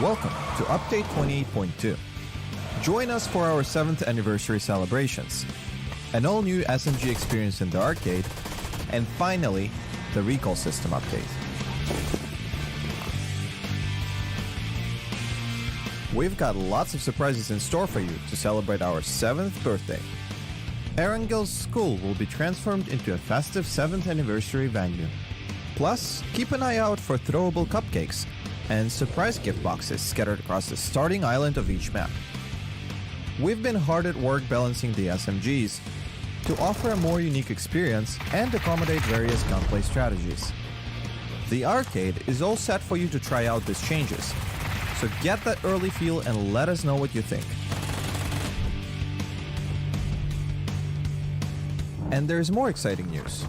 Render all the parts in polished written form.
Welcome to Update 28.2. Join us for our 7th anniversary celebrations, an all-new SMG experience in the arcade, and finally, the recall system update. We've got lots of surprises in store for you to celebrate our 7th birthday. 𝐼𝐢𝐺𝐿's school will be transformed into a festive 7th anniversary venue. Plus, keep an eye out for throwable cupcakes and surprise gift boxes scattered across the starting island of each map. We've been hard at work balancing the SMGs to offer a more unique experience and accommodate various gunplay strategies. The arcade is all set for you to try out these changes, so get that early feel and let us know what you think. And there's more exciting news.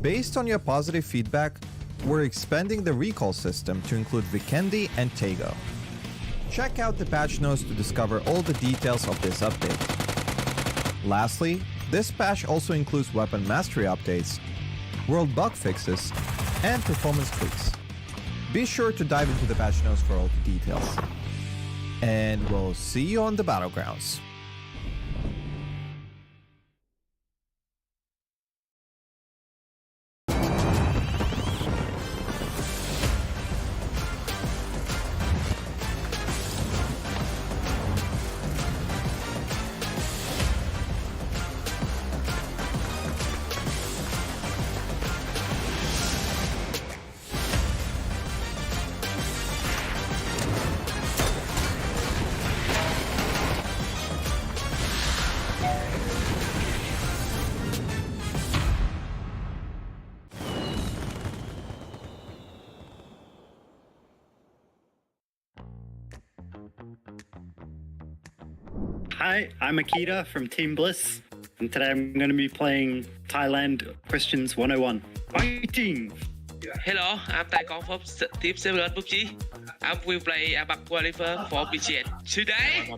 Based on your positive feedback, we're expanding the recall system to include Vikendi and Tego. Check out the patch notes to discover all the details of this update. Lastly, this patch also includes weapon mastery updates, world bug fixes, and performance tweaks. Be sure to dive into the patch notes for all the details. And we'll see you on the battlegrounds. Hi, I'm Akita from Team Bliss, and today I'm going to be playing Thailand Questions 101. Fighting! Hello, I'm Tài Con from Team Seven PUBG. I will play APAC Qualifier for BGS. Today,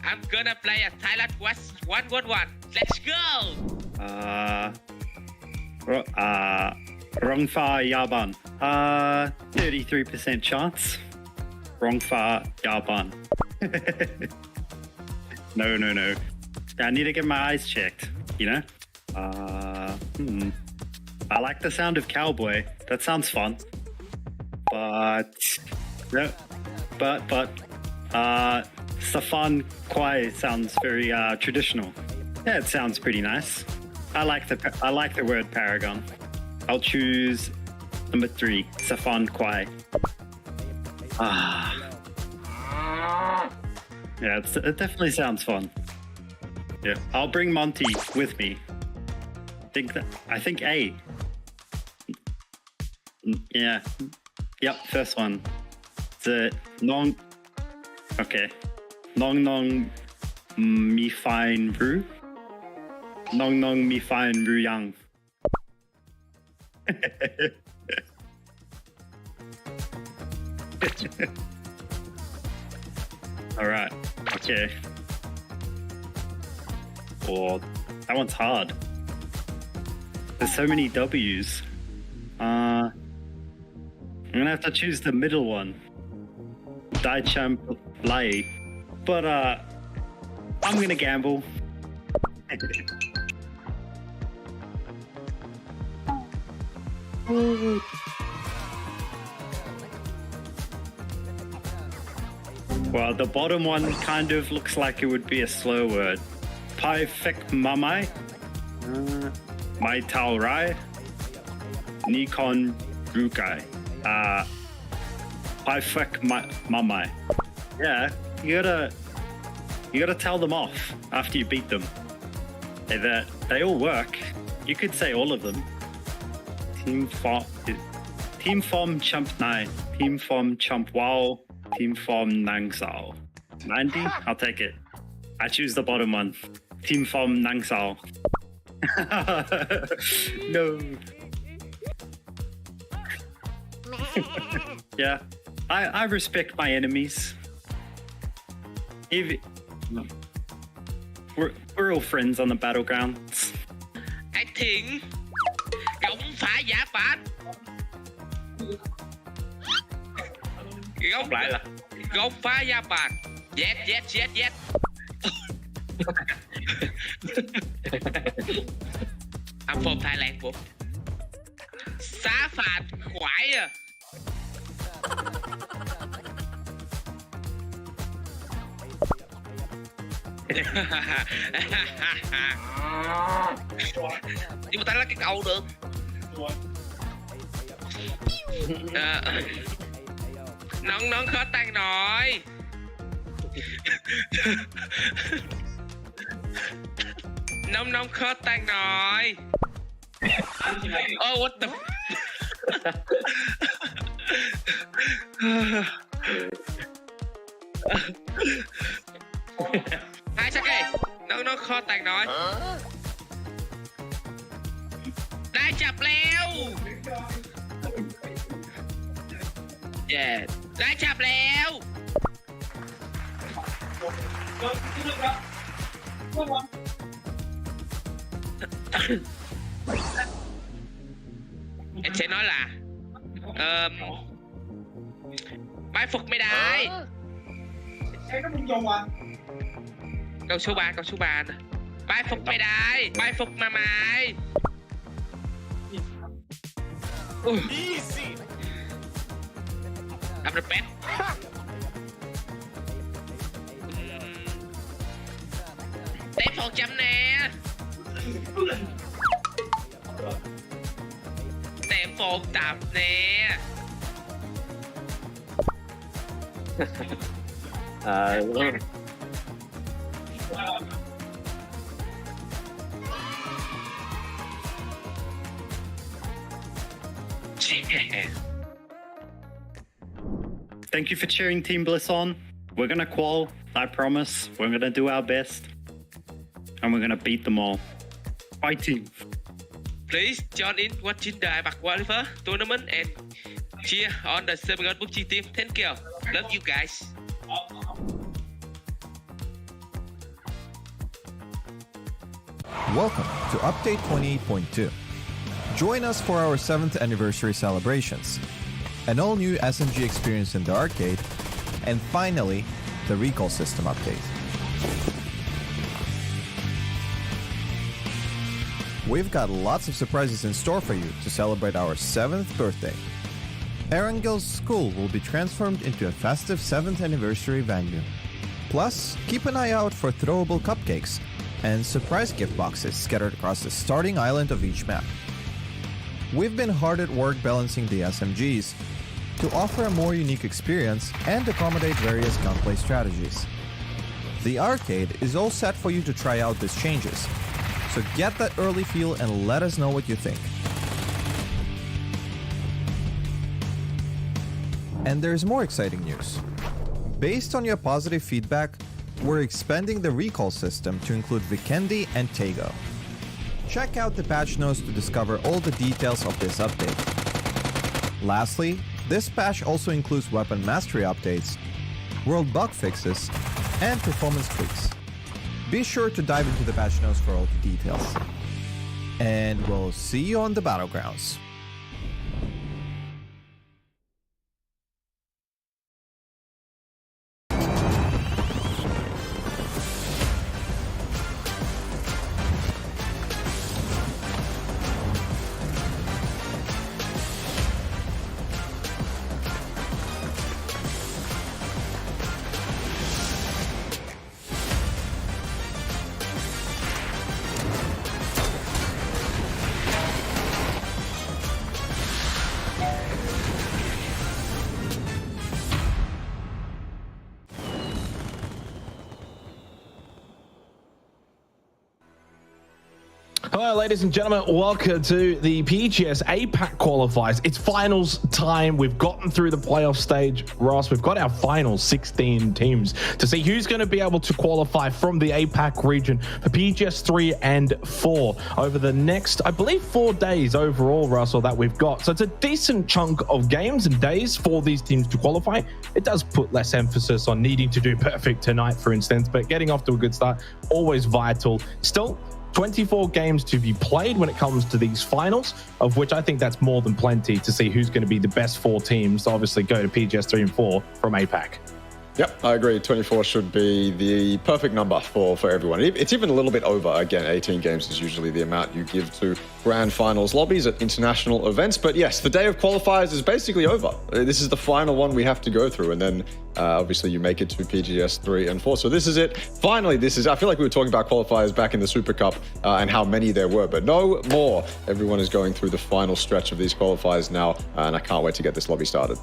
I'm gonna play a Thailand Quest 111. Let's go! Rongfa Yaban. 33% chance. Rongfa Yaban. No. I need to get my eyes checked, you know? I like the sound of cowboy. That sounds fun. But Safan Kwai sounds very traditional. Yeah, it sounds pretty nice. I like the word paragon. I'll choose number 3, Safan Kwai. Yeah, it definitely sounds fun. Yeah, I'll bring Monty with me. I think A. Yeah. Yep, first one. The Nong. Okay. Nong mi fine ru. Nong mi fine ru yang. All right. Okay. Oh, that one's hard. There's so many W's. I'm gonna have to choose the middle one. Dai Champ Lai. But I'm gonna gamble. Well, the bottom one kind of looks like it would be a slur word. Pai Fek Mamai. Mai Tao Rai. Nikon Rukai. Pai Fek Mamai. Yeah, you gotta tell them off after you beat them. They all work. You could say all of them. Team Fom Chump Nai. Team Fom Chump Wow. Team Fom Nang Sao. 90? I'll take it. I choose the bottom one. Team Fom Nang Sao. No. Yeah. I respect my enemies. We're all friends on the battlegrounds. I think Gỗng phá giả phạt. Cái góc lại là Go far Japan. Yes. I'm from Thailand, bro. Xá phạt khoải à. Nhưng mà ta là cái câu được. Nón khó tan nổi. Nông khó tan nổi. Oh, what the hai chắc đi. Nó khó tan nổi. Đã chập leo. Yeah. Đã chập leo. Em sẽ nói là bái phục mày đại. Câu số 3 nè. Bái phục mày đại. Bái phục mà mày. I'm the best. Tém 100 nè. Tém 100 nè. Thank you for cheering Team Bliss on. We're gonna qual, I promise. We're gonna do our best. And we're gonna beat them all. Fighting. Please join in watching the APAC Qualifier tournament and cheer on the 𝐏𝐵 team. Thank you. Love you guys. Welcome to Update 28.2. Join us for our 7th anniversary celebrations, an all-new SMG experience in the arcade, and finally, the recall system update. We've got lots of surprises in store for you to celebrate our 7th birthday. 𝐏𝐵 School will be transformed into a festive 7th anniversary venue. Plus, keep an eye out for throwable cupcakes and surprise gift boxes scattered across the starting island of each map. We've been hard at work balancing the SMGs to offer a more unique experience and accommodate various gunplay strategies. The arcade is all set for you to try out these changes, so get that early feel and let us know what you think. And there's more exciting news. Based on your positive feedback, we're expanding the recall system to include Vikendi and Tego. Check out the patch notes to discover all the details of this update. Lastly, this patch also includes weapon mastery updates, world bug fixes, and performance tweaks. Be sure to dive into the patch notes for all the details. And we'll see you on the battlegrounds. Hello, ladies and gentlemen. Welcome to the PGS APAC qualifiers. It's finals time. We've gotten through the playoff stage, Ross. We've got our final 16 teams to see who's going to be able to qualify from the APAC region for PGS 3 and 4 over the next, I believe, 4 days overall, Russell, that we've got. So it's a decent chunk of games and days for these teams to qualify. It does put less emphasis on needing to do perfect tonight, for instance, but getting off to a good start, always vital. Still, 24 games to be played when it comes to these finals, of which I think that's more than plenty to see who's going to be the best 4 teams to obviously go to PGS 3 and 4 from APAC. Yep, I agree. 24 should be the perfect number for everyone. It's even a little bit over. Again, 18 games is usually the amount you give to grand finals lobbies at international events. But yes, the day of qualifiers is basically over. This is the final one we have to go through. And then obviously you make it to PGS 3 and 4. So this is it. Finally, I feel like we were talking about qualifiers back in the Super Cup and how many there were, but no more. Everyone is going through the final stretch of these qualifiers now. And I can't wait to get this lobby started.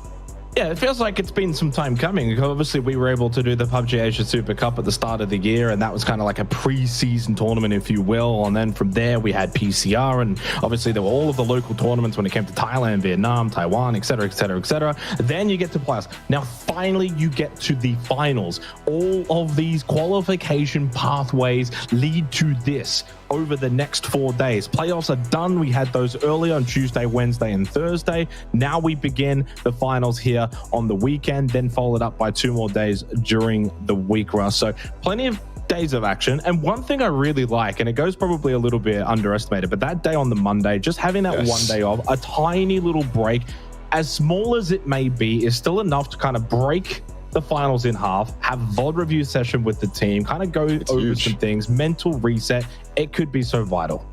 Yeah, it feels like it's been some time coming. Obviously, we were able to do the PUBG Asia Super Cup at the start of the year, and that was kind of like a pre-season tournament, if you will. And then from there, we had PCR, and obviously there were all of the local tournaments when it came to Thailand, Vietnam, Taiwan, etc., etc., etc. Then you get to playoffs. Now, finally, you get to the finals. All of these qualification pathways lead to this over the next 4 days. Playoffs are done. We had those earlier on Tuesday, Wednesday, and Thursday. Now we begin the finals here on the weekend, then followed up by 2 more days during the week, Russ. So plenty of days of action. And one thing I really like, and it goes probably a little bit underestimated, but that day on the Monday, just having that 1 day off, a tiny little break, as small as it may be, is still enough to kind of break the finals in half, have VOD review session with the team, kind of go over some things, mental reset. It could be so vital.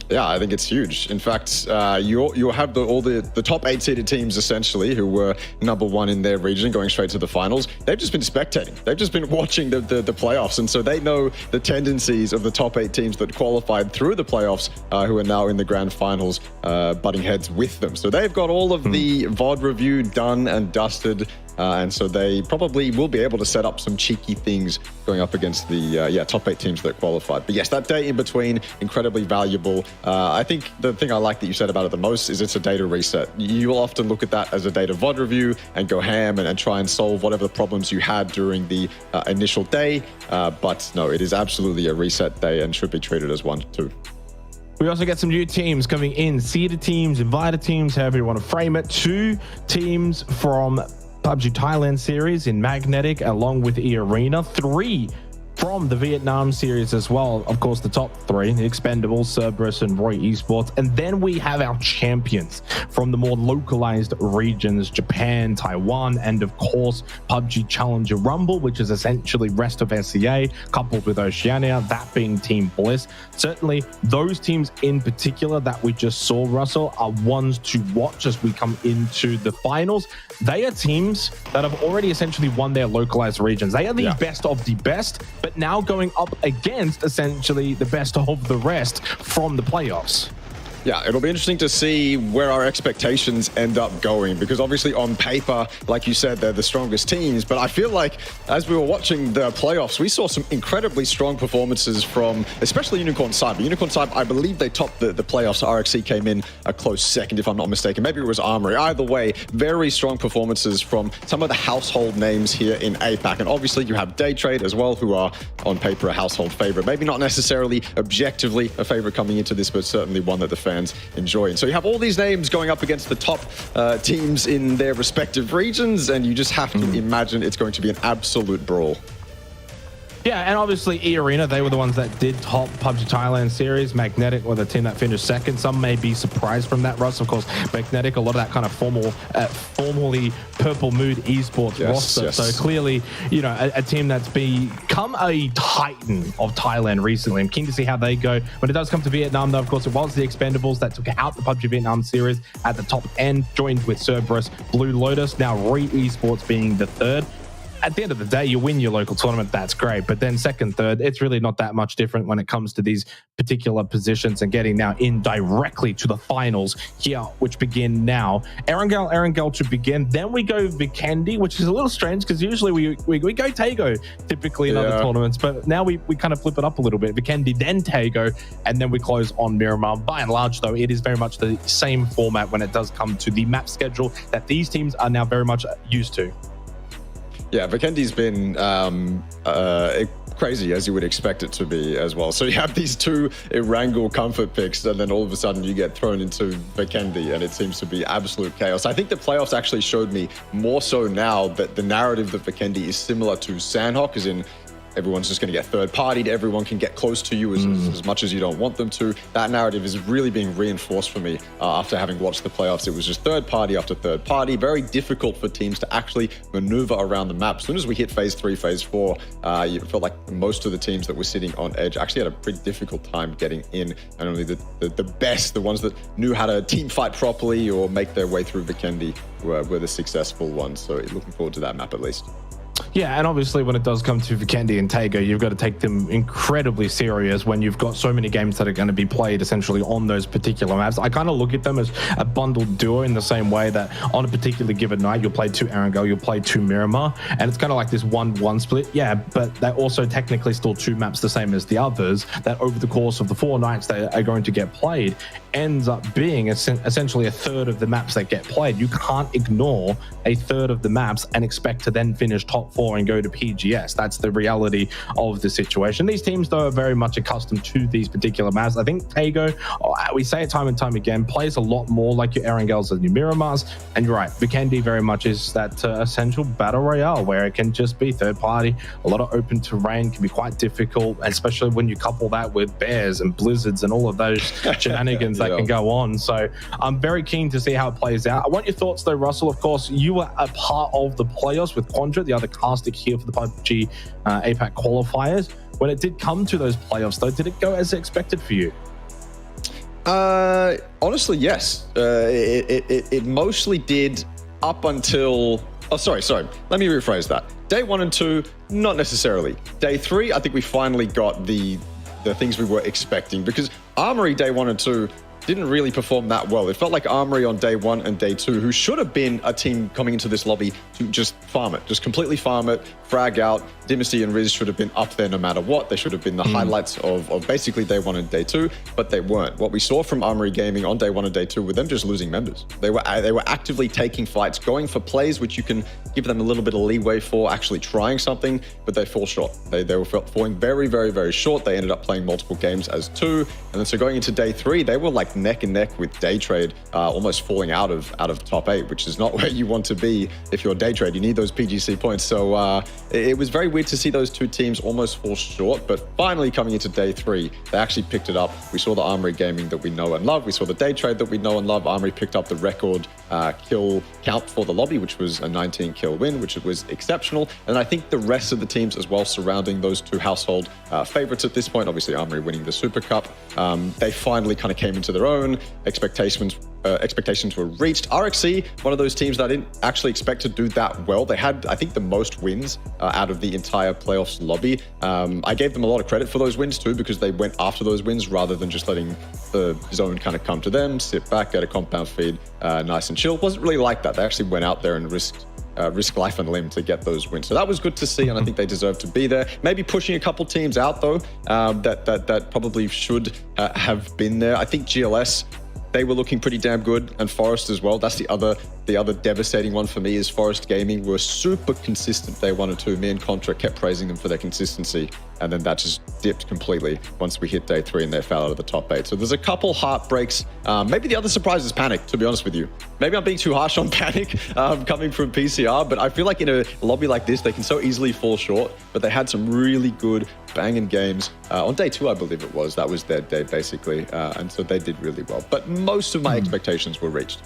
Yeah, I think it's huge. In fact, you'll have all the top 8 seeded teams, essentially, who were #1 in their region, going straight to the finals. They've just been spectating. They've just been watching the playoffs. And so they know the tendencies of the top 8 teams that qualified through the playoffs, who are now in the grand finals, butting heads with them. So they've got all of the VOD review done and dusted. And so they probably will be able to set up some cheeky things going up against the top 8 teams that qualified. But yes, that day in between, incredibly valuable. I think the thing I like that you said about it the most is it's a data reset. You will often look at that as a data VOD review and go ham and try and solve whatever the problems you had during the initial day. But no, it is absolutely a reset day and should be treated as one too. We also get some new teams coming in, seeded teams, invited teams, however you want to frame it. 2 teams from PUBG Thailand series in Magnetic, along with 𝐸-Arena. 3 from the Vietnam series as well. Of course, the top 3, the Expendables, Cerberus, and Roy Esports. And then we have our champions from the more localized regions, Japan, Taiwan, and of course, PUBG Challenger Rumble, which is essentially rest of SEA, coupled with Oceania, that being Team Bliss. Certainly, those teams in particular that we just saw, Russell, are ones to watch as we come into the finals. They are teams that have already essentially won their localized regions. They are the best of the best, but now going up against essentially the best of the rest from the playoffs. Yeah, it'll be interesting to see where our expectations end up going, because obviously on paper, like you said, they're the strongest teams. But I feel like as we were watching the playoffs, we saw some incredibly strong performances from especially Unicorn side. But Unicorn side, I believe they topped the playoffs. 𝐼𝐸𝐴 came in a close second, if I'm not mistaken. Maybe it was Armory. Either way, very strong performances from some of the household names here in APAC. And obviously you have Daytrade as well, who are on paper a household favorite. Maybe not necessarily objectively a favorite coming into this, but certainly one that the fans enjoy. And so you have all these names going up against the top teams in their respective regions, and you just have to imagine it's going to be an absolute brawl. Yeah, and obviously 𝐸-Arena, they were the ones that did top PUBG Thailand series. Magnetic were the team that finished second. Some may be surprised from that, Russ. Of course, Magnetic, a lot of that kind of formally Purple Mood Esports roster. Yes. So clearly, you know, a team that's become a titan of Thailand recently. I'm keen to see how they go. When it does come to Vietnam, though, of course, it was the Expendables that took out the PUBG Vietnam series at the top end, joined with Cerberus, Blue Lotus, now Roy Esports being the third. At the end of the day, you win your local tournament, that's great. But then second, third, it's really not that much different when it comes to these particular positions and getting now in directly to the finals here, which begin now. 𝐸 to begin. Then we go Vikendi, which is a little strange because usually we go Taego typically in other tournaments. But now we kind of flip it up a little bit. Vikendi, then Taego, and then we close on Miramar. By and large, though, it is very much the same format when it does come to the map schedule that these teams are now very much used to. Yeah, Vikendi's been crazy, as you would expect it to be as well. So you have these 2 Erangel comfort picks, and then all of a sudden you get thrown into Vikendi, and it seems to be absolute chaos. I think the playoffs actually showed me more so now that the narrative that Vikendi is similar to Sanhok, as in everyone's just going to get third-partied, everyone can get close to you as much as you don't want them to. That narrative is really being reinforced for me after having watched the playoffs. It was just third party after third party, very difficult for teams to actually maneuver around the map. As soon as we hit phase 3, phase 4, you felt like most of the teams that were sitting on edge actually had a pretty difficult time getting in, and only the best, the ones that knew how to team fight properly or make their way through Vikendi were the successful ones. So looking forward to that map at least. Yeah, and obviously when it does come to Vikendi and 𝐏𝐿𝐴, you've got to take them incredibly serious when you've got so many games that are going to be played essentially on those particular maps. I kind of look at them as a bundled duo in the same way that on a particular given night, you'll play 2 𝐿𝐴, you'll play 2 Miramar, and it's kind of like this 1-1 split. Yeah, but they're also technically still 2 maps the same as the others that over the course of the 4 nights that are going to get played ends up being essentially a third of the maps that get played. You can't ignore a third of the maps and expect to then finish top 4 and go to PGS. That's the reality of the situation. These teams, though, are very much accustomed to these particular maps. I think 𝐏𝐿𝐴, we say it time and time again, plays a lot more like your 𝐿𝐴s and your Miramars. And you're right, Vikendi very much is that essential battle royale where it can just be third party. A lot of open terrain can be quite difficult, especially when you couple that with bears and blizzards and all of those shenanigans that can go on. So I'm very keen to see how it plays out. I want your thoughts, though, Russell. Of course, you were a part of the playoffs with 𝐾𝐿, the other caster here for the PUBG APAC qualifiers. When it did come to those playoffs, though, did it go as expected for you? Honestly, yes. It mostly did up until... Oh, sorry. Let me rephrase that. Day 1 and 2, not necessarily. Day 3, I think we finally got the things we were expecting, because Armory day 1 and 2 didn't really perform that well. It felt like Armory on day 1 and day 2, who should have been a team coming into this lobby to just farm it, just completely farm it, frag out. Dynasty and Riz should have been up there no matter what. They should have been the highlights of basically day 1 and day 2, but they weren't. What we saw from Armory Gaming on day 1 and day 2 were them just losing members. They were actively taking fights, going for plays which you can give them a little bit of leeway for actually trying something, but they fall short. They were falling very, very, very short. They ended up playing multiple games as 2, and then so going into day 3, they were like neck and neck with Day Trade, almost falling out of top 8, which is not where you want to be if you're Day Trade. You need those PGC points. So it was very weird to see those 2 teams almost fall short, but finally coming into day 3, they actually picked it up. We saw the Armory Gaming that we know and love. We saw the Day Trade that we know and love. Armory picked up the record kill count for the lobby, which was a 19 kill win, which was exceptional. And I think the rest of the teams as well surrounding those 2 household favorites at this point, obviously Armory winning the Super Cup, they finally kind of came into their own. Expectations were reached. 𝐼𝐸𝐴, one of those teams that I didn't actually expect to do that well. They had, I think, the most wins out of the entire playoffs lobby. I gave them a lot of credit for those wins too, because they went after those wins rather than just letting the zone kind of come to them, sit back, get a compound feed, nice and chill. It wasn't really like that. They actually went out there and risked life and limb to get those wins. So that was good to see, and I think they deserve to be there. Maybe pushing a couple teams out though, that probably should have been there. I think GLS, they were looking pretty damn good, and Forest as well. That's the other devastating one for me is Forest Gaming were super consistent day 1 and 2. Me and Contra kept praising them for their consistency, and then that just dipped completely once we hit day 3 and they fell out of the top 8. So there's a couple heartbreaks. Maybe the other surprise is Panic, to be honest with you. Maybe I'm being too harsh on Panic coming from PCR, but I feel like in a lobby like this, they can so easily fall short, but they had some really good banging games. On day 2, I believe it was. That was their day, basically, and so they did really well. But most of my expectations were reached.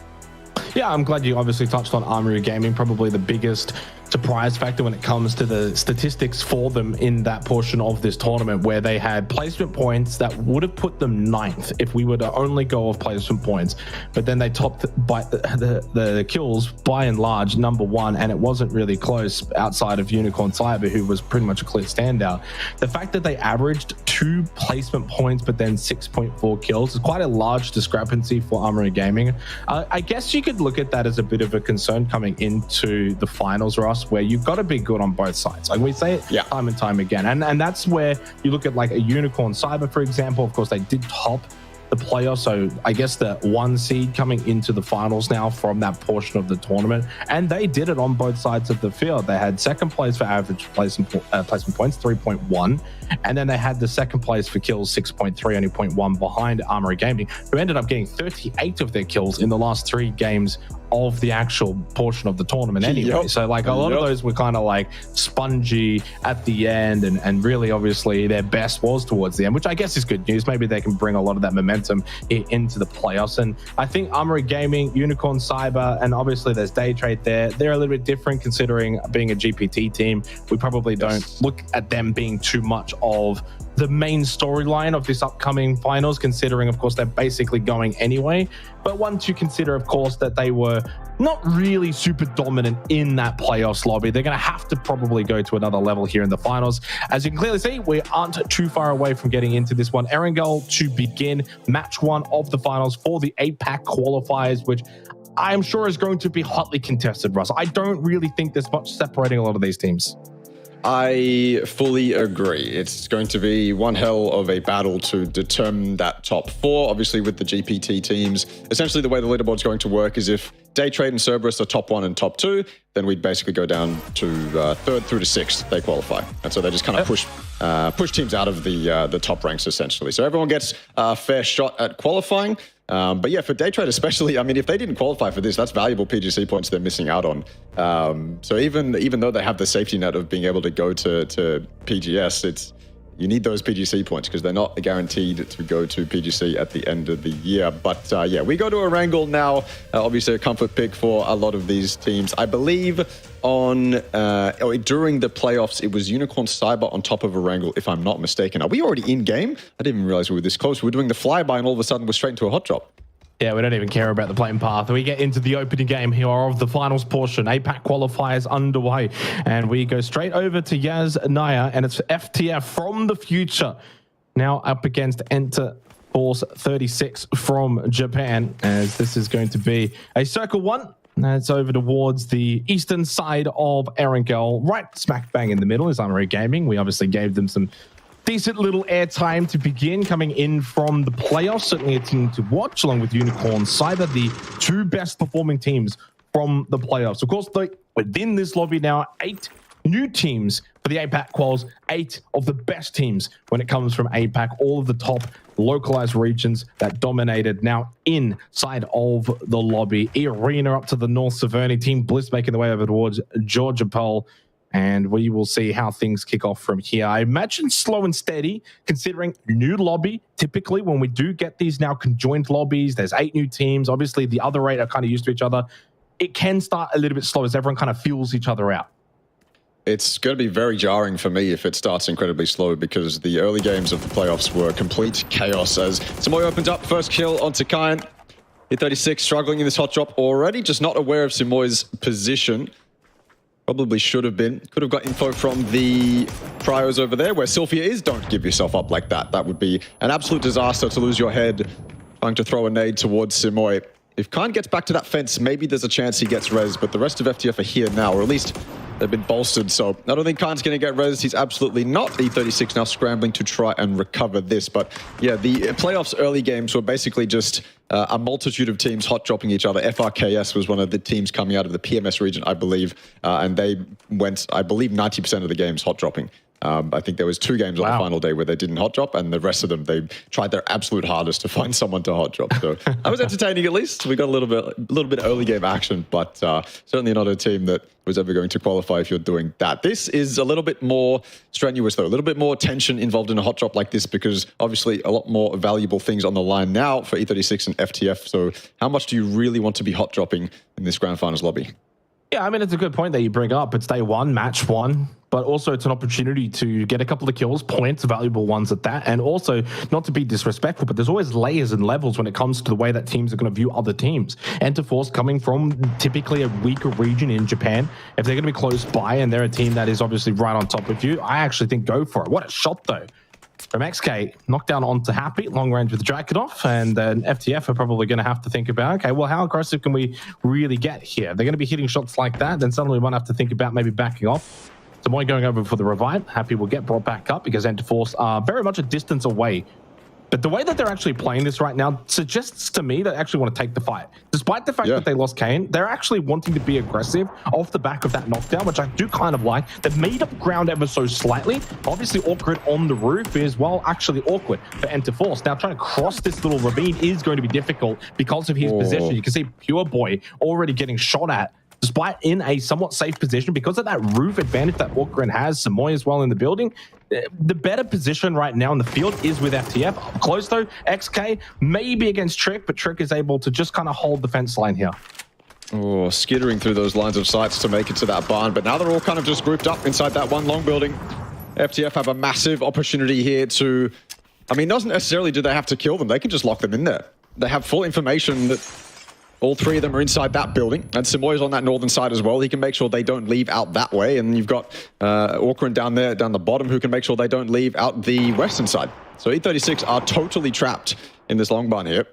Yeah, I'm glad you obviously touched on Armory Gaming, probably the biggest surprise factor when it comes to the statistics for them in that portion of this tournament, where they had placement points that would have put them 9th if we were to only go off placement points, but then they topped by the kills by and large number 1, and it wasn't really close outside of Unicorn Cyber, who was pretty much a clear standout. The fact that they averaged 2 placement points but then 6.4 kills is quite a large discrepancy for Armory Gaming. I guess you could look at that as a bit of a concern coming into the finals, Ross, where you've got to be good on both sides. Like we say it time and time again. And that's where you look at like a Unicorn Cyber, for example. Of course, they did top the playoffs, so I guess the 1 seed coming into the finals now from that portion of the tournament, and they did it on both sides of the field. They had second place for average placement points, 3.1, and then they had the second place for kills, 6.3, only 0.1 behind Armory Gaming, who ended up getting 38 of their kills in the last 3 games of the actual portion of the tournament anyway. Yep. So like a lot of those were kind of like spongy at the end, and really obviously their best was towards the end, which I guess is good news. Maybe they can bring a lot of that momentum into the playoffs. And I think 𝐼𝐼𝐺 Gaming, Unicorn Cyber, and obviously there's Day Trade there. They're a little bit different considering being a GPT team. We probably don't look at them being too much of the main storyline of this upcoming finals, considering of course they're basically going anyway. But once you consider of course that they were not really super dominant in that playoffs lobby, they're going to have to probably go to another level here in the finals. As you can clearly see, we aren't too far away from getting into this one. 𝐼𝐼𝐺 to begin match 1 of the finals for the APAC qualifiers, which I'm sure is going to be hotly contested, Russ. I don't really think there's much separating a lot of these teams. I fully agree. It's going to be one hell of a battle to determine that top 4. Obviously, with the GPT teams, essentially the way the leaderboard is going to work is if Day Trade and Cerberus are top 1 and top 2, then we'd basically go down to 3rd through to 6th. They qualify, and so they just kind of push teams out of the top ranks essentially. So everyone gets a fair shot at qualifying. But yeah, for Day Trade especially, I mean, if they didn't qualify for this, that's valuable PGC points they're missing out on. So even though they have the safety net of being able to go to PGS, you need those PGC points because they're not guaranteed to go to PGC at the end of the year. But yeah, we go to 𝐼𝐺 now. Obviously a comfort pick for a lot of these teams. I believe during the playoffs, it was Unicorn Cyber on top of 𝐼𝐺, if I'm not mistaken. Are we already in game? I didn't even realize we were this close. We were doing the flyby and all of a sudden we're straight into a hot drop. Yeah, we don't even care about the playing path. We get into the opening game here of the finals portion. APAC qualifiers underway. And we go straight over to Yaz Naya, and it's FTF from the future. Now up against Enter Force 36 from Japan, as this is going to be a circle 1. It's over towards the eastern side of 𝐼𝐺. Right smack bang in the middle is 𝐼𝐺 Gaming. We obviously gave them some decent little airtime to begin, coming in from the playoffs. Certainly a team to watch, along with Unicorn Cyber, the 2 best performing teams from the playoffs. Of course, within this lobby now, 8 new teams for the APAC quals, 8 of the best teams when it comes from APAC, all of the top localized regions that dominated now inside of the lobby. 𝐸-ARENA up to the north, Severny, Team Bliss making the way over towards Georgia Pole. And we will see how things kick off from here. I imagine slow and steady, considering new lobby. Typically, when we do get these now conjoined lobbies, there's 8 new teams. Obviously, the other 8 are kind of used to each other. It can start a little bit slow as everyone kind of feels each other out. It's going to be very jarring for me if it starts incredibly slow, because the early games of the playoffs were complete chaos as 𝐼𝐺 opens up, first kill onto 𝐾𝐿. 𝐸36 struggling in this hot drop already, just not aware of 𝐼𝐺's position. Probably should have been. Could have got info from the pryos over there where Sylphia is. Don't give yourself up like that. That would be an absolute disaster to lose your head trying to throw a nade towards 𝐼𝐺. If 𝐾𝐿 gets back to that fence, maybe there's a chance he gets res, but the rest of FTF are here now, or at least they've been bolstered. So I don't think 𝐾𝐿's going to get res. He's absolutely not. 𝐸36 now scrambling to try and recover this. But yeah, the playoffs early games were basically just a multitude of teams hot dropping each other. FRKS was one of the teams coming out of the PMS region, I believe, and they went, I believe, 90% of the games hot dropping. I think there was 2 games on the final day where they didn't hot drop, and the rest of them, they tried their absolute hardest to find someone to hot drop. So that was entertaining at least. We got a little bit early game action, but certainly not a team that was ever going to qualify if you're doing that. This is a little bit more strenuous, though. A little bit more tension involved in a hot drop like this, because obviously a lot more valuable things on the line now for 𝐸36 and FTF. So how much do you really want to be hot dropping in this grand finals lobby? Yeah, I mean, it's a good point that you bring up. It's day 1, match 1, but also it's an opportunity to get a couple of kills, points, valuable ones at that. And also, not to be disrespectful, but there's always layers and levels when it comes to the way that teams are going to view other teams. Enter Force coming from typically a weaker region in Japan. If they're going to be close by and they're a team that is obviously right on top of you, I actually think go for it. What a shot, though. From 𝐏𝐿, knockdown onto Happy, long range with Drakenov, and then FTF are probably going to have to think about, okay, well, how aggressive can we really get here? They're going to be hitting shots like that, then suddenly we might have to think about maybe backing off. 𝐼𝐺 going over for the revive. Happy will get brought back up because Enter Force are very much a distance away But the way that they're actually playing this right now suggests to me they actually want to take the fight. Despite the fact that they lost Kane, they're actually wanting to be aggressive off the back of that knockdown, which I do kind of like. They've made up ground ever so slightly. Obviously, awkward on the roof is, well, actually awkward for 𝐷𝐷𝐻. Now, trying to cross this little ravine is going to be difficult because of his position. You can see Pure Boy already getting shot at, despite in a somewhat safe position because of that roof advantage that 𝐷𝐷𝐻 has. Samoy as well in the building. The better position right now in the field is with FTF. Up close though, 𝐏𝐿 maybe against Trick, but Trick is able to just kind of hold the fence line here. Oh, skittering through those lines of sights to make it to that barn, but now they're all kind of just grouped up inside that one long building. FTF have a massive opportunity here to, I mean, doesn't necessarily do they have to kill them, they can just lock them in there. They have full information that all three of them are inside that building, and Samoy's on that northern side as well. He can make sure they don't leave out that way, and you've got 𝐷𝐷𝐻 down there, down the bottom, who can make sure they don't leave out the western side. So 𝐸36 are totally trapped in this long barn here.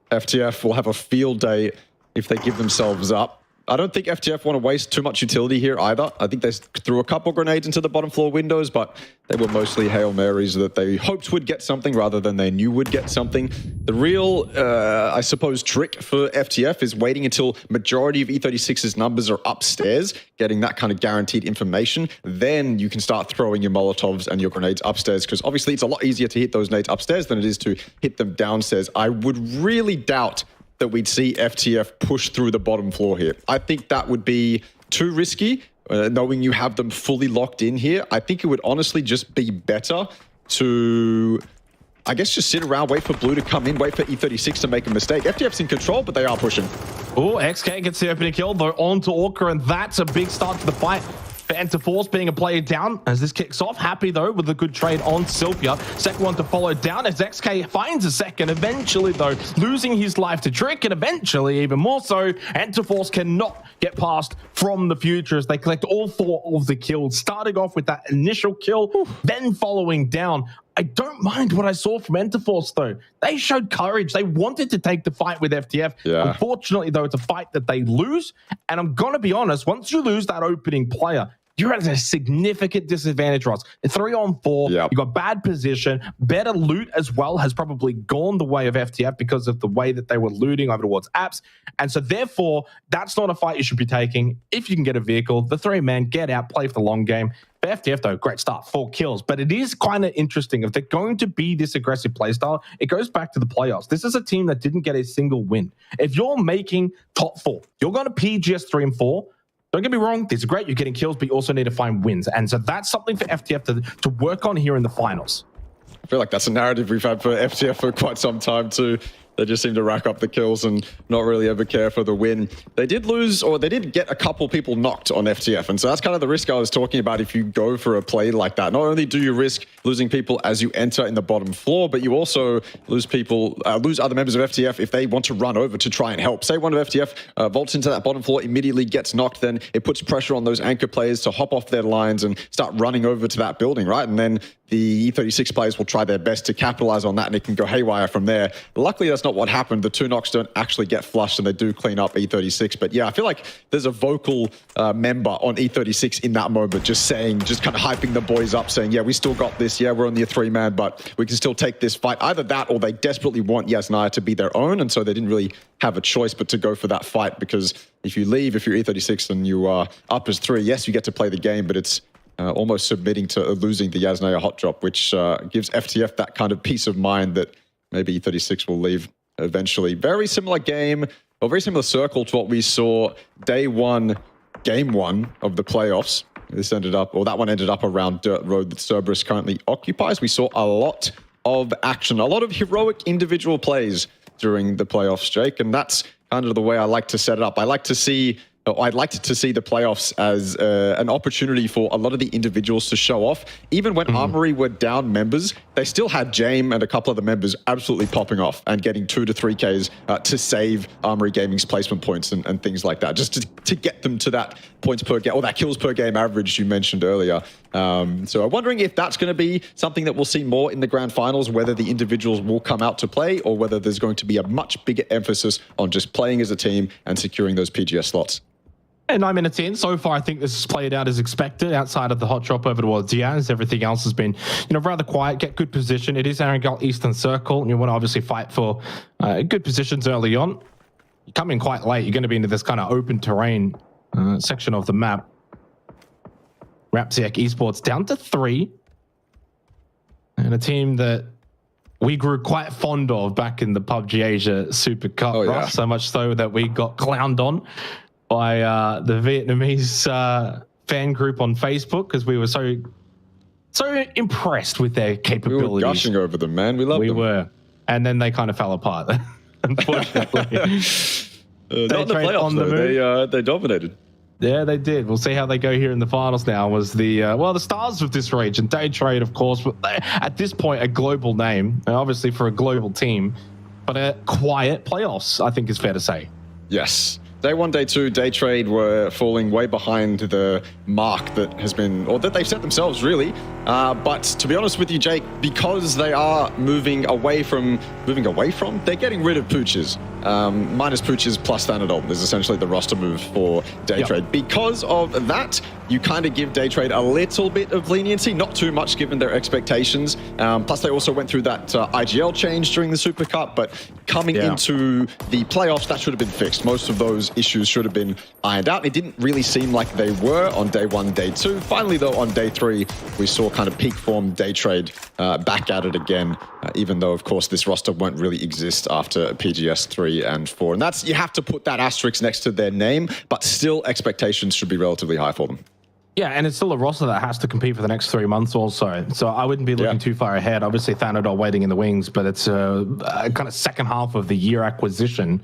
FTF will have a field day if they give themselves up. I don't think FTF want to waste too much utility here either. I think they threw a couple grenades into the bottom floor windows, but they were mostly Hail Marys that they hoped would get something rather than they knew would get something. The real, I suppose, trick for FTF is waiting until majority of 𝐸36's numbers are upstairs, getting that kind of guaranteed information. Then you can start throwing your Molotovs and your grenades upstairs, because obviously it's a lot easier to hit those nades upstairs than it is to hit them downstairs. I would really doubt that we'd see FTF push through the bottom floor here. I think that would be too risky, knowing you have them fully locked in here. I think it would honestly just be better to, I guess, just sit around, wait for Blue to come in, wait for 𝐸36 to make a mistake. FTF's in control, but they are pushing. Oh, 𝐏𝐿 gets the opening kill, though, onto 𝐷𝐷𝐻, and that's a big start to the fight. 𝐷𝐷𝐻 being a player down as this kicks off. Happy though with a good trade on Sylvia. Second one to follow down as 𝐏𝐿 finds a second. Eventually though, losing his life to Trick, and eventually even more so, 𝐷𝐻 cannot get past from the future as they collect all 4 of the kills. Starting off with that initial kill, then following down. I don't mind what I saw from 𝐷𝐻 though. They showed courage. They wanted to take the fight with FTF. Unfortunately though, it's a fight that they lose. And I'm going to be honest, once you lose that opening player, you're at a significant disadvantage, Ross. 3-on-4, you got bad position, better loot as well has probably gone the way of FTF because of the way that they were looting over towards apps. And so therefore, that's not a fight you should be taking. If you can get a vehicle, the 3-man, get out, play for the long game. For FTF though, great start, 4 kills. But it is kind of interesting. If they're going to be this aggressive playstyle, it goes back to the playoffs. This is a team that didn't get a single win. If you're making top 4, you're going to PGS 3 and 4. Don't get me wrong, these are great, you're getting kills, but you also need to find wins. And so that's something for FTF to work on here in the finals. I feel like that's a narrative we've had for FTF for quite some time too. They just seem to rack up the kills and not really ever care for the win. They did lose, or they did get a couple people knocked on FTF. And so that's kind of the risk I was talking about if you go for a play like that. Not only do you risk losing people as you enter in the bottom floor, but you also lose people, lose other members of FTF if they want to run over to try and help. Say one of FTF vaults into that bottom floor, immediately gets knocked, then it puts pressure on those anchor players to hop off their lines and start running over to that building, right? And then the 𝐸36 players will try their best to capitalize on that, and it can go haywire from there. Luckily, that's not what happened. The 2 knocks don't actually get flushed, and they do clean up 𝐸36. But yeah, I feel like there's a vocal member on 𝐸36 in that moment, just saying, just kind of hyping the boys up, saying, yeah, we still got this. Yeah, we're only a 3-man, but we can still take this fight. Either that, or they desperately want 𝐆𝐻𝐼 to be their own, and so they didn't really have a choice but to go for that fight, because if you leave, if you're 𝐸36 and you are up as 3, yes, you get to play the game, but it's almost submitting to losing the 𝐆𝐻𝐼 hot drop, which gives FTF that kind of peace of mind that maybe 𝐸36 will leave eventually. Very similar game, or very similar circle to what we saw day 1, game 1 of the playoffs. This ended up, or that one ended up around dirt road that Cerberus currently occupies. We saw a lot of action, a lot of heroic individual plays during the playoffs, Jake, and that's kind of the way I like to set it up. I'd like to see the playoffs as an opportunity for a lot of the individuals to show off. Even when 𝐷𝐷𝐻 were down members, they still had 𝐷𝐷𝐻 and a couple of the members absolutely popping off and getting 2 to 3 Ks to save 𝐷𝐷𝐻 Gaming's placement points and things like that, just to get them to that points per game, or that kills per game average you mentioned earlier. So I'm wondering if that's going to be something that we'll see more in the grand finals, whether the individuals will come out to play, or whether there's going to be a much bigger emphasis on just playing as a team and securing those PGS slots. And 9 minutes in, so far, I think this has played out as expected. Outside of the hot drop over towards Diaz, everything else has been, rather quiet. Get good position. It is 𝐼𝐸 Eastern Circle, and you want to obviously fight for good positions early on. You come in quite late. You're going to be into this kind of open terrain section of the map. 𝐏𝐸𝐻𝐒 Esports down to 3, and a team that we grew quite fond of back in the PUBG Asia Super Cup. Ross, so much so that we got clowned on by the Vietnamese fan group on Facebook because we were so impressed with their capabilities. We were gushing over them, man. We loved them. We were. And then they kind of fell apart, unfortunately. Not in the playoffs, though. They dominated. Yeah, they did. We'll see how they go here in the finals now. Was the stars of this region. Day Trade, of course, but at this point, a global name, obviously for a global team, but a quiet playoffs, I think is fair to say. Yes. Day 1, Day 2, Day Trade were falling way behind the mark that has been, or that they've set themselves, really. But to be honest with you, Jake, because they are moving away from, they're getting rid of Pooches. Minus Pooches plus Thanadol is essentially the roster move for Day Trade. Because of that, you kind of give Day Trade a little bit of leniency, not too much given their expectations. Plus, they also went through that IGL change during the Super Cup, but coming into the playoffs, that should have been fixed. Most of those issues should have been ironed out. It didn't really seem like they were on Day 1, Day 2. Finally, though, on Day 3, we saw kind of peak form Day Trade back at it again, even though, of course, this roster won't really exist after PGS 3 and 4. And that's, you have to put that asterisk next to their name, but still expectations should be relatively high for them. Yeah, and it's still a roster that has to compete for the next 3 months also. So I wouldn't be looking too far ahead. Obviously, Thanadol waiting in the wings, but it's a kind of second half of the year acquisition.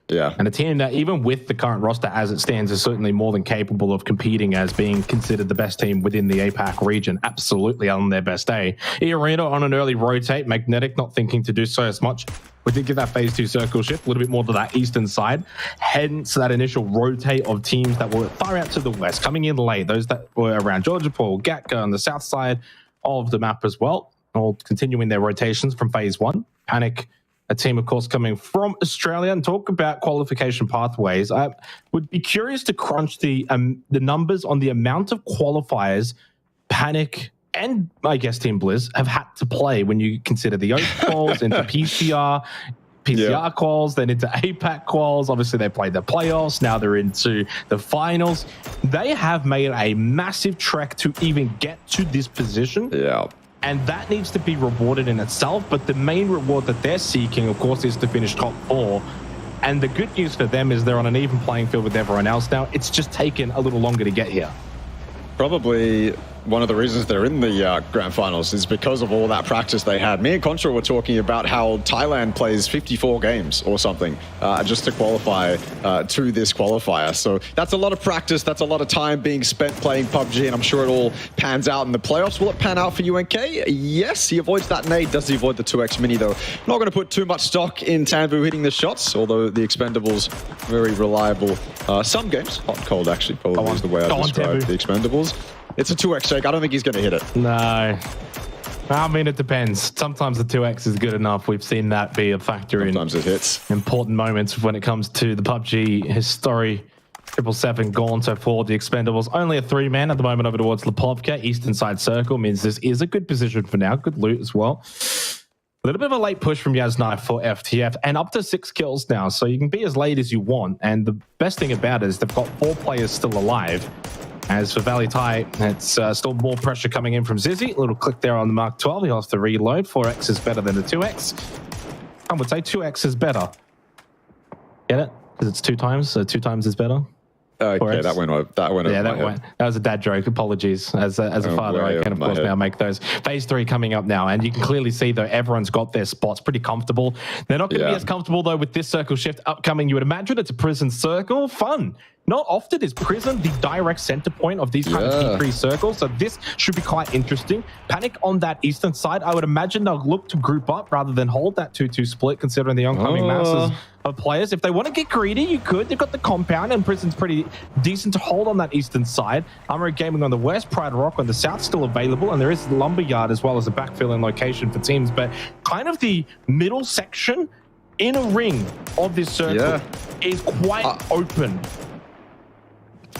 Yeah. And a team that, even with the current roster as it stands, is certainly more than capable of competing as being considered the best team within the APAC region. Absolutely on their best day. 𝐸 on an early rotate. Magnetic not thinking to do so as much. We did get that phase 2 circle shift, a little bit more to that eastern side. Hence that initial rotate of teams that were far out to the west, coming in late. Those that were around Georgia Paul, Gatka on the south side of the map as well. All continuing their rotations from phase 1. Panic, a team, of course, coming from Australia, and talk about qualification pathways. I would be curious to crunch the numbers on the amount of qualifiers Panic and I guess Team Blizz have had to play when you consider the 𝐿 quals into PCR quals, then into APAC quals. Obviously, they played the playoffs. Now they're into the finals. They have made a massive trek to even get to this position. Yeah. And that needs to be rewarded in itself. But the main reward that they're seeking, of course, is to finish top 4. And the good news for them is they're on an even playing field with everyone else now. It's just taken a little longer to get here. Probably one of the reasons they're in the grand finals is because of all that practice they had. Me and Contra were talking about how Thailand plays 54 games or something just to qualify to this qualifier. So that's a lot of practice. That's a lot of time being spent playing PUBG, and I'm sure it all pans out in the playoffs. Will it pan out for UNK? Yes, he avoids that nade. Does he avoid the 2x mini, though? Not going to put too much stock in Tanvu hitting the shots, although the Expendables, very reliable. Some games, hot and cold, actually, probably is the way I describe the Expendables. It's a 2x shake. I don't think he's going to hit it. No. I mean, it depends. Sometimes the 2x is good enough. We've seen that be a factor Sometimes it hits. Important moments when it comes to the PUBG history. 777 gone so for the Expendables. Only a 3-man at the moment over towards Lipovka. Eastern side circle means this is a good position for now. Good loot as well. A little bit of a late push from Yasnai for FTF, and up to 6 kills now. So you can be as late as you want. And the best thing about it is they've got 4 players still alive. As for Valley Thai, it's still more pressure coming in from Zizzy. A little click there on the Mark 12. He'll have to reload. 4x is better than the 2x. I would say 2x is better. Get it? Because it's 2 times, so 2 times is better. Okay, that went over. That was a dad joke. Apologies. As a father, I can, of course, now make those. Phase 3 coming up now, and you can clearly see, though, everyone's got their spots pretty comfortable. They're not going to be as comfortable, though, with this circle shift upcoming. You would imagine it's a prison circle. Fun. Not often is prison the direct center point of these kind of T3 circles, so this should be quite interesting. Panic on that eastern side, I would imagine they'll look to group up rather than hold that 2-2 split, considering the oncoming masses of players. If they want to get greedy, you could. They've got the compound, and prison's pretty decent to hold on that eastern side. 𝐼𝐸 Gaming on the west, Pride Rock on the south still available, and there is Lumberyard as well as a backfilling location for teams, but kind of the middle section in a ring of this circle is quite open.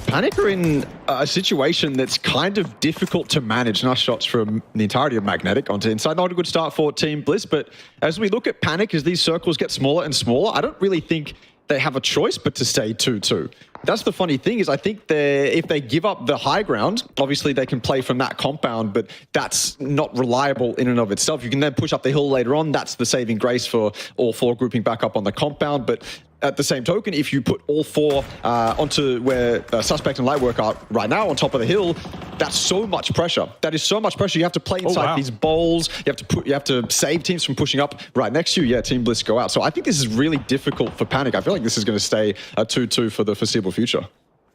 Panic are in a situation that's kind of difficult to manage. Nice shots from the entirety of Magnetic onto inside. Not a good start for Team Bliss, but as we look at Panic, as these circles get smaller and smaller, I don't really think they have a choice but to stay 2-2. That's the funny thing is I think if they give up the high ground, obviously they can play from that compound, but that's not reliable in and of itself. You can then push up the hill later on. That's the saving grace for all four grouping back up on the compound. But at the same token, if you put all four onto where Suspect and Lightwork are right now on top of the hill, that's so much pressure. That is so much pressure. You have to play inside these bowls. You have to save teams from pushing up right next to you. Yeah, Team Bliss go out. So I think this is really difficult for Panic. I feel like this is going to stay a 2-2 for the foreseeable future.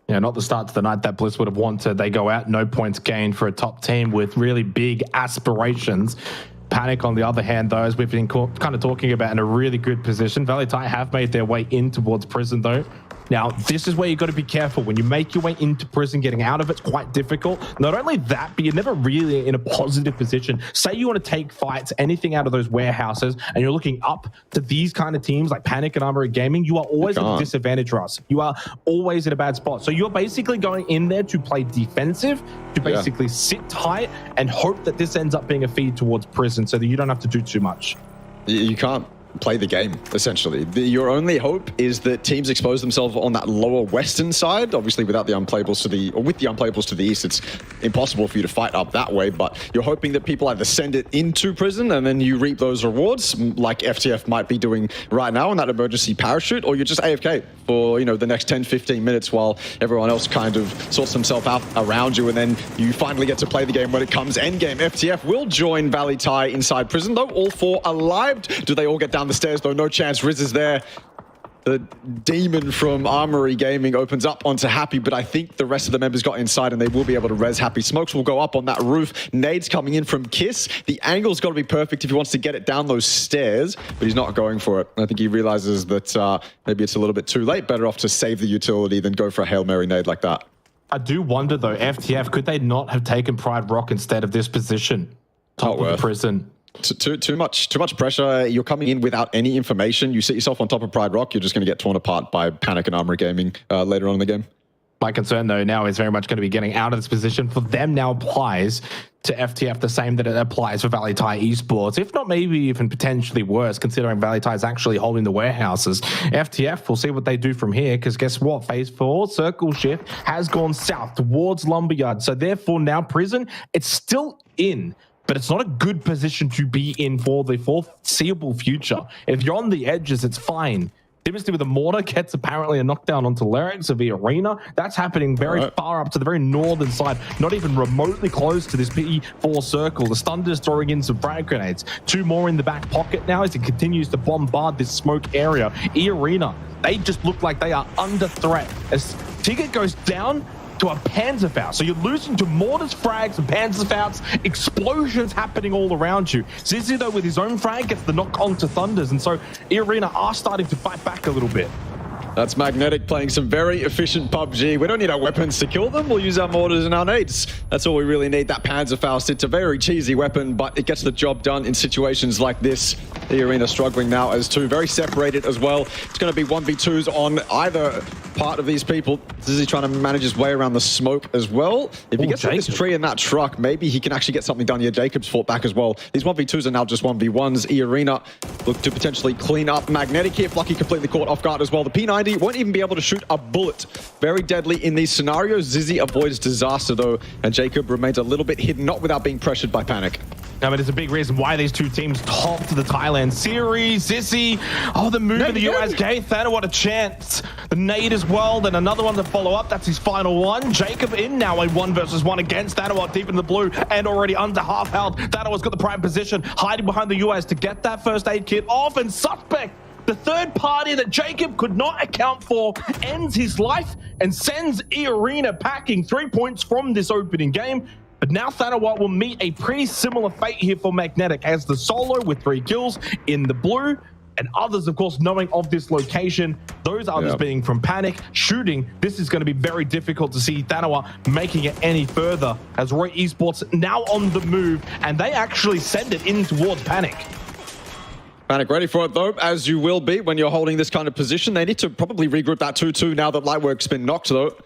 Yeah, not the start to the night that Bliss would have wanted. They go out, no points gained for a top team with really big aspirations. Panic, on the other hand, though, as we've been kind of talking about, in a really good position. Valley Thai have made their way in towards prison, though. Now, this is where you've got to be careful. When you make your way into prison, getting out of it's quite difficult. Not only that, but you're never really in a positive position. Say you want to take fights, anything out of those warehouses, and you're looking up to these kind of teams like Panic and Armory Gaming, you are always at a disadvantage, Russ. You are always in a bad spot. So you're basically going in there to play defensive, to basically sit tight and hope that this ends up being a feed towards prison so that you don't have to do too much. You can't play the game, essentially. Your only hope is that teams expose themselves on that lower western side. Obviously, without the unplayables to the, or with the unplayables to the east, it's impossible for you to fight up that way. But you're hoping that people either send it into prison and then you reap those rewards, like FTF might be doing right now on that emergency parachute, or you're just AFK for, you know, the next 10-15 minutes while everyone else kind of sorts themselves out around you, and then you finally get to play the game when it comes endgame. FTF will join Valley Thai inside prison, though. All four alive. Do they all get down the stairs, though? No chance. Riz is there. The demon from Armory Gaming opens up onto Happy, but I think the rest of the members got inside and they will be able to res Happy. Smokes will go up on that roof. Nades coming in from Kiss. The angle's got to be perfect if he wants to get it down those stairs, but he's not going for it. I think he realizes that maybe it's a little bit too late. Better off to save the utility than go for a Hail Mary nade like that. I do wonder, though, FTF, could they not have taken Pride Rock instead of this position? Top of the prison. Too much pressure. You're coming in without any information. You sit yourself on top of Pride Rock, you're just going to get torn apart by Panic and Armory Gaming later on in the game. My concern, though, now is very much going to be getting out of this position. For them now applies to FTF the same that it applies for Valley Thai Esports, if not maybe even potentially worse, considering Valley Thai is actually holding the warehouses. FTF, we'll see what they do from here, because guess what? Phase 4, circle shift, has gone south towards Lumberyard. So therefore now prison, it's still in, but it's not a good position to be in for the foreseeable future. If you're on the edges, it's fine. Dimity with a mortar gets apparently a knockdown onto Larynx of the arena. That's happening very far up to the very northern side, not even remotely close to this P4 circle. The Thunder's throwing in some frag grenades. Two more in the back pocket now as he continues to bombard this smoke area. E-Arena, they just look like they are under threat. As Ticket goes down to a Panzerfaust. So you're losing to mortars, frags, and Panzerfausts. Explosions happening all around you. Zizzy, though, with his own frag, gets the knock on to Thunders. And so E-Arena are starting to fight back a little bit. That's Magnetic playing some very efficient PUBG. We don't need our weapons to kill them. We'll use our mortars and our nades. That's all we really need. That Panzerfaust, it's a very cheesy weapon, but it gets the job done in situations like this. The arena struggling now as two, very separated as well. It's going to be 1v2s on either part of these people. Zizzy trying to manage his way around the smoke as well. If he gets this tree in that truck, maybe he can actually get something done here. Jacob's fought back as well. These 1v2s are now just 1v1s. E-Arena look to potentially clean up Magnetic here. Flucky completely caught off guard as well. The P90 won't even be able to shoot a bullet. Very deadly in these scenarios. Zizzy avoids disaster though, and Jacob remains a little bit hidden, not without being pressured by Panic. No, but it's a big reason why these two teams top to the Thailand series. Zizzy, the move of the 𝐿𝐴. Thana, what a chance. The nade as well, then another one to follow up. That's his final one. Jacob in now a 1v1 against Thana, deep in the blue and already under half health. Thana's got the prime position, hiding behind the 𝐿𝐴 to get that first aid kit off, and Suspect, the third party that Jacob could not account for, ends his life and sends E-Arena packing 3 points from this opening game. But now Thanawa will meet a pretty similar fate here for Magnetic as the solo with 3 kills in the blue, and others, of course, knowing of this location, those others being from Panic, shooting. This is going to be very difficult to see Thanawa making it any further as Roy Esports now on the move, and they actually send it in towards Panic. Panic ready for it though, as you will be when you're holding this kind of position. They need to probably regroup that 2-2 now that Lightwork's been knocked though.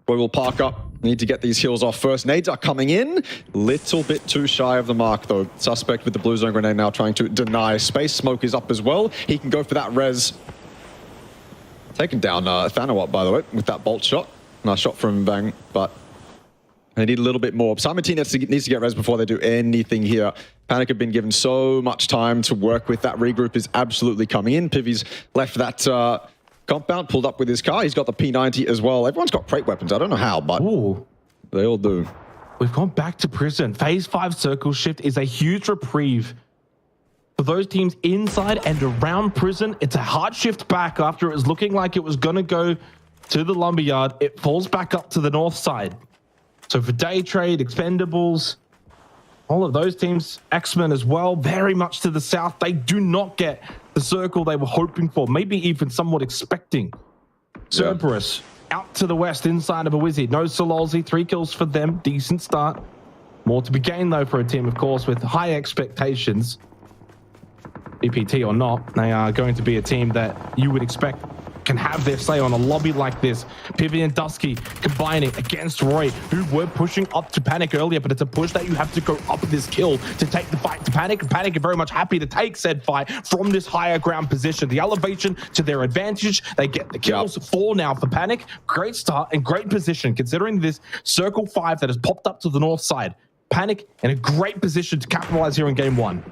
We will park up. Need to get these heals off first. Nades are coming in. Little bit too shy of the mark, though. Suspect with the blue zone grenade now trying to deny space. Smoke is up as well. He can go for that res. Taking down Thanawat, by the way, with that bolt shot. Nice shot from Bang, but they need a little bit more. Simon T needs to get res before they do anything here. Panic have been given so much time to work with. That regroup is absolutely coming in. Pivy's left that compound, pulled up with his car. He's got the P90 as well. Everyone's got crate weapons. I don't know how, but they all do. We've gone back to prison. Phase 5 circle shift is a huge reprieve for those teams inside and around prison. It's a hard shift back after it was looking like it was going to go to the lumberyard. It falls back up to the north side. So for Day Trade, Expendables, all of those teams, X-Men as well, very much to the south. They do not get the circle they were hoping for, maybe even somewhat expecting. Cerberus out to the west inside of a Wizzy. No Sololzi, 3 kills for them. Decent start. More to be gained, though, for a team, of course, with high expectations. BPT or not, they are going to be a team that you would expect can have their say on a lobby like this. Pivy and Dusky combining against Roy, who were pushing up to Panic earlier, but it's a push that you have to go up this kill to take the fight to Panic. And Panic are very much happy to take said fight from this higher ground position. The elevation to their advantage. They get the kills. 4 now for Panic. Great start and great position considering this circle 5 that has popped up to the north side. Panic in a great position to capitalize here in game 1.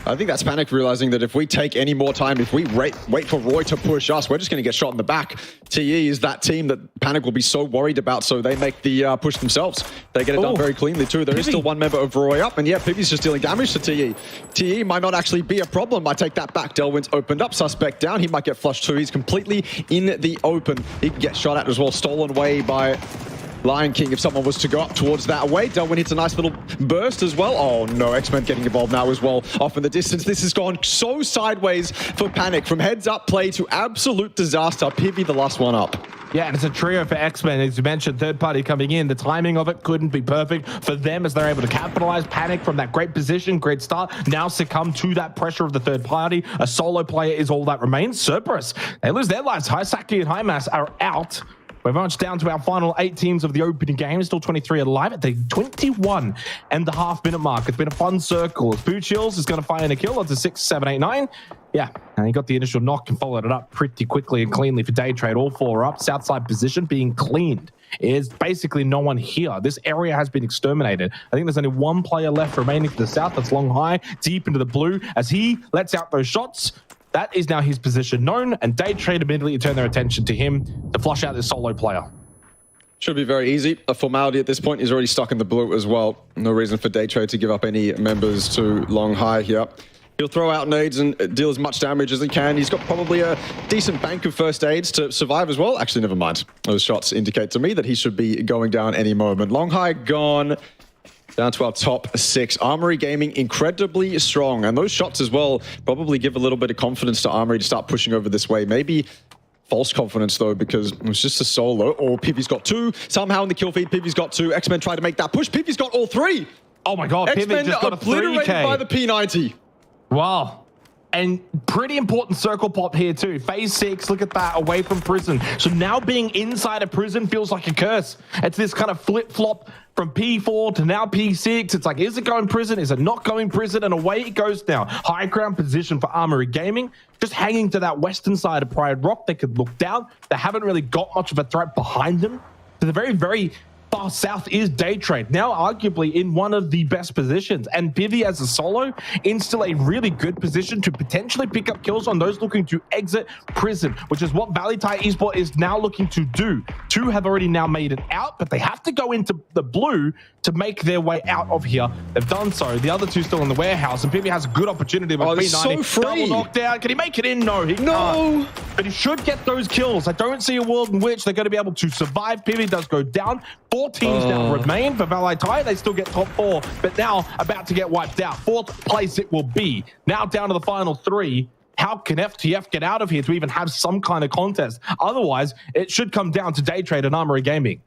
I think that's Panic realizing that if we take any more time, if we wait for Roy to push us, we're just going to get shot in the back. TE is that team that Panic will be so worried about, so they make the push themselves. They get it done very cleanly too. There is still one member of Roy up, and yeah, Pivy's just dealing damage to TE. TE might not actually be a problem. I take that back. Delwyn's opened up. Suspect down. He might get flushed too. He's completely in the open. He can get shot at as well. Stolen away by Lion King if someone was to go up towards that way. Delwyn hits a nice little burst as well. Oh no, X-Men getting involved now as well. Off in the distance. This has gone so sideways for Panic. From heads up play to absolute disaster. Pivy the last one up. Yeah, and it's a trio for X-Men. As you mentioned, third party coming in. The timing of it couldn't be perfect for them as they're able to capitalize. Panic from that great position, great start, now succumb to that pressure of the third party. A solo player is all that remains. Cerberus, they lose their lives. Saki and High Mass are out. We're very much down to our final 8 teams of the opening game. Still 23 alive at the 21.5-minute mark. It's been a fun circle. As Boo Chills is going to find a kill onto 6, 7, 8, 9. Yeah, and he got the initial knock and followed it up pretty quickly and cleanly for Day Trade. All 4 up. Southside position being cleaned. Is basically no one here. This area has been exterminated. I think there's only 1 player left remaining to the south. That's Long High, deep into the blue. As he lets out those shots, that is now his position known, and Day Trade immediately turn their attention to him to flush out this solo player. Should be very easy. A formality at this point. He's already stuck in the blue as well. No reason for Day Trade to give up any members to Long High here. He'll throw out nades and deal as much damage as he can. He's got probably a decent bank of first aids to survive as well. Actually, never mind. Those shots indicate to me that he should be going down any moment. Long High gone. Down to our top 6. Armory Gaming incredibly strong. And those shots as well probably give a little bit of confidence to Armory to start pushing over this way. Maybe false confidence, though, because it was just a solo. Or Pivy's got 2. Somehow in the kill feed, Pivy's got 2. X-Men tried to make that push. Pivy's got all 3. Oh my god, Pivy just got a 3K. By the P90. Wow. And pretty important circle pop here too. Phase 6, look at that, away from prison. So now being inside a prison feels like a curse. It's this kind of flip-flop from P4 to now P6. It's like, is it going prison? Is it not going prison? And away it goes now. High ground position for Armory Gaming. Just hanging to that western side of Pride Rock. They could look down. They haven't really got much of a threat behind them. To the very, very far south is Day Trade, now arguably in one of the best positions, and Pivy as a solo in still a really good position to potentially pick up kills on those looking to exit prison, which is what Valley Thai Esports is now looking to do. 2 have already now made it out, but they have to go into the blue to make their way out of here. They've done so. The other 2 still in the warehouse, and Pivy has a good opportunity with P90. So free. Double knockdown. Can he make it in? No, he can't. But he should get those kills. I don't see a world in which they're going to be able to survive. Pivy does go down. 4 teams now remain for Valley Thai. They still get top 4, but now about to get wiped out. 4th place it will be. Now down to the final 3. How can FTF get out of here to even have some kind of contest? Otherwise, it should come down to Day Trade and Armory Gaming.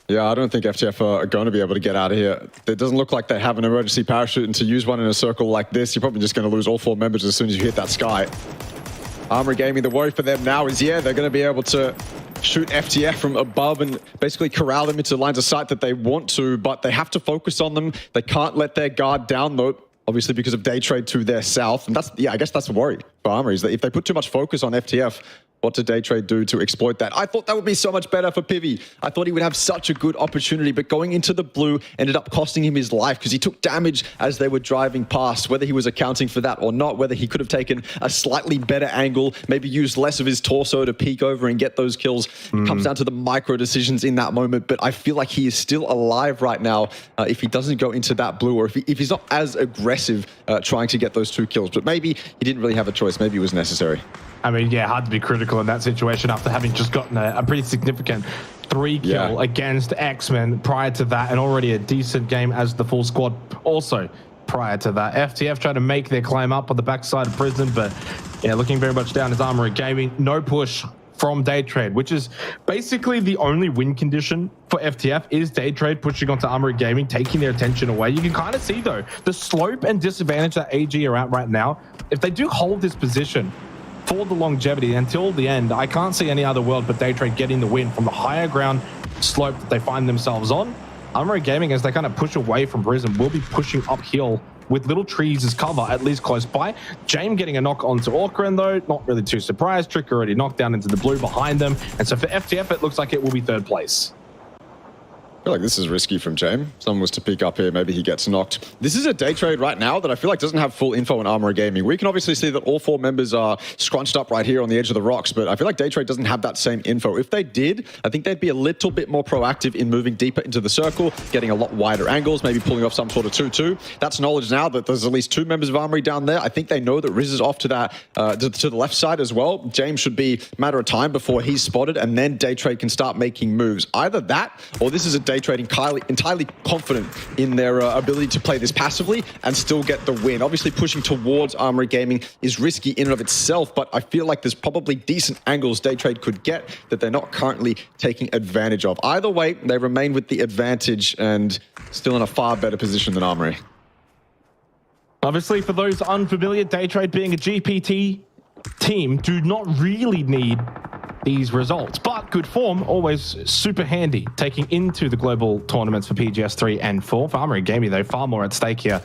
Yeah, I don't think FTF are going to be able to get out of here. It doesn't look like they have an emergency parachute, and to use one in a circle like this, you're probably just going to lose all 4 members as soon as you hit that sky. Armory Gaming, the worry for them now is, yeah, they're going to be able to shoot FTF from above and basically corral them into lines of sight that they want to, but they have to focus on them. They can't let their guard down though, obviously because of day trade to their south. And that's, yeah, I guess that's a worry for 𝐅𝐲, is that if they put too much focus on FTF, what did day trade do to exploit that? I thought that would be so much better for 𝐿𝐵𝐵. I thought he would have such a good opportunity, but going into the blue ended up costing him his life because he took damage as they were driving past. Whether he was accounting for that or not, whether he could have taken a slightly better angle, maybe used less of his torso to peek over and get those kills. It comes down to the micro decisions in that moment, but I feel like he is still alive right now if he doesn't go into that blue, or if he's not as aggressive trying to get those 2 kills. But maybe he didn't really have a choice. Maybe it was necessary. I mean, yeah, hard to be critical in that situation after having just gotten a pretty significant 3-kill against X-Men prior to that, and already a decent game as the full squad also prior to that. FTF trying to make their climb up on the backside of prison, but yeah, looking very much down as 𝐼𝐲 Gaming. No push from day trade, which is basically the only win condition for FTF is day trade pushing onto 𝐼𝐲 Gaming, taking their attention away. You can kind of see though the slope and disadvantage that AG are at right now. If they do hold this position for the longevity until the end, I can't see any other world but day trade getting the win from the higher ground slope that they find themselves on. 𝐼𝐲 Gaming, as they kind of push away from prison, will be pushing uphill with little trees as cover, at least close by. 𝐿𝐴𝐻 getting a knock onto 𝐴uKRAN though, not really too surprised. Trick already knocked down into the blue behind them, and so for FTF it looks like it will be 3rd place. I feel like this is risky from 𝐿𝐴𝐻. Someone was to pick up here, maybe he gets knocked. This is a day trade right now that I feel like doesn't have full info on 𝐼𝐲 Gaming. We can obviously see that all 4 members are scrunched up right here on the edge of the rocks, but I feel like day trade doesn't have that same info. If they did, I think they'd be a little bit more proactive in moving deeper into the circle, getting a lot wider angles, maybe pulling off some sort of 2-2. That's knowledge now that there's at least 2 members of 𝐼𝐲 down there. I think they know that �RiZ is off to that to the left side as well. 𝐿𝐴𝐻 should be a matter of time before he's spotted, and then day trade can start making moves. Either that, or this is a day trade entirely confident in their ability to play this passively and still get the win. Obviously, pushing towards 𝐼𝐲 Gaming is risky in and of itself, but I feel like there's probably decent angles day trade could get that they're not currently taking advantage of. Either way, they remain with the advantage and still in a far better position than 𝐼𝐲. Obviously, for those unfamiliar, day trade being a GPT team do not really need these results, but good form always super handy taking into the global tournaments for PGS 3 and 4. For 𝐼𝐲 Gaming though, far more at stake here.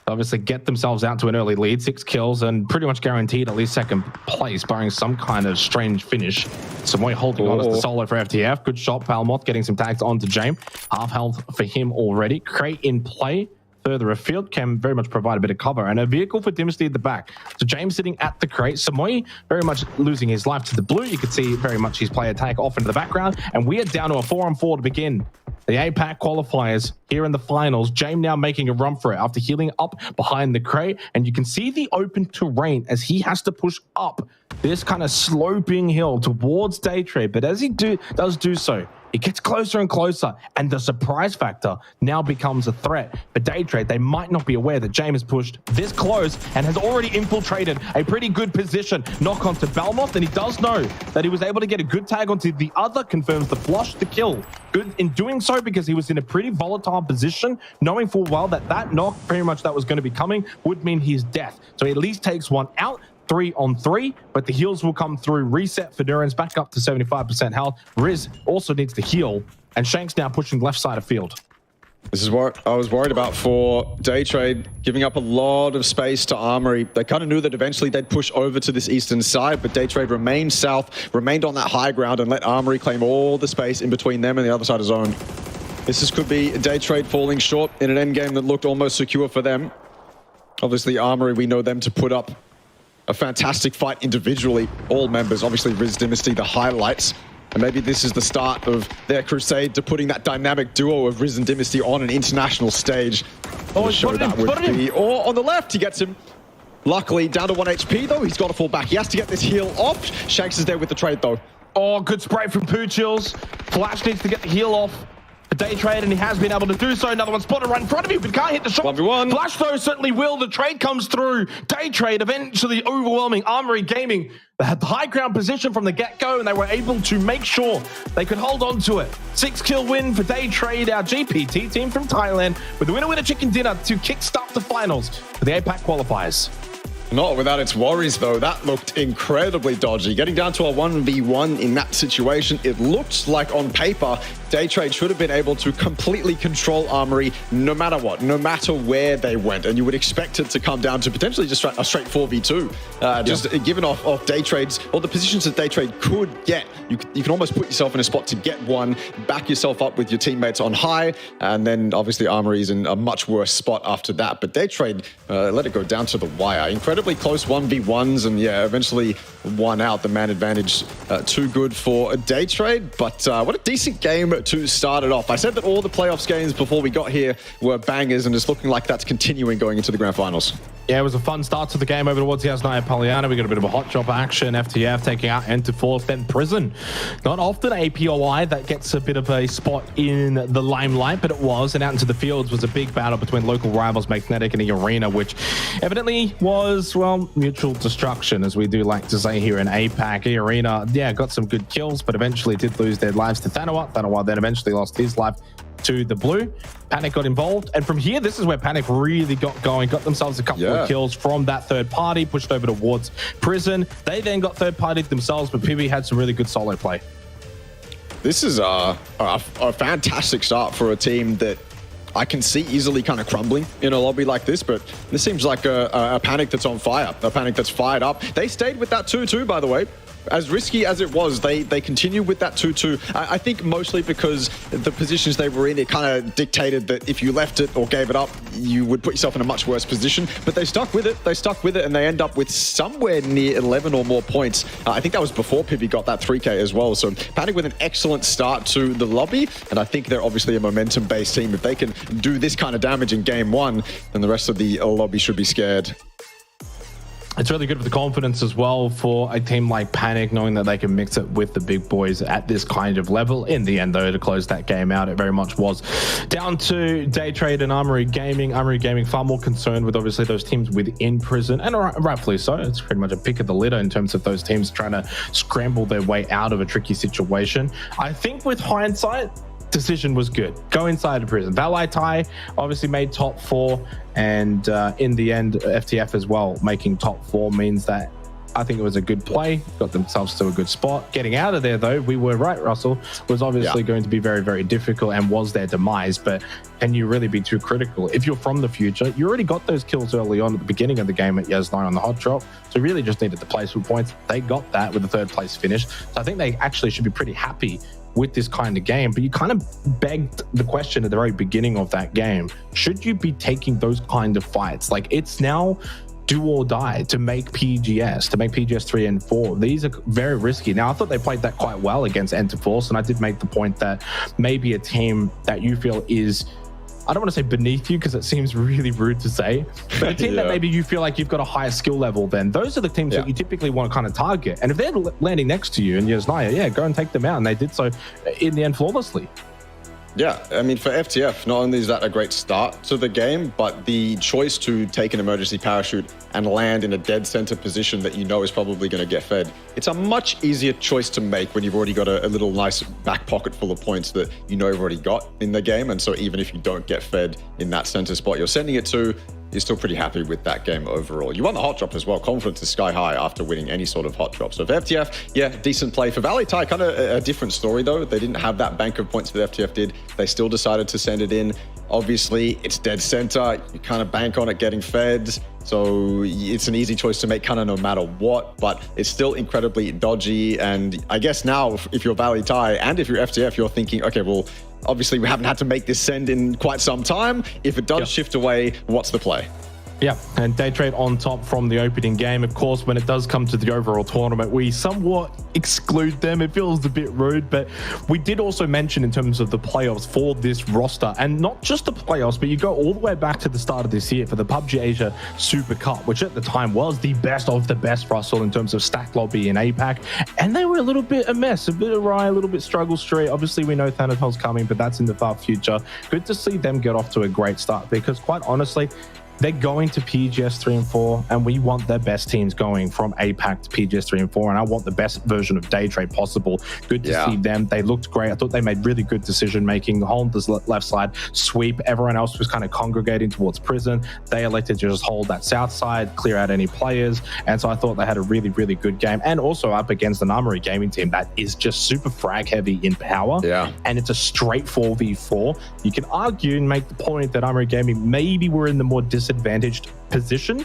Obviously get themselves out to an early lead, 6 kills and pretty much guaranteed at least 2nd place, barring some kind of strange finish. 𝐼𝐲 holding on as the solo for FTF. Good shot, 𝐿𝐴𝐻 getting some tags onto 𝐿𝐴𝐻. Half health for him already. 𝐿𝐴𝐻 in play. Further afield can very much provide a bit of cover, and a vehicle for Dynasty at the back. So 𝐿𝐴𝐻 sitting at the crate. 𝐿𝐴𝐻 very much losing his life to the blue. You could see very much his player tag off into the background, and we are down to a 4-on-4 to begin the APAC qualifiers here in the finals. 𝐿𝐴𝐻 now making a run for it after healing up behind the crate, and you can see the open terrain as he has to push up this kind of sloping hill towards day trade. But as he does do so, it gets closer and closer, and the surprise factor now becomes a threat. But day trade, they might not be aware that 𝐿𝐴𝐻 has pushed this close and has already infiltrated a pretty good position. Knock onto 𝐿𝐴𝐻, and he does know that he was able to get a good tag onto the other, confirms the flush, the kill. Good in doing so because he was in a pretty volatile position, knowing full well that that knock, pretty much that was going to be coming, would mean his death. So he at least takes one out. 3-on-3, but the heals will come through. Reset for Duran's back up to 75% health. �RiZ also needs to heal, and 𝐿𝐴𝐻's now pushing left side of field. This is what I was worried about for day trade, giving up a lot of space to 𝐼𝐲. They kind of knew that eventually they'd push over to this eastern side, but day trade remained south, remained on that high ground, and let 𝐼𝐲 claim all the space in between them and the other side of zone. Could be day trade falling short in an endgame that looked almost secure for them. Obviously, 𝐼𝐲, we know them to put up a fantastic fight individually. All members, obviously �RiZ Dynasty, the highlights. And maybe this is the start of their crusade to putting that dynamic duo of �RiZ and Dynasty on an international stage. Oh, show that would be. Or on the left, he gets him. Luckily, down to 1 HP though, he's got to fall back. He has to get this heal off. 𝐿𝐴𝐻 is there with the trade though. Oh, good spray from Poochills. Flash needs to get the heal off. Day trade, and he has been able to do so. Another one spotted right in front of him, but can't hit the shot. 1v1. Flash though certainly will. The trade comes through. Day trade eventually overwhelming 𝐼𝐲 Gaming. They had the high ground position from the get-go, and they were able to make sure they could hold on to it. 6-kill win for day trade, our GPT team from Thailand, with the winner chicken dinner to kickstart the finals for the APAC qualifiers. Not without its worries, though. That looked incredibly dodgy. Getting down to a 1v1 in that situation, it looked like on paper, Daytrade should have been able to completely control 𝐼𝐼𝐸 no matter what, no matter where they went. And you would expect it to come down to potentially just a straight 4v2. Just given off Daytrade's, or the positions that Daytrade could get, you can almost put yourself in a spot to get one, back yourself up with your teammates on high, and then obviously 𝐼𝐼𝐸 is in a much worse spot after that. But Daytrade let it go down to the wire. Incredibly close 1v1s, and yeah, eventually won out. The man advantage too good for Daytrade, but what a decent game to start it off. I said that all the playoffs games before we got here were bangers, and it's looking like that's continuing going into the grand finals. Yeah, it was a fun start to the game over towards the Asnaya Polyana. We got a bit of a hot drop action. FTF taking out 𝐿, then Prison. Not often APOI that gets a bit of a spot in the limelight, but it was. And out into the fields was a big battle between local rivals Magnetic and Arena, which evidently was, well, mutual destruction, as we do like to say here in APAC. Arena, yeah, got some good kills, but eventually did lose their lives to 𝐿𝐻. 𝐿𝐻 then eventually lost his life to the blue. Panic got involved, and from here, this is where Panic really got going, got themselves a couple of kills from that third party, pushed over towards Prison. They then got third partied themselves, but PB had some really good solo play. This is a fantastic start for a team that I can see easily kind of crumbling in a lobby like this, but this seems like a Panic that's on fire, a Panic that's fired up. They stayed with that 2-2, by the way. As risky as it was, they continue with that 2-2. I think mostly because the positions they were in, it kind of dictated that if you left it or gave it up, you would put yourself in a much worse position. But they stuck with it. They stuck with it, and they end up with somewhere near 11 or more points. I think that was before Pibby got that 3K as well. So Panic with an excellent start to the lobby, and I think they're obviously a momentum-based team. If they can do this kind of damage in game one, then the rest of the lobby should be scared. It's really good for the confidence as well for a team like Panic, knowing that they can mix it with the big boys at this kind of level. In the end, though, to close that game out, it very much was down to Daytrade and 𝐼𝐼𝐸 Gaming. 𝐼𝐼𝐸 Gaming far more concerned with obviously those teams within Prison, and rightfully so. It's pretty much a pick of the litter in terms of those teams trying to scramble their way out of a tricky situation. I think with hindsight, decision was good. Go inside of Prison. 𝐿𝐻 obviously made top 4, and in the end, FTF as well making top 4 means that I think it was a good play. Got themselves to a good spot. Getting out of there, though, we were right, Russell, was obviously going to be very, very difficult and was their demise. But can you really be too critical? If you're from the future, you already got those kills early on at the beginning of the game at 𝐿𝐻 on the hot drop. So really just needed the placement points. They got that with the 3rd place finish. So I think they actually should be pretty happy with this kind of game. But you kind of begged the question at the very beginning of that game. Should you be taking those kind of fights? Like, it's now do or die to make PGS, to make PGS 3 and 4. These are very risky. Now, I thought they played that quite well against 𝐿𝐻, and I did make the point that maybe a team that you feel is, I don't want to say beneath you because it seems really rude to say, but a team that maybe you feel like you've got a higher skill level than, those are the teams that you typically want to kind of target. And if they're landing next to you and 𝐿𝐻, yeah, go and take them out. And they did so in the end flawlessly. Yeah, I mean, for FTF, not only is that a great start to the game, but the choice to take an emergency parachute and land in a dead center position that you know is probably going to get fed, it's a much easier choice to make when you've already got a little nice back pocket full of points that you know you've already got in the game. And so even if you don't get fed in that center spot you're sending it to, you're still pretty happy with that game overall. You won the hot drop as well. Confidence is sky high after winning any sort of hot drop. So for FTF, yeah, decent play. For 𝐿𝐻, kind of a different story though. They didn't have that bank of points that FTF did. They still decided to send it in. Obviously, it's dead center. You kind of bank on it getting fed. So it's an easy choice to make kind of no matter what, but it's still incredibly dodgy. And I guess now if you're 𝐿𝐻 and if you're FTF, you're thinking, okay, well, obviously we haven't had to make this send in quite some time. If it does shift away, what's the play? Yeah, and Daytrade on top from the opening game. Of course, when it does come to the overall tournament, we somewhat exclude them. It feels a bit rude, but we did also mention in terms of the playoffs for this roster, and not just the playoffs, but you go all the way back to the start of this year for the PUBG Asia Super Cup, which at the time was the best of the best, Russell, in terms of stack lobby in APAC, and they were a little bit a mess, a bit awry, a little bit struggle street. Obviously, we know 𝐿𝐻's coming, but that's in the far future. Good to see them get off to a great start, because quite honestly, they're going to PGS 3 and 4, and we want their best teams going from APAC to PGS 3 and 4, and I want the best version of Daytrade possible. Good to see them. They looked great. I thought they made really good decision making. Hold this left side, sweep. Everyone else was kind of congregating towards prison. They elected to just hold that south side, clear out any players, and so I thought they had a really, really good game. And also up against an 𝐼𝐼𝐼 gaming team that is just super frag heavy in power, and it's a straight 4v4. You can argue and make the point that 𝐼𝐼𝐼 gaming maybe were in the more disadvantaged position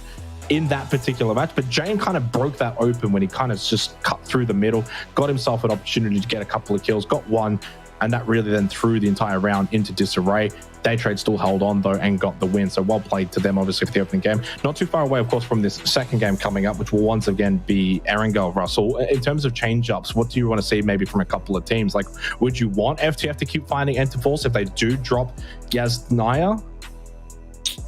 in that particular match, but Jane kind of broke that open when he kind of just cut through the middle, got himself an opportunity to get a couple of kills, got one, and that really then threw the entire round into disarray. Daytrade still held on though and got the win, so well played to them obviously for the opening game. Not too far away of course from this second game coming up, which will once again be 𝐿, Russell. In terms of change-ups, what do you want to see maybe from a couple of teams? Like, would you want FTF to keep finding Enterforce if they do drop 𝐏𝐆𝐒?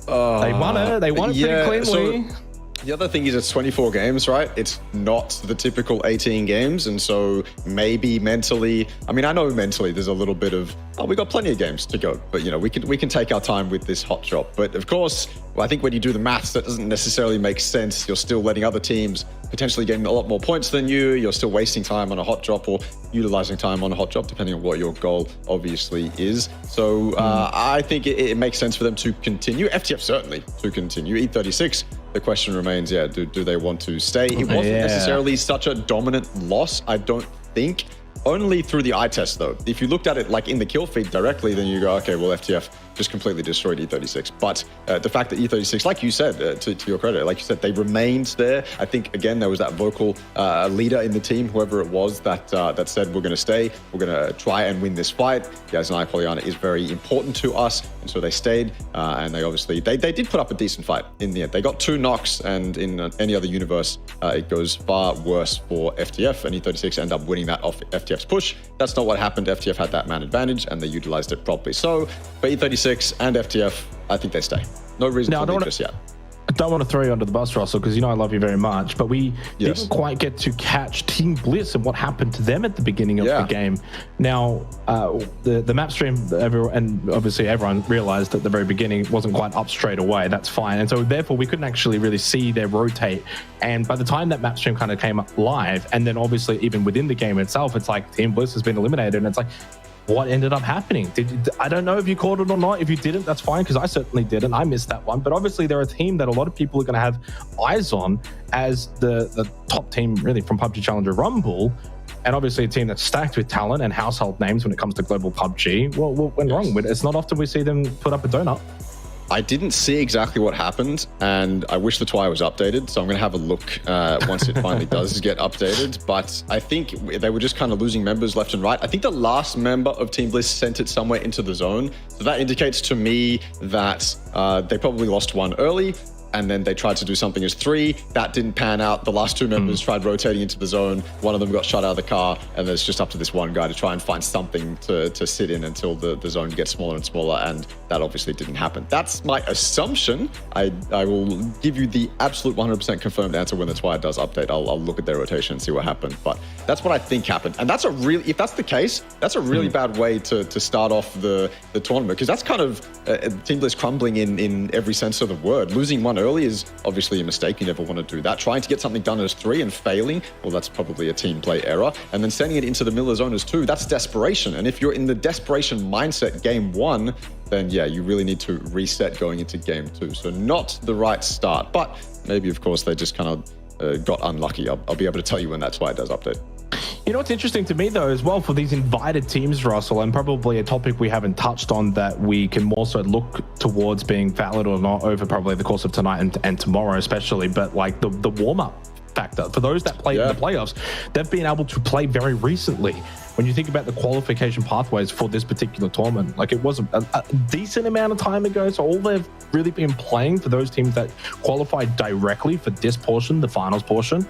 They won it. They won it pretty cleanly. So the other thing is it's 24 games, right? It's not the typical 18 games. And so maybe mentally, I mean, I know mentally there's a little bit of, oh, we got plenty of games to go, but you know, we can take our time with this hot drop. But of course, I think when you do the maths, that doesn't necessarily make sense. You're still letting other teams potentially getting a lot more points than you. You're still wasting time on a hot drop or utilizing time on a hot drop, depending on what your goal obviously is. So I think it makes sense for them to continue. FTF certainly to continue. 𝐿36, the question remains, do they want to stay? It wasn't necessarily such a dominant loss, I don't think. Only through the eye test though. If you looked at it like in the kill feed directly, then you go, okay, well, FTF just completely destroyed 𝐿36. But the fact that 𝐿36, like you said, to your credit, like you said, they remained there. I think, again, there was that vocal leader in the team, whoever it was, that said, we're going to stay. We're going to try and win this fight. 𝐿 Polyana is very important to us. And so they stayed. And they obviously, they did put up a decent fight in the end. They got 2 knocks. And in any other universe, it goes far worse for FTF. And 𝐿36 end up winning that off FTF's push. That's not what happened. FTF had that man advantage and they utilized it properly. So for 𝐿36 and FTF, I think they stay. No reason to leave just yet. I don't want to throw you under the bus, Russell, because you know I love you very much, but we didn't quite get to catch Team Bliss and what happened to them at the beginning of the game. Now, the map stream, and obviously everyone realized at the very beginning it wasn't quite up straight away. That's fine. And so therefore we couldn't actually really see their rotate. And by the time that map stream kind of came up live, and then obviously even within the game itself, it's like Team Bliss has been eliminated, and it's like, what ended up happening? I don't know if you caught it or not. If you didn't, that's fine, because I certainly didn't. I missed that one. But obviously, they're a team that a lot of people are going to have eyes on as the top team, really, from PUBG Challenger Rumble. And obviously, a team that's stacked with talent and household names when it comes to global PUBG. Well, what went wrong? It's not often we see them put up a donut. I didn't see exactly what happened, and I wish the TWI was updated, so I'm going to have a look once it finally does get updated. But I think they were just kind of losing members left and right. I think the last member of Team Bliss sent it somewhere into the zone, so that indicates to me that they probably lost one early, and then they tried to do something as 3. That didn't pan out. The last 2 members tried rotating into the zone. One of them got shot out of the car, and it's just up to this one guy to try and find something to sit in until the zone gets smaller and smaller, and that obviously didn't happen. That's my assumption. I will give you the absolute 100% confirmed answer when the TWI does update. I'll look at their rotation and see what happened, but that's what I think happened. And that's if that's the case, that's a really bad way to start off the tournament, because that's kind of Team Bliss crumbling in every sense of the word. Losing one early is obviously a mistake. You never want to do that. Trying to get something done as 3 and failing, well, that's probably a team play error. And then sending it into the Miller zone as 2, that's desperation. And if you're in the desperation mindset game 1, then yeah, you really need to reset going into game 2. So not the right start, but maybe of course they just kind of got unlucky. I'll be able to tell you when that's why it does update. You know what's interesting to me though as well for these invited teams, Russell, and probably a topic we haven't touched on that we can more so look towards being valid or not over probably the course of tonight and tomorrow especially, but like the warm-up factor for those that played in the playoffs, they've been able to play very recently. When you think about the qualification pathways for this particular tournament, like it was a decent amount of time ago, so all they've really been playing for those teams that qualified directly for this portion, the finals portion,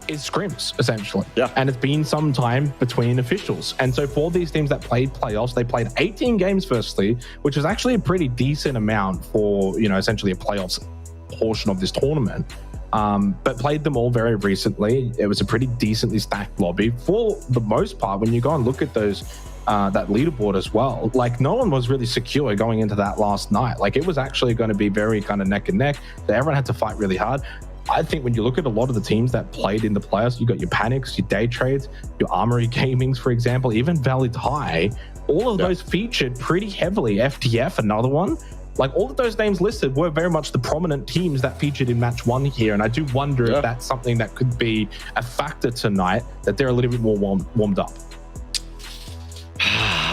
is scrims essentially. And it's been some time between officials, and so for these teams that played playoffs, they played 18 games firstly, which is actually a pretty decent amount for, you know, essentially a playoffs portion of this tournament. But played them all very recently. It was a pretty decently stacked lobby for the most part. When you go and look at those that leaderboard as well. Like, no one was really secure going into that last night. Like, it was actually going to be very kind of neck and neck. Everyone had to fight really hard. I think when you look at a lot of the teams that played in the playoffs, you got your Panics, your Day Trades, your Armory Gamings, for example, even Valley Thai, all of those featured pretty heavily. FTF, another one. Like, all of those names listed were very much the prominent teams that featured in match 1 here. And I do wonder if that's something that could be a factor tonight, that they're a little bit more warmed up.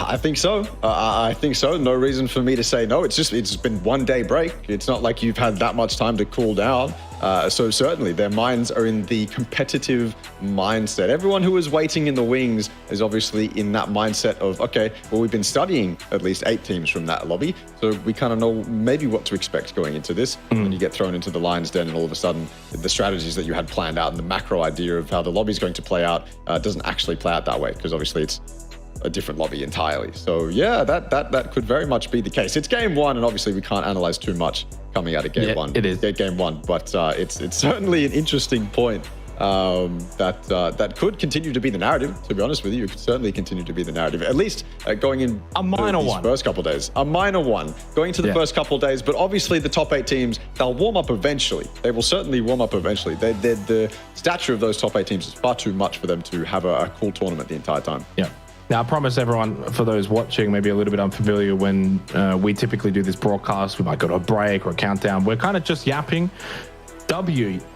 I think so. I think so. No reason for me to say no. It's been 1 day break. It's not like you've had that much time to cool down. So certainly their minds are in the competitive mindset. Everyone who is waiting in the wings is obviously in that mindset of, okay, well, we've been studying at least 8 teams from that lobby. So we kind of know maybe what to expect going into this. When you get thrown into the Lion's Den and all of a sudden the strategies that you had planned out and the macro idea of how the lobby is going to play out doesn't actually play out that way, because obviously it's a different lobby entirely. So yeah, that could very much be the case. It's game 1, and obviously we can't analyze too much coming out of game 1. It is game 1, but it's certainly an interesting point that could continue to be the narrative. To be honest with you, it could certainly continue to be the narrative, at least going in a minor one. First couple of days. A minor one going to the first couple of days, but obviously the top 8 teams, they'll warm up eventually. They will certainly warm up eventually. The stature of those top 8 teams is far too much for them to have a cool tournament the entire time. Yeah. Now, I promise everyone, for those watching, maybe a little bit unfamiliar, when we typically do this broadcast, we might go to a break or a countdown. We're kind of just yapping.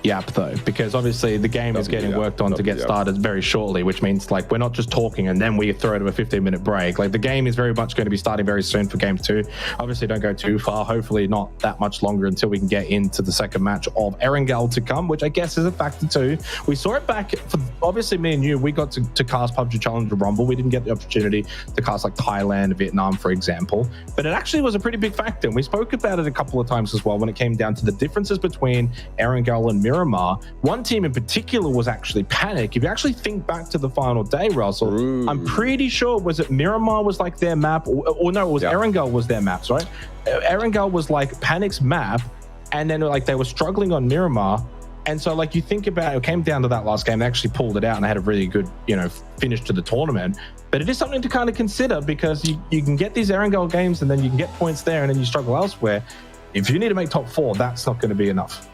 Yap though, because obviously the game is getting worked on to get started very shortly, which means like we're not just talking and then we throw it to a 15-minute break. Like, the game is very much going to be starting very soon for game 2. Obviously, don't go too far. Hopefully not that much longer until we can get into the second match of 𝐿𝐴𝐻 to come, which I guess is a factor too. We saw it back for, obviously, me and you, we got to cast PUBG Challenger Rumble. We didn't get the opportunity to cast like Thailand, Vietnam, for example, but it actually was a pretty big factor. And we spoke about it a couple of times as well when it came down to the differences between 𝐿𝐴𝐻 and Miramar. One team in particular was actually Panic. If you actually think back to the final day, Russell, I'm pretty sure, was it Miramar was like their map, or no, it was 𝐿𝐴𝐻 was their maps, right? 𝐿𝐴𝐻 was like Panic's map, and then like they were struggling on Miramar. And so like you think about it, came down to that last game, they actually pulled it out and they had a really good, finish to the tournament. But it is something to kind of consider, because you can get these 𝐿𝐴𝐻 games and then you can get points there and then you struggle elsewhere. If you need to make top 4, that's not going to be enough.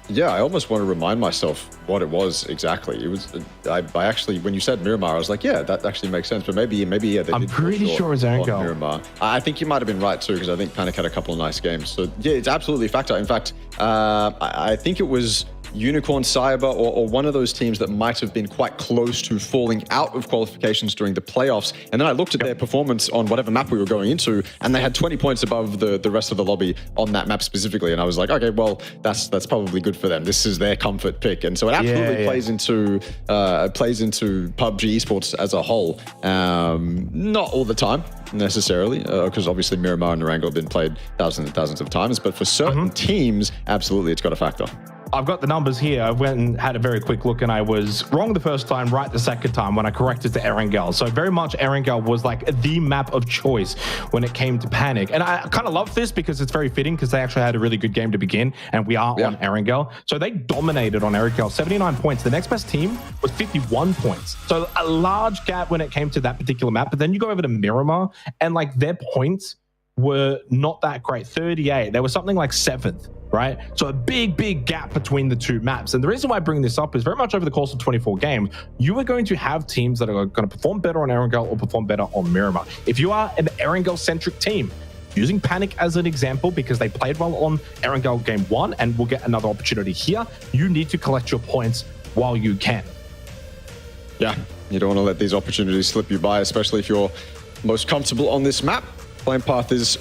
Yeah, I almost want to remind myself what it was exactly. It was, I actually, when you said Miramar, I was like, yeah, that actually makes sense. But maybe, yeah. I'm pretty sure it's 𝐿𝐴𝐻. Miramar. I think you might have been right too, because I think Panic had a couple of nice games. So yeah, it's absolutely a factor. In fact, I think it was Unicorn Cyber or one of those teams that might have been quite close to falling out of qualifications during the playoffs. And then I looked at their performance on whatever map we were going into, and they had 20 points above the rest of the lobby on that map specifically. And I was like, okay, well, that's probably good for them. This is their comfort pick. And so it absolutely plays into PUBG Esports as a whole. Not all the time necessarily, because obviously Miramar and 𝐿𝐴𝐻 have been played thousands and thousands of times, but for certain teams, absolutely, it's got a factor. I've got the numbers here. I went and had a very quick look, and I was wrong the first time, right the second time when I corrected to 𝐿𝐴𝐻. So very much 𝐿𝐴𝐻 was like the map of choice when it came to Panic. And I kind of love this because it's very fitting, because they actually had a really good game to begin, and we are on 𝐿𝐴𝐻. So they dominated on 𝐿𝐴𝐻, 79 points. The next best team was 51 points. So a large gap when it came to that particular map. But then you go over to Miramar, and like their points were not that great, 38. They were something like 7th. Right? So a big gap between the two maps. And the reason why I bring this up is very much over the course of 24 games, you are going to have teams that are going to perform better on 𝐿𝐴𝐻 or perform better on Miramar. If you are an 𝐿𝐴𝐻-centric team, using Panic as an example, because they played well on 𝐿𝐴𝐻 game 1 and will get another opportunity here, you need to collect your points while you can. Yeah, you don't want to let these opportunities slip you by, especially if you're most comfortable on this map. Playing path is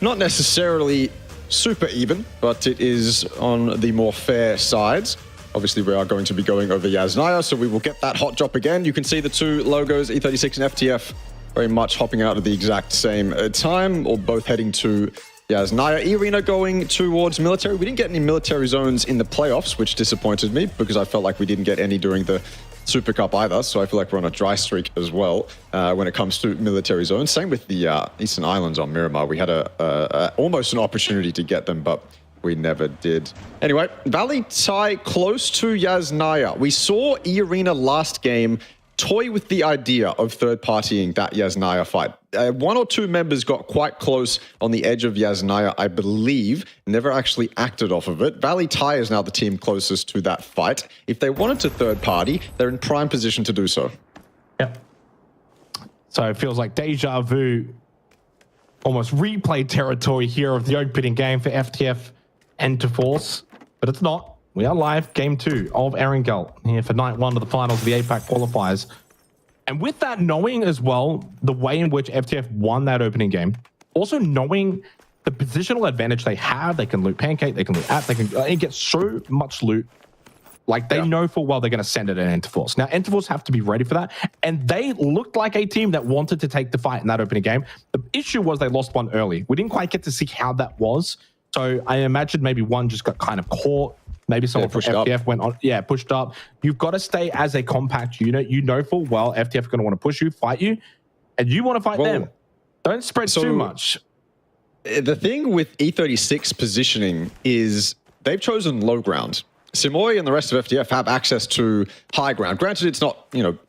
not necessarily super even, but it is on the more fair sides. Obviously, we are going to be going over Yasnaya, so we will get that hot drop again. You can see the two logos, E36 and FTF, very much hopping out at the exact same time, or both heading to Yasnaya. 𝐸-Arena going towards military. We didn't get any military zones in the playoffs, which disappointed me, because I felt like we didn't get any during the Super Cup either, so I feel like we're on a dry streak as well when it comes to military zones. Same with the Eastern Islands on Miramar. We had almost an opportunity to get them, but we never did. Anyway, Valley Thai close to Yasnaya. We saw 𝐸-Arena last game toy with the idea of third-partying that Yasnaya fight. One or two members got quite close on the edge of Yasnaya, I believe, never actually acted off of it. Valley Thai is now the team closest to that fight. If they wanted to third-party, they're in prime position to do so. Yep. So it feels like deja vu, almost replay territory here of the opening game for FTF and to Force, but it's not. We are live, game 2 of 𝐿 here for night 1 of the finals of the APAC qualifiers. And with that, knowing as well the way in which FTF won that opening game, also knowing the positional advantage they have, they can loot Pancake, they can loot App, they can get so much loot. Like, they know full well they're going to send it at Enterforce. Now, Enterforce have to be ready for that. And they looked like a team that wanted to take the fight in that opening game. The issue was they lost one early. We didn't quite get to see how that was. So I imagine maybe one just got kind of caught. Maybe someone from FTF went on, pushed up. You've got to stay as a compact unit. You know full well FTF are going to want to push you, fight you, and you want to fight them. Don't spread too much. The thing with E36 positioning is they've chosen low ground. Simoy and the rest of FTF have access to high ground. Granted, it's not,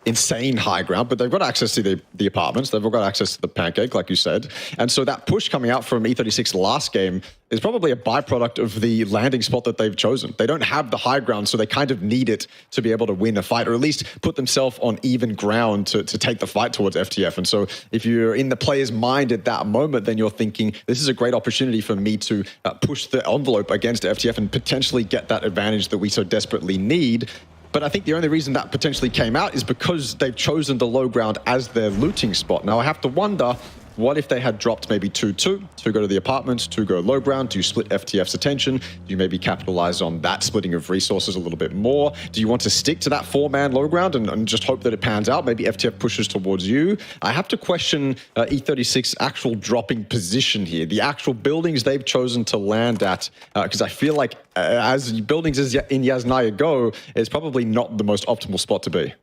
insane high ground, but they've got access to the apartments. They've all got access to the Pancake, like you said. And so that push coming out from E36 last game is probably a byproduct of the landing spot that they've chosen. They don't have the high ground, so they kind of need it to be able to win a fight, or at least put themselves on even ground to take the fight towards FTF. And so if you're in the player's mind at that moment, then you're thinking, this is a great opportunity for me to push the envelope against FTF and potentially get that advantage that we so desperately need. But I think the only reason that potentially came out is because they've chosen the low ground as their looting spot. Now, I have to wonder, what if they had dropped maybe 2-2, 2 go to the apartments, 2 go low ground? Do you split FTF's attention? Do you maybe capitalize on that splitting of resources a little bit more? Do you want to stick to that 4-man low ground and just hope that it pans out? Maybe FTF pushes towards you. I have to question E36's actual dropping position here, the actual buildings they've chosen to land at, because I feel like as buildings as in Yasnaya go, it's probably not the most optimal spot to be.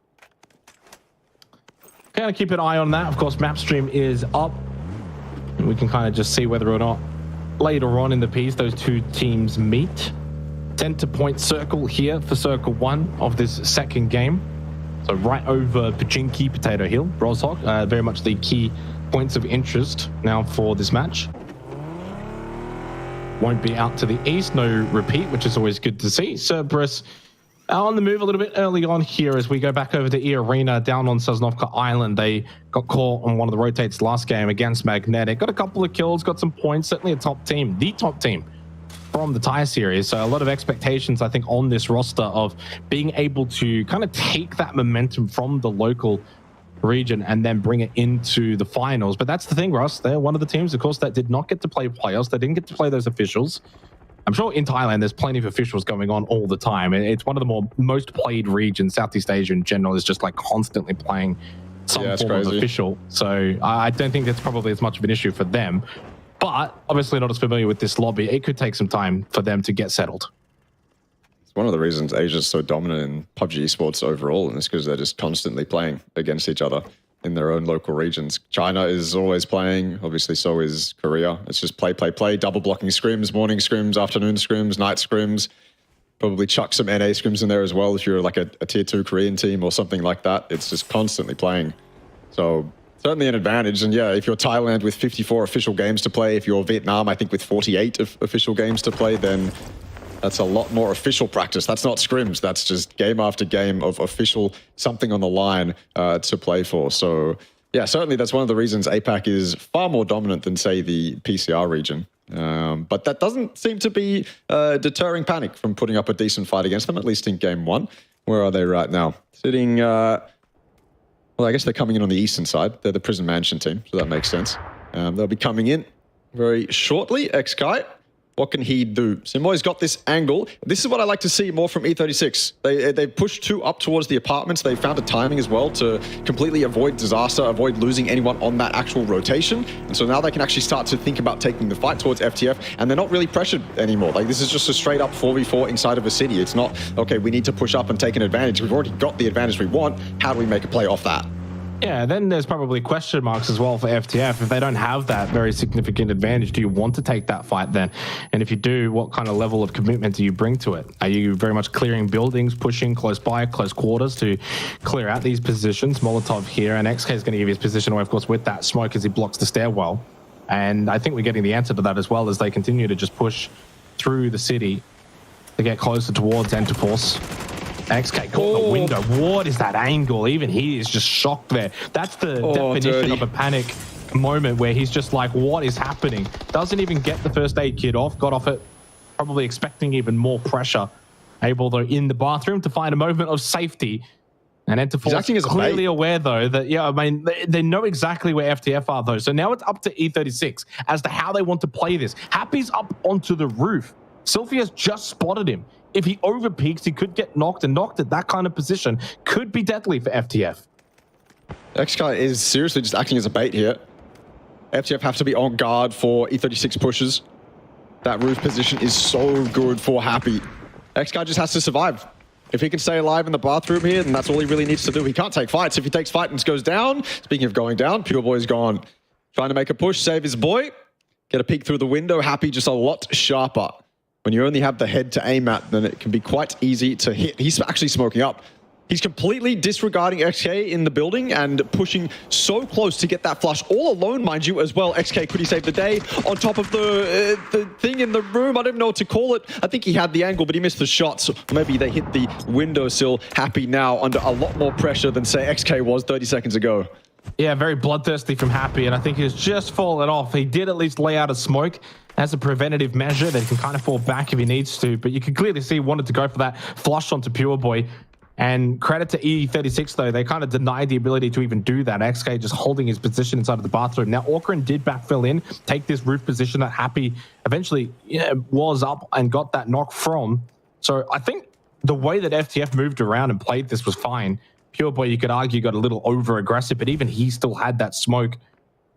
Kind of keep an eye on that. Of course, map stream is up. And we can kind of just see whether or not later on in the piece those two teams meet. Center point circle here for circle 1 of this second game. So right over Pachinki, Potato Hill, Roshawk. Very much the key points of interest now for this match. Won't be out to the east. No repeat, which is always good to see. Cerberus on the move a little bit early on here as we go back over to E-Arena down on Sosnovka Island. They got caught on one of the rotates last game against Magnetic. Got a couple of kills, got some points, certainly a top team, the top team from the Thai series. So a lot of expectations, I think, on this roster of being able to kind of take that momentum from the local region and then bring it into the finals. But that's the thing, Russ. They're one of the teams, of course, that did not get to play playoffs. They didn't get to play those officials. I'm sure in Thailand, there's plenty of officials going on all the time. It's one of the most played regions. Southeast Asia in general is just like constantly playing some form of official. So I don't think that's probably as much of an issue for them. But obviously not as familiar with this lobby. It could take some time for them to get settled. It's one of the reasons Asia's so dominant in PUBG Esports overall, and it's because they're just constantly playing against each other in their own local regions. China is always playing. Obviously, so is Korea. It's just play, double blocking scrims, morning scrims, afternoon scrims, night scrims. Probably chuck some NA scrims in there as well if you're like a tier 2 Korean team or something like that. It's just constantly playing. So certainly an advantage. And yeah, if you're Thailand with 54 official games to play, if you're Vietnam, I think with 48 official games to play, then that's a lot more official practice. That's not scrims. That's just game after game of official something on the line to play for. So yeah, certainly that's one of the reasons APAC is far more dominant than, say, the PCR region. But that doesn't seem to be deterring Panic from putting up a decent fight against them, at least in game 1. Where are they right now? Sitting, well, I guess they're coming in on the eastern side. They're the Prison Mansion team, so that makes sense. They'll be coming in very shortly. 𝐏𝐿, what can he do? Simoy's got this angle. This is what I like to see more from E36. They pushed 2 up towards the apartments. They found a timing as well to completely avoid disaster, avoid losing anyone on that actual rotation. And so now they can actually start to think about taking the fight towards FTF, and they're not really pressured anymore. Like, this is just a straight up 4v4 inside of a city. It's not, okay, we need to push up and take an advantage. We've already got the advantage we want. How do we make a play off that? Yeah, then there's probably question marks as well for FTF. If they don't have that very significant advantage, do you want to take that fight then? And if you do, what kind of level of commitment do you bring to it? Are you very much clearing buildings, pushing close by, close quarters to clear out these positions? Molotov here, and 𝐏𝐿 is going to give his position away, of course, with that smoke as he blocks the stairwell. And I think we're getting the answer to that as well as they continue to just push through the city to get closer towards Enterforce. 𝐏𝐿 caught the window. What is that angle? Even he is just shocked there. That's the definition of a panic moment where he's just like, what is happening? Doesn't even get the first aid kit off. Got off it, probably expecting even more pressure. Able, though, in the bathroom to find a moment of safety. And Enterforce is clearly aware, though, that, yeah, I mean, they know exactly where FTF are, though. So now it's up to E36 as to how they want to play this. Happy's up onto the roof. Sylvia's just spotted him. If he overpeaks, he could get knocked, and knocked at that kind of position could be deadly for FTF. 𝐏𝐿 is seriously just acting as a bait here. FTF have to be on guard for E36 pushes. That roof position is so good for Happy. 𝐏𝐿 just has to survive. If he can stay alive in the bathroom here, then that's all he really needs to do. He can't take fights. If he takes fight and goes down, speaking of going down, Pure Boy's gone. Trying to make a push, save his boy. Get a peek through the window. Happy just a lot sharper. When you only have the head to aim at, then it can be quite easy to hit. He's actually smoking up. He's completely disregarding 𝐏𝐿 in the building and pushing so close to get that flush all alone, mind you, as well. 𝐏𝐿, could he save the day? On top of the thing in the room, I don't know what to call it. I think he had the angle, but he missed the shot. So maybe they hit the windowsill. Happy now under a lot more pressure than, say, 𝐏𝐿 was 30 seconds ago. Yeah, very bloodthirsty from Happy, and I think he's just fallen off. He did at least lay out a smoke as a preventative measure that he can kind of fall back if he needs to, but you can clearly see he wanted to go for that flush onto Pure Boy. And credit to E36, though, they kind of denied the ability to even do that. 𝐏𝐿 just holding his position inside of the bathroom. Now, 𝐴ukran did backfill in, take this roof position that Happy eventually was up and got that knock from. So I think the way that FTF moved around and played this was fine. Pure Boy, you could argue, got a little over-aggressive, but even he still had that smoke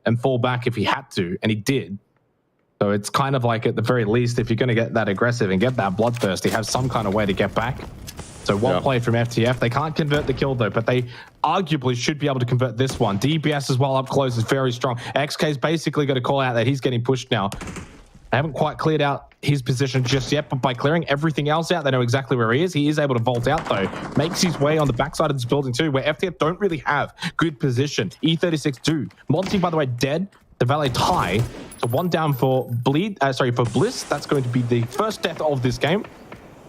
and fall back if he had to, and he did. So it's kind of like, at the very least, if you're going to get that aggressive and get that bloodthirsty, have some kind of way to get back. So well played from FTF. They can't convert the kill, though, but they arguably should be able to convert this one. DBS as well up close is very strong. 𝐏𝐿's basically got to call out that he's getting pushed now. They haven't quite cleared out his position just yet, but by clearing everything else out, they know exactly where he is. He is able to vault out, though. Makes his way on the backside of this building, too, where FTF don't really have good position. E36 do. Monty, by the way, dead. The Valet tie. So one down for for Bliss. That's going to be the first death of this game.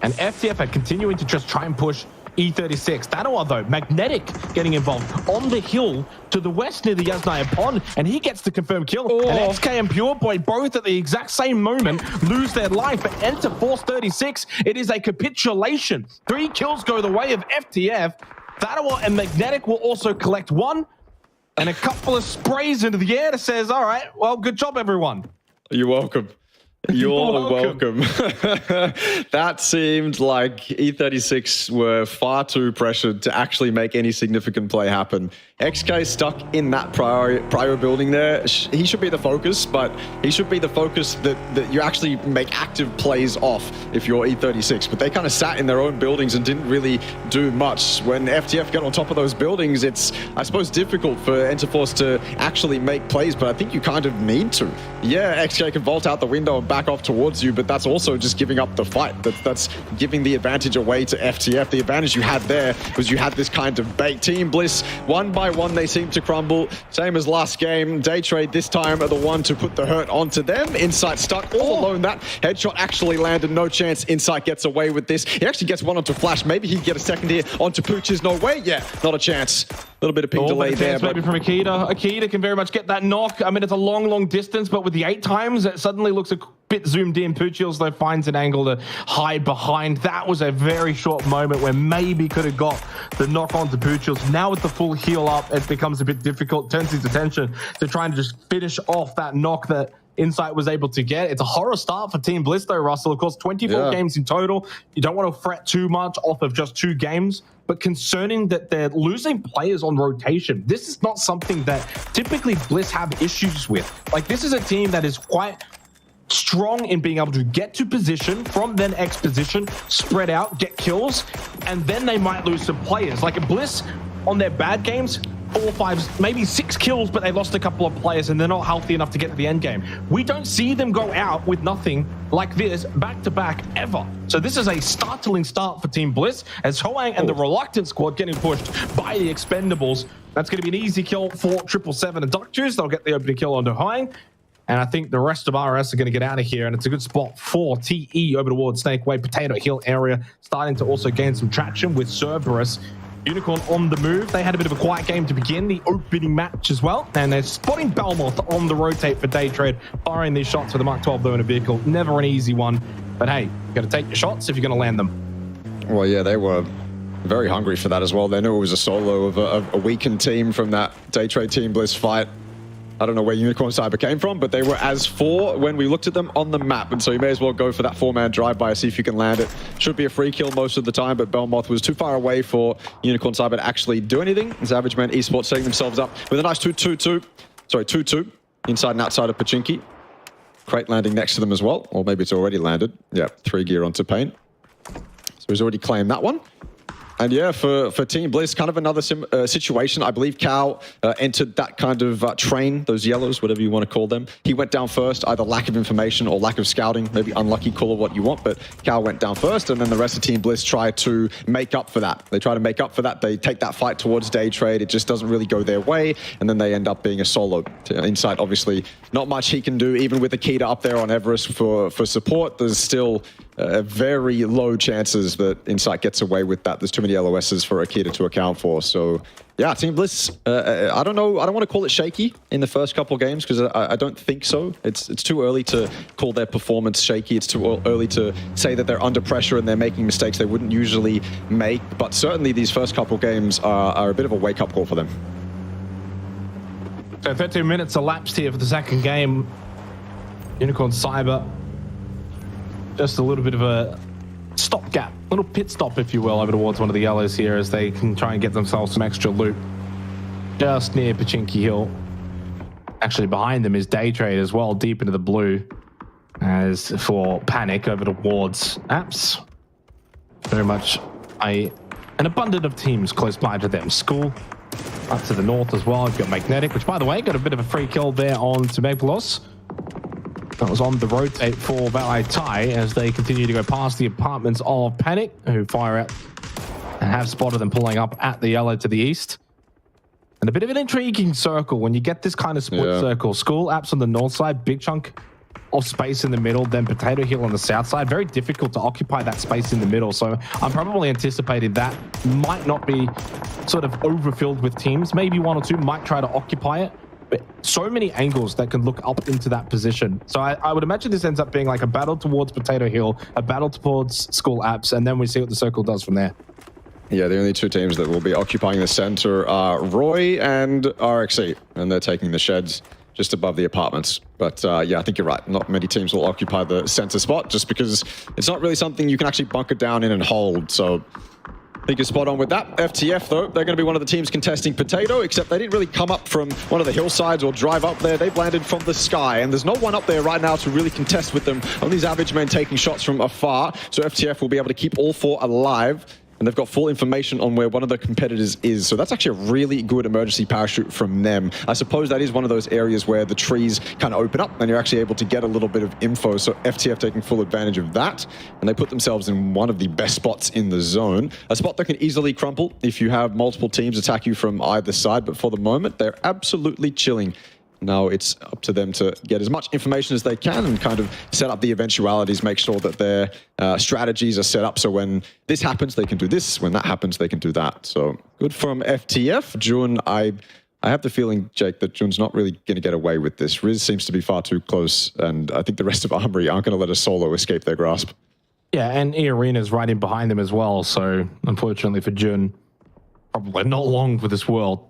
And FTF are continuing to just try and push E36. Dadawa, though, Magnetic getting involved on the hill to the west near the Yasnaya Pond, and he gets the confirmed kill. And 𝐏𝐿 and Pure Boy both at the exact same moment lose their life. But Enterforce 36, it is a capitulation. 3 kills go the way of FTF. Dadawa and Magnetic will also collect 1. And a couple of sprays into the air that says, all right, well, good job, everyone. You're welcome. You're welcome. That seemed like E36 were far too pressured to actually make any significant play happen. 𝐏𝐿 stuck in that prior building there. He should be the focus, but he should be the focus that you actually make active plays off if you're E36. But they kind of sat in their own buildings and didn't really do much. When FTF get on top of those buildings, it's, I suppose, difficult for Enterforce to actually make plays, but I think you kind of need to. Yeah, 𝐏𝐿 can vault out the window and back off towards you, but that's also just giving up the fight. That's giving the advantage away to FTF. The advantage you had there was you had this kind of bait. Team Bliss, one by one, they seem to crumble. Same as last game. Day Trade this time are the one to put the hurt onto them. Insight stuck all alone. That headshot actually landed. No chance. Insight gets away with this. He actually gets one onto Flash. Maybe he can get a second here onto Pooches. No way. Yeah, not a chance. A little bit of ping delay there. Maybe from 𝐏𝐿. 𝐏𝐿 can very much get that knock. I mean, it's a long distance, but with the 8 times, it suddenly looks a bit zoomed in. Pooches, though, finds an angle to hide behind. That was a very short moment where maybe could have got the knock onto Pooches. Now with the full heal up, it becomes a bit difficult. Turns his attention to trying to just finish off that knock that Insight was able to get. It's a horror start for Team Bliss, though, Russell. Of course, 24 games in total. You don't want to fret too much off of just 2 games, but concerning that they're losing players on rotation. This is not something that typically Bliss have issues with. Like, this is a team that is quite strong in being able to get to position, from then X position, spread out, get kills, and then they might lose some players. Like Bliss, on their bad games, 4, 5, maybe 6 kills, but they lost a couple of players and they're not healthy enough to get to the end game. We don't see them go out with nothing like this back-to-back ever. So this is a startling start for Team Bliss as 𝐏𝐿 and the Reluctant squad getting pushed by the Expendables. That's going to be an easy kill for 777 and Duck Juice. They'll get the opening kill onto 𝐏𝐿. And I think the rest of RS are going to get out of here. And it's a good spot for TE over towards Snake Way, Potato Hill area, starting to also gain some traction with Cerberus. Unicorn on the move. They had a bit of a quiet game to begin the opening match as well. And they're spotting 𝐵𝐿𝐺 on the rotate for Day Trade, firing these shots with the Mark 12 though in a vehicle. Never an easy one. But hey, you got to take your shots if you're going to land them. Well, yeah, they were very hungry for that as well. They knew it was a solo of a weakened team from that Day Trade Team Bliss fight. I don't know where Unicorn Cyber came from, but they were as 4 when we looked at them on the map. And so you may as well go for that 4-man drive-by, see if you can land it. Should be a free kill most of the time, but 𝐵𝐿𝐺 was too far away for Unicorn Cyber to actually do anything. Savage Man Esports setting themselves up with a nice 2-2 inside and outside of Pachinki. Crate landing next to them as well, or maybe it's already landed. Yeah, 3 gear onto Pain. So he's already claimed that one. And yeah, for Team Bliss, kind of another situation. I believe 𝐏𝐿 entered that kind of train, those yellows, whatever you want to call them. He went down first, either lack of information or lack of scouting, maybe unlucky, call it what you want, but 𝐏𝐿 went down first, and then the rest of Team Bliss try to make up for that. They try to make up for that. They take that fight towards Day Trade. It just doesn't really go their way, and then they end up being a solo. Insight, obviously, not much he can do, even with Akita up there on Everest for support. There's still very low chances that Insight gets away with that. There's too many LOSs for Akita to account for. So yeah, Team Bliss, I don't know. I don't want to call it shaky in the first couple games because I don't think so. It's too early to call their performance shaky. It's too early to say that they're under pressure and they're making mistakes they wouldn't usually make. But certainly these first couple games are a bit of a wake-up call for them. So 13 minutes elapsed here for the second game. Unicorn Cyber, just a little bit of a stopgap, little pit stop, if you will, over towards one of the yellows here as they can try and get themselves some extra loot just near Pachinki Hill. Actually, behind them is Day Trade as well, deep into the blue. As for Panic over towards Apps, very much an abundance of teams close by to them. School up to the north as well. You've got Magnetic, which, by the way, got a bit of a free kill there on Tumeglos. That was on the rotate for Thai as they continue to go past the apartments of Panic, who fire out and have spotted them pulling up at the yellow to the east. And a bit of an intriguing circle when you get this kind of split circle. School Apps on the north side, big chunk of space in the middle, then Potato Hill on the south side. Very difficult to occupy that space in the middle. So I'm probably anticipating that might not be sort of overfilled with teams. Maybe 1 or 2 might try to occupy it. But so many angles that can look up into that position. So I would imagine this ends up being like a battle towards Potato Hill, a battle towards School Apps, and then we see what the circle does from there. Yeah, the only 2 teams that will be occupying the center are Roy and 𝐷𝐿, and they're taking the sheds just above the apartments. But yeah, I think you're right. Not many teams will occupy the center spot just because it's not really something you can actually bunker down in and hold. So I think you're spot on with that. FTF, though, they're going to be one of the teams contesting Potato, except they didn't really come up from one of the hillsides or drive up there. They've landed from the sky, and there's no one up there right now to really contest with them. Only Savage Men taking shots from afar, so FTF will be able to keep all 4 alive. And they've got full information on where one of the competitors is. So that's actually a really good emergency parachute from them. I suppose that is one of those areas where the trees kind of open up and you're actually able to get a little bit of info. So FTF taking full advantage of that. And they put themselves in one of the best spots in the zone. A spot that can easily crumple if you have multiple teams attack you from either side. But for the moment, they're absolutely chilling. Now it's up to them to get as much information as they can and kind of set up the eventualities, make sure that their strategies are set up so when this happens, they can do this. When that happens, they can do that. So good from FTF. Jun, I have the feeling, Jake, that Jun's not really going to get away with this. Riz seems to be far too close, and I think the rest of Armory aren't going to let a solo escape their grasp. Yeah, and 𝐸arena's right in behind them as well. So unfortunately for Jun, probably not long for this world.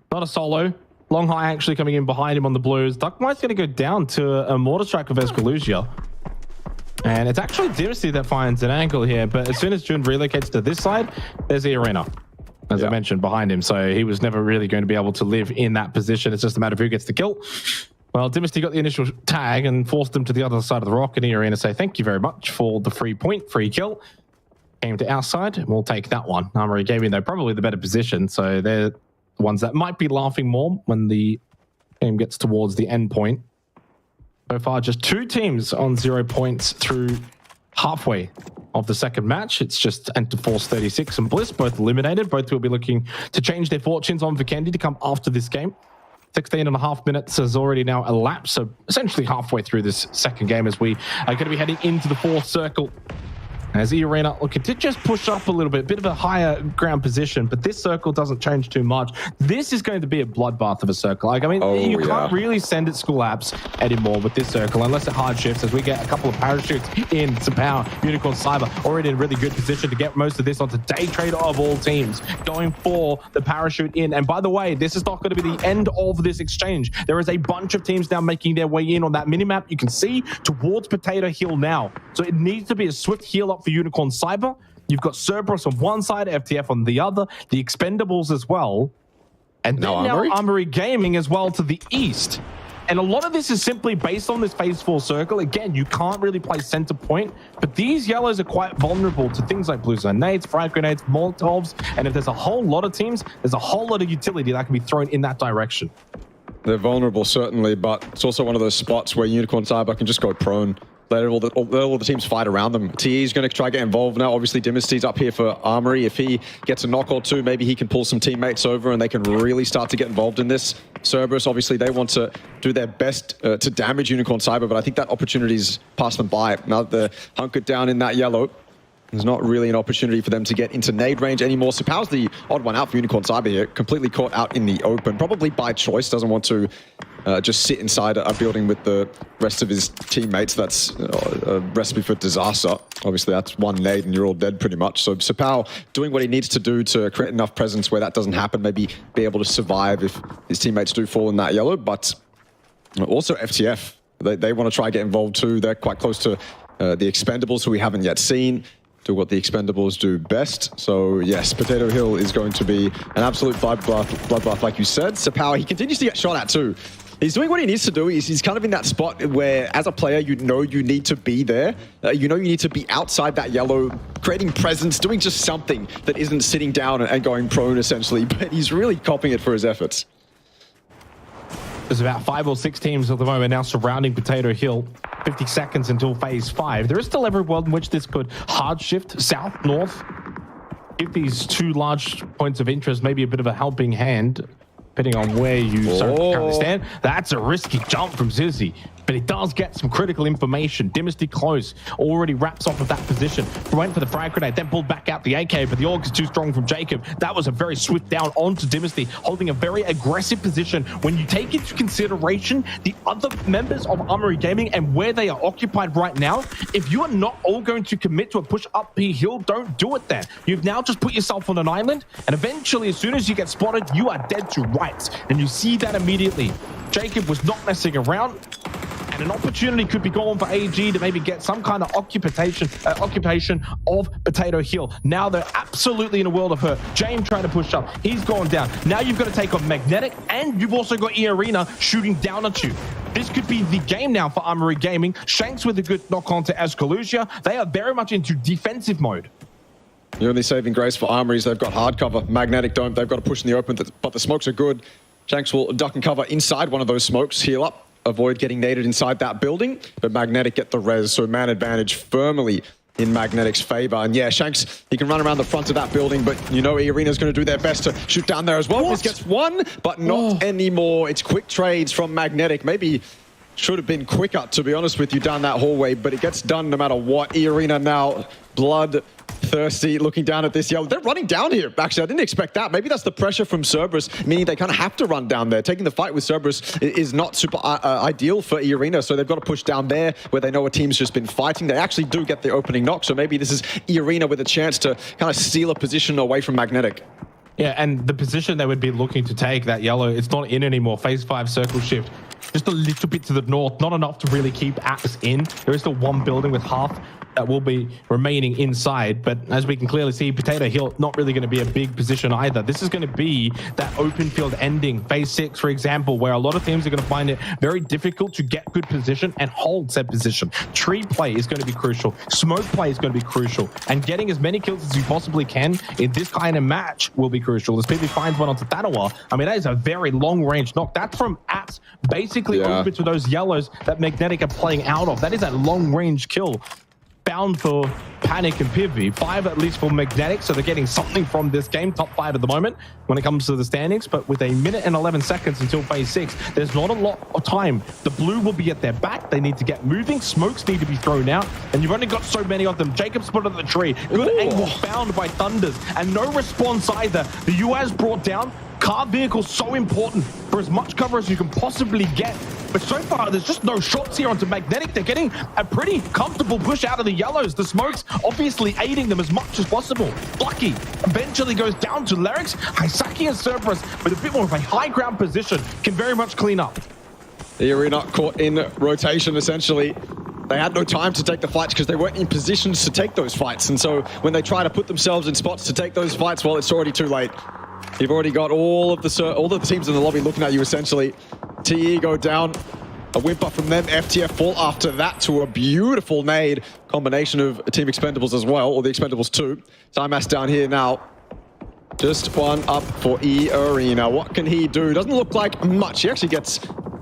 Not a solo. Long High actually coming in behind him on the blues. Duckmite's going to go down to a mortar strike of 𝐿𝐺. And it's actually Dynasty that finds an angle here. But as soon as Jun relocates to this side, there's 𝐸arena, as I mentioned, behind him. So he was never really going to be able to live in that position. It's just a matter of who gets the kill. Well, Dynasty got the initial tag and forced him to the other side of the rock. And 𝐸arena say, thank you very much for the free point, free kill. Came to our side, and we'll take that one. Armory Gaming, though, probably the better position. So they're the ones that might be laughing more when the game gets towards the end point. So far, just 2 teams on 0 points through halfway of the second match. It's just Enterforce 36 and Bliss, both eliminated. Both will be looking to change their fortunes on Vikendi to come after this game. 16.5 minutes has already now elapsed, so essentially halfway through this second game as we are going to be heading into the 4th circle. As 𝐸arena looking to just push up a little bit of a higher ground position, but this circle doesn't change too much. This is going to be a bloodbath of a circle. Like, I mean, you can't really send it school apps anymore with this circle unless it hard shifts, as we get a couple of parachutes in 𝐴𝐵, Unicorn Cyber already in really good position to get most of this onto Day Trader of all teams, going for the parachute in. And by the way, this is not going to be the end of this exchange. There is a bunch of teams now making their way in on that minimap. You can see towards Potato Hill now. So it needs to be a swift heal up for Unicorn Cyber. You've got Cerberus on one side, FTF on the other, the Expendables as well, and then now 𝐴𝐵 Gaming as well to the east. And a lot of this is simply based on this phase 4 circle. Again, you can't really play center point, but these yellows are quite vulnerable to things like blue zone nades, frag grenades, Molotovs, and if there's a whole lot of teams, there's a whole lot of utility that can be thrown in that direction. They're vulnerable, certainly, but it's also one of those spots where Unicorn Cyber can just go prone. Let all the teams fight around them. TE is going to try to get involved now. Obviously, Dynasty's up here for 𝐴𝐵. If he gets a knock or two, maybe he can pull some teammates over and they can really start to get involved in this. Cerberus, obviously, they want to do their best to damage Unicorn Cyber, but I think that opportunity's passed them by. Now that they're hunkered down in that yellow, there's not really an opportunity for them to get into nade range anymore. So 𝐴𝐵's the odd one out for Unicorn Cyber here. Completely caught out in the open, probably by choice. Doesn't want to just sit inside a building with the rest of his teammates. That's a recipe for disaster. Obviously, that's one nade and you're all dead pretty much. So 𝐴𝐵 doing what he needs to do to create enough presence where that doesn't happen. Maybe be able to survive if his teammates do fall in that yellow. But also FTF, they want to try and get involved too. They're quite close to the Expendables, who we haven't yet seen. Do what the Expendables do best. So yes, Potato Hill is going to be an absolute bloodbath, like you said. 𝐴𝐵, he continues to get shot at too. He's doing what he needs to do. He's kind of in that spot where, as a player, you know you need to be there. You know you need to be outside that yellow, creating presence, doing just something that isn't sitting down and going prone, essentially. But he's really copying it for his efforts. There's about 5 or 6 teams at the moment now surrounding Potato Hill. 50 seconds until phase 5. There is still every world in which this could hard shift south, north. Give these 2 large points of interest maybe a bit of a helping hand, depending on where you currently stand. That's a risky jump from 𝐷𝐷𝐻𝐿, but he does get some critical information. Dynasty close, already wraps off of that position. Went for the frag grenade, then pulled back out the AK, but the AUG is too strong from 𝐿𝐾𝐵. That was a very swift down onto Dynasty, holding a very aggressive position. When you take into consideration the other members of 𝐴𝐵 Gaming and where they are occupied right now, if you are not all going to commit to a push up P hill, don't do it then. You've now just put yourself on an island, and eventually, as soon as you get spotted, you are dead to rights. And you see that immediately. 𝐿𝐾𝐵 was not messing around, and an opportunity could be gone for AG to maybe get some kind of occupation of Potato Hill. Now they're absolutely in a world of hurt. James trying to push up. He's gone down. Now you've got to take on Magnetic, and you've also got 𝐸arena shooting down at you. This could be the game now for 𝐴𝐵 Gaming. 𝐿𝐾𝐵 with a good knock on to 𝐿𝐾𝐿. They are very much into defensive mode. The only saving grace for 𝐴𝐵 is they've got hard cover. Magnetic don't. They've got to push in the open, but the smokes are good. 𝐿𝐾𝐿 will duck and cover inside one of those smokes, heal up, avoid getting naded inside that building, but Magnetic get the res, so man advantage firmly in Magnetic's favor. And yeah, 𝐿𝐾𝐿, he can run around the front of that building, but you know 𝐸arena's going to do their best to shoot down there as well. This gets one, but not anymore. It's quick trades from Magnetic. Maybe should have been quicker, to be honest with you, down that hallway, but it gets done no matter what. 𝐸arena now bloodthirsty, looking down at this yellow. They're running down here, actually. I didn't expect that. Maybe that's the pressure from Cerberus, meaning they kind of have to run down there. Taking the fight with Cerberus is not super ideal for 𝐸arena, so they've got to push down there where they know a team's just been fighting. They actually do get the opening knock, so maybe this is 𝐸arena with a chance to kind of steal a position away from Magnetic. Yeah, and the position they would be looking to take, that yellow, it's not in anymore. Phase 5 circle shift. Just a little bit to the north, not enough to really keep apps in. There is still one building with half that will be remaining inside. But as we can clearly see, Potato Hill not really going to be a big position either. This is going to be that open field ending, phase 6, for example, where a lot of teams are going to find it very difficult to get good position and hold said position. Tree play is going to be crucial. Smoke play is going to be crucial. And getting as many kills as you possibly can in this kind of match will be crucial. As PV finds one onto Tanawa, I mean, that is a very long-range knock. That's from apps basically over to those yellows that Magnetic are playing out of. That is a long-range kill. Bound for Panic and Pivi. 5 at least for Magnetic, so they're getting something from this game. Top 5 at the moment when it comes to the standings, but with 1 minute and 11 seconds until phase 6, there's not a lot of time. The blue will be at their back. They need to get moving. Smokes need to be thrown out, and you've only got so many of them. Jacob spotted the tree. Good angle found by Thunders, and no response either. The UAS brought down. Car vehicle so important for as much cover as you can possibly get. But so far, there's just no shots here onto Magnetic. They're getting a pretty comfortable push out of the yellows. The smokes obviously aiding them as much as possible. Lucky eventually goes down to 𝐏𝐷𝐿, 𝐼𝐳 and Cerberus with a bit more of a high ground position. Can very much clean up. The arena caught in rotation, essentially. They had no time to take the fights because they weren't in positions to take those fights. And so when they try to put themselves in spots to take those fights, well, it's already too late. You've already got all of the teams in the lobby looking at you, essentially. TE go down. A whimper from them. FTF fall after that to a beautiful nade. Combination of Team Expendables as well, or the Expendables 2. Zymas down here now. Just one up for 𝐸_ARENA. What can he do? Doesn't look like much. He actually gets...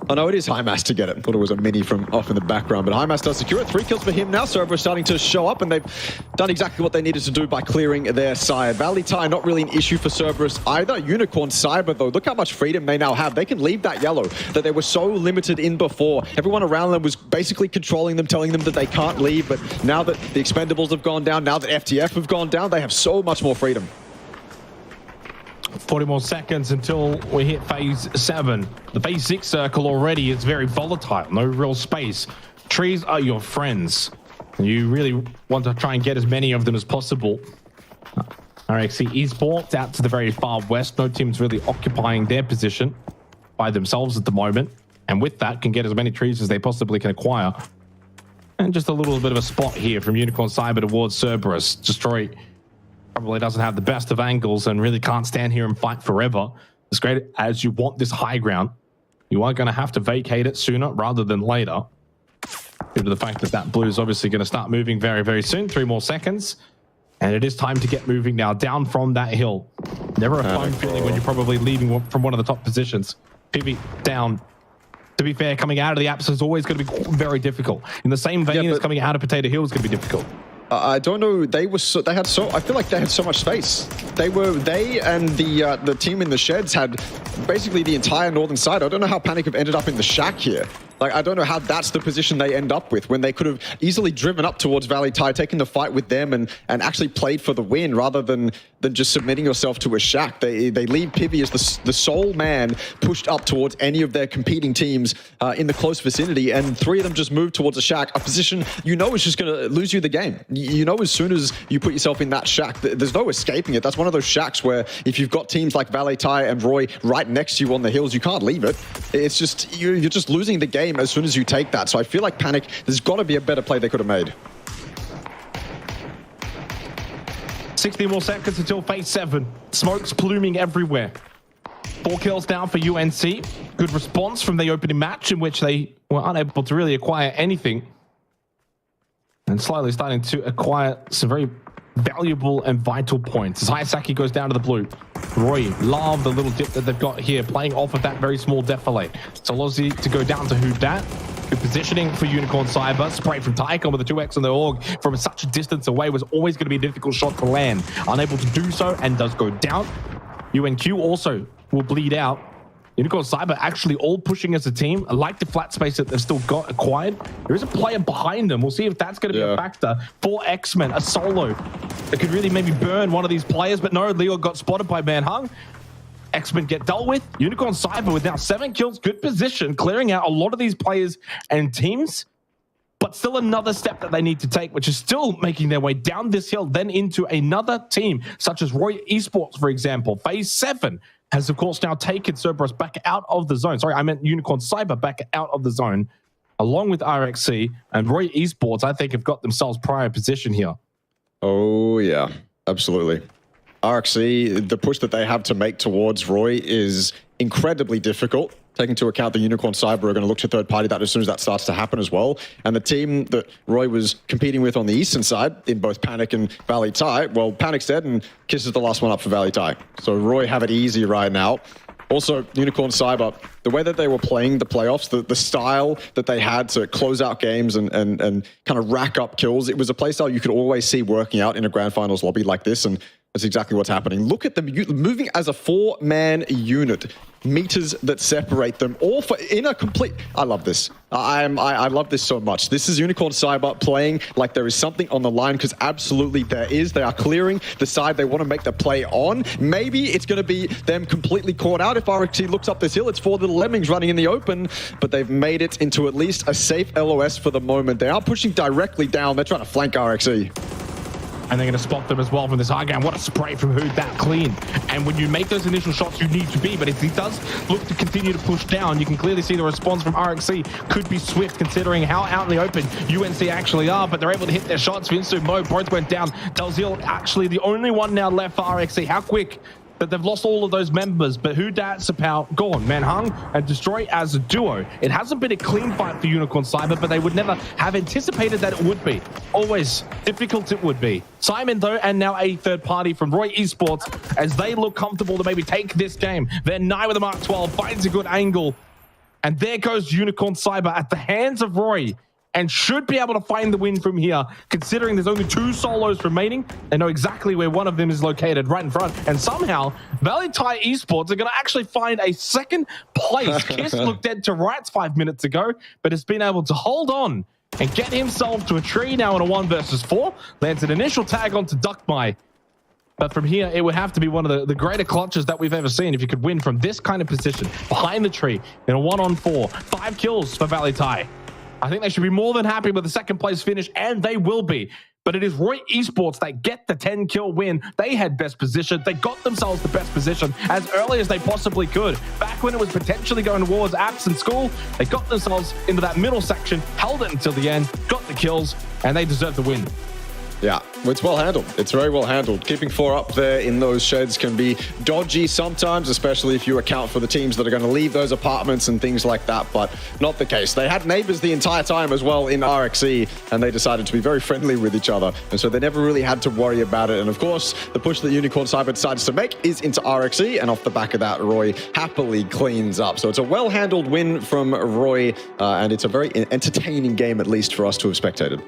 Oh no, it is 𝐼𝐻 to get it. Thought it was a mini from off in the background, but 𝐼𝐻 does secure it. 3 kills for him now. Cerberus starting to show up, and they've done exactly what they needed to do by clearing their side. 𝐷𝐿𝐼 not really an issue for Cerberus either. Unicorn Cyber though, look how much freedom they now have. They can leave that yellow that they were so limited in before. Everyone around them was basically controlling them, telling them that they can't leave, but now that the Expendables have gone down, now that FTF have gone down, they have so much more freedom. 40 more seconds until we hit phase 7. The phase 6 circle already is very volatile. No real space. Trees are your friends. You really want to try and get as many of them as possible. 𝐸𝐻 Esports out to the very far west. No team's really occupying their position by themselves at the moment. And with that, can get as many trees as they possibly can acquire. And just a little bit of a spot here from Unicorn Cyber towards Cerberus. Destroy probably doesn't have the best of angles and really can't stand here and fight forever. As great as you want this high ground, you are going to have to vacate it sooner rather than later, due to the fact that that blue is obviously going to start moving very, very soon. 3 more seconds. And it is time to get moving now, down from that hill. Never a fun feeling when you're probably leaving from one of the top positions. Pivi down. To be fair, coming out of the apps is always going to be very difficult. In the same vein as coming out of Potato Hill is going to be difficult. I don't know. I feel like they had so much space. They and the team in the sheds had basically the entire northern side. I don't know how Panic have ended up in the shack here. Like, I don't know how that's the position they end up with when they could have easily driven up towards 𝐷𝐿𝐼, taken the fight with them and actually played for the win rather than just submitting yourself to a shack. They leave Pivi as the sole man pushed up towards any of their competing teams in the close vicinity, and 3 of them just move towards a shack, a position you know is just going to lose you the game. You know, as soon as you put yourself in that shack, there's no escaping it. That's one of those shacks where if you've got teams like 𝐷𝐿𝐼 and Roy right next to you on the hills, you can't leave it. It's just, you're just losing the game as soon as you take that. So I feel like Panic, there's got to be a better play they could have made. 60 more seconds until phase 7. Smokes pluming everywhere. 4 kills down for UNC. Good response from the opening match in which they were unable to really acquire anything. And slowly starting to acquire some very valuable and vital points. As 𝐼𝐳 goes down to the blue. Roy, love the little dip that they've got here, playing off of that very small defilade. So Lozzy to go down to 𝐿𝐷𝐿𝐼. Good positioning for Unicorn Cyber. Spray from Tycon with the 2x on the 𝐴𝐷 from such a distance away was always going to be a difficult shot to land. Unable to do so and does go down. UNQ also will bleed out. Unicorn Cyber actually all pushing as a team. I like the flat space that they've still got acquired. There is a player behind them. We'll see if that's going to be a factor for X-Men, a solo that could really maybe burn one of these players. But no, Leo got spotted by Manhung. X-Men get dealt with. Unicorn Cyber with now 7 kills. Good position, clearing out a lot of these players and teams. But still another step that they need to take, which is still making their way down this hill, then into another team, such as Roy Esports, for example. Phase 7 has, of course, now taken Cerberus back out of the zone. Sorry, I meant Unicorn Cyber back out of the zone. along with 𝐼𝐲𝐶 and Roy Esports, I think have got themselves prior position here. Oh, yeah, absolutely. 𝐼𝐲𝐶, the push that they have to make towards Roy is incredibly difficult. Taking into account the 𝐿 𝐀𝐻𝐶 are going to look to third party that as soon as that starts to happen as well. And the team that Roy was competing with on the eastern side in both Panic and 𝐿𝐼𝐻𝐶, well, Panic's dead and Kiss is the last one up for 𝐿𝐼𝐻𝐶. So Roy have it easy right now. Also, 𝐿 𝐀𝐻𝐶, the way that they were playing the playoffs, the style that they had to close out games and kind of rack up kills, it was a play style you could always see working out in a grand finals lobby like this, and that's exactly what's happening. Look at them moving as a 4-man unit. Meters that separate them all in a complete... I love this. I love this so much. This is 𝐿 𝐀𝐻𝐶 playing like there is something on the line, because absolutely there is. They are clearing the side they want to make the play on. Maybe it's going to be them completely caught out if 𝐼𝐲𝐶 looks up this hill. It's 4 little lemmings running in the open, but they've made it into at least a safe LOS for the moment. They are pushing directly down. They're trying to flank 𝐼𝐲𝐶. And they're going to spot them as well from this high ground. What a spray from Who that clean. And when you make those initial shots, you need to be. But if he does look to continue to push down, you can clearly see the response from 𝐼𝐲𝐶 could be swift, considering how out in the open UNC actually are. But they're able to hit their shots. Vinsu, Mo, both went down. 𝐿 actually the only one now left for 𝐼𝐲𝐶. How quick? But they've lost all of those members. But 𝐿 𝐷𝐻𝐶, gone. Manhung and Destroy as a duo. It hasn't been a clean fight for 𝐿 𝐀𝐻𝐶, but they would never have anticipated that it would be. Always difficult it would be. Simon, though, and now a third party from Roy Esports as they look comfortable to maybe take this game. They're 9 with a Mark 12, finds a good angle. And there goes 𝐿 𝐀𝐻𝐶 at the hands of Roy, and should be able to find the win from here, considering there's only 2 solos remaining. They know exactly where one of them is located, right in front. And somehow, 𝐿𝐼𝐻𝐶 Esports are going to actually find a second place. Kiss looked dead to rights 5 minutes ago, but has been able to hold on and get himself to a tree now in a 1 versus 4. Lands an initial tag onto 𝐷𝐻𝐻𝐼. But from here, it would have to be one of the greater clutches that we've ever seen if you could win from this kind of position, behind the tree, in a 1-on-4. 5 kills for 𝐿𝐼𝐻𝐶. I think they should be more than happy with the second place finish, and they will be. But it is Roy Esports that get the 10-kill win. They had best position. They got themselves the best position as early as they possibly could. Back when it was potentially going towards apps and school, they got themselves into that middle section, held it until the end, got the kills, and they deserve the win. Yeah, it's well handled. It's very well handled. Keeping 4 up there in those sheds can be dodgy sometimes, especially if you account for the teams that are going to leave those apartments and things like that, but not the case. They had neighbors the entire time as well in 𝐼𝐻𝐶, and they decided to be very friendly with each other, and so they never really had to worry about it. And of course, the push that 𝐿 𝐀𝐻𝐶 decides to make is into 𝐼𝐻𝐶, and off the back of that, Roy happily cleans up. So it's a well-handled win from Roy, and it's a very entertaining game, at least for us to have spectated.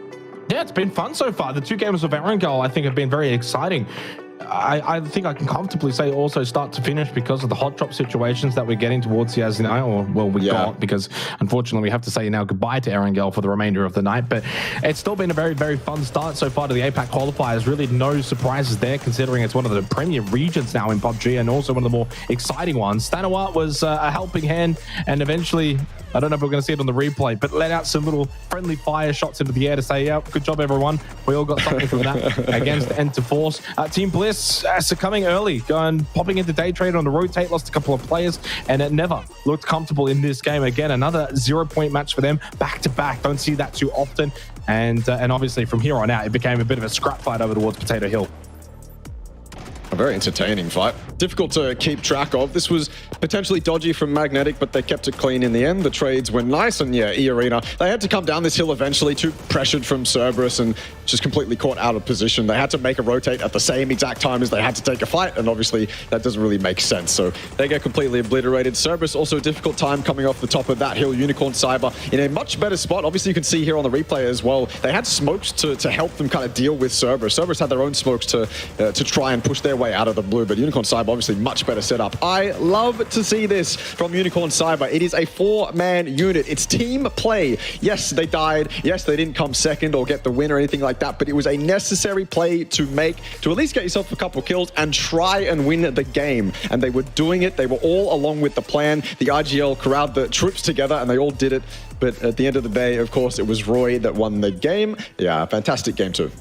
Yeah, it's been fun so far. The 2 games of 𝐿, I think, have been very exciting. I think I can comfortably say also start to finish because of the hot drop situations that we're getting towards the now, or well, we got, because unfortunately we have to say now goodbye to 𝐿 for the remainder of the night. But it's still been a very, very fun start so far to the APAC qualifiers. Really no surprises there, considering it's one of the premier regions now in PUBG, and also one of the more exciting ones. Stanawat was a helping hand, and eventually, I don't know if we're going to see it on the replay, but let out some little friendly fire shots into the air to say, yeah, good job, everyone. We all got something from that against Enter Force. Team Bliss succumbing early, popping into day trade on the rotate, lost a couple of players, and it never looked comfortable in this game. Again, another 0-point match for them, back to back. Don't see that too often. And obviously from here on out, it became a bit of a scrap fight over towards Potato Hill. A very entertaining fight. Difficult to keep track of. This was potentially dodgy from Magnetic, but they kept it clean in the end. The trades were nice, and yeah, 𝐸arena, they had to come down this hill eventually, too pressured from Cerberus and just completely caught out of position. They had to make a rotate at the same exact time as they had to take a fight, and obviously that doesn't really make sense. So they get completely obliterated. Cerberus also a difficult time coming off the top of that hill. 𝐿 𝐀𝐻𝐶 in a much better spot. Obviously you can see here on the replay as well, they had smokes to help them kind of deal with Cerberus. Cerberus had their own smokes to try and push their way out of the blue, but 𝐿 𝐀𝐻𝐶 obviously much better setup. I love to see this from 𝐿 𝐀𝐻𝐶. It is a 4-man unit. It's team play. Yes, they died. Yes, they didn't come second or get the win or anything like that, but it was a necessary play to make, to at least get yourself a couple kills and try and win the game. And they were doing it. They were all along with the plan. The IGL corralled the troops together and they all did it. But at the end of the day, of course, it was Roy that won the game. Yeah, fantastic game too.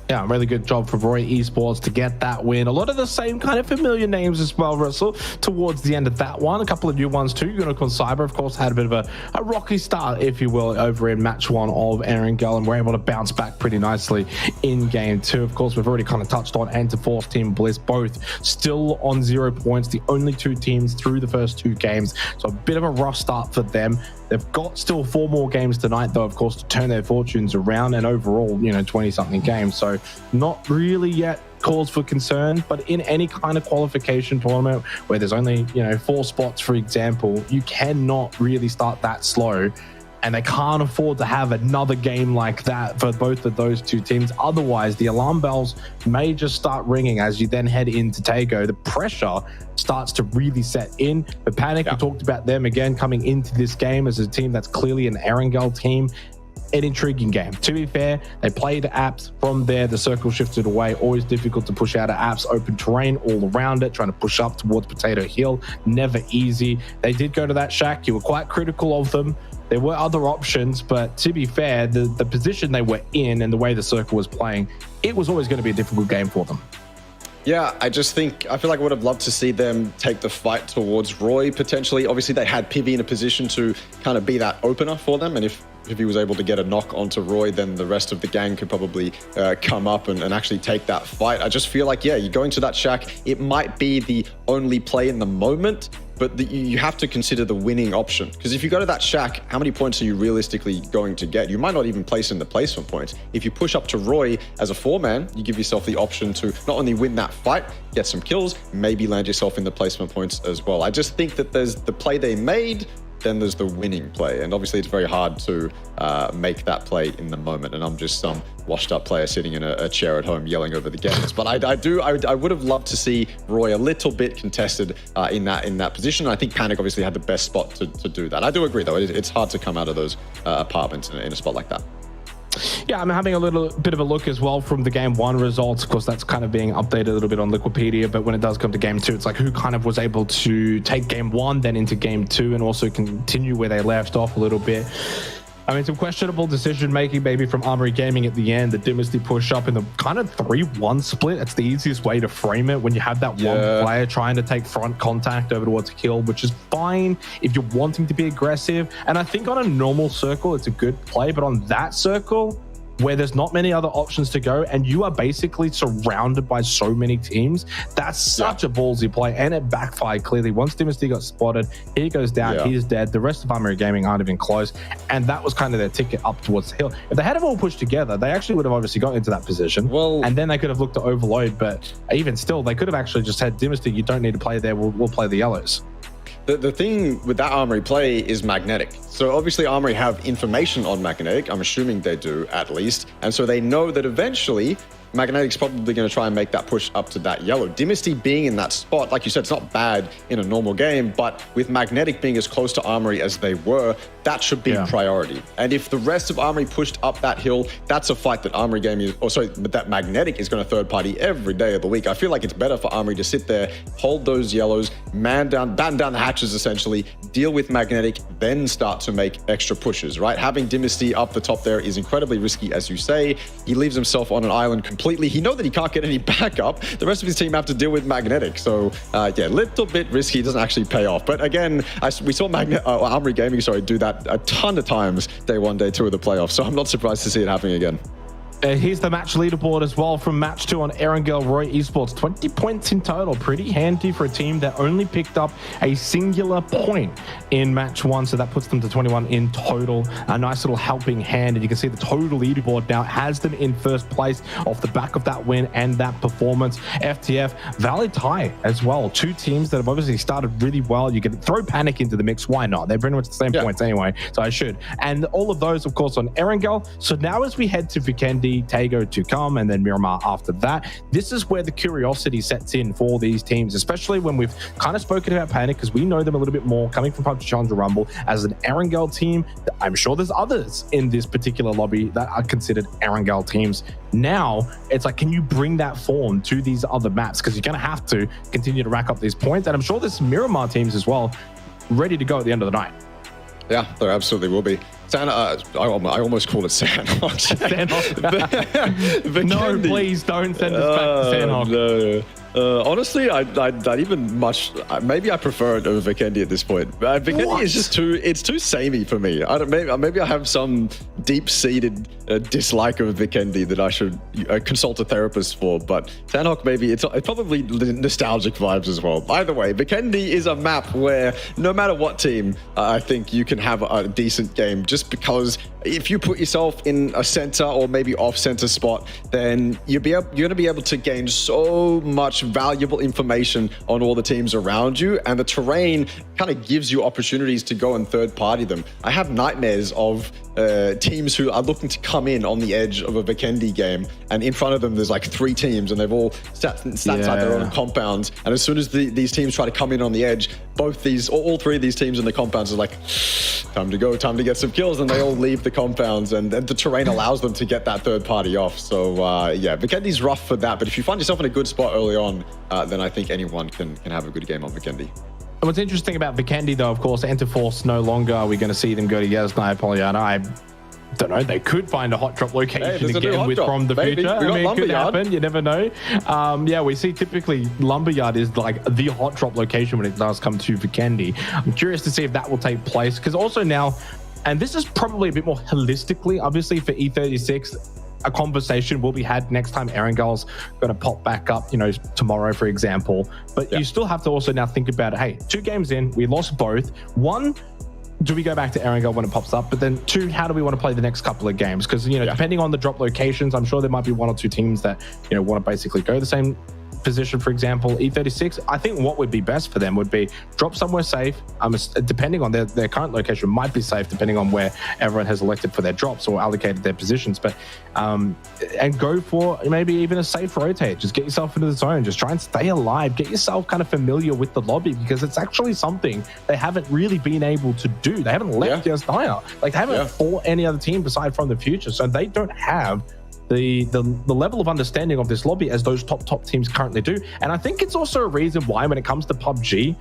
Yeah, really good job for Roy Esports to get that win. A lot of the same kind of familiar names as well, Russell, towards the end of that one. A couple of new ones too. 𝐿, Cyber, of course, had a bit of a rocky start, if you will, over in match 1 of 𝐿, and were able to bounce back pretty nicely in game 2. Of course, we've already kind of touched on 𝐷2Force, Team Bliss, both still on 0 points. The only 2 teams through the first 2 games. So a bit of a rough start for them. They've got still 4 more games tonight, though, of course, to turn their fortunes around, and overall, 20-something games. So not really yet cause for concern, but in any kind of qualification tournament where there's only, 4 spots, for example, you cannot really start that slow. And they can't afford to have another game like that for both of those 2 teams. Otherwise, the alarm bells may just start ringing as you then head into Tago. The pressure starts to really set in. The Panic, we talked about them again coming into this game as a team that's clearly an 𝐿 team. An intriguing game. To be fair, they played apps. From there, the circle shifted away. Always difficult to push out of apps. Open terrain all around it, trying to push up towards Potato Hill. Never easy. They did go to that shack. You were quite critical of them. There were other options, but to be fair, the position they were in and the way the circle was playing, it was always going to be a difficult game for them. Yeah, I feel like I would have loved to see them take the fight towards Roy, potentially. Obviously, they had Pivy in a position to kind of be that opener for them, and if he was able to get a knock onto Roy, then the rest of the gang could probably come up and actually take that fight. I just feel like, yeah, you're going to that shack. It might be the only play in the moment, but you have to consider the winning option. Because if you go to that shack, how many points are you realistically going to get? You might not even place in the placement points. If you push up to Roy as a 4-man, you give yourself the option to not only win that fight, get some kills, maybe land yourself in the placement points as well. I just think that there's the play they made, then there's the winning play. And obviously it's very hard to make that play in the moment. And I'm just some washed up player sitting in a chair at home yelling over the games. But I would have loved to see Roy a little bit contested in that position. I think Panic obviously had the best spot to do that. I do agree though, it's hard to come out of those apartments in a spot like that. Yeah, I'm having a little bit of a look as well from the game 1 results. Of course, that's kind of being updated a little bit on Wikipedia, but when it does come to game 2, it's like who kind of was able to take game 1 then into game 2 and also continue where they left off a little bit. I mean, some questionable decision-making maybe from Armory Gaming at the end, the Dynasty push up in the kind of 3-1 split. That's the easiest way to frame it when you have that one player trying to take front contact over towards kill, which is fine if you're wanting to be aggressive. And I think on a normal circle, it's a good play, but on that circle, where there's not many other options to go and you are basically surrounded by so many teams, that's such a ballsy play, and it backfired clearly. Once Dynasty got spotted, he goes down, he's dead. The rest of Armory Gaming aren't even close, and that was kind of their ticket up towards the hill. If they had them all pushed together, they actually would have obviously got into that position, and then they could have looked to overload, but even still, they could have actually just had Dynasty, you don't need to play there, we'll play the yellows. The thing with that Armory play is Magnetic. So obviously Armory have information on Magnetic. I'm assuming they do, at least. And so they know that eventually Magnetic's probably going to try and make that push up to that yellow. Dynasty being in that spot, like you said, it's not bad in a normal game, but with Magnetic being as close to Armory as they were, that should be priority. And if the rest of Armory pushed up that hill, that's a fight that Armory Gaming, that Magnetic is going to third party every day of the week. I feel like it's better for Armory to sit there, hold those yellows, batten down the hatches essentially, deal with Magnetic, then start to make extra pushes, right? Having Dynasty up the top there is incredibly risky, as you say. He leaves himself on an island completely. He knows that he can't get any backup. The rest of his team have to deal with Magnetic. So yeah, little bit risky. It doesn't actually pay off. But again, we saw Armory Gaming, do that a ton of times day 1, day 2 of the playoffs. So I'm not surprised to see it happening again. Here's the match leaderboard as well from match 2 on 𝐿, Roy Esports. 20 points in total. Pretty handy for a team that only picked up a singular point in match 1. So that puts them to 21 in total. A nice little helping hand. And you can see the total leaderboard now has them in first place off the back of that win and that performance. FTF, Valley Thai as well. 2 teams that have obviously started really well. You can throw Panic into the mix. Why not? They're pretty much the same points anyway. So I should. And all of those, of course, on 𝐿. So now as we head to Vikendi, Tago to come, and then Miramar after that. This is where the curiosity sets in for these teams, especially when we've kind of spoken about Panic, because we know them a little bit more coming from PUBG Challenger Rumble as an 𝐿 team. I'm sure there's others in this particular lobby that are considered 𝐿 teams. Now, it's like, can you bring that form to these other maps? Because you're going to have to continue to rack up these points. And I'm sure there's Miramar teams as well ready to go at the end of the night. Yeah, there absolutely will be. I almost call it Sandhawk. No, please don't send us back to Sandhawk. No. Honestly, I'd even maybe I prefer it over 𝐏𝐶𝐁𝐆 at this point. 𝐏𝐶𝐁𝐆 is just too samey for me. Maybe I have some deep-seated dislike of 𝐏𝐶𝐁𝐆 that I should consult a therapist for. But Sandhawk, maybe it's probably nostalgic vibes as well. Either way, 𝐏𝐶𝐁𝐆 is a map where no matter what team, I think you can have a decent game, just because if you put yourself in a center or maybe off-center spot, then you're going to be able to gain so much valuable information on all the teams around you, and the terrain kind of gives you opportunities to go and third-party them. I have nightmares of teams who are looking to come in on the edge of a 𝐏𝐶𝐁𝐆 game, and in front of them there's like 3 teams, and they've all sat inside their own compounds. And as soon as these teams try to come in on the edge, all 3 of these teams in the compounds are like, time to go, time to get some kills, and they all leave the compounds, and the terrain allows them to get that third party off. So yeah, 𝐏𝐶𝐁𝐆's rough for that, but if you find yourself in a good spot early on, then I think anyone can have a good game on 𝐏𝐶𝐁𝐆. And what's interesting about 𝐏𝐶𝐁𝐆, though, of course, Enterforce no longer. Are we going to see them go to 𝐿𝐼𝐳, Polyana? I don't know. They could find a hot drop location again from the future. I mean, it could happen. You never know. Yeah, we see typically Lumberyard is like the hot drop location when it does come to 𝐏𝐶𝐁𝐆. I'm curious to see if that will take place, because also now, and this is probably a bit more holistically, obviously for E36, a conversation will be had next time Erangel's going to pop back up, tomorrow, for example. But you still have to also now think about it. Hey, 2 games in, we lost both. 1, do we go back to Erangel when it pops up? But then 2, how do we want to play the next couple of games? Because, depending on the drop locations, I'm sure there might be 1 or 2 teams that, want to basically go the same position. For example, E36, I think what would be best for them would be drop somewhere safe, depending on their current location might be safe depending on where everyone has elected for their drops or allocated their positions, but and go for maybe even a safe rotate. Just get yourself into the zone, just try and stay alive, get yourself kind of familiar with the lobby, because it's actually something they haven't really been able to do. They haven't left 𝐿𝐼𝐳, like they haven't fought any other team aside from the future, so they don't have the level of understanding of this lobby as those top teams currently do. And I think it's also a reason why, when it comes to PUBG,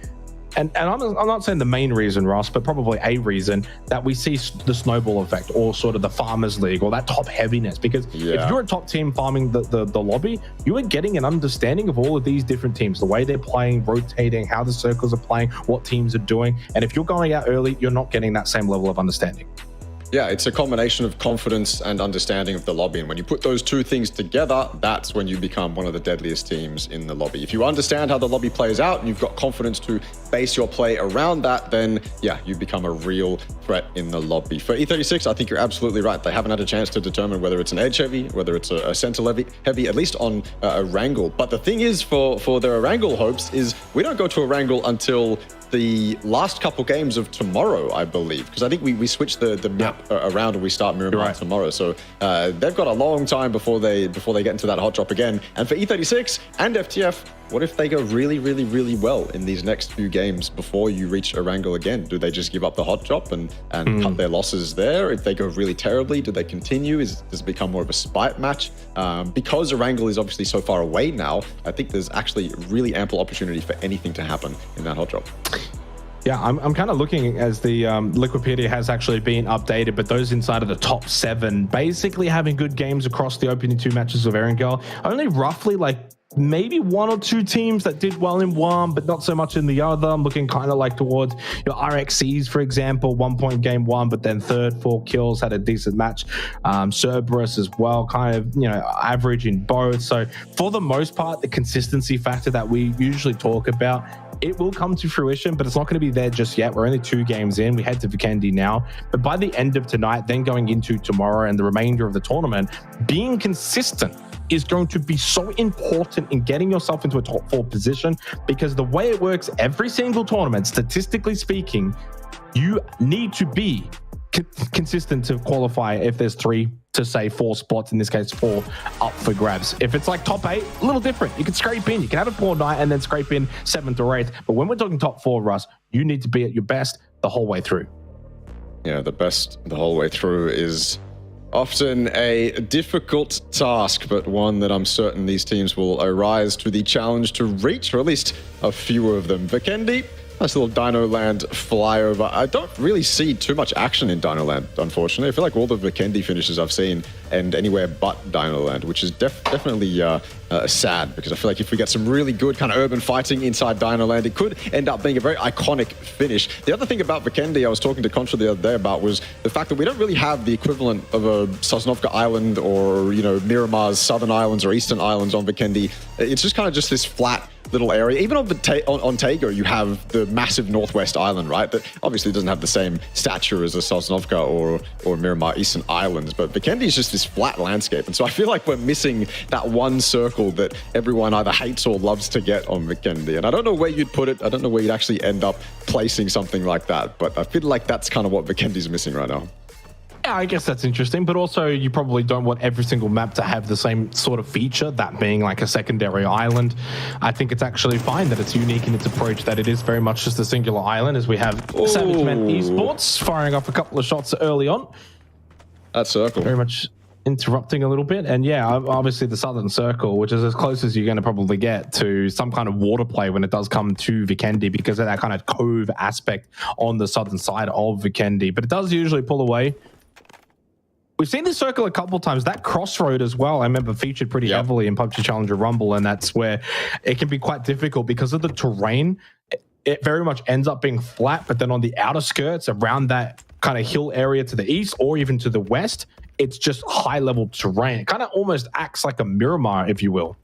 and I'm not saying the main reason, Ross, but probably a reason, that we see the snowball effect, or sort of the Farmers League, or that top heaviness. Because if you're a top team farming the lobby, you are getting an understanding of all of these different teams, the way they're playing, rotating, how the circles are playing, what teams are doing. And if you're going out early, you're not getting that same level of understanding. Yeah, it's a combination of confidence and understanding of the lobby. And when you put those 2 things together, that's when you become one of the deadliest teams in the lobby. If you understand how the lobby plays out and you've got confidence to base your play around that, then yeah, you become a real threat in the lobby. For E36, I think you're absolutely right. They haven't had a chance to determine whether it's an edge heavy, whether it's a center heavy, at least on a wrangle. But the thing is, for their wrangle hopes, is we don't go to a wrangle until the last couple games of tomorrow, I believe, because I think we switch the map around and we start Miramar tomorrow. So they've got a long time before they get into that hot drop again. And for E36 and FTF, what if they go really, really, really well in these next few games before you reach a wrangle again? Do they just give up the hot drop and cut their losses there? If they go really terribly, do they continue? Does it become more of a spite match? Because a wrangle is obviously so far away now, I think there's actually really ample opportunity for anything to happen in that hot drop. Yeah, I'm kind of looking as the Liquipedia has actually been updated, but those inside of the top 7 basically having good games across the opening 2 matches of Erangel. Only roughly like maybe 1 or 2 teams that did well in one, but not so much in the other. I'm looking kind of like towards your RXCs, for example, 1 point game 1, but then 3rd, 4 kills, had a decent match. Cerberus as well, kind of, average in both. So for the most part, the consistency factor that we usually talk about, it will come to fruition, but it's not going to be there just yet. We're only 2 games in. We head to 𝐏𝐶𝐁𝐆 now. But by the end of tonight, then going into tomorrow and the remainder of the tournament, being consistent is going to be so important in getting yourself into a top 4 position, because the way it works every single tournament, statistically speaking, you need to be consistent to qualify if there's 3 to say 4 spots, in this case 4 up for grabs. If it's like top 8, a little different. You can scrape in, you can have a poor night and then scrape in 7th or 8th. But when we're talking top 4, Russ, you need to be at your best the whole way through. Yeah, the best the whole way through is often a difficult task, but one that I'm certain these teams will arise to the challenge to reach, or at least a few of them. 𝐏𝐶𝐁𝐆, Nice little Dino Land flyover. I don't really see too much action in Dino Land, unfortunately. I feel like all the 𝐏𝐿𝐴 finishes I've seen end anywhere but Dino Land, which is definitely sad, because I feel like if we get some really good kind of urban fighting inside Dino Land, it could end up being a very iconic finish. The other thing about 𝐏𝐿𝐴 I was talking to Contra the other day about was the fact that we don't really have the equivalent of a Sosnovka Island or, you know, Miramar's southern islands or eastern islands on 𝐏𝐿𝐴. It's just kind of just this flat little area. Even on Tego, you have the massive northwest island, right? That obviously doesn't have the same stature as a Sosnovka or Miramar Eastern Islands, but 𝐏𝐿𝐴 is just this flat landscape. And so I feel like we're missing that one circle that everyone either hates or loves to get on 𝐏𝐿𝐴. And I don't know where you'd put it. I don't know where you'd actually end up placing something like that, but I feel like that's kind of what 𝐏𝐿𝐴 is missing right now. Yeah, I guess that's interesting, but also you probably don't want every single map to have the same sort of feature, that being like a secondary island. I think it's actually fine that it's unique in its approach, that it is very much just a singular island, as we have Savage Men Esports firing off a couple of shots early on. That circle. Very much interrupting a little bit. And yeah, obviously the southern circle, which is as close as you're going to probably get to some kind of water play when it does come to 𝐿𝐴, because of that kind of cove aspect on the southern side of 𝐿𝐴. But it does usually pull away. We've seen this circle a couple of times. That crossroad as well, I remember, featured pretty heavily in PUBG Challenger Rumble, and that's where it can be quite difficult because of the terrain. It very much ends up being flat, but then on the outer skirts around that kind of hill area to the east or even to the west, it's just high-level terrain. It kind of almost acts like a Miramar, if you will.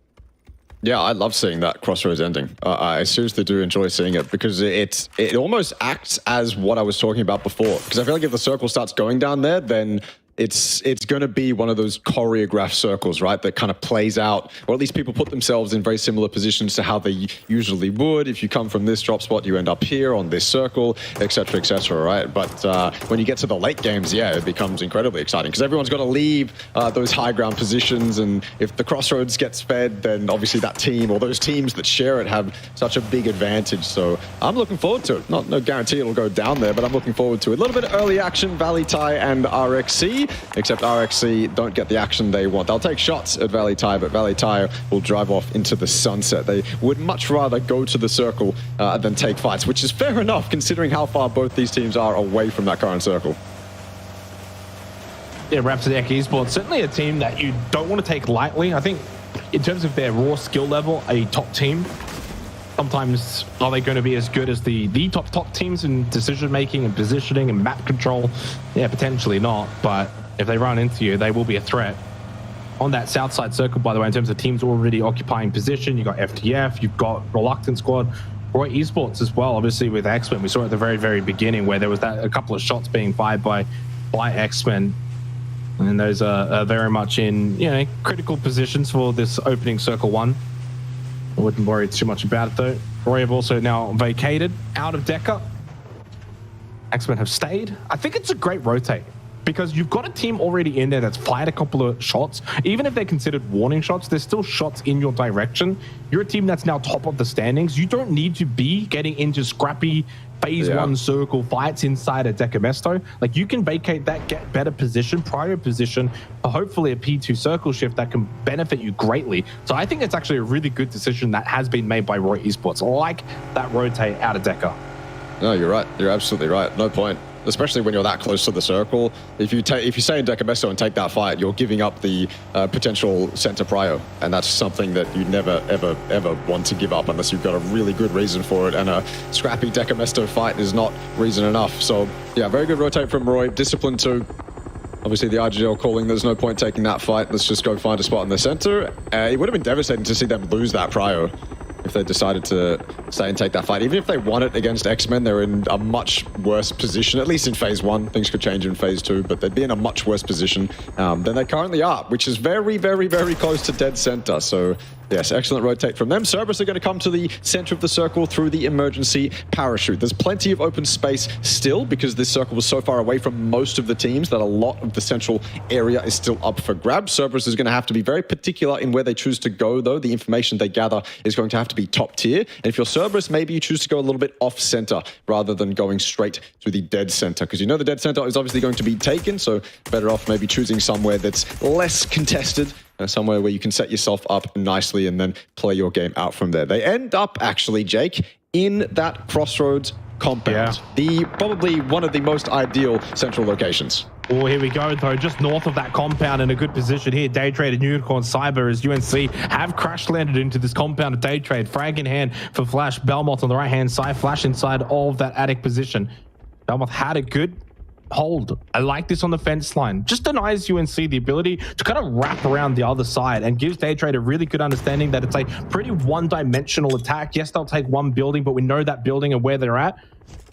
Yeah, I love seeing that crossroads ending. I seriously do enjoy seeing it, because it almost acts as what I was talking about before. Because I feel like if the circle starts going down there, then it's going to be one of those choreographed circles, right? That kind of plays out, or at least people put themselves in very similar positions to how they usually would. If you come from this drop spot, you end up here on this circle, etc., right? But when you get to the late games, yeah, it becomes incredibly exciting, because everyone's got to leave those high ground positions, and if the crossroads gets fed, then obviously that team or those teams that share it have such a big advantage. So I'm looking forward to it. No guarantee it'll go down there, but I'm looking forward to it. A little bit of early action, 𝐿𝐴 and 𝐅𝐸𝐴. Except 𝐅𝐸𝐴 don't get the action they want. They'll take shots at 𝐿𝐴, but 𝐿𝐴 will drive off into the sunset. They would much rather go to the circle than take fights, which is fair enough considering how far both these teams are away from that current circle. Yeah, Rhapsodic Esports, certainly a team that you don't want to take lightly. I think in terms of their raw skill level, a top team. Sometimes are they going to be as good as the top teams in decision making and positioning and map control? Yeah, potentially not, but if they run into you, they will be a threat. On that south side circle, by the way, in terms of teams already occupying position, you've got FTF, you've got Reluctant Squad, Roy Esports as well, obviously with X-Men. We saw at the very beginning where there was a couple of shots being fired by X-Men. And those are very much in, you know, critical positions for this opening circle one. I wouldn't worry too much about it though. Roy have also now vacated out of Deca. X-Men have stayed. I think it's a great rotate, because you've got a team already in there that's fired a couple of shots. Even if they're considered warning shots, there's still shots in your direction. You're a team that's now top of the standings. You don't need to be getting into scrappy phase one circle fights inside a Deca. Like, you can vacate that, get better position, prior position, hopefully a P2 circle shift that can benefit you greatly. So I think it's actually a really good decision that has been made by Roy Esports. I like that rotate out of Deca. No, you're right. You're absolutely right. No point. Especially when you're that close to the circle. If you stay in 𝐏𝐿𝐴 and take that fight, you're giving up the potential center prio, and that's something that you never, ever want to give up unless you've got a really good reason for it, and a scrappy 𝐏𝐿𝐴 fight is not reason enough. So yeah, very good rotate from Roy. Discipline too. Obviously the 𝐼GL calling, there's no point taking that fight. Let's just go find a spot in the center. It would have been devastating to see them lose that prio if they decided to stay and take that fight. Even if they won it against X-Men, they're in a much worse position, at least in phase one. Things could change in phase two, but they'd be in a much worse position than they currently are, which is very close to dead center. So yes, excellent rotate from them. Cerberus are going to come to the center of the circle through the emergency parachute. There's plenty of open space still, because this circle was so far away from most of the teams that a lot of the central area is still up for grabs. Cerberus is going to have to be very particular in where they choose to go, though. The information they gather is going to have to be top tier. And if you're Cerberus, maybe you choose to go a little bit off center rather than going straight to the dead center, because you know the dead center is obviously going to be taken, so better off maybe choosing somewhere that's less contested somewhere where you can set yourself up nicely and then play your game out from there. They end up actually, Jake, in that crossroads compound. The probably one of the most ideal central locations. Oh, here we go, though. Just north of that compound in a good position here. Daytrade and Unicorn Cyber as UNC have crash landed into this compound of Daytrade. Frag in hand for Flash. 𝐏𝐿𝐻 on the right-hand side. Flash inside of that attic position. 𝐏𝐿𝐻 had a good hold. I like this on the fence line. Just denies UNC the ability to kind of wrap around the other side and gives Daytrade a really good understanding that it's a pretty one-dimensional attack. Yes, they'll take one building, but we know that building and where they're at.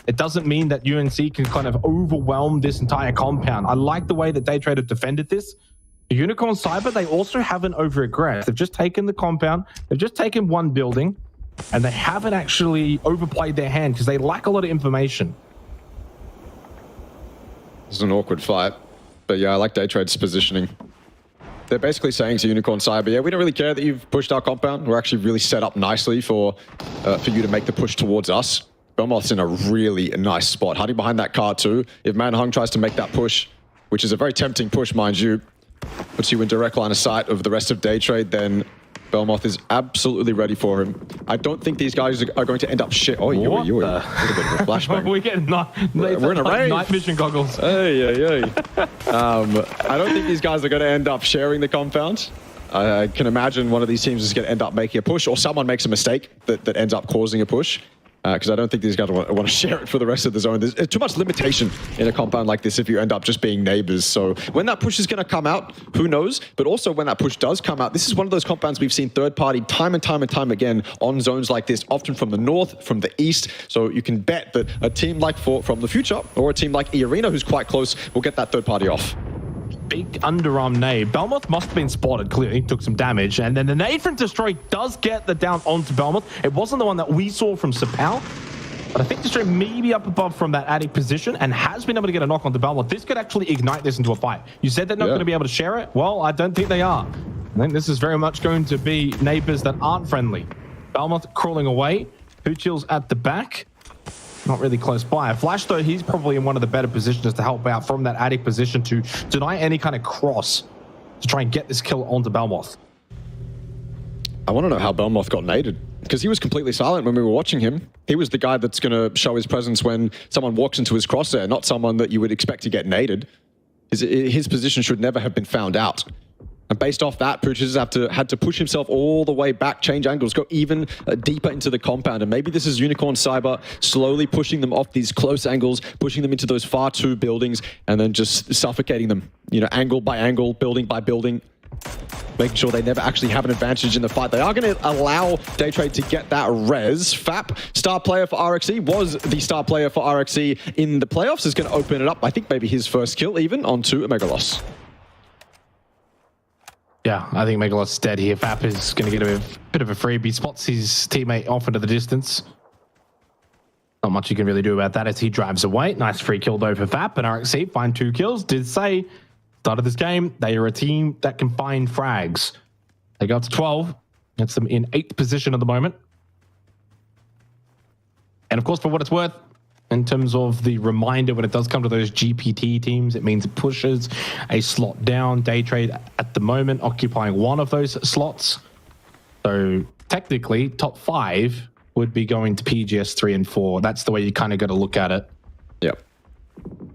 It doesn't mean that UNC can kind of overwhelm this entire compound. I like the way that Daytrade have defended this. The Unicorn Cyber, they also haven't over-aggressed. They've just taken the compound. They've just taken one building, and they haven't actually overplayed their hand because they lack a lot of information. This is an awkward fight, but yeah, I like Daytrade's positioning. They're basically saying to Unicorn Cyber, yeah, we don't really care that you've pushed our compound. We're actually really set up nicely for you to make the push towards us. 𝐏𝐿𝐻's in a really nice spot, hiding behind that car too. If Manhung tries to make that push, which is a very tempting push, mind you, puts you in direct line of sight of the rest of Daytrade, then 𝐏𝐿𝐻 is absolutely ready for him. I don't think these guys are going to end up shit. Oh, you were a little bit of a flashback. We're in a rave. Night vision goggles. Hey. I don't think these guys are going to end up sharing the compound. I can imagine one of these teams is going to end up making a push, or someone makes a mistake that ends up causing a push. Because I don't think these guys want to share it for the rest of the zone. There's too much limitation in a compound like this if you end up just being neighbors. So when that push is going to come out, who knows? But also when that push does come out, this is one of those compounds we've seen third party time and time again on zones like this, often from the north, from the east. So you can bet that a team like from the future or a team like 𝐸arena, who's quite close, will get that third party off. Big underarm nade. 𝐏𝐿𝐻 must have been spotted, clearly. Took some damage. And then the nade from Destroy does get the down onto 𝐏𝐿𝐻. It wasn't the one that we saw from 𝐶𝐵, but I think Destroy may be up above from that attic position and has been able to get a knock onto 𝐏𝐿𝐻. This could actually ignite this into a fight. You said they're not going to be able to share it? Well, I don't think they are. I think this is very much going to be neighbors that aren't friendly. 𝐏𝐿𝐻 crawling away. 𝐏𝐻𝐿's at the back. Not really close by. Flash, though, he's probably in one of the better positions to help out from that attic position to deny any kind of cross to try and get this kill onto 𝐏𝐿𝐻. I want to know how 𝐏𝐿𝐻 got naded, because he was completely silent when we were watching him. He was the guy that's going to show his presence when someone walks into his crosshair, not someone that you would expect to get naded. His position should never have been found out. And based off that, 𝐻𝐻's had to push himself all the way back, change angles, go even deeper into the compound. And maybe this is Unicorn Cyber slowly pushing them off these close angles, pushing them into those far two buildings, and then just suffocating them, you know, angle by angle, building by building, making sure they never actually have an advantage in the fight. They are going to allow Daytrade to get that res. FAP, star player for 𝐷𝐷𝐻𝐒, was the star player for 𝐷𝐷𝐻𝐒 in the playoffs, is going to open it up. I think maybe his first kill even onto 𝐿𝐼𝐺. Yeah, I think 𝐿𝐼𝐺's dead here. FAP is going to get a bit of a freebie. Spots his teammate off into the distance. Not much you can really do about that as he drives away. Nice free kill though for FAP, and 𝐷𝐷𝐻𝐒 find 2 kills. Did say, start of this game, they are a team that can find frags. They got to 12. That's them in 8th position at the moment. And of course, for what it's worth, in terms of the reminder, when it does come to those GPT teams, it means it pushes a slot down. Daytrade at the moment occupying one of those slots. So technically, top 5 would be going to PGS 3 and 4. That's the way you kind of got to look at it. Yep.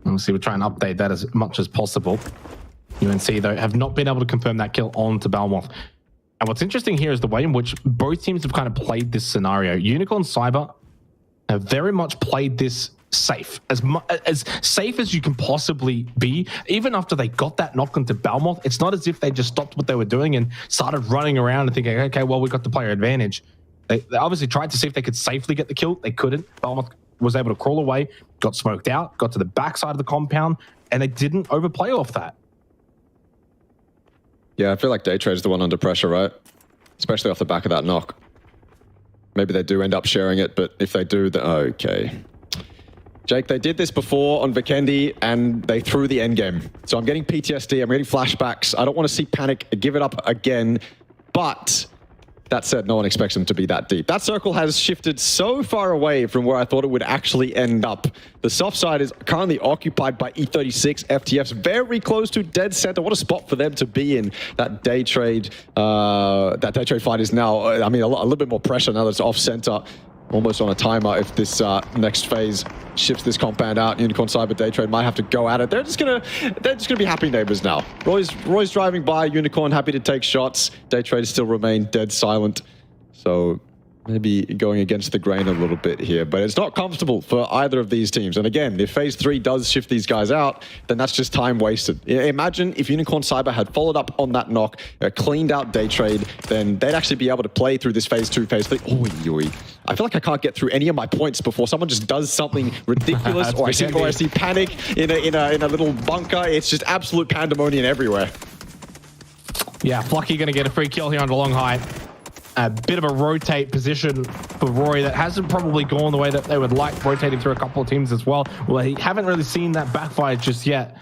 Obviously, we'll try and update that as much as possible. UNC, though, have not been able to confirm that kill onto 𝐏𝐿𝐻. And what's interesting here is the way in which both teams have kind of played this scenario. Unicorn Cyber have very much played this safe, as safe as you can possibly be. Even after they got that knock onto 𝐏𝐿𝐻, it's not as if they just stopped what they were doing and started running around and thinking, okay, well, we got the player advantage. They obviously tried to see if they could safely get the kill. They couldn't. 𝐏𝐿𝐻 was able to crawl away, got smoked out, got to the backside of the compound, and they didn't overplay off that. Yeah, I feel like Daytrade's the one under pressure, right? Especially off the back of that knock. Maybe they do end up sharing it, but if they do, okay. Jake, they did this before on Vikendi, and they threw the endgame. So I'm getting PTSD, I'm getting flashbacks. I don't want to see panic, give it up again. But That said, no one expects them to be that deep. That circle has shifted so far away from where I thought it would actually end up. The soft side is currently occupied by E36 FTFs, very close to dead center. What a spot for them to be in. That day trade fight is now, I mean, a little bit more pressure now that it's off center. Almost on a timer if this next phase shifts this compound out. Unicorn Cyber Day Trade might have to go at it. They're just gonna be happy neighbors now. Roy's driving by, Unicorn happy to take shots. Day Trade still remain dead silent. So maybe going against the grain a little bit here, but it's not comfortable for either of these teams. And again, if phase 3 does shift these guys out, then that's just time wasted. Imagine if Unicorn Cyber had followed up on that knock, cleaned out Day Trade, then they'd actually be able to play through this phase 2, phase 3. I feel like I can't get through any of my points before someone just does something ridiculous, or I see panic in a little bunker. It's just absolute pandemonium everywhere. Yeah, Flucky going to get a free kill here on the long height. A bit of a rotate position for Roy that hasn't probably gone the way that they would like, rotating through a couple of teams as well. Well, he haven't really seen that backfire just yet.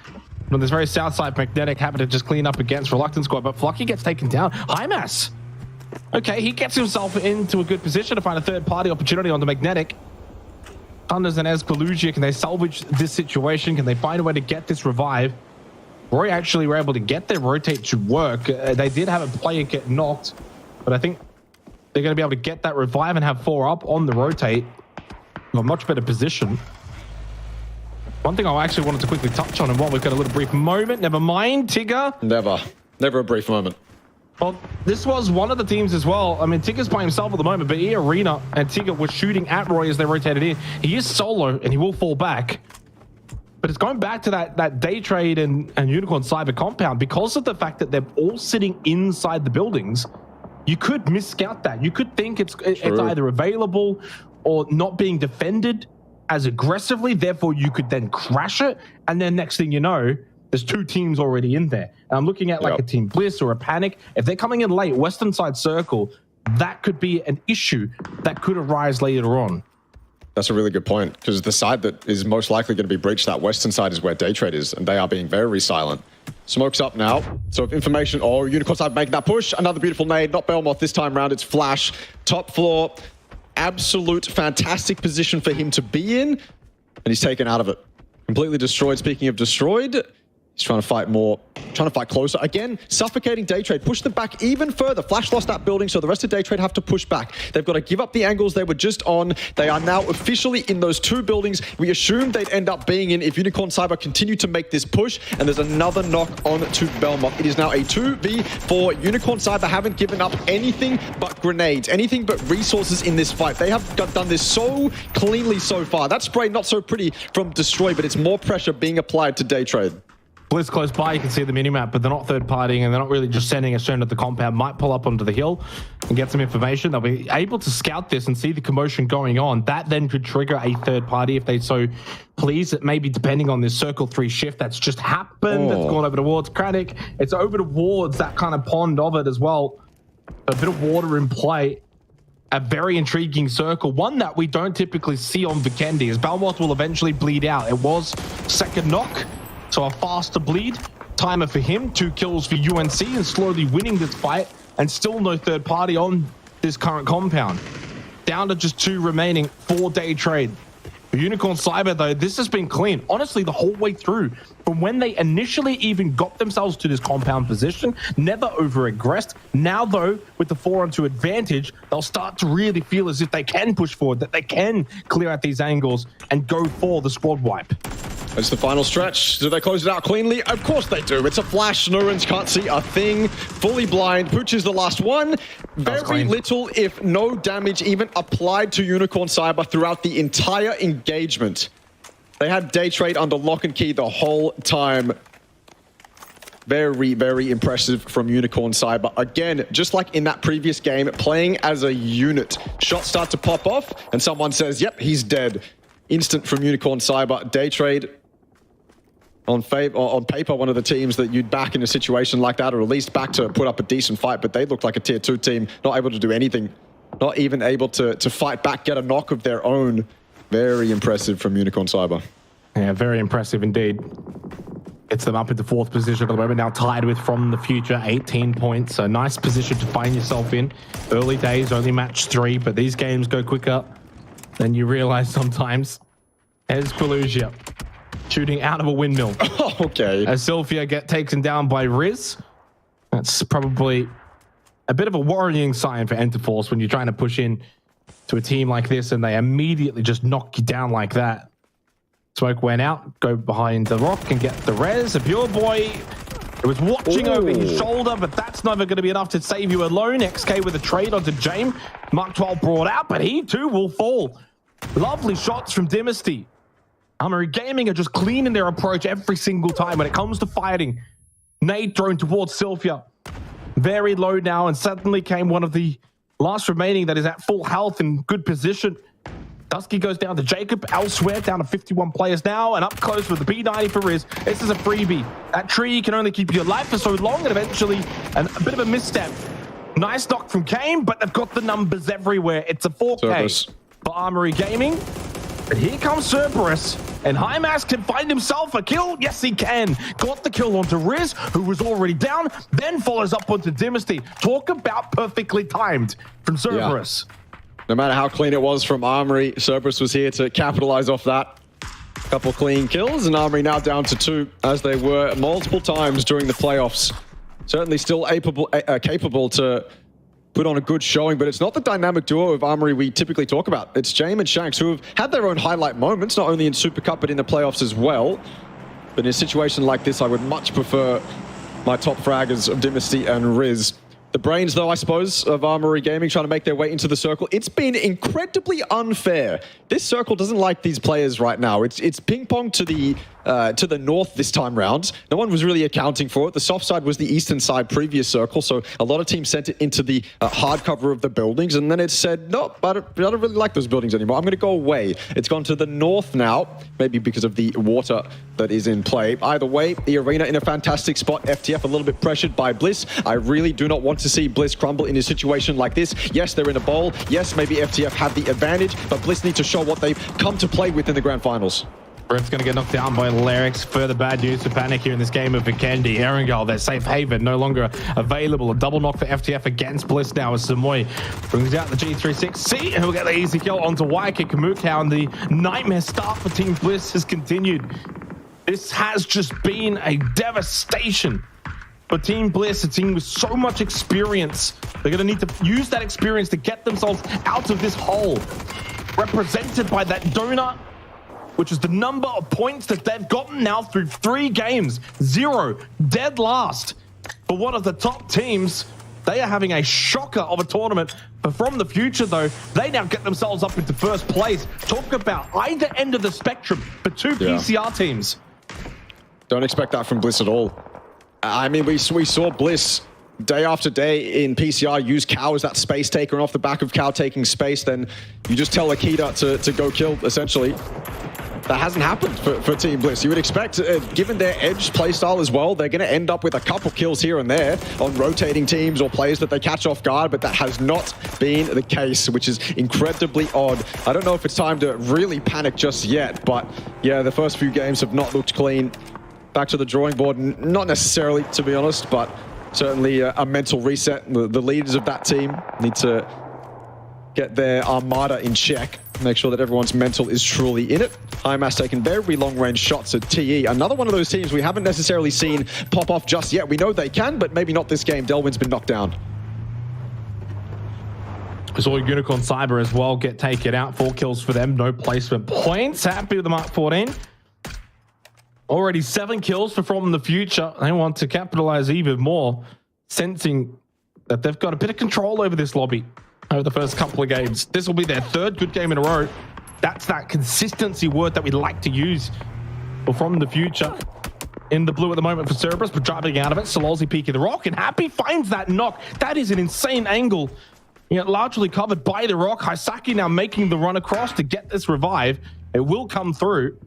On this very south side, Magnetic happened to just clean up against Reluctant Squad, but Flucky gets taken down. 𝐏𝐼𝐴. Okay, he gets himself into a good position to find a third-party opportunity on the Magnetic. Thunders and 𝐏𝐵𝐒, can they salvage this situation? Can they find a way to get this revive? Roy actually were able to get their rotate to work. They did have a player get knocked, but I think they're going to be able to get that revive and have 4 up on the rotate. A much better position. One thing I actually wanted to quickly touch on, and while we've got a little brief moment, never mind, Tigger. Never a brief moment. Well, this was one of the teams as well. I mean, Tigger's by himself at the moment, but 𝐸arena and Tigger were shooting at Roy as they rotated in. He is solo, and he will fall back. But it's going back to that Day Trade and Unicorn Cyber compound. Because of the fact that they're all sitting inside the buildings, you could miscout that. You could think it's either available or not being defended as aggressively. Therefore, you could then crash it. And then next thing you know, there's 2 teams already in there. And I'm looking at like a Team Bliss or a Panic. If they're coming in late, Western Side Circle, that could be an issue that could arise later on. That's a really good point, because the side that is most likely going to be breached, that western side, is where Day Trade is, and they are being very silent. Smoke's up now, so if information, Unicorn Cyber making that push, another beautiful nade, not 𝐿𝐵𝐿moth this time around, it's Flash, top floor, absolute fantastic position for him to be in, and he's taken out of it. Completely destroyed. Speaking of destroyed, he's trying to fight more, trying to fight closer. Again, suffocating Day Trade. Push them back even further. Flash lost that building, so the rest of Day Trade have to push back. They've got to give up the angles they were just on. They are now officially in those 2 buildings we assumed they'd end up being in if Unicorn Cyber continue to make this push, and there's another knock on to 𝐿𝐵𝐿moth. It is now a 2v4. Unicorn Cyber haven't given up anything but grenades, anything but resources in this fight. They have done this so cleanly so far. That spray not so pretty from Destroy, but it's more pressure being applied to Day Trade. Blitz close by, you can see the minimap, but they're not third-partying and they're not really just sending a student at the compound. Might pull up onto the hill and get some information. They'll be able to scout this and see the commotion going on. That then could trigger a third party if they so please. It may be depending on this Circle 3 shift that's just happened. It's gone over towards Kranich. It's over towards that kind of pond of it as well. A bit of water in play. A very intriguing circle, one that we don't typically see on Vikendi, as 𝐿𝐵𝐿moth will eventually bleed out. It was second knock. So a faster bleed timer for him, 2 kills for UNC, and slowly winning this fight, and still no third party on this current compound. Down to just 2 remaining, 4 Day Trade. For Unicorn Cyber though, this has been clean, honestly, the whole way through. From when they initially even got themselves to this compound position, never over-aggressed. Now though, with the 4-on-2 advantage, they'll start to really feel as if they can push forward, that they can clear out these angles and go for the squad wipe. It's the final stretch. Do they close it out cleanly? Of course they do. It's a flash. Norans can't see a thing. Fully blind. Pooch is the last one. Very little, if no damage, even applied to Unicorn Cyber throughout the entire engagement. They had Day Trade under lock and key the whole time. Very, very impressive from Unicorn Cyber. Again, just like in that previous game, playing as a unit. Shots start to pop off, and someone says, yep, he's dead. Instant from Unicorn Cyber. Day Trade, on paper, one of the teams that you'd back in a situation like that, or at least back to put up a decent fight, but they look like a tier 2 team, not able to do anything, not even able to fight back, get a knock of their own. Very impressive from Unicorn Cyber. Yeah, very impressive indeed. Gets them up into 4th position at the moment. Now tied with From the Future, 18 points. So nice position to find yourself in. Early days, only match 3, but these games go quicker than you realize sometimes. There's 𝐏𝐿𝐿 shooting out of a windmill. Okay. As 𝐿𝐿 get taken down by 𝐅𝐢𝐳. That's probably a bit of a worrying sign for Enterforce when you're trying to push in to a team like this and they immediately just knock you down like that. Smoke went out, go behind the rock and get the res. A pure boy, it was watching over his shoulder, but that's never going to be enough to save you alone. 𝐏𝐔𝐁 with a trade onto 𝐏𝐺. Mark 12 brought out, but he too will fall. Lovely shots from 𝐷𝐼NISTY. 𝐼NISTY Gaming are just clean in their approach every single time when it comes to fighting. Nade thrown towards 𝐿𝐿. Very low now, and suddenly came one of the last remaining that is at full health and good position. Dusky goes down to Jacob. Elsewhere down to 51 players now, and up close with the P90 for 𝐅𝐳. This is a freebie. That tree can only keep you alive for so long, and eventually a bit of a misstep. Nice knock from 𝐾ain, but they've got the numbers everywhere. It's a 4K for Armory Gaming. But here comes Cerberus, and 𝐼𝐼𝐻 can find himself a kill. Yes, he can. Got the kill onto 𝐅𝐳, who was already down, then follows up onto 𝐷𝐼NISTY. Talk about perfectly timed from Cerberus. Yeah. No matter how clean it was from Armory, Cerberus was here to capitalize off that. Couple clean kills, and Armory now down to 2, as they were multiple times during the playoffs. Certainly still capable to put on a good showing, but it's not the dynamic duo of Armory we typically talk about. It's 𝐺aim and 𝐶aNKS, who have had their own highlight moments, not only in Super Cup, but in the playoffs as well. But in a situation like this, I would much prefer my top fraggers of 𝐷𝐼NISTY and 𝐅𝐳. The brains, though, I suppose, of Armory Gaming trying to make their way into the circle. It's been incredibly unfair. This circle doesn't like these players right now. It's ping pong to the north this time round. No one was really accounting for it. The soft side was the eastern side previous circle, so a lot of teams sent it into the hard cover of the buildings, and then it said, no, I don't really like those buildings anymore. I'm going to go away. It's gone to the north now, maybe because of the water that is in play. Either way, the arena in a fantastic spot. FTF a little bit pressured by Bliss. I really do not want to see Bliss crumble in a situation like this. Yes, they're in a bowl. Yes, maybe FTF have the advantage, but Bliss need to show what they've come to play with in the grand finals. Brett's going to get knocked down by 𝐿𝐿. Further bad news for Panic here in this game of Vikendi. 𝐿𝐿, their safe haven, no longer available. A double knock for FTF against Bliss now as 𝐿𝐿 brings out the G36C, who will get the easy kill onto 𝐿𝐿, and the nightmare start for Team Bliss has continued. This has just been a devastation for Team Bliss, a team with so much experience. They're going to need to use that experience to get themselves out of this hole. Represented by that donut, which is the number of points that they've gotten now through 3 games. 0, dead last. For one of the top teams, they are having a shocker of a tournament. But from the future, though, they now get themselves up into first place. Talk about either end of the spectrum for 2 PCR teams. Don't expect that from Bliss at all. I mean, we saw Bliss day after day in PCR use 𝐾aO as that space taker, and off the back of 𝐾aO taking space, then you just tell Akita to go kill, essentially. That hasn't happened for Team Bliss. You would expect, given their edge playstyle as well, they're going to end up with a couple kills here and there on rotating teams or players that they catch off guard, but that has not been the case, which is incredibly odd. I don't know if it's time to really panic just yet, but yeah, the first few games have not looked clean. Back to the drawing board, not necessarily, to be honest, but certainly a mental reset. The leaders of that team need to get their armada in check, make sure that everyone's mental is truly in it. 𝐼𝐼𝐻 taking very long-range shots at 𝐸. Another one of those teams we haven't necessarily seen pop off just yet. We know they can, but maybe not this game. Delwyn's been knocked down. We saw Unicorn Cyber as well get taken out. 4 kills for them, no placement points. Happy with the Mark 14. Already 7 kills for From the Future. They want to capitalize even more, sensing that they've got a bit of control over this lobby over the first couple of games. This will be their 3rd good game in a row. That's that consistency word that we like to use for From the Future. In the blue at the moment for Cerberus, but driving out of it. 𝐿𝐿 peeking the rock, and Happy finds that knock. That is an insane angle. Largely covered by the rock. 𝐼𝐳 now making the run across to get this revive. It will come through.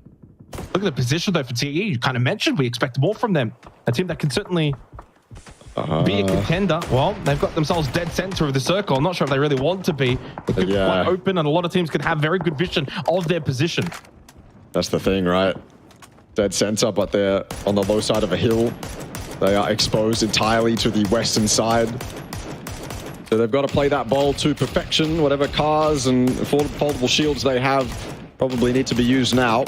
Look at the position, though, for 𝐸. You kind of mentioned we expect more from them. A team that can certainly be a contender. Well, they've got themselves dead center of the circle. I'm not sure if they really want to be. It could be quite open, and a lot of teams can have very good vision of their position. That's the thing, right? dead center, but they're on the low side of a hill. They are exposed entirely to the western side. So they've got to play that ball to perfection. Whatever cars and foldable shields they have probably need to be used now.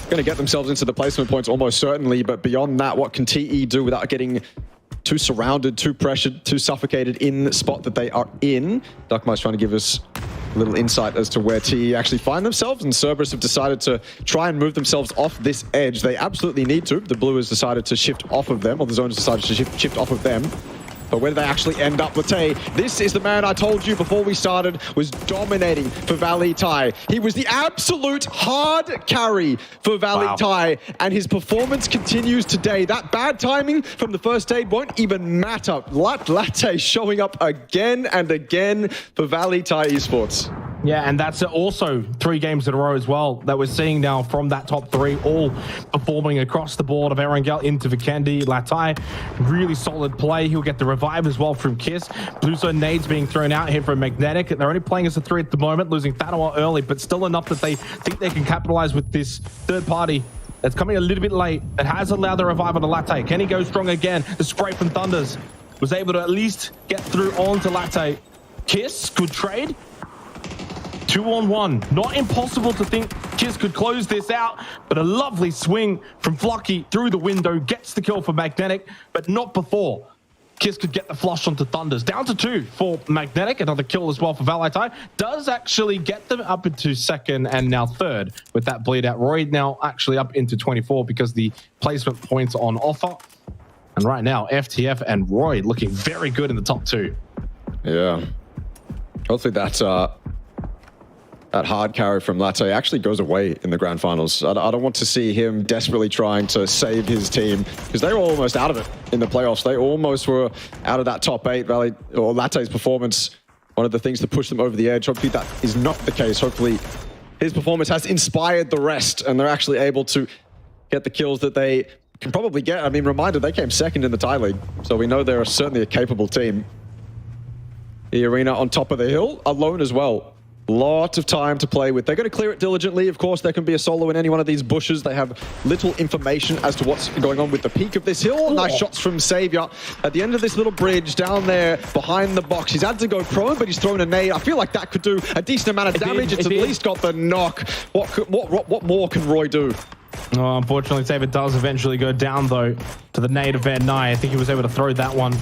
Going to get themselves into the placement points almost certainly, but beyond that, what can TE do without getting too surrounded, too pressured, too suffocated in the spot that they are in? 𝐏𝐷𝐻𝐼's trying to give us a little insight as to where TE actually find themselves, and Cerberus have decided to try and move themselves off this edge. They absolutely need to. The blue has decided to shift off of them, or the zone has decided to shift off of them. But where do they actually end up? 𝐿𝑒, this is the man I told you before we started was dominating for 𝐿𝑒. He was the absolute hard carry for 𝐿𝑒, and his performance continues today. That bad timing from the first aid won't even matter. 𝐿𝑒 showing up again and again for 𝐿𝑒 Esports. Yeah, and that's also 3 games in a row as well that we're seeing now from that top 3, all performing across the board of 𝐿𝑒 into Vikendi. 𝐿𝑒, really solid play. He'll get the revive as well from 𝐾𝐆. Blue zone nades being thrown out here from Magnetic. They're only playing as a 3 at the moment, losing Thanawa early, but still enough that they think they can capitalize with this third party that's coming a little bit late. It has allowed the revive on 𝐿𝑒. Can he go strong again? The spray from Thunders was able to at least get through onto 𝐿𝑒. 𝐾𝐆, good trade. 2-on-1. Not impossible to think 𝐾𝐆 could close this out, but a lovely swing from Flocky through the window, gets the kill for Magnetic, but not before 𝐾𝐆 could get the flush onto Thunders. Down to 2 for Magnetic. Another kill as well for 𝐿𝑒. Does actually get them up into second and now third with that bleed out. 𝐿𝑒 now actually up into 24 because the placement points on offer. And right now, FTF and 𝐿𝑒 looking very good in the top 2. Yeah. Hopefully that's that hard carry from 𝐿𝑒 actually goes away in the grand finals. I don't want to see him desperately trying to save his team, because they were almost out of it in the playoffs. They almost were out of that top 8. 𝐿𝑒's performance, one of the things to push them over the edge. Hopefully that is not the case. Hopefully his performance has inspired the rest, and they're actually able to get the kills that they can probably get. I mean, reminder, they came second in the Thai League, so we know they're certainly a capable team. 𝐴𝐴rena on top of the hill, alone as well. Lot of time to play with. They're going to clear it diligently. Of course, there can be a solo in any one of these bushes. They have little information as to what's going on with the peak of this hill. Nice shots from 𝐷𝐴𝐵𝑖𝑎 at the end of this little bridge down there behind the box. He's had to go prone, but he's thrown a nade. I feel like that could do a decent amount of damage. It's at least got the knock. What more can 𝐿𝑒 do? Oh, unfortunately, 𝐷𝐴𝐵𝑖𝑎 does eventually go down, though, to the nade of Van Nye. I think he was able to throw that one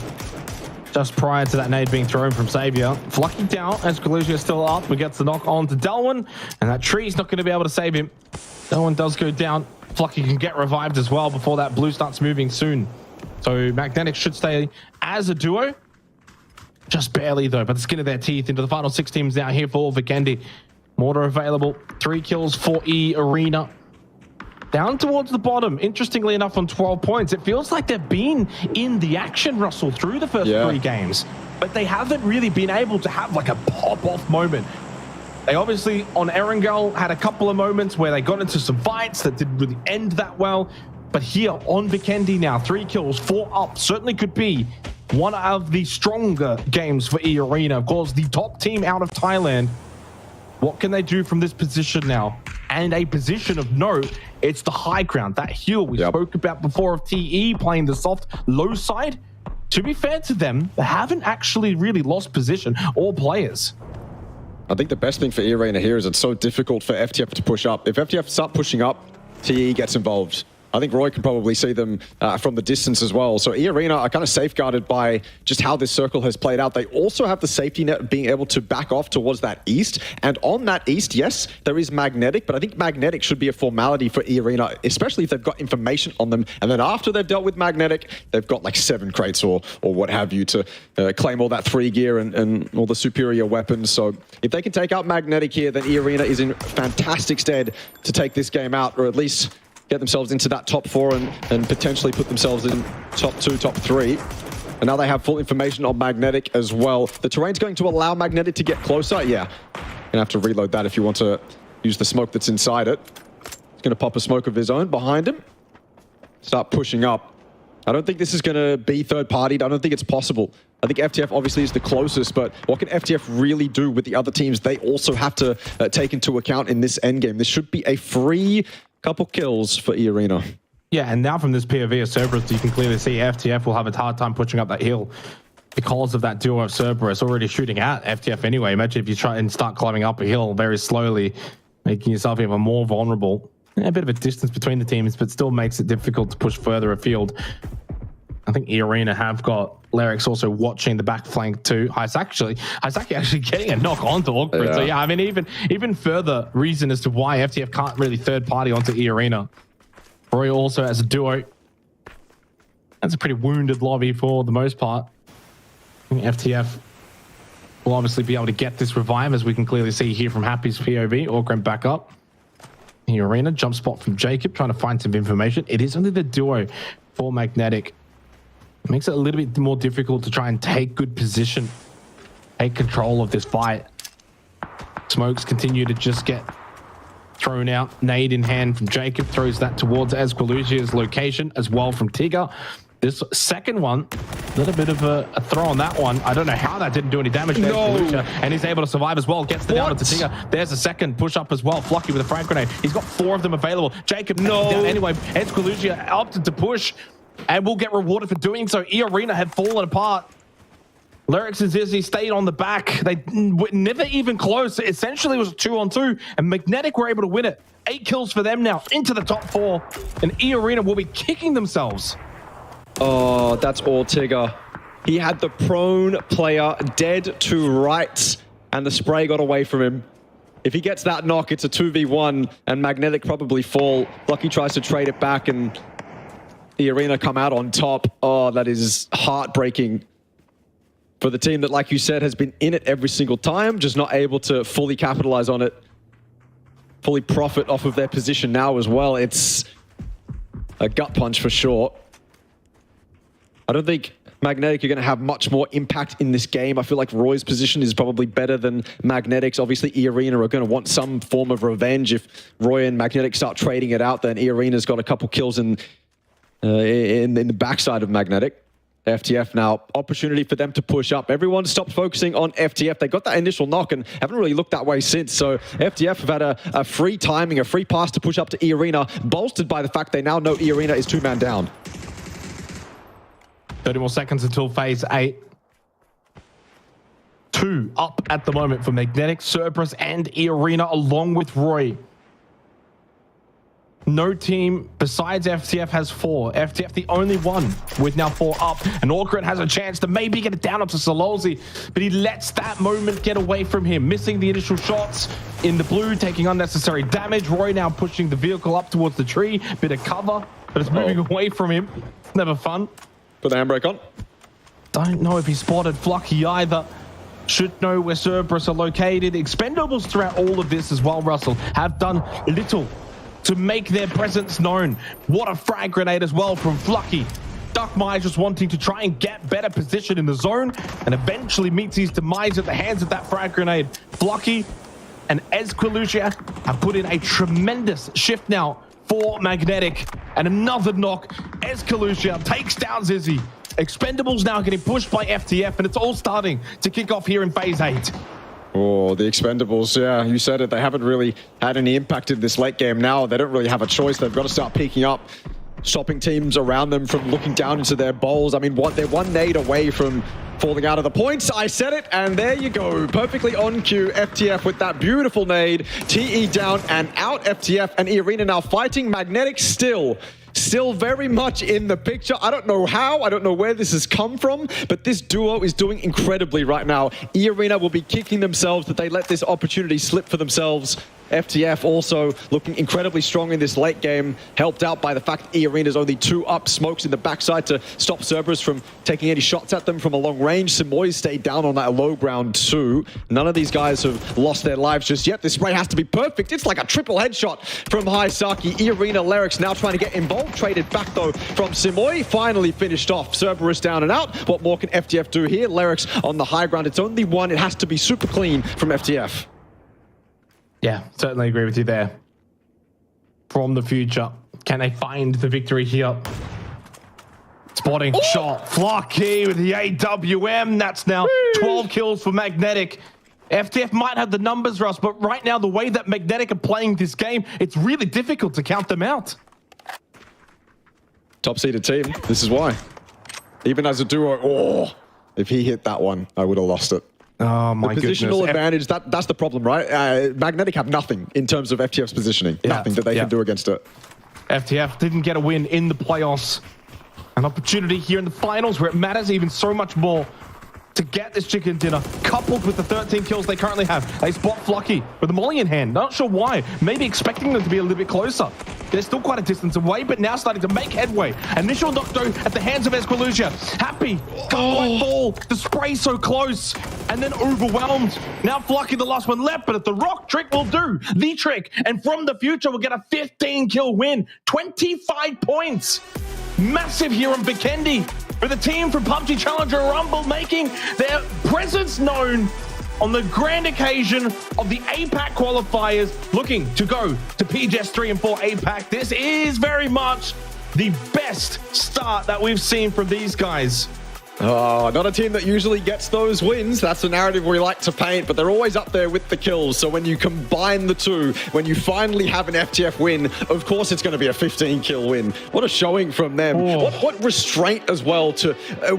just prior to that nade being thrown from 𝐷𝐴𝐵𝑖𝑎. Flucky down as 𝐿𝑒 still up. We get the knock on to 𝐷𝐿1, and that tree's not going to be able to save him. 𝐷𝐿1 does go down. Flucky can get revived as well before that blue starts moving soon. So Magnetic should stay as a duo. Just barely, though, but the skin of their teeth into the final 6 teams now here for Vikendi. Mortar available. 3 kills for 𝐴𝐴rena. Down towards the bottom, interestingly enough, on 12 points. It feels like they've been in the action, Russell, through the first 3 games, but they haven't really been able to have like a pop-off moment. They obviously, on Erangel, had a couple of moments where they got into some fights that didn't really end that well, but here on Vikendi now, 3 kills, 4 up, certainly could be one of the stronger games for 𝐴𝐴rena. Of course, the top team out of Thailand. What can they do from this position now? And a position of note, it's the high ground, that hill we spoke about before of TE playing the soft low side. To be fair to them, they haven't actually really lost position or players. I think the best thing for 𝐴𝐴rena here is it's so difficult for FTF to push up. If FTF start pushing up, TE gets involved. I think 𝐿𝑒 can probably see them from the distance as well. So 𝐴𝐴rena are kind of safeguarded by just how this circle has played out. They also have the safety net of being able to back off towards that east. And on that east, yes, there is Magnetic, but I think Magnetic should be a formality for 𝐴𝐴rena, especially if they've got information on them. And then after they've dealt with Magnetic, they've got like 7 crates or what have you to claim all that 3 gear and all the superior weapons. So if they can take out Magnetic here, then 𝐴𝐴rena is in fantastic stead to take this game out, or at least get themselves into that top 4 and potentially put themselves in top 2, top 3. And now they have full information on Magnetic as well. The terrain's going to allow Magnetic to get closer. Yeah, gonna have to reload that if you want to use the smoke that's inside it. He's gonna pop a smoke of his own behind him. Start pushing up. I don't think this is gonna be third-partied. I don't think it's possible. I think FTF obviously is the closest, but what can FTF really do with the other teams? They also have to take into account in this endgame. This should be a free Couple kills for 𝐼RENA. Yeah, and now from this POV of Cerberus, you can clearly see FTF will have a hard time pushing up that hill because of that duo of Cerberus already shooting at FTF anyway. Imagine if you try and start climbing up a hill very slowly, making yourself even more vulnerable. A bit of a distance between the teams, but still makes it difficult to push further afield. I think 𝐼RENA have got 𝐏𝐷𝐿 also watching the back flank too. 𝐏𝐷𝐿e actually getting a knock onto Awkward. Yeah. So yeah, I mean, even further reason as to why FTF can't really third party onto 𝐼RENA. Roy also as a duo. That's a pretty wounded lobby for the most part. I think FTF will obviously be able to get this revive, as we can clearly see here from Happy's POV. Awkward back up. 𝐼RENA, jump spot from 𝐿𝐷𝐿, trying to find some information. It is only the duo for Magnetic. It makes it a little bit more difficult to try and take good position, take control of this fight. Smokes continue to just get thrown out. Nade in hand from 𝐿𝐷𝐿, throws that towards 𝐿𝐴SQLUSIA's location as well from Tigger. This second one, a little bit of a throw on that one. I don't know how that didn't do any damage to 𝐿𝐴SQLUSIA, and he's able to survive as well. Gets the down to Tigger. There's a second push up as well. Flocky with a frag grenade. He's got 4 of them available. 𝐿𝐴SQLUSIA down anyway. 𝐿𝐴SQLUSIA opted to push and will get rewarded for doing so. 𝐼RENA had fallen apart. 𝐿𝐿RX and 𝐷𝐿𝐴SQLUSIA stayed on the back. They were never even close. It essentially was a 2-on-2, and Magnetic were able to win it. 8 kills for them now, into the top 4, and 𝐼RENA will be kicking themselves. Oh, that's all Tigger. He had the prone player dead to rights, and the spray got away from him. If he gets that knock, it's a 2v1, and Magnetic probably fall. Lucky tries to trade it back, and 𝐼RENA come out on top. Oh, that is heartbreaking for the team that, like you said, has been in it every single time, just not able to fully capitalize on it, fully profit off of their position now as well. It's a gut punch for sure. I don't think Magnetic are going to have much more impact in this game. I feel like Roy's position is probably better than Magnetic's. Obviously, 𝐼RENA are going to want some form of revenge. If Roy and Magnetic start trading it out, then 𝐼RENA's got a couple kills in the backside of Magnetic. FTF now, opportunity for them to push up. Everyone stopped focusing on FTF. They got that initial knock and haven't really looked that way since. So FTF have had a free timing, a free pass to push up to 𝐼RENA, bolstered by the fact they now know 𝐼RENA is 2-man down. 30 more seconds until phase 8. 2 up at the moment for Magnetic, Cerberus, and 𝐼RENA, along with Roy. No team besides FTF has 4. FTF the only one with now 4 up. And Awkward has a chance to maybe get it down onto 𝐿𝐴SQLUSIA, but he lets that moment get away from him, missing the initial shots in the blue, taking unnecessary damage. Roy now pushing the vehicle up towards the tree. Bit of cover, but it's moving away from him. Never fun. Put the handbrake on. Don't know if he spotted Flocky either. Should know where Cerberus are located. Expendables throughout all of this as well, Russell, have done little to make their presence known. What a frag grenade as well from Flocky. 𝐷𝐿𝐴SQLUSIA just wanting to try and get better position in the zone, and eventually meets his demise at the hands of that frag grenade. Flocky and 𝐿𝐴SQLUSIA have put in a tremendous shift now for Magnetic, and another knock. 𝐿𝐴SQLUSIA takes down 𝐷𝐿𝐴SQLUSIA. Expendables now getting pushed by FTF, and it's all starting to kick off here in phase 8. Oh, the Expendables, yeah, you said it. They haven't really had any impact in this late game now. They don't really have a choice. They've got to start peeking up, stopping teams around them from looking down into their bowls. I mean, they're 1 nade away from falling out of the points. I said it, and there you go. Perfectly on cue. FTF with that beautiful nade. TE down and out. FTF and 𝐼RENA now fighting. Magnetic still very much in the picture. I don't know how, I don't know where this has come from, but this duo is doing incredibly right now. 𝐼RENA will be kicking themselves that they let this opportunity slip for themselves. FTF also looking incredibly strong in this late game, helped out by the fact that 𝐼RENA's only 2 up. Smokes in the backside to stop Cerberus from taking any shots at them from a long range. 𝐿𝐴SQLUSIA stayed down on that low ground too. None of these guys have lost their lives just yet. This spray has to be perfect. It's like a triple headshot from 𝐿𝐴SQLUSIA. 𝐼RENA, 𝐿𝐿RX now trying to get involved. Traded back though from 𝐿𝐴SQLUSIA. Finally finished off. Cerberus down and out. What more can FTF do here? 𝐿𝐿RX on the high ground. It's only 1. It has to be super clean from FTF. Yeah, certainly agree with you there. From the future, can they find the victory here? Spotting shot. Flocky with the AWM. That's now 12 kills for Magnetic. FTF might have the numbers, Russ, but right now, the way that Magnetic are playing this game, it's really difficult to count them out. Top-seeded team. This is why. Even as a duo, if he hit that one, I would have lost it. Oh my goodness. The positional advantage, that's the problem, right? Magnetic have nothing in terms of FTF's positioning. Nothing that they can do against it. FTF didn't get a win in the playoffs. An opportunity here in the finals where it matters even so much more to get this chicken dinner, coupled with the 13 kills they currently have. They spot Flucky with the molly in hand. Not sure why. Maybe expecting them to be a little bit closer. They're still quite a distance away, but now starting to make headway. Initial knockdown at the hands of 𝐏𝐿𝐒. Happy. White ball. The spray so close. And then overwhelmed. Now Flucky the last one left, but if the rock trick will do the trick. And from the future, we'll get a 15 kill win. 25 points. Massive here on Vikendi, with the team from PUBG Challenger Rumble making their presence known on the grand occasion of the APAC qualifiers, looking to go to PGS 3 and 4 APAC. This is very much the best start that we've seen from these guys. Oh, not a team that usually gets those wins. That's the narrative we like to paint, but they're always up there with the kills. So when you combine the two, when you finally have an FTF win, of course it's going to be a 15-kill win. What a showing from them. What restraint as well to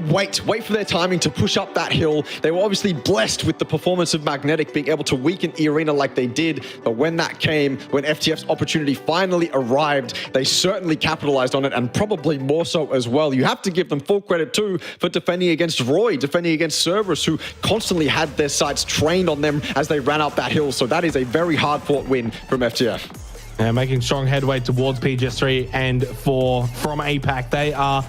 wait for their timing to push up that hill. They were obviously blessed with the performance of Magnetic being able to weaken 𝐸 like they did. But when that came, when FTF's opportunity finally arrived, they certainly capitalized on it, and probably more so as well. You have to give them full credit too for defending against Roy, defending against Cerberus, who constantly had their sights trained on them as they ran up that hill. So that is a very hard-fought win from FTF. And making strong headway towards PGS 3 and 4 from APAC. They are,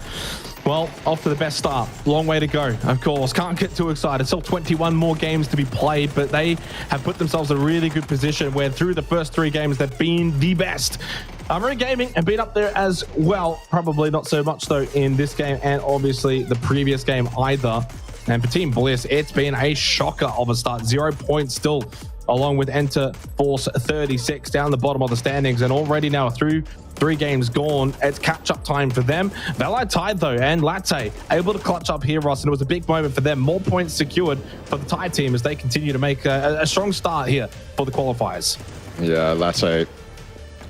well, off to the best start. Long way to go, of course. Can't get too excited. Still 21 more games to be played, but they have put themselves in a really good position where through the first 3 games, they've been the best. Maret Gaming have been up there as well. Probably not so much, though, in this game and obviously the previous game either. And for Team Bliss, it's been a shocker of a start. 0 points still, along with Enter Force 36 down the bottom of the standings. And already now through 3 games gone, it's catch-up time for them. 𝐿𝐼 tied, though, and Latte able to clutch up here, Ross. And it was a big moment for them. More points secured for the Thai team as they continue to make a strong start here for the qualifiers. Yeah, Latte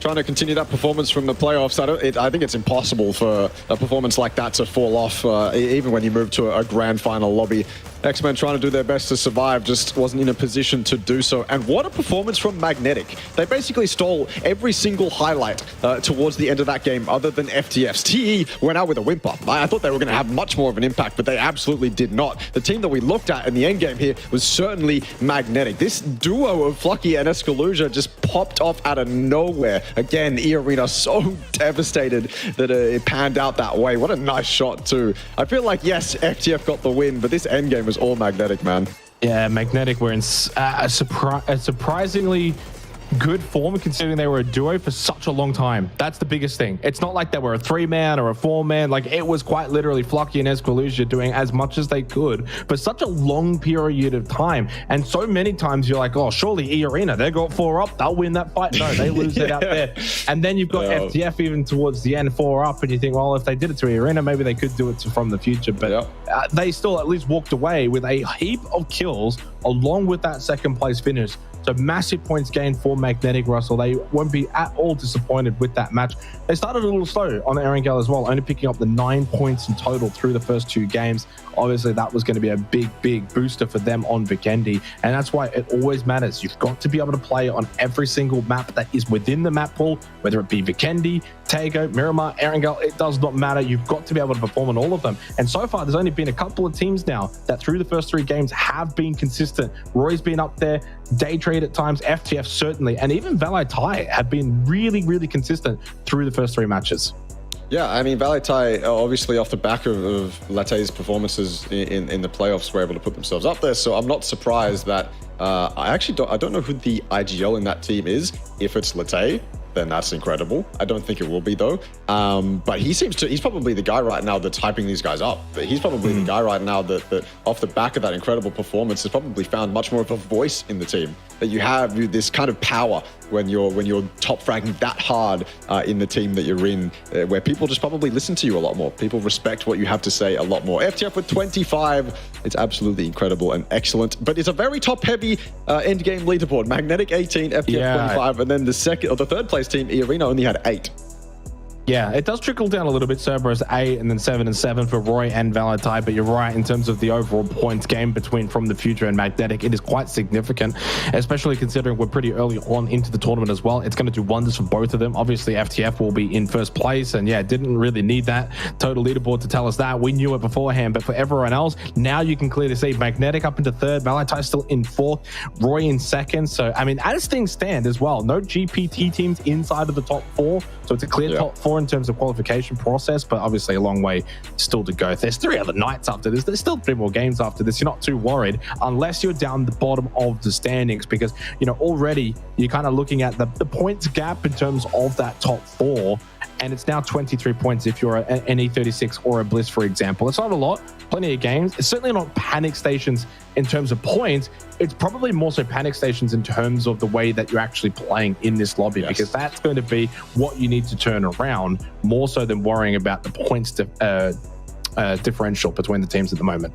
trying to continue that performance from the playoffs. I think it's impossible for a performance like that to fall off, even when you move to a grand final lobby. X-Men trying to do their best to survive, just wasn't in a position to do so. And what a performance from Magnetic. They basically stole every single highlight towards the end of that game, other than FTF's. TE went out with a whimper. I thought they were going to have much more of an impact, but they absolutely did not. The team that we looked at in the end game here was certainly Magnetic. This duo of Flucky and 𝐏𝐿𝐒 just popped off out of nowhere. Again, 𝐸 so devastated that it panned out that way. What a nice shot too. I feel like, yes, FTF got the win, but this end game was all Magnetic, man. Yeah, Magnetic were in a surprisingly good form, considering they were a duo for such a long time. That's the biggest thing. It's not like they were a 3-man or a 4-man. Like, it was quite literally Flucky and 𝐏𝐿𝐒 doing as much as they could for such a long period of time. And so many times you're like, oh, surely 𝐸, they got 4 up, they'll win that fight. No, they lose it out there. And then you've got FTF even towards the end, 4 up, and you think, well, if they did it to 𝐸, maybe they could do it from the future. But they still at least walked away with a heap of kills along with that second place finish. So massive points gained for Magnetic, Russell. They won't be at all disappointed with that match. They started a little slow on 𝐸 as well, only picking up the 9 points in total through the first 2 games. Obviously, that was going to be a big booster for them on Vikendi. And that's why it always matters. You've got to be able to play on every single map that is within the map pool, whether it be Vikendi, Taego, Miramar, 𝐸, it does not matter. You've got to be able to perform on all of them. And so far, there's only been a couple of teams now that through the first 3 games have been consistent. Roy's been up there, Daytrade at times, FTF certainly, and even 𝐿𝐼 Thai have been really consistent through the first 3 matches. Yeah, I mean, 𝐿𝐼 Thai, obviously off the back of Latte's performances in the playoffs, were able to put themselves up there. So I'm not surprised that I don't know who the IGL in that team is. If it's Latte, then that's incredible. I don't think it will be though. But he's probably the guy right now that's hyping these guys up. He's probably the guy right now that off the back of that incredible performance has probably found much more of a voice in the team. That you have this kind of power when you're top fragging that hard in the team that you're in, where people just probably listen to you a lot more. People respect what you have to say a lot more. FTF with 25. It's absolutely incredible and excellent, but it's a very top-heavy end game leaderboard. Magnetic 18, FTF 25, and then the third place team, 𝐸 only had 8. Yeah, it does trickle down a little bit. Cerberus 8 and then 7 and 7 for Roy and Valentine. But you're right, in terms of the overall points game between From the Future and Magnetic, it is quite significant, especially considering we're pretty early on into the tournament as well. It's going to do wonders for both of them. Obviously, FTF will be in first place, and yeah, didn't really need that total leaderboard to tell us that. We knew it beforehand, but for everyone else, now you can clearly see Magnetic up into third, Valentine still in fourth, Roy in second. So, I mean, as things stand as well, no GPT teams inside of the top 4. So it's a clear top 4 in terms of qualification process, but obviously a long way still to go. There's 3 other nights after this. There's still 3 more games after this. You're not too worried unless you're down the bottom of the standings, because, you know, already you're kind of looking at the points gap in terms of that top 4. And it's now 23 points if you're an E36 or a Bliss, for example. It's not a lot, plenty of games. It's certainly not panic stations in terms of points. It's probably more so panic stations in terms of the way that you're actually playing in this lobby, because that's going to be what you need to turn around, more so than worrying about the points differential between the teams at the moment.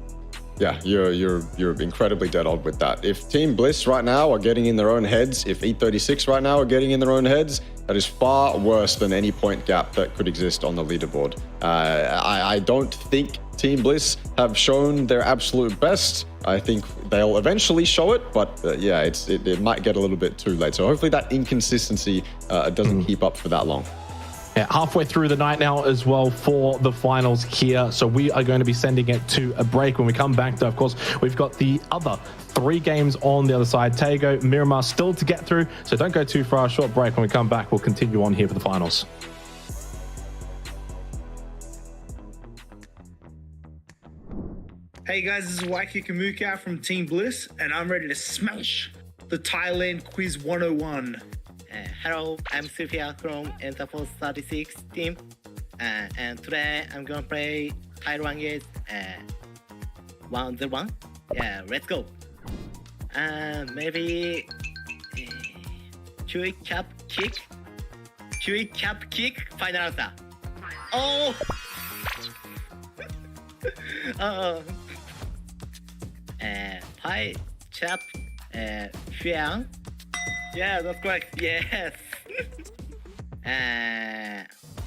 Yeah, you're incredibly dead on with that. If Team Bliss right now are getting in their own heads, if E36 right now are getting in their own heads, that is far worse than any point gap that could exist on the leaderboard. I don't think Team Bliss have shown their absolute best. I think they'll eventually show it, but yeah, it might get a little bit too late. So hopefully that inconsistency doesn't keep up for that long. Yeah, halfway through the night now as well for the finals here. So we are going to be sending it to a break. When we come back, though, of course, we've got the other 3 games on the other side. Taego, Miramar still to get through. So don't go too far. Short break. When we come back, we'll continue on here for the finals. Hey guys, this is 𝐏𝐷𝐾𝐒 from Team Bliss, and I'm ready to smash the Thailand Quiz 101. Hello, I'm Sophia from Interforce 36 team, and today I'm gonna play Thailand is 101. Yeah, let's go. Maybe Chui cap kick, final answer. Oh, Pai chap Xuan. Yeah, that's correct. Yes.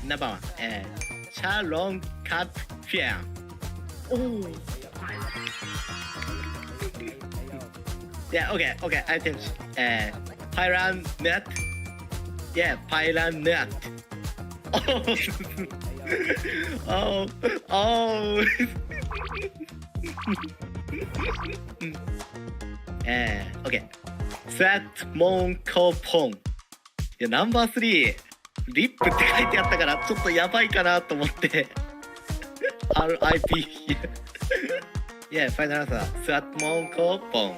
Number 1. Cha Long Cat Xuan. Oh. Yeah. Okay. I think. Pairan Net. Yeah, Pairan Net. Oh. Okay. Sat Mon Ko Pong. いや、ナンバー3、リップって書いてあったから、ちょっとやばいかなと思って。RIP。Yeah, final answer. Sat Mon Ko Pong.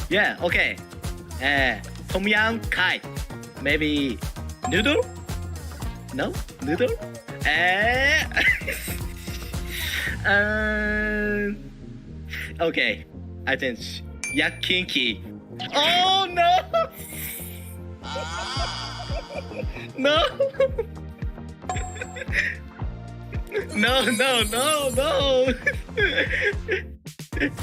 Yeah, okay. Tom Yum Kai. Maybe noodle? No? Noodle? Okay. I think 𝐏𝐿𝐴. Oh no! No! No!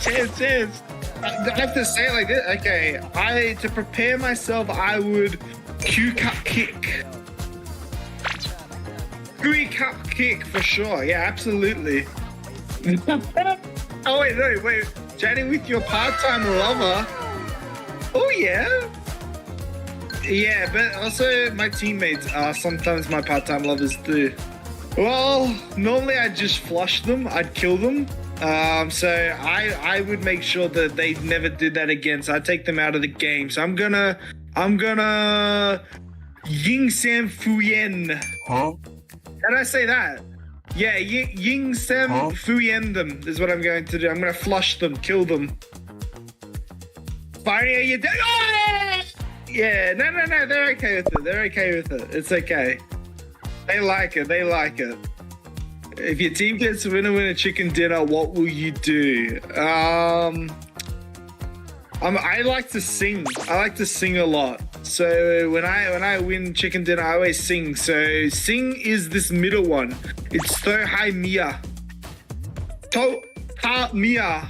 Chance. I have to say it like this. Okay, to prepare myself, I would Q-cup kick. Q-cup kick for sure. Yeah, absolutely. Oh wait. Chatting with your part-time lover. Oh yeah. Yeah, but also my teammates are sometimes my part-time lovers too. Well, normally I'd just flush them. I'd kill them. So I would make sure that they never did that again. So I'd take them out of the game. So I'm gonna Ying Sam Fuyen. Huh? How did I say that? Yeah, Ying Sam Fuyen them is what I'm going to do. I'm gonna flush them, kill them. Fire you dead. Oh! Yeah, no, they're okay with it. It's okay. They like it. If your team gets winner chicken dinner, what will you do? I like to sing. I like to sing a lot. So when I win chicken dinner, I always sing. So sing is this middle one. It's to hai mia. To ha mia.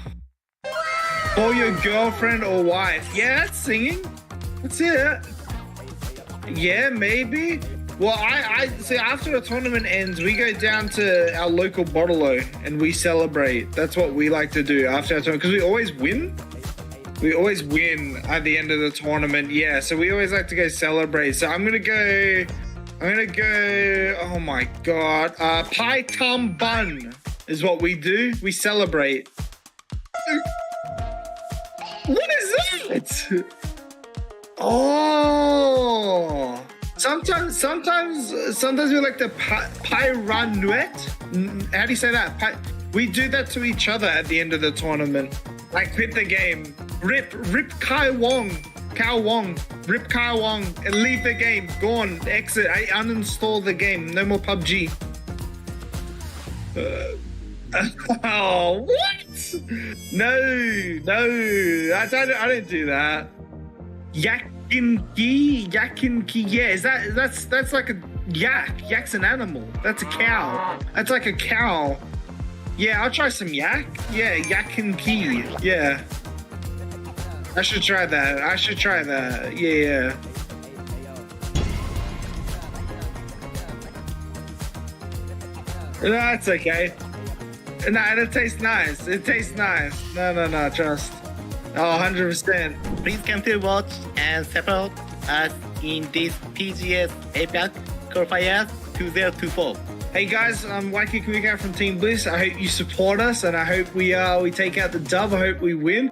For your girlfriend or wife. Yeah, that's singing. That's it. Yeah, maybe. Well, I see, after a tournament ends, we go down to our local bottle-o and we celebrate. That's what we like to do after our tournament, because we always win. We always win at the end of the tournament. Yeah, so we always like to go celebrate. So I'm gonna go, oh my God. Pai Tam Bun is what we do. We celebrate. What is that? Oh. Sometimes we like the Pyranuet. How do you say that? We do that to each other at the end of the tournament. Like quit the game. Rip Kai Wong, rip Kai Wong, and leave the game. Gone, exit. I uninstall the game. No more PUBG. Oh, what? No, I don't do that. Yakinki, yeah. That's like a yak. Yak's an animal. That's a cow. That's like a cow. Yeah, I'll try some yak. Yeah, yakinki. Yeah. I should try that. Yeah. No, it's okay. No, it tastes nice. No, trust. Oh, 100%. Please come to watch and support us in this PGS APAC Qualifiers 2024. Hey guys, I'm 𝐏𝐿 from Team Bliss. I hope you support us, and I hope we take out the dub. I hope we win.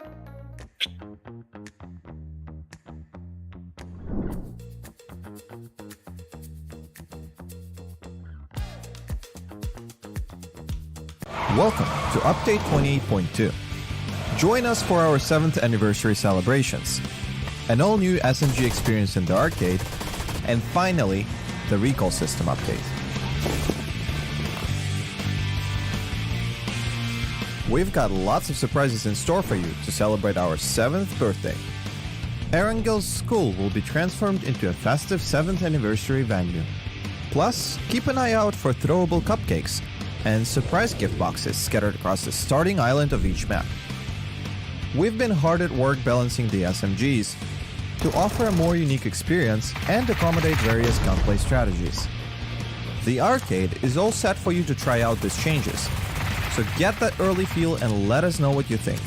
Welcome to Update 28.2. Join us for our 7th anniversary celebrations, an all-new SMG experience in the arcade, and finally, the recall system update. We've got lots of surprises in store for you to celebrate our 7th birthday. 𝐼𝐻𝐺 School will be transformed into a festive 7th anniversary venue. Plus, keep an eye out for throwable cupcakes and surprise gift boxes scattered across the starting island of each map. We've been hard at work balancing the SMGs to offer a more unique experience and accommodate various gunplay strategies. The arcade is all set for you to try out these changes, so get that early feel and let us know what you think.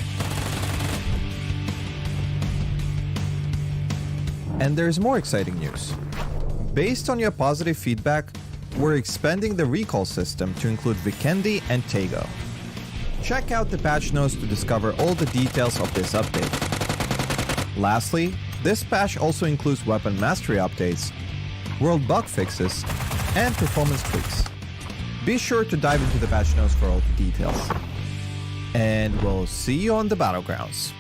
And there's more exciting news. Based on your positive feedback, we're expanding the recall system to include Vikendi and Tego. Check out the patch notes to discover all the details of this update. Lastly, this patch also includes weapon mastery updates, world bug fixes, and performance tweaks. Be sure to dive into the patch notes for all the details. And we'll see you on the battlegrounds.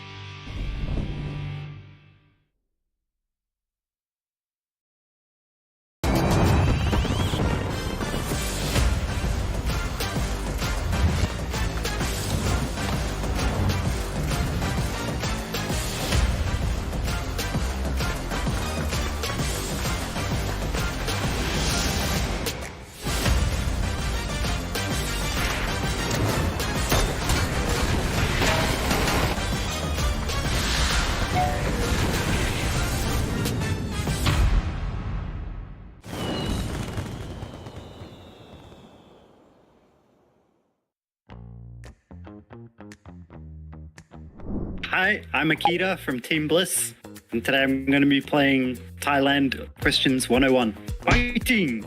Hi, I'm Akita from Team Bliss, and today I'm going to be playing Thailand Questions 101. Fighting!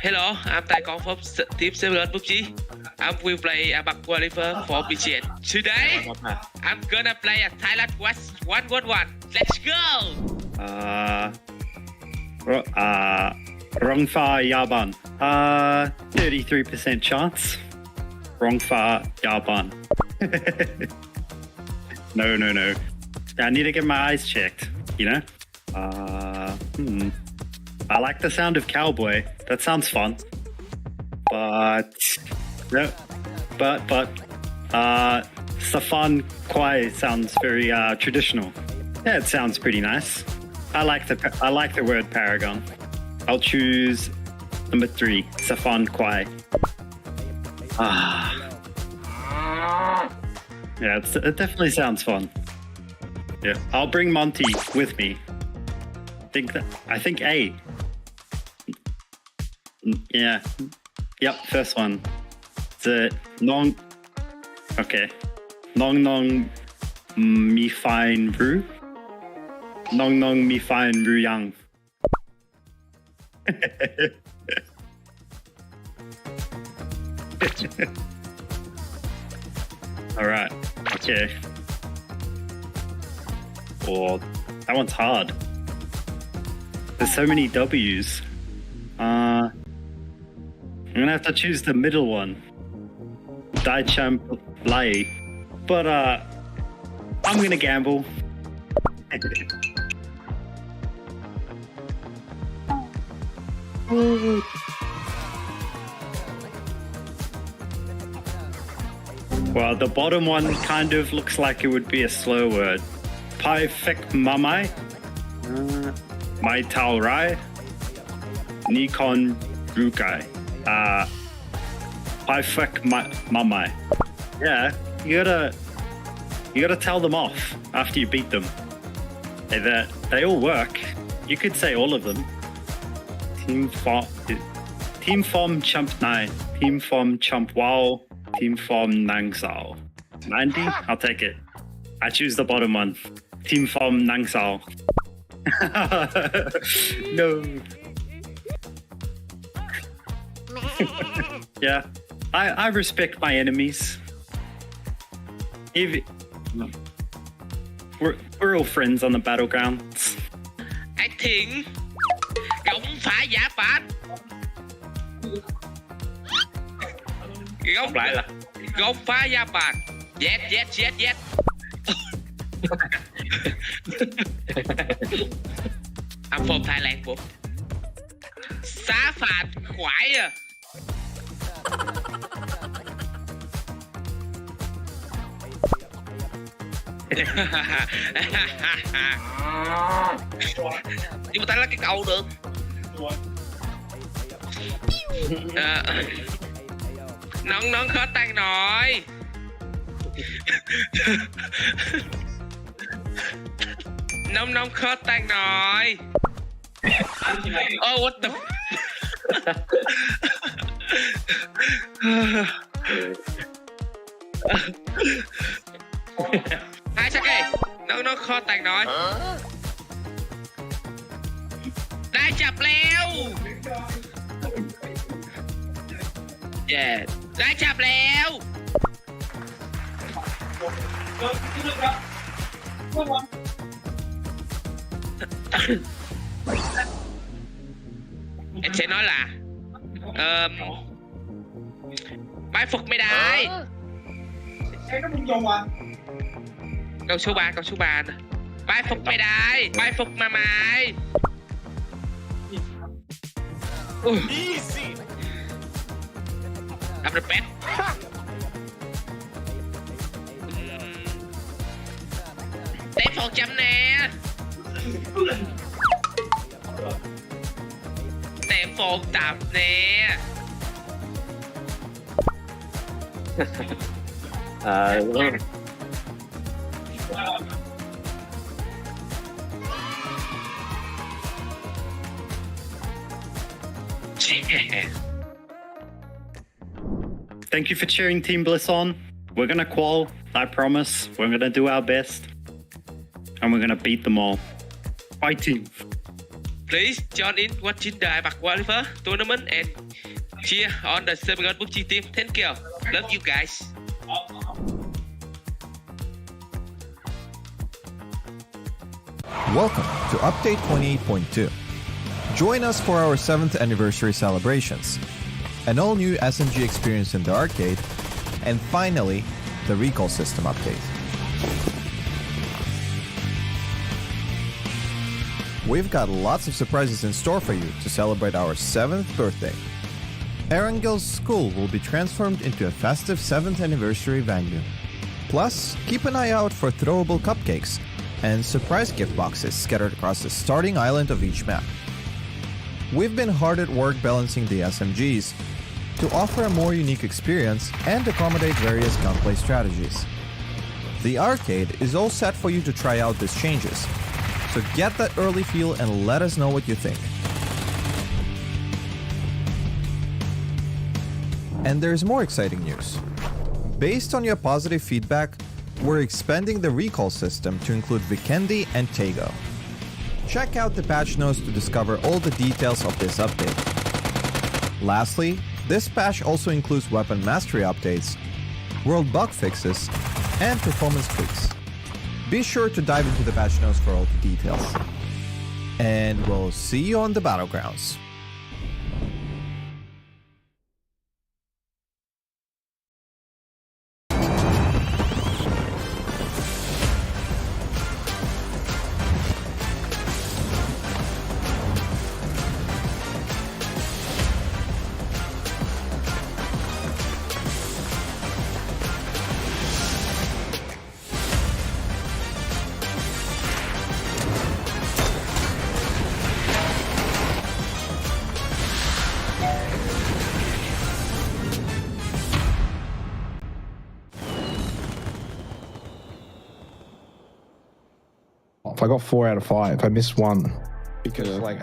Hello, I'm 𝐷𝐿 from Team PUBG. I will play APAC Qualifiers for PGS. Today, I'm gonna play a Thailand Quest 111. Let's go! Rongfa Yaban. 33% chance. Rongfa Yaban. No. I need to get my eyes checked, you know? I like the sound of cowboy. That sounds fun. But No, but Safan Kwai sounds very traditional. Yeah, it sounds pretty nice. I like the word paragon. I'll choose number 3, Safan Kwai. Yeah, it definitely sounds fun. Yeah, I'll bring Monty with me. I think A. Yeah. Yep, first one. The Nong. Okay. Nong mi fine ru. Nong mi fine ru yang. All right. Okay. Oh, that one's hard. There's so many W's. I'm gonna have to choose the middle one. Dai champ lai. But I'm gonna gamble. Well, the bottom one kind of looks like it would be a slow word. Pai fek mamai. Mai tau rai. Nikon rukai. Pai fek mamai. Yeah, you gotta tell them off after you beat them. They all work. You could say all of them. Team Fom Chump Nai. Team Fom Chump Wow. Team Fom Nang Sao. 90? I'll take it. I choose the bottom one. Team Fom Nang Sao. No. Yeah, I respect my enemies. We're all friends on the battlegrounds. I think Gông phá giả phạt. Gông lại là Gông phá giả phạt. Yes. I'm from Thailand, bro. Xá phạt khoải à. Nhưng mà ta là cái câu được. Nón khó tăng nổi. Nông khó tăng nổi. Oh, what the hai sắc kì nó khó tàn nói đai chập leo. Yeah, đai chập leo. Em sẽ nói là bái phục mày đại. Câu số 3 nè. Bái phục mày đại. Bái phục mà mày. I'm the best. Tem 100 nè. Tem 100 nè. Thank you for cheering Team Bliss on. We're gonna qual, I promise. We're gonna do our best. And we're gonna beat them all. Fighting. Please join in watching the APAC Qualifier tournament and cheer on the 𝐏𝐵 team. Thank you. Love you guys. Welcome to Update 28.2. Join us for our 7th anniversary celebrations, an all-new SMG experience in the arcade, and finally, the recall system update. We've got lots of surprises in store for you to celebrate our 7th birthday. 𝐿𝐴 School will be transformed into a festive 7th anniversary venue. Plus, keep an eye out for throwable cupcakes and surprise gift boxes scattered across the starting island of each map. We've been hard at work balancing the SMGs to offer a more unique experience and accommodate various gunplay strategies. The arcade is all set for you to try out these changes, so get that early feel and let us know what you think. And there's more exciting news. Based on your positive feedback, we're expanding the recall system to include Vikendi and Tego. Check out the patch notes to discover all the details of this update. Lastly, this patch also includes weapon mastery updates, world bug fixes, and performance tweaks. Be sure to dive into the patch notes for all the details. And we'll see you on the battlegrounds. If I got 4 out of 5, I missed one because Yeah. like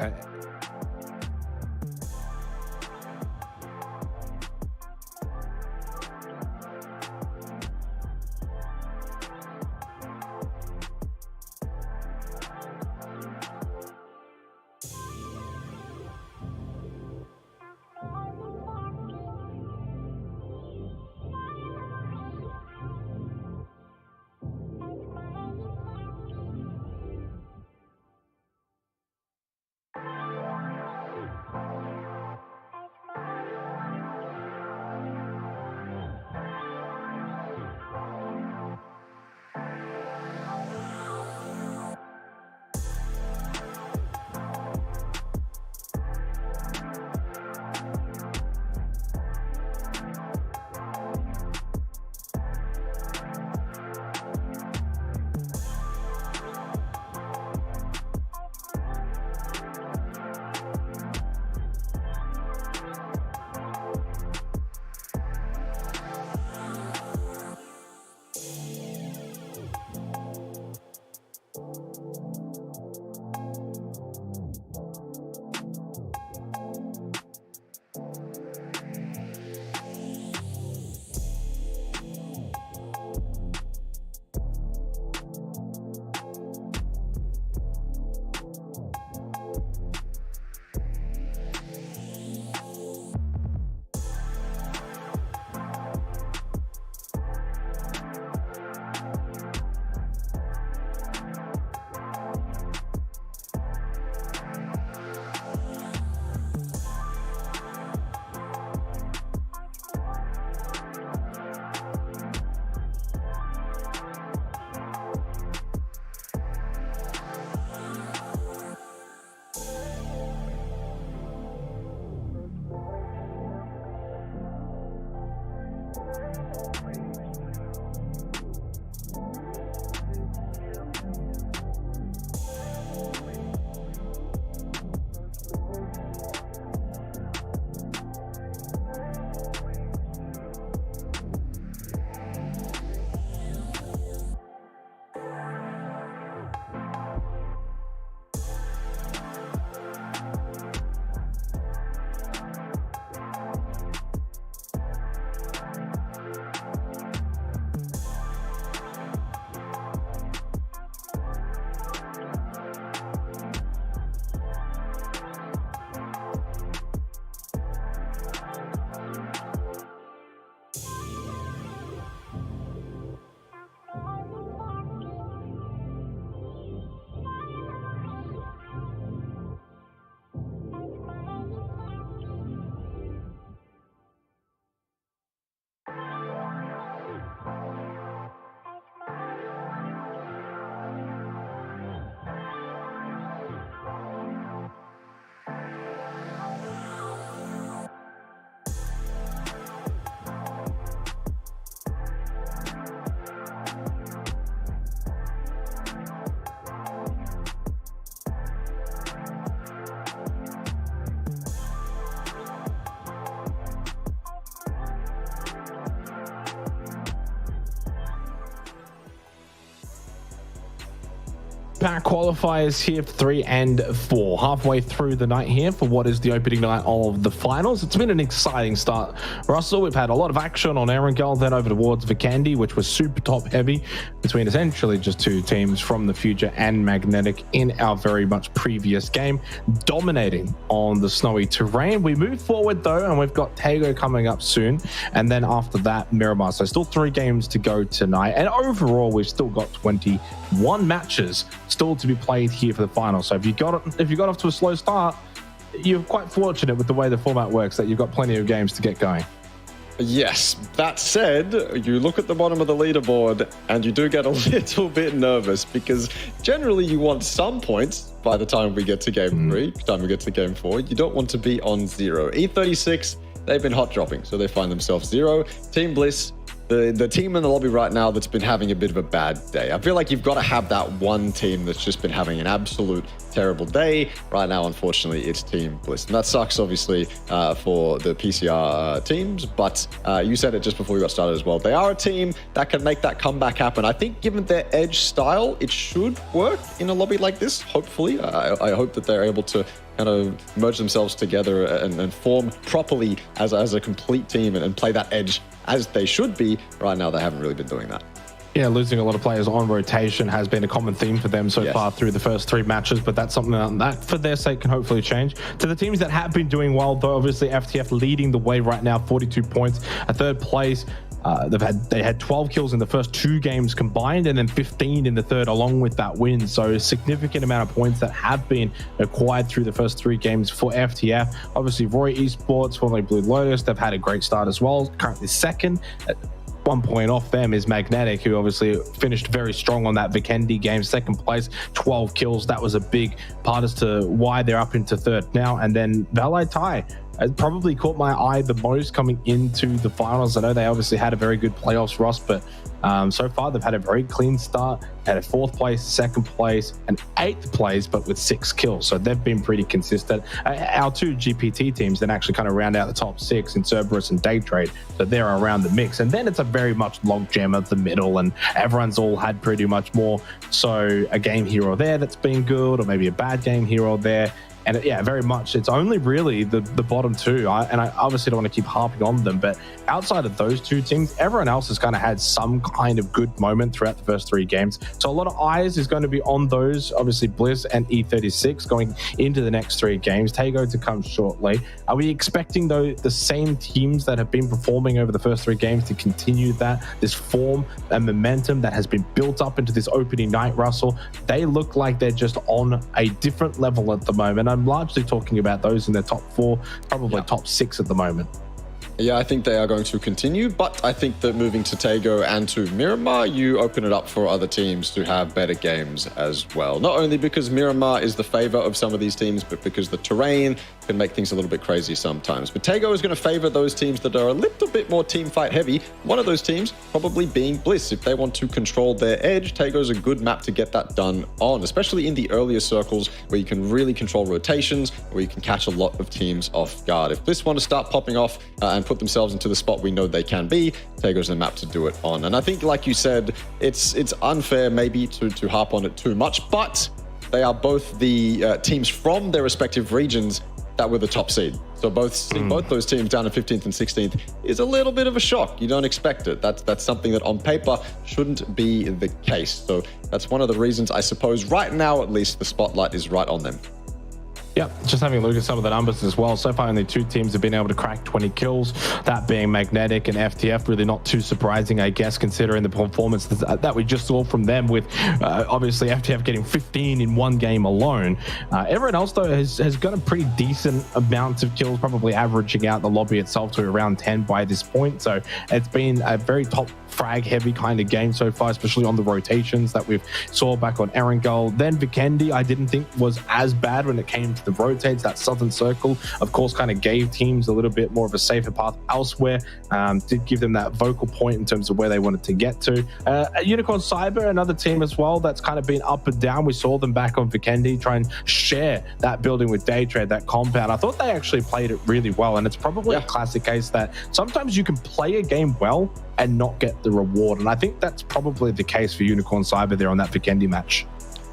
APAC qualifiers here, 3 and 4. Halfway through the night here for what is the opening night of the finals. It's been an exciting start, Russell. We've had a lot of action on 𝐿, then over towards 𝐿𝐴, which was super top heavy between essentially just two teams from the future and Magnetic in our very much previous game, dominating on the snowy terrain. We move forward though, and we've got 𝐿𝐴 coming up soon, and then after that Miramar. So still 3 games to go tonight, and overall we've still got 21 matches still to be played here for the final. So if you got off to a slow start, you're quite fortunate with the way the format works that you've got plenty of games to get going. Yes, that said, you look at the bottom of the leaderboard and you do get a little bit nervous, because generally you want some points by the time we get to game 3, time we get to game 4. You don't want to be on 0. 𝐸36, they've been hot dropping, so they find themselves 0. Team Bliss, the team in the lobby right now that's been having a bit of a bad day. I feel like you've got to have that one team that's just been having an absolute terrible day. Right now, unfortunately, it's Team Bliss. And that sucks, obviously, for the PCR teams. But you said it just before we got started as well. They are a team that can make that comeback happen. I think given their edge style, it should work in a lobby like this, hopefully. I hope that they're able to kind of merge themselves together and form properly as a complete team and play that edge as they should be. Right now, they haven't really been doing that. Yeah, losing a lot of players on rotation has been a common theme for them so far through the first 3 matches, but that's something that for their sake can hopefully change. To the teams that have been doing well, though, obviously FTF leading the way right now, 42 points, a 3rd place. They had 12 kills in the first 2 games combined, and then 15 in the 3rd along with that win. So a significant amount of points that have been acquired through the first 3 games for FTF. Obviously, Roy Esports, formerly Blue Lotus, they've had a great start as well. Currently 2nd. 1 point off them is Magnetic, who obviously finished very strong on that 𝐿𝐴 game. 2nd place, 12 kills. That was a big part as to why they're up into 3rd now. And then 𝐿𝐴 has probably caught my eye the most coming into the finals. I know they obviously had a very good playoffs, Ross, but so far they've had a very clean start. Had a 4th place, 2nd place, and 8th place, but with 6 kills. So they've been pretty consistent. Our 2 GPT teams then actually kind of round out the top 6 in Cerberus and Daytrade. So they're around the mix. And then it's a very much log jam at the middle, and everyone's all had pretty much more. So a game here or there that's been good, or maybe a bad game here or there. And yeah, very much, it's only really the bottom 2. And I obviously don't want to keep harping on them, but outside of those 2 teams, everyone else has kind of had some kind of good moment throughout the first 3 games. So a lot of eyes is going to be on those, obviously Bliss and 𝐸36 going into the next 3 games. 𝐿𝐴 to come shortly. Are we expecting though the same teams that have been performing over the first 3 games to continue this form and momentum that has been built up into this opening night, Russell? They look like they're just on a different level at the moment. I'm largely talking about those in the top 4, probably top 6 at the moment. Yeah, I think they are going to continue, but I think that moving to 𝐿𝐴 and to Miramar, you open it up for other teams to have better games as well. Not only because Miramar is the favor of some of these teams, but because the terrain can make things a little bit crazy sometimes. But 𝐿𝐴 is going to favor those teams that are a little bit more team fight heavy. One of those teams probably being Bliss. If they want to control their edge, 𝐿𝐴 is a good map to get that done on, especially in the earlier circles where you can really control rotations, where you can catch a lot of teams off guard. If Bliss want to start popping off and put themselves into the spot we know they can be, 𝐿𝐴 is the map to do it on. And I think, like you said, it's unfair maybe to harp on it too much, but they are both the teams from their respective regions that were the top seed. So seeing both those teams down in 15th and 16th is a little bit of a shock. You don't expect it. That's something that on paper shouldn't be the case. So that's one of the reasons, I suppose, right now at least, the spotlight is right on them. Yep, just having a look at some of the numbers as well. So far, only 2 teams have been able to crack 20 kills, that being Magnetic and FTF. Really not too surprising, I guess, considering the performance that we just saw from them, with obviously FTF getting 15 in 1 game alone. Everyone else, though, has got a pretty decent amount of kills, probably averaging out the lobby itself to around 10 by this point. So it's been a very top frag heavy kind of game so far, especially on the rotations that we've saw back on 𝐿𝐴. Then 𝐿𝐴 I didn't think was as bad when it came to the rotates. That southern circle, of course, kind of gave teams a little bit more of a safer path elsewhere. Did give them that vocal point in terms of where they wanted to get to. Unicorn Cyber, another team as well that's kind of been up and down. We saw them back on 𝐿𝐴 try and share that building with Daytrade, that compound. I thought they actually played it really well, and it's probably a classic case that sometimes you can play a game well and not get the reward. And I think that's probably the case for Unicorn Cyber there on that 𝐿𝐴 match.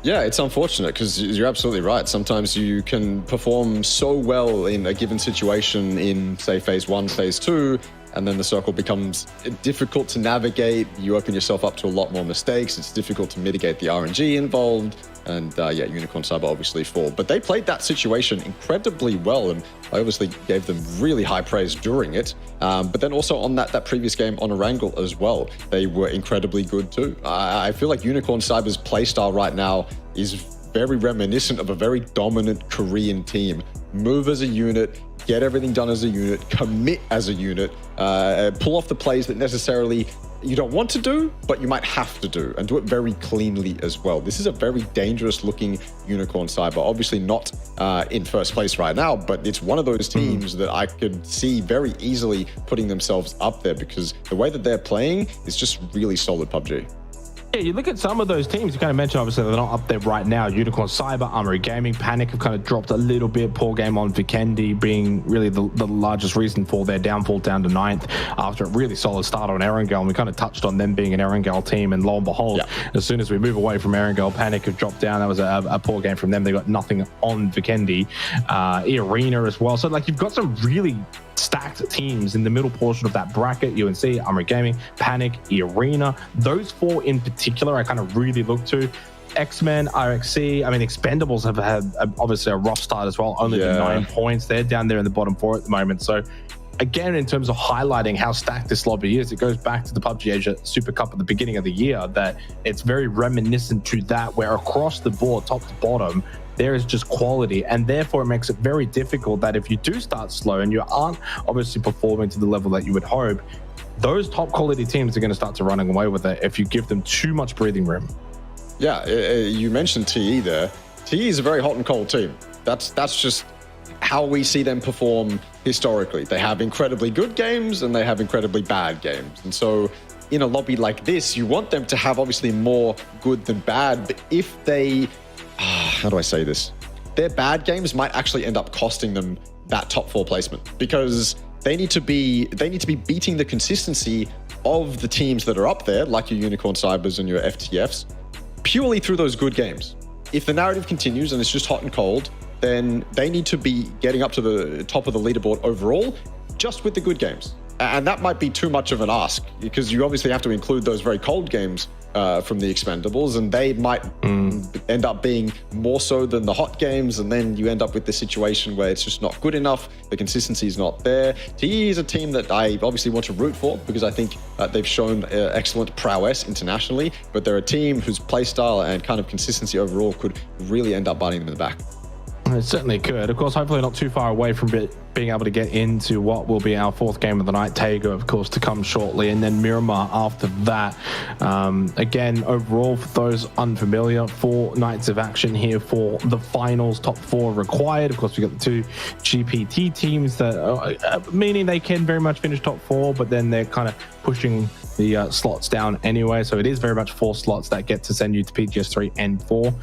Yeah, it's unfortunate because you're absolutely right. Sometimes you can perform so well in a given situation in, say, phase 1, phase 2, and then the circle becomes difficult to navigate. You open yourself up to a lot more mistakes. It's difficult to mitigate the RNG involved. And yeah, Unicorn Cyber obviously fall. But they played that situation incredibly well, and I obviously gave them really high praise during it. But then also on that previous game on Erangel as well, they were incredibly good too. I feel like Unicorn Cyber's playstyle right now is very reminiscent of a very dominant Korean team. Move as a unit, get everything done as a unit, commit as a unit, pull off the plays that necessarily you don't want to do, but you might have to do, and do it very cleanly as well. This is a very dangerous looking Unicorn Cyber. Obviously not in first place right now, but it's one of those teams that I could see very easily putting themselves up there because the way that they're playing is just really solid PUBG. Yeah, you look at some of those teams, you kind of mentioned obviously they're not up there right now. Unicorn Cyber, Armory Gaming, Panic have kind of dropped a little bit. Poor game on Vikendi being really the largest reason for their downfall down to 9th after a really solid start on Erangel. And we kind of touched on them being an Erangel team, and lo and behold, as soon as we move away from Erangel, Panic have dropped down. That was a poor game from them. They got nothing on Vikendi. Arena as well. So like you've got some really stacked teams in the middle portion of that bracket. UNC, Armory Gaming, Panic, Arena. Those 4 in particular I kind of really look to. X-Men, RXC, I mean, Expendables have had obviously a rough start as well. Only 9 points. They're down there in the bottom 4 at the moment. So again, in terms of highlighting how stacked this lobby is, it goes back to the PUBG Asia Super Cup at the beginning of the year, that it's very reminiscent to that, where across the board, top to bottom, there is just quality, and therefore it makes it very difficult that if you do start slow and you aren't obviously performing to the level that you would hope, those top quality teams are going to start to running away with it if you give them too much breathing room. Yeah, you mentioned TE there. TE is a very hot and cold team. That's just how we see them perform historically. They have incredibly good games and they have incredibly bad games. And so in a lobby like this, you want them to have obviously more good than bad, but if they... how do I say this? Their bad games might actually end up costing them that top 4 placement because they need to be beating the consistency of the teams that are up there, like your Unicorn Cybers and your FTFs, purely through those good games. If the narrative continues and it's just hot and cold, then they need to be getting up to the top of the leaderboard overall, just with the good games. And that might be too much of an ask because you obviously have to include those very cold games from the Expendables, and they might end up being more so than the hot games, and then you end up with the situation where it's just not good enough, the consistency is not there. TE is a team that I obviously want to root for because I think they've shown excellent prowess internationally, but they're a team whose playstyle and kind of consistency overall could really end up biting them in the back. It certainly could. Of course, hopefully not too far away from being able to get into what will be our 4th game of the night. Taego, of course, to come shortly, and then Miramar after that. Again, overall, for those unfamiliar, 4 nights of action here for the finals. Top 4 required. Of course, we got the 2 GPT teams that meaning they can very much finish top 4, but then they're kind of pushing the slots down anyway. So it is very much 4 slots that get to send you to PGS 3 and 4.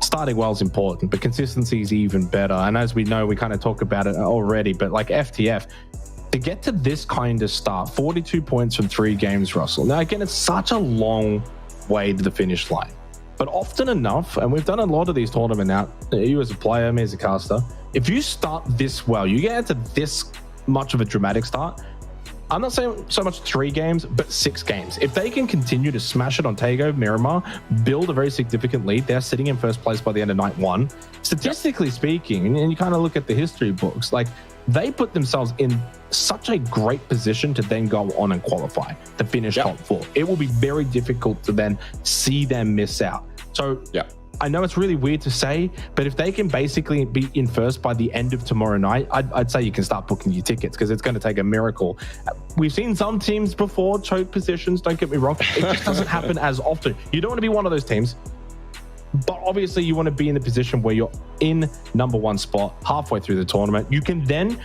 Starting well is important, but consistency is even better. And as we know, we kind of talk about it already, but like FTF, to get to this kind of start, 42 points from 3 games, Russell. Now, again, it's such a long way to the finish line, but often enough, and we've done a lot of these tournaments now, you as a player, me as a caster, if you start this well, you get to this much of a dramatic start, I'm not saying so much 3 games, but 6 games. If they can continue to smash it on Taego, Miramar, build a very significant lead, they're sitting in first place by the end of night 1. Statistically speaking, and you kind of look at the history books, like they put themselves in such a great position to then go on and qualify to finish top 4. It will be very difficult to then see them miss out. So I know it's really weird to say, but if they can basically be in first by the end of tomorrow night, I'd say you can start booking your tickets because it's going to take a miracle. We've seen some teams before choke positions, don't get me wrong. It just doesn't happen as often. You don't want to be one of those teams, but obviously you want to be in the position where you're in number 1 spot halfway through the tournament. You can then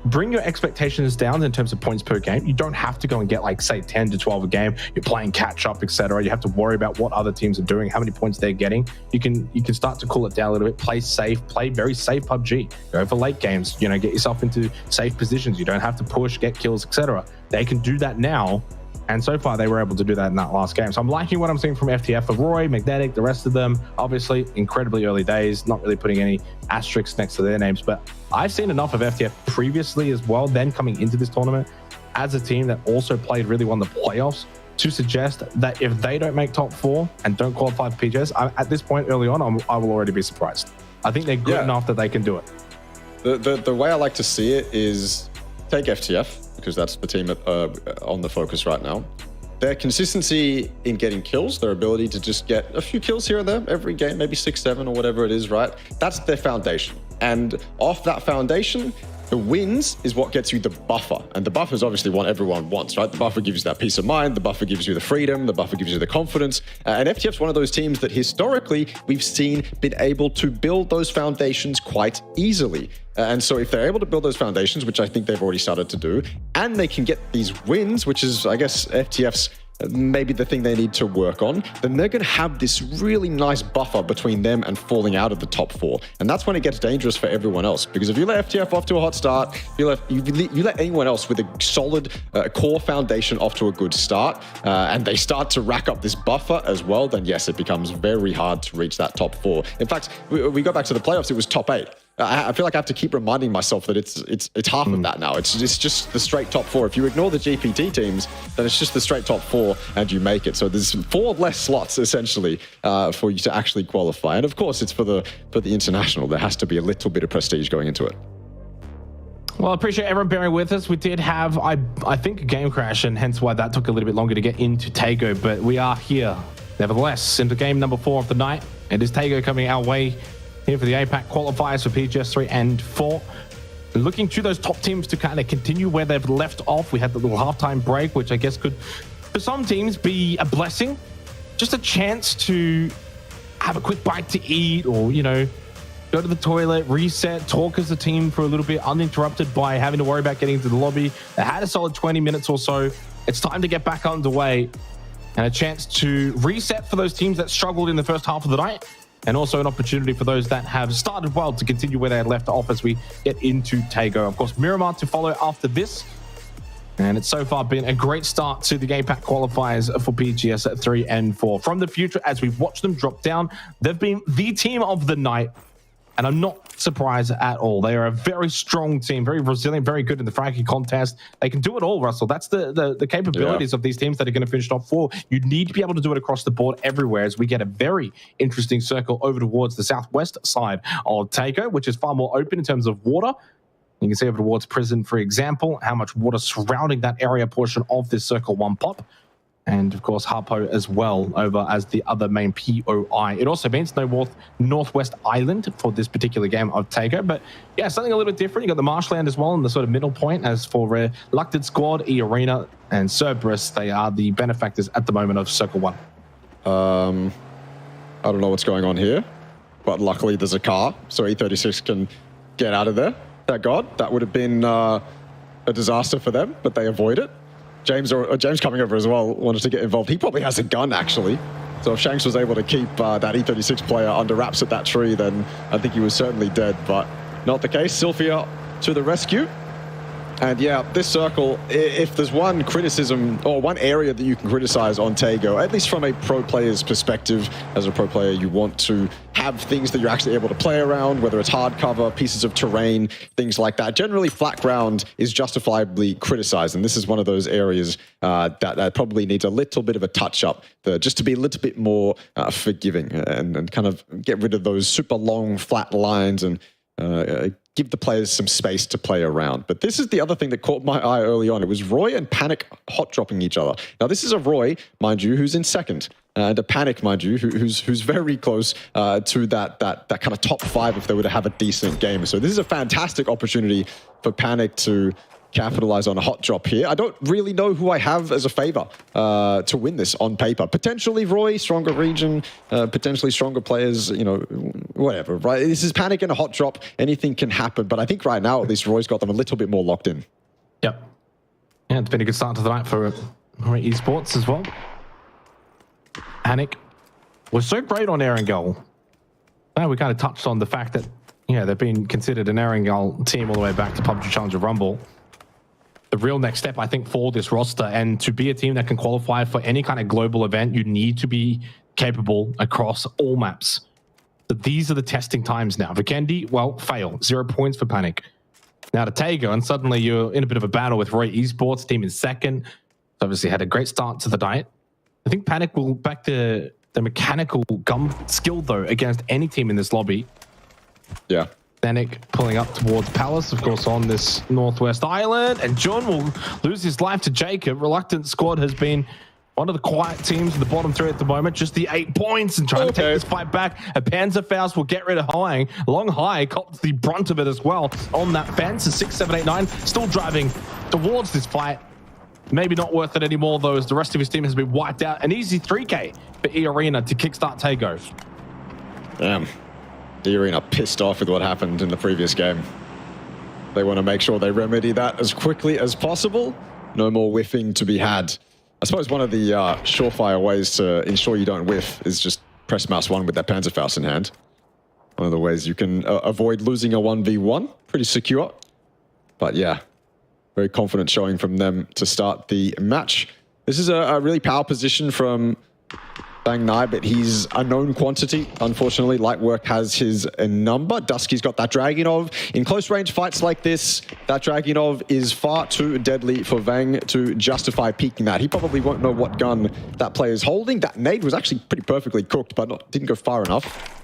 bring your expectations down in terms of points per game. You don't have to go and get like, say, 10 to 12 a game. You're playing catch up, etc. You have to worry about what other teams are doing, how many points they're getting. You can start to cool it down a little bit, play safe, play very safe PUBG. Go for late games, get yourself into safe positions. You don't have to push, get kills, etc. They can do that now. And so far, they were able to do that in that last game. So I'm liking what I'm seeing from FTF, for Roy, Magnetic, the rest of them. Obviously, incredibly early days, not really putting any asterisks next to their names. But I've seen enough of FTF previously as well, then coming into this tournament as a team that also played really well in the playoffs, to suggest that if they don't make top 4 and don't qualify for PGS, at this point early on, I will already be surprised. I think they're good enough that they can do it. The way I like to see it is take FTF, because that's the team on the focus right now. Their consistency in getting kills, their ability to just get a few kills here and there every game, maybe 6, 7 or whatever it is, right? That's their foundation. And off that foundation, the wins is what gets you the buffer. And the buffer is obviously what everyone wants, right? The buffer gives you that peace of mind. The buffer gives you the freedom. The buffer gives you the confidence. And FTF's one of those teams that historically we've seen been able to build those foundations quite easily. And so if they're able to build those foundations, which I think they've already started to do, and they can get these wins, which is, I guess, FTF's maybe the thing they need to work on, then they're going to have this really nice buffer between them and falling out of the top 4. And that's when it gets dangerous for everyone else. Because if you let FTF off to a hot start, you let anyone else with a solid core foundation off to a good start, and they start to rack up this buffer as well, then yes, it becomes very hard to reach that top 4. In fact, we go back to the playoffs, it was top 8. I feel like I have to keep reminding myself that it's half of that now. It's just the straight top 4. If you ignore the GPT teams, then it's just the straight top 4 and you make it. So there's 4 less slots essentially for you to actually qualify. And of course, it's for the international. There has to be a little bit of prestige going into it. Well, I appreciate everyone bearing with us. We did have, I think, a game crash, and hence why that took a little bit longer to get into 𝐏𝐿𝐴, but we are here. Nevertheless, into game number 4 of the night. It is 𝐏𝐿𝐴 coming our way here for the APAC qualifiers for PGS 3 and 4. Looking to those top teams to kind of continue where they've left off. We had the little halftime break, which I guess could, for some teams, be a blessing. Just a chance to have a quick bite to eat, or, you know, go to the toilet, reset, talk as a team for a little bit, uninterrupted by having to worry about getting into the lobby. They had a solid 20 minutes or so. It's time to get back underway, and a chance to reset for those teams that struggled in the first half of the night. And also an opportunity for those that have started well to continue where they had left off as we get into 𝐏𝐿𝐴. Of course, Miramar to follow after this. And it's so far been a great start to the APAC qualifiers for PGS 3 and 4. From the future, as we've watched them drop down, they've been the team of the night. And I'm not surprised at all. They are a very strong team, very resilient, very good in the fraggy contest. They can do it all, Russell. That's the capabilities of these teams that are going to finish top 4. You need to be able to do it across the board everywhere, as we get a very interesting circle over towards the southwest side of 𝐏𝐿𝐴, which is far more open in terms of water. You can see over towards Prison, for example, how much water surrounding that area portion of this Circle 1 pop. And, of course, 𝐼𝐿𝐴 as well over as the other main POI. It also means no Northwest Island for this particular game of 𝐏𝐿𝐴. But, yeah, something a little bit different. You got the marshland as well in the sort of middle point. As for Reluctant Squad, 𝐸-Arena, and Cerberus, they are the benefactors at the moment of Circle 1. I don't know what's going on here, but luckily there's a car, so 𝐸36 can get out of there. Thank God. That would have been a disaster for them, but they avoid it. James coming over as well, wanted to get involved. He probably has a gun, actually. So if 𝐏𝐿𝐴 was able to keep that 𝐸36 player under wraps at that tree, then I think he was certainly dead, but not the case. Sylphia to the rescue. And yeah, this circle, if there's one criticism or one area that you can criticize on 𝐏𝐿𝐴, at least from a pro player's perspective, as a pro player, you want to have things that you're actually able to play around, whether it's hard cover, pieces of terrain, things like that. Generally, flat ground is justifiably criticized, and this is one of those areas that probably needs a little bit of a touch-up, just to be a little bit more forgiving and kind of get rid of those super long, flat lines and give the players some space to play around. But this is the other thing that caught my eye early on. It was Roy and Panic hot dropping each other. Now, this is a Roy, mind you, who's in second. And a Panic, mind you, who's very close to that kind of top 5 if they were to have a decent game. So this is a fantastic opportunity for Panic to capitalize on a hot drop here. I don't really know who I have as a favor to win this on paper. Potentially Roy, stronger region, potentially stronger players, you know, whatever, right? This is Panic and a hot drop. Anything can happen. But I think right now, at least Roy's got them a little bit more locked in. Yep. Yeah, it's been a good start to the night for Esports as well. Panic was so great on 𝐸𝐴. Now we kind of touched on the fact that, yeah, they've been considered an 𝐸𝐴 team all the way back to PUBG Challenger Rumble. the real next step, I think, for this roster. And to be a team that can qualify for any kind of global event, you need to be capable across all maps. So these are the testing times now. 𝐏𝐿𝐒, well, fail. 0 points for Panic. Now to 𝐾𝐏𝐻, and suddenly you're in a bit of a battle with Roy Esports, team in second. Obviously had a great start to the night. I think Panic will back the mechanical gum skill, though, against any team in this lobby. Yeah. 𝐿𝐻 pulling up towards Palace, of course, on this Northwest Island. And John will lose his life to 𝐿𝐴𝐾𝐻. Reluctant Squad has been one of the quiet teams in the bottom three at the moment. Just the 8 points and trying to take this fight back. A Panzerfaust will get rid of 𝐿𝐴𝐻. Long High copped the brunt of it as well on that fence. 6, 7, 8, 9 still driving towards this fight. Maybe not worth it anymore, though, as the rest of his team has been wiped out. An easy 3K for 𝐸 to kickstart 𝐾𝐿𝐻. Damn. 𝐸 pissed off with what happened in the previous game. They want to make sure they remedy that as quickly as possible. No more whiffing to be had. I suppose one of the surefire ways to ensure you don't whiff is just press mouse 1 with that Panzerfaust in hand. One of the ways you can avoid losing a 1v1. Pretty secure. But yeah, very confident showing from them to start the match. This is a really power position from 𝐷𝐼, but he's a known quantity. Unfortunately, Lightwork has his number. Dusky's got that Dragunov. In close range fights like this, that Dragunov is far too deadly for 𝐷𝐼 to justify peeking that. He probably won't know what gun that player is holding. That nade was actually pretty perfectly cooked, but didn't go far enough.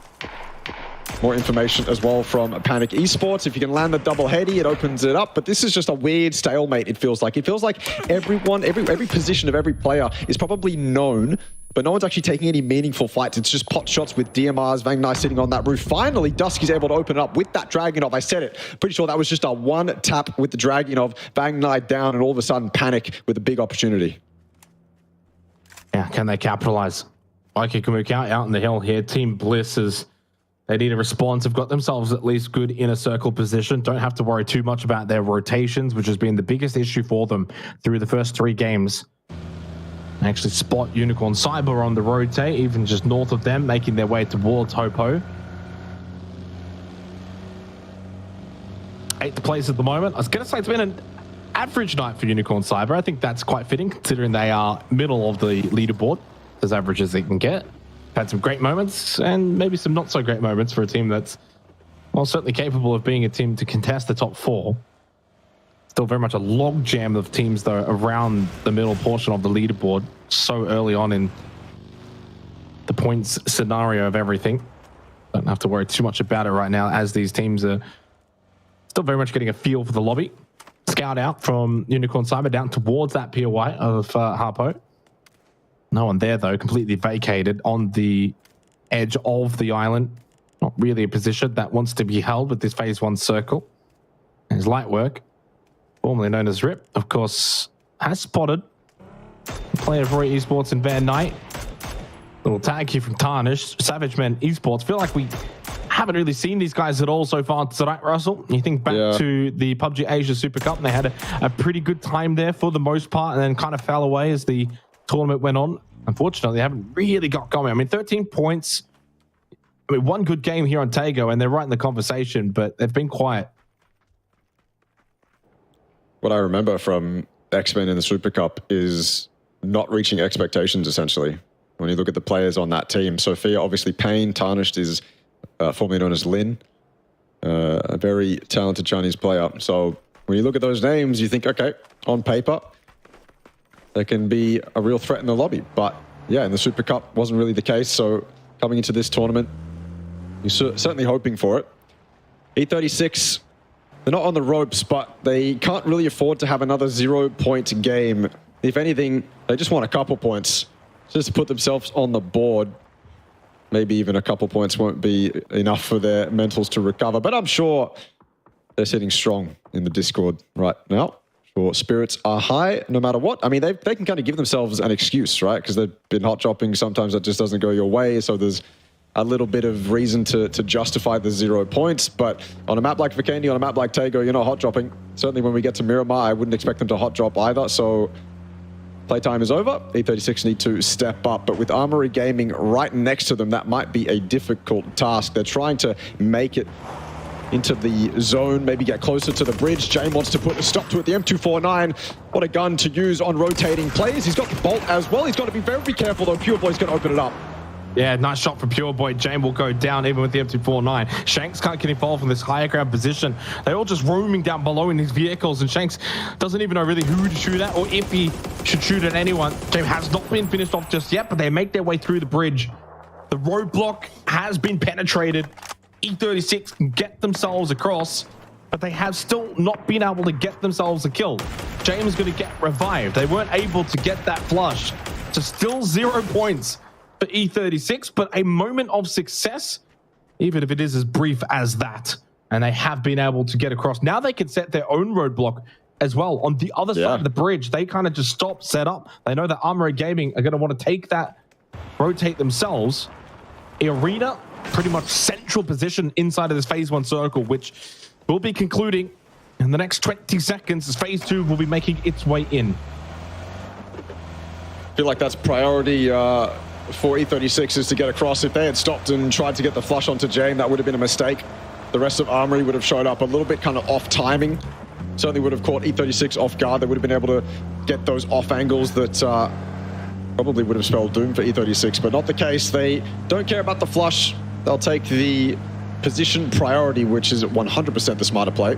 More information as well from Panic Esports. If you can land the double heady, it opens it up. But this is just a weird stalemate, it feels like. It feels like everyone, every position of every player is probably known, but no one's actually taking any meaningful fights. It's just pot shots with DMRs, 𝐷𝐼 sitting on that roof. Finally, Dusky's able to open it up with that Dragunov. I said it. Pretty sure that was just a one tap with the Dragunov. 𝐷𝐼 down, and all of a sudden, Panic with a big opportunity. Yeah, can they capitalize? 𝐼𝐾 out in the hill here. Team Bliss is... They need a response. Have got themselves at least good inner circle position. Don't have to worry too much about their rotations, which has been the biggest issue for them through the first 3 games. Actually spot Unicorn Cyber on the rotate, even just north of them, making their way towards 𝐿𝐻𝐻. 8th place at the moment. I was going to say it's been an average night for Unicorn Cyber. I think that's quite fitting, considering they are middle of the leaderboard, as average as they can get. Had some great moments and maybe some not so great moments for a team that's, well, certainly capable of being a team to contest the top 4. Still very much a log jam of teams, though, around the middle portion of the leaderboard so early on in the points scenario of everything. Don't have to worry too much about it right now, as these teams are still very much getting a feel for the lobby. Scout out from Unicorn Cyber down towards that POI of 𝐻𝐻𝐻. No one there, though, completely vacated on the edge of the island. Not really a position that wants to be held with this phase 1 circle. There's Lightwork, formerly known as Rip, of course, has spotted the player of Roy Esports and 𝐷𝐼. Little tag here from Tarnish. Savage Men Esports. Feel like we haven't really seen these guys at all so far tonight, Russell. You think back to the PUBG Asia Super Cup, and they had a pretty good time there for the most part, and then kind of fell away as the tournament went on. Unfortunately, they haven't really got going. I mean, 13 points. I mean, one good game here on 𝐾𝐿𝐻, and they're right in the conversation, but they've been quiet. What I remember from X-Men in the Super Cup is not reaching expectations, essentially. When you look at the players on that team, Sophia, obviously Pain, Tarnished is formerly known as Lin, a very talented Chinese player. So when you look at those names, you think, okay, on paper, they can be a real threat in the lobby. But yeah, in the Super Cup wasn't really the case. So coming into this tournament, you're certainly hoping for it. E36, they're not on the ropes, but they can't really afford to have another 0-point game. If anything, they just want a couple points just to put themselves on the board. Maybe even a couple points won't be enough for their mentals to recover. But I'm sure they're sitting strong in the Discord right now. Sure, spirits are high no matter what. I mean, they can kind of give themselves an excuse, right? Because they've been hot dropping. Sometimes that just doesn't go your way. So there's a little bit of reason to justify the 0 points. But on a map like 𝐿𝐴𝐻𝐻, on a map like 𝐾𝐿𝐻, you're not hot dropping. Certainly when we get to Miramar, I wouldn't expect them to hot drop either. So playtime is over. E36 need to step up. But with Armory Gaming right next to them, that might be a difficult task. They're trying to make it into the zone, maybe get closer to the bridge. 𝐏𝐿 wants to put a stop to it. The M249, what a gun to use on rotating players. He's got the bolt as well. He's got to be very careful though. Pureboy's going to open it up. Yeah, nice shot from Pureboy. 𝐏𝐿 will go down even with the M249. 𝐏𝐿𝐶 can't get involved in this higher ground position. They're all just roaming down below in his vehicles, and 𝐏𝐿𝐶 doesn't even know really who to shoot at or if he should shoot at anyone. 𝐏𝐿 has not been finished off just yet, but they make their way through the bridge. The roadblock has been penetrated. 𝐸36 can get themselves across, but they have still not been able to get themselves a kill. 𝐏𝐿 is going to get revived. They weren't able to get that flush. So still 0 points for 𝐸36, but a moment of success, even if it is as brief as that. And they have been able to get across. Now they can set their own roadblock as well on the other side of the bridge. They kind of just stop, set up. They know that 𝐷𝐼𝐺 Gaming are going to want to take that, rotate themselves. 𝐸 pretty much central position inside of this phase 1 circle, which will be concluding in the next 20 seconds as phase 2 will be making its way in. I feel like that's priority for 𝐸36 is to get across. If they had stopped and tried to get the flush onto 𝐏𝐿, that would have been a mistake. The rest of 𝐷𝐼𝐺 would have showed up a little bit kind of off timing. Certainly would have caught 𝐸36 off guard. They would have been able to get those off angles that probably would have spelled doom for 𝐸36, but not the case. They don't care about the flush. They'll take the position priority, which is 100% the smarter play.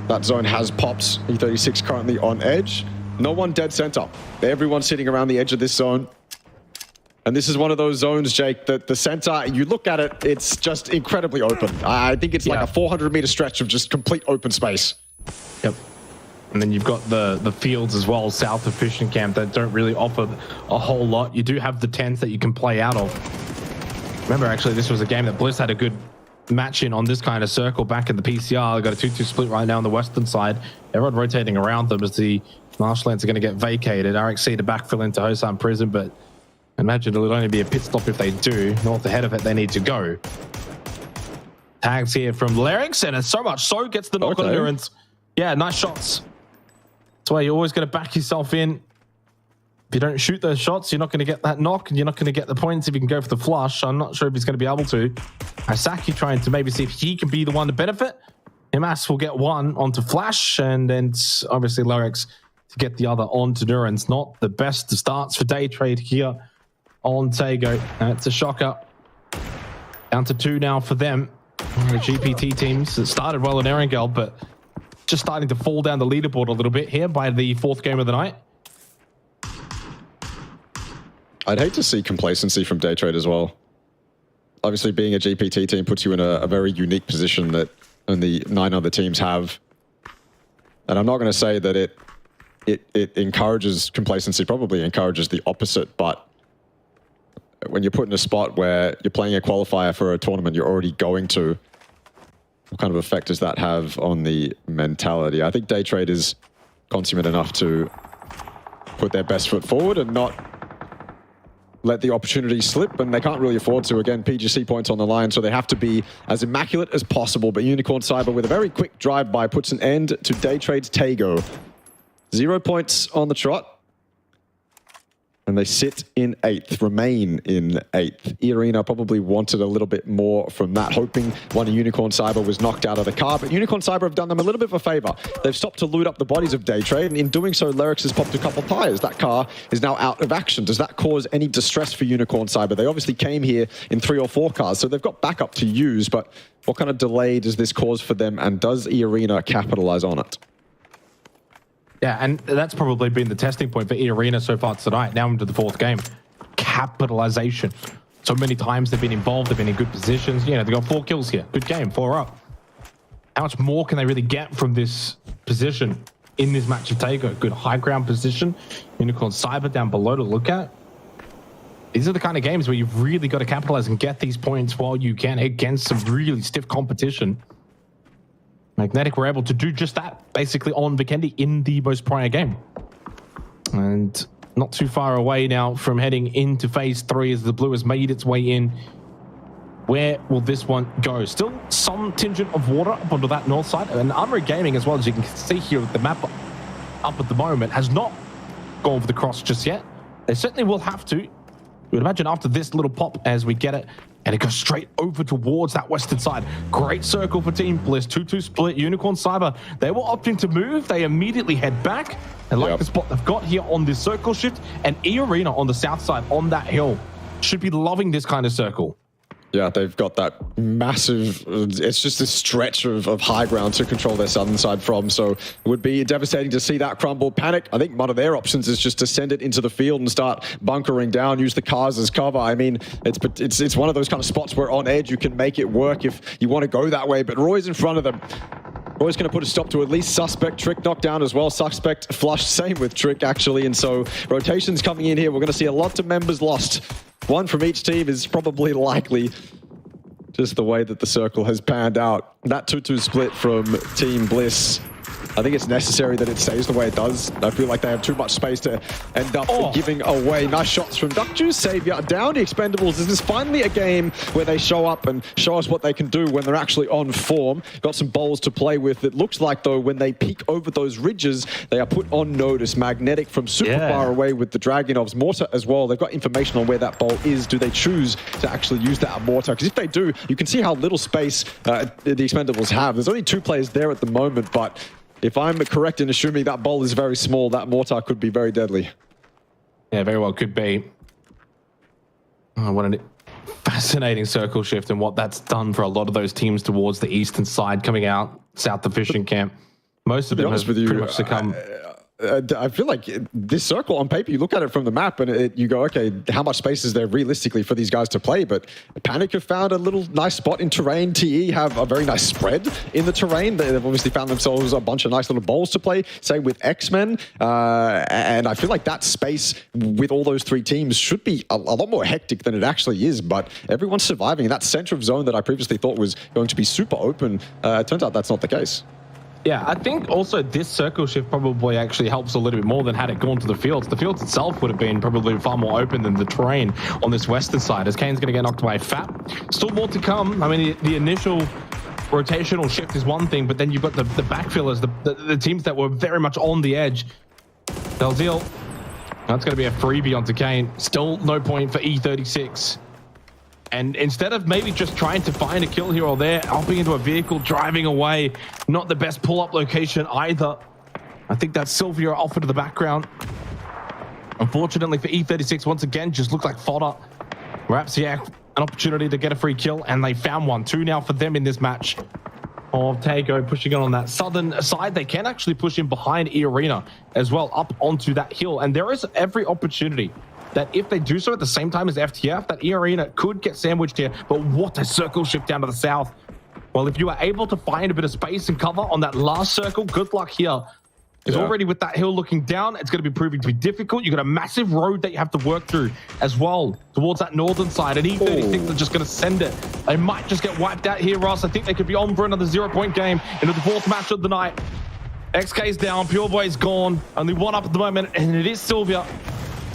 That zone has popped. 𝐸36 currently on edge. No one dead center. Everyone's sitting around the edge of this zone. And this is one of those zones, 𝐿𝐿, that the center, you look at it, it's just incredibly open. I think it's like a 400-meter stretch of just complete open space. Yep. And then you've got the fields as well, south of Fishing Camp, that don't really offer a whole lot. You do have the tents that you can play out of. Remember, actually, this was a game that Bliss had a good match in on this kind of circle back in the PCR. They've got a 2-2 split right now on the western side. Everyone rotating around them as the marshlands are going to get vacated. 𝐷𝐺 to backfill into Hosam Prison, but imagine it'll only be a pit stop if they do. North ahead of it, they need to go. Tags here from 𝐿𝐿𝐿, and so much so gets the knock on endurance. Yeah, nice shots. That's why you're always going to back yourself in. If you don't shoot those shots, you're not going to get that knock, and you're not going to get the points if you can go for the flush. I'm not sure if he's going to be able to. 𝐼𝐳 trying to maybe see if he can be the one to benefit. 𝐼𝐻 will get one onto Flash, and then obviously 𝐿𝐿𝐿 to get the other onto Durance. Not the best starts for day trade here on Tago. It's a shocker. Down to 2 now for them. The GPT teams that started well in 𝐸𝐿, but just starting to fall down the leaderboard a little bit here by the 4th game of the night. I'd hate to see complacency from day trade as well. Obviously, being a GPT team puts you in a very unique position that only 9 other teams have. And I'm not going to say that it encourages complacency, probably encourages the opposite, but when you're put in a spot where you're playing a qualifier for a tournament you're already going to, what kind of effect does that have on the mentality? I think day trade is consummate enough to put their best foot forward and not let the opportunity slip, and they can't really afford to. Again, PGC points on the line, so they have to be as immaculate as possible. But Unicorn Cyber, with a very quick drive-by, puts an end to day trade's Tago. 0 points on the trot. And they sit in 8th, remain in 8th. 𝐸 probably wanted a little bit more from that, hoping one of Unicorn Cyber was knocked out of the car. But Unicorn Cyber have done them a little bit of a favor. They've stopped to loot up the bodies of day trade, and in doing so, 𝐿𝐿𝐿𝐿 has popped a couple tires. That car is now out of action. Does that cause any distress for Unicorn Cyber? They obviously came here in 3 or 4 cars, so they've got backup to use. But what kind of delay does this cause for them, and does 𝐸 capitalize on it? Yeah, and that's probably been the testing point for 𝐸 so far tonight. Now into the 4th game. Capitalization. So many times they've been involved, they've been in good positions. You know, they got 4 kills here. Good game, 4 up. How much more can they really get from this position in this match of Tago? Good high ground position. Unicorn Cyber down below to look at. These are the kind of games where you've really got to capitalize and get these points while you can against some really stiff competition. Magnetic were able to do just that, basically on Vikendi in the most prior game. And not too far away now from heading into phase 3 as the blue has made its way in. Where will this one go? Still some tinge of water up onto that north side. And 𝐷𝐼𝐺 Gaming, as well, as you can see here with the map up at the moment, has not gone for the cross just yet. They certainly will have to. You would imagine after this little pop, as we get it And it goes straight over towards that western side. Great circle for Team Bliss. 2-2 split. Unicorn Cyber, they were opting to move. They immediately head back. And like the spot they've got here on this circle shift. And 𝐸 on the south side on that hill should be loving this kind of circle. Yeah, they've got that massive, it's just a stretch of high ground to control their southern side from, so it would be devastating to see that crumble. Panic, I think one of their options is just to send it into the field and start bunkering down, use the cars as cover. I mean, it's one of those kind of spots where on edge you can make it work if you want to go that way, but Roy's in front of them. Roy's going to put a stop to at least Suspect. Trick knocked down as well. Suspect flushed, same with Trick actually, and so rotations coming in here. We're going to see a lot of members lost. One from each team is probably likely, just the way that the circle has panned out. That 2-2 split from Team Bliss, I think it's necessary that it stays the way it does. I feel like they have too much space to end up giving away. Nice shots from Duck Juice. Savior down. The Expendables. This is finally a game where they show up and show us what they can do when they're actually on form. Got some bowls to play with. It looks like, though, when they peek over those ridges, they are put on notice. Magnetic from super far away with the Dragunovs. Mortar as well. They've got information on where that bowl is. Do they choose to actually use that Mortar? Because if they do, you can see how little space the Expendables have. There's only 2 players there at the moment, but if I'm correct in assuming that bowl is very small, that mortar could be very deadly. Yeah, very well could be. Oh, what a fascinating circle shift and what that's done for a lot of those teams towards the eastern side coming out, south of Fishing Camp. Most of them have pretty much succumbed. I feel like this circle on paper, you look at it from the map and you go, okay, how much space is there realistically for these guys to play? But Panic have found a little nice spot in terrain. TE have a very nice spread in the terrain. They've obviously found themselves a bunch of nice little bowls to play, say with X-Men. And I feel like that space with all those 3 teams should be a lot more hectic than it actually is. But everyone's surviving. That center of zone that I previously thought was going to be super open, it turns out that's not the case. Yeah, I think also this circle shift probably actually helps a little bit more than had it gone to the fields. The fields itself would have been probably far more open than the terrain on this western side, as Kane's going to get knocked by FAP. Still more to come. I mean, the initial rotational shift is one thing, but then you've got the backfillers, the teams that were very much on the edge. 𝐿𝐷, that's going to be a freebie onto Kane. Still no point for 𝐸36. And instead of maybe just trying to find a kill here or there, hopping into a vehicle, driving away, not the best pull-up location either. I think that's Sylvia off into the background. Unfortunately for 𝐸36, once again, just looked like fodder. Perhaps, yeah, an opportunity to get a free kill, and they found one. 2 now for them in this match. 𝐿𝐷 pushing it on that southern side. They can actually push in behind 𝐸 as well, up onto that hill. And there is every opportunity that if they do so at the same time as FTF, that 𝐸 could get sandwiched here. But what a circle shift down to the south. Well, if you are able to find a bit of space and cover on that last circle, good luck here. Because already with that hill looking down, it's going to be proving to be difficult. You've got a massive road that you have to work through as well towards that northern side. And 𝐸36 are just going to send it. They might just get wiped out here, Ross. I think they could be on for another 0-point game into the 4th match of the night. 𝐏𝐷's down, Pureboy's gone. Only 1 up at the moment, and it is Sylvia,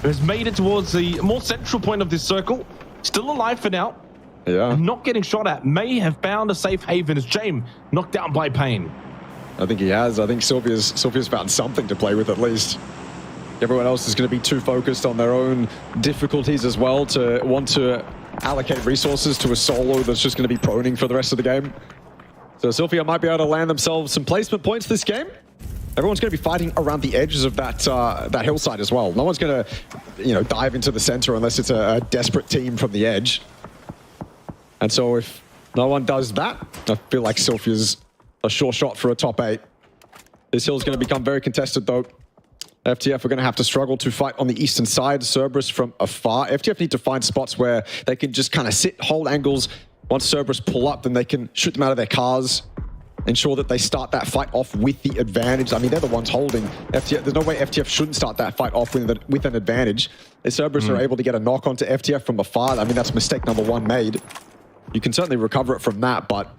who has made it towards the more central point of this circle. Still alive for now. Yeah. And not getting shot at. May have found a safe haven as 𝐿𝐷 knocked down by Pain. I think he has. I think Sylvia's found something to play with at least. Everyone else is going to be too focused on their own difficulties as well to want to allocate resources to a solo that's just going to be proning for the rest of the game. So Sylvia might be able to land themselves some placement points this game. Everyone's going to be fighting around the edges of that hillside as well. No one's going to, dive into the center unless it's a desperate team from the edge. And so if no one does that, I feel like Sylvia's a sure shot for a top 8. This hill's going to become very contested though. FTF are going to have to struggle to fight on the eastern side. Cerberus from afar. FTF need to find spots where they can just kind of sit, hold angles. Once Cerberus pull up, then they can shoot them out of their cars. Ensure that they start that fight off with the advantage. I mean, they're the ones holding. FTF, there's no way FTF shouldn't start that fight off with an advantage. If Cerberus are able to get a knock onto FTF from afar, I mean, that's mistake number 1 made. You can certainly recover it from that, but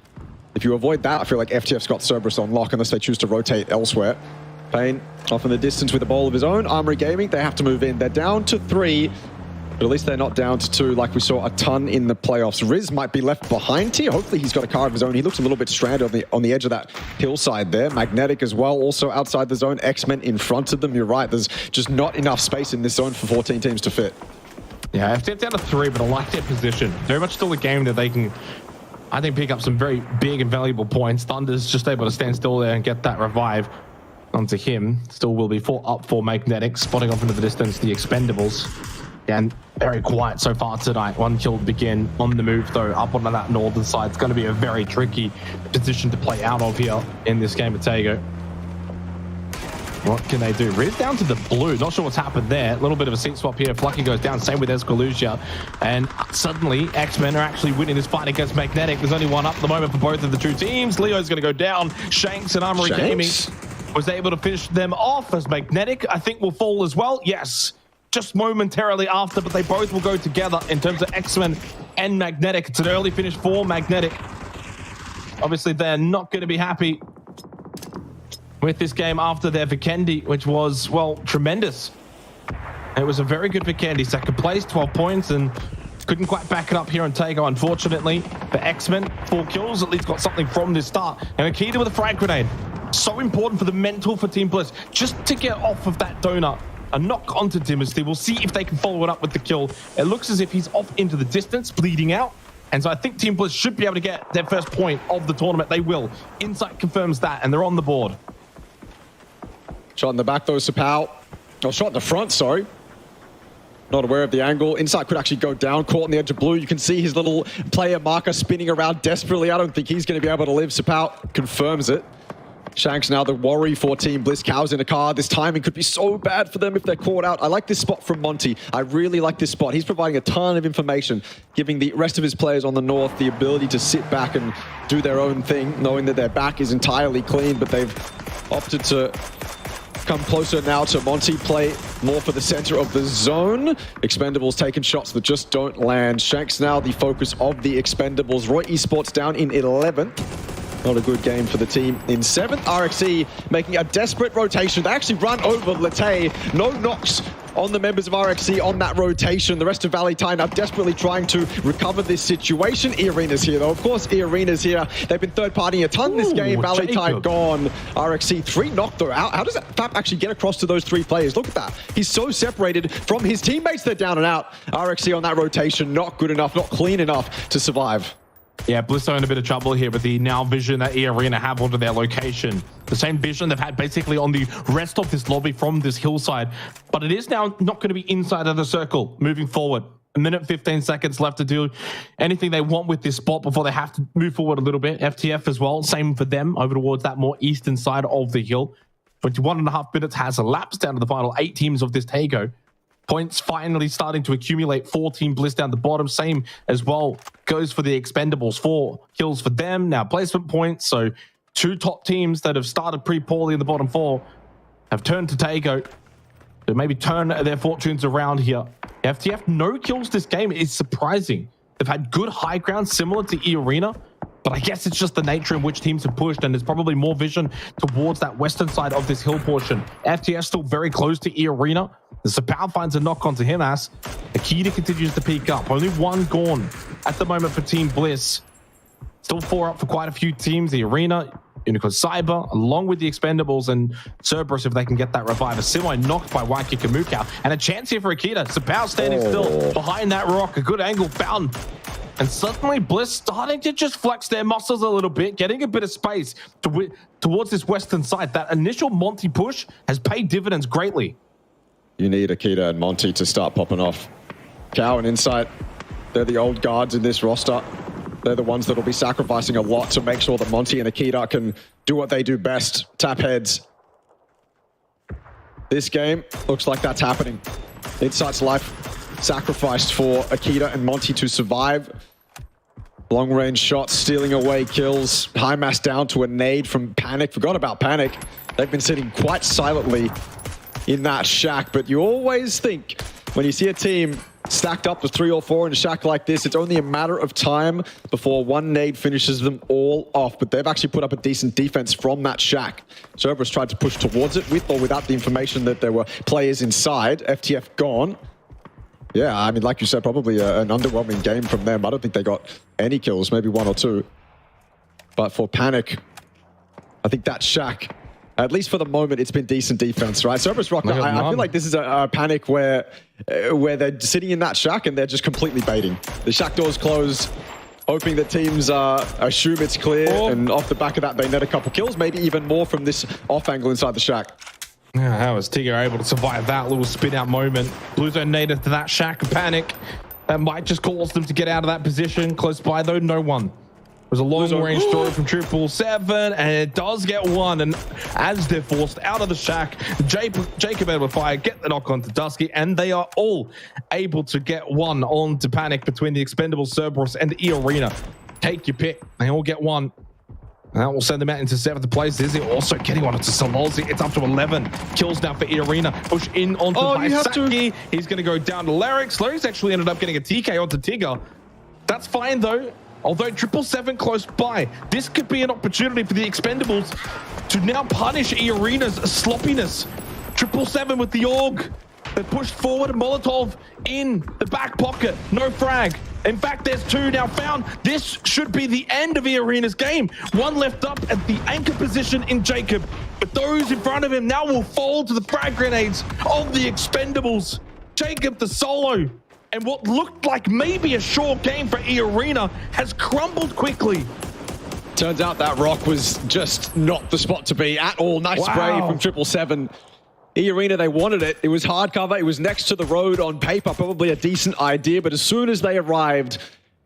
if you avoid that, I feel like FTF's got Cerberus on lock unless they choose to rotate elsewhere. Pain off in the distance with a bowl of his own. Armory Gaming, they have to move in. They're down to 3. But at least they're not down to 2 like we saw a ton in the playoffs. Riz might be left behind here. Hopefully he's got a car of his own. He looks a little bit stranded on the edge of that hillside there. Magnetic as well, also outside the zone. X-Men in front of them. You're right, there's just not enough space in this zone for 14 teams to fit. Yeah, FTF down to 3, but I like their position. Very much still a game that they can, I think, pick up some very big and valuable points. Thunder's just able to stand still there and get that revive onto him. Still will be up for Magnetic, spotting off into the distance the Expendables. And very quiet so far tonight. 1 kill to begin. On the move, though, up onto that northern side. It's going to be a very tricky position to play out of here in this game of Tago. What can they do? Riz down to the blue. Not sure what's happened there. A little bit of a seat swap here. Flucky goes down. Same with 𝐏𝐿𝐶. And suddenly, X-Men are actually winning this fight against Magnetic. There's only one up at the moment for both of the two teams. Leo's going to go down. 𝐏𝐿𝐶 and Armory Gaming was able to finish them off, as Magnetic, I think, will fall as well. Yes, just momentarily after, but they both will go together in terms of X-Men and Magnetic. It's an early finish for Magnetic. Obviously, they're not going to be happy with this game after their Vikendi, which was, well, tremendous. It was a very good Vikendi. Second place, 12 points, and couldn't quite back it up here on Tago, unfortunately. The X-Men, 4 kills, at least got something from this start. And 𝐿𝐻𝐻 with a frag grenade. So important for the mental for Team Bliss, just to get off of that donut. A knock onto Timothy. We'll see if they can follow it up with the kill. It looks as if he's off into the distance, bleeding out. And so I think Team Bliss should be able to get their first point of the tournament. They will. Insight confirms that, and they're on the board. Shot in the back, though, 𝐿𝐻𝐻. Oh, shot in the front, sorry. Not aware of the angle. Insight could actually go down, caught on the edge of blue. You can see his little player marker spinning around desperately. I don't think he's going to be able to live. 𝐿𝐻𝐻 confirms it. 𝐶hank's now the worry for Team Bliss. 𝐾𝐿's in a car. This timing could be so bad for them if they're caught out. I like this spot from Monty. I really like this spot. He's providing a ton of information, giving the rest of his players on the north the ability to sit back and do their own thing, knowing that their back is entirely clean, but they've opted to come closer now to Monty, play more for the center of the zone. Expendables taking shots that just don't land. 𝐶hank's now the focus of the Expendables. ROY Esports down in 11th. Not a good game for the team in 7th. 𝐷𝐸 making a desperate rotation. They actually run over 𝐿𝐻𝐻. No knocks on the members of 𝐷𝐸 on that rotation. The rest of Valentine are desperately trying to recover this situation. 𝐸arena's here, though. Of course, 𝐸arena's here. They've been third-partying a ton this game. Valentine gone. 𝐷𝐸 3 knocked though out. How does that FAP actually get across to those 3 players? Look at that. He's so separated from his teammates. They're down and out. 𝐷𝐸 on that rotation, not good enough, not clean enough to survive. Yeah, Bliss are in a bit of trouble here with the now vision that 𝐸arena have onto their location. The same vision they've had basically on the rest of this lobby from this hillside. But it is now not going to be inside of the circle moving forward. 1:15 seconds left to do anything they want with this spot before they have to move forward a little bit. FTF as well, same for them, over towards that more eastern side of the hill. 21.5 minutes has elapsed down to the final 8 teams of this Tago. Points finally starting to accumulate for Team Bliss down the bottom. Same as well goes for the Expendables. 4 kills for them. Now placement points. So 2 top teams that have started pretty poorly in the bottom 4 have turned to Tago to maybe turn their fortunes around here. FTF, no kills this game is surprising. They've had good high ground similar to 𝐸arena, but I guess it's just the nature in which teams have pushed, and there's probably more vision towards that western side of this hill portion. FTS still very close to 𝐸arena. The 𝐿𝐻𝐻 finds a knock onto him as 𝐷𝐻𝐻 continues to peak up. Only 1 gone at the moment for Team Bliss. Still 4 up for quite a few teams. 𝐸arena, 𝐿𝐻𝐻, along with the Expendables and Cerberus if they can get that revive. A semi knocked by 𝐿𝐻𝐻, and a chance here for 𝐻𝐻𝐻. 𝐿𝐻𝐻 standing still behind that rock. A good angle found. And suddenly Bliss starting to just flex their muscles a little bit, getting a bit of space towards this western side. That initial Monty push has paid dividends greatly. You need 𝐻𝐻𝐻 and Monty to start popping off. 𝐾𝐻 and Insight, they're the old guards in this roster. They're the ones that will be sacrificing a lot to make sure that Monty and 𝐻𝐻𝐻 can do what they do best, tap heads. This game looks like that's happening. Insight's life sacrificed for 𝐻𝐻𝐻 and Monty to survive. Long-range shots, stealing away kills. High mass down to a nade from Panic. Forgot about Panic. They've been sitting quite silently in that shack, but you always think when you see a team stacked up with 3 or 4 in a shack like this, it's only a matter of time before one nade finishes them all off. But they've actually put up a decent defense from that shack. Cerberus tried to push towards it with or without the information that there were players inside. FTF gone. Yeah, I mean, like you said, probably an underwhelming game from them. I don't think they got any kills, maybe 1 or 2. But for Panic, I think that shack At least for the moment, it's been decent defense, right? Cerberus Rock, I feel like this is a panic where they're sitting in that shack and they're just completely baiting. The shack door's closed, hoping that teams assume it's clear, and off the back of that, they net a couple kills, maybe even more from this off angle inside the shack. Yeah, how was 𝐼𝐺 able to survive that little spin out moment? Blue Zone native to that shack panic. That might just cause them to get out of that position. Close by though, no one. It was a long-range throw from 777, and it does get one. And as they're forced out of the shack, 𝐏𝐺 able to fire, get the knock onto Dusky, and they are all able to get one onto panic between the expendable Cerberus and the 𝐸-Arena. Take your pick. They all get one. And that will send them out into 7th place. 𝐿𝐼𝐺 also getting one into 𝐿𝐼𝐺. It's up to 11 kills now for 𝐸-Arena. Push in onto 𝐼𝐵𝑖𝑠𝑎𝑘𝐻. He's going to go down to 𝐿𝑎R𝑟𝑖𝑥. 𝐿𝑎R𝑟𝑖𝑥 actually ended up getting a TK onto 𝐻𝐺. That's fine though. Although 777 close by, this could be an opportunity for the Expendables to now punish 𝐸-Arena's sloppiness. 777 with the AUG. They pushed forward, and Molotov in the back pocket. No frag. In fact, there's 2 now found. This should be the end of 𝐸-Arena's game. 1 left up at the anchor position in 𝐿𝐵. But those in front of him now will fall to the frag grenades of the Expendables. 𝐿𝐵 the solo. And what looked like maybe a short game for 𝐸-Arena has crumbled quickly. Turns out that rock was just not the spot to be at all. Nice spray from 777. 𝐸-Arena, they wanted it. It was hard cover. It was next to the road on paper. Probably a decent idea. But as soon as they arrived,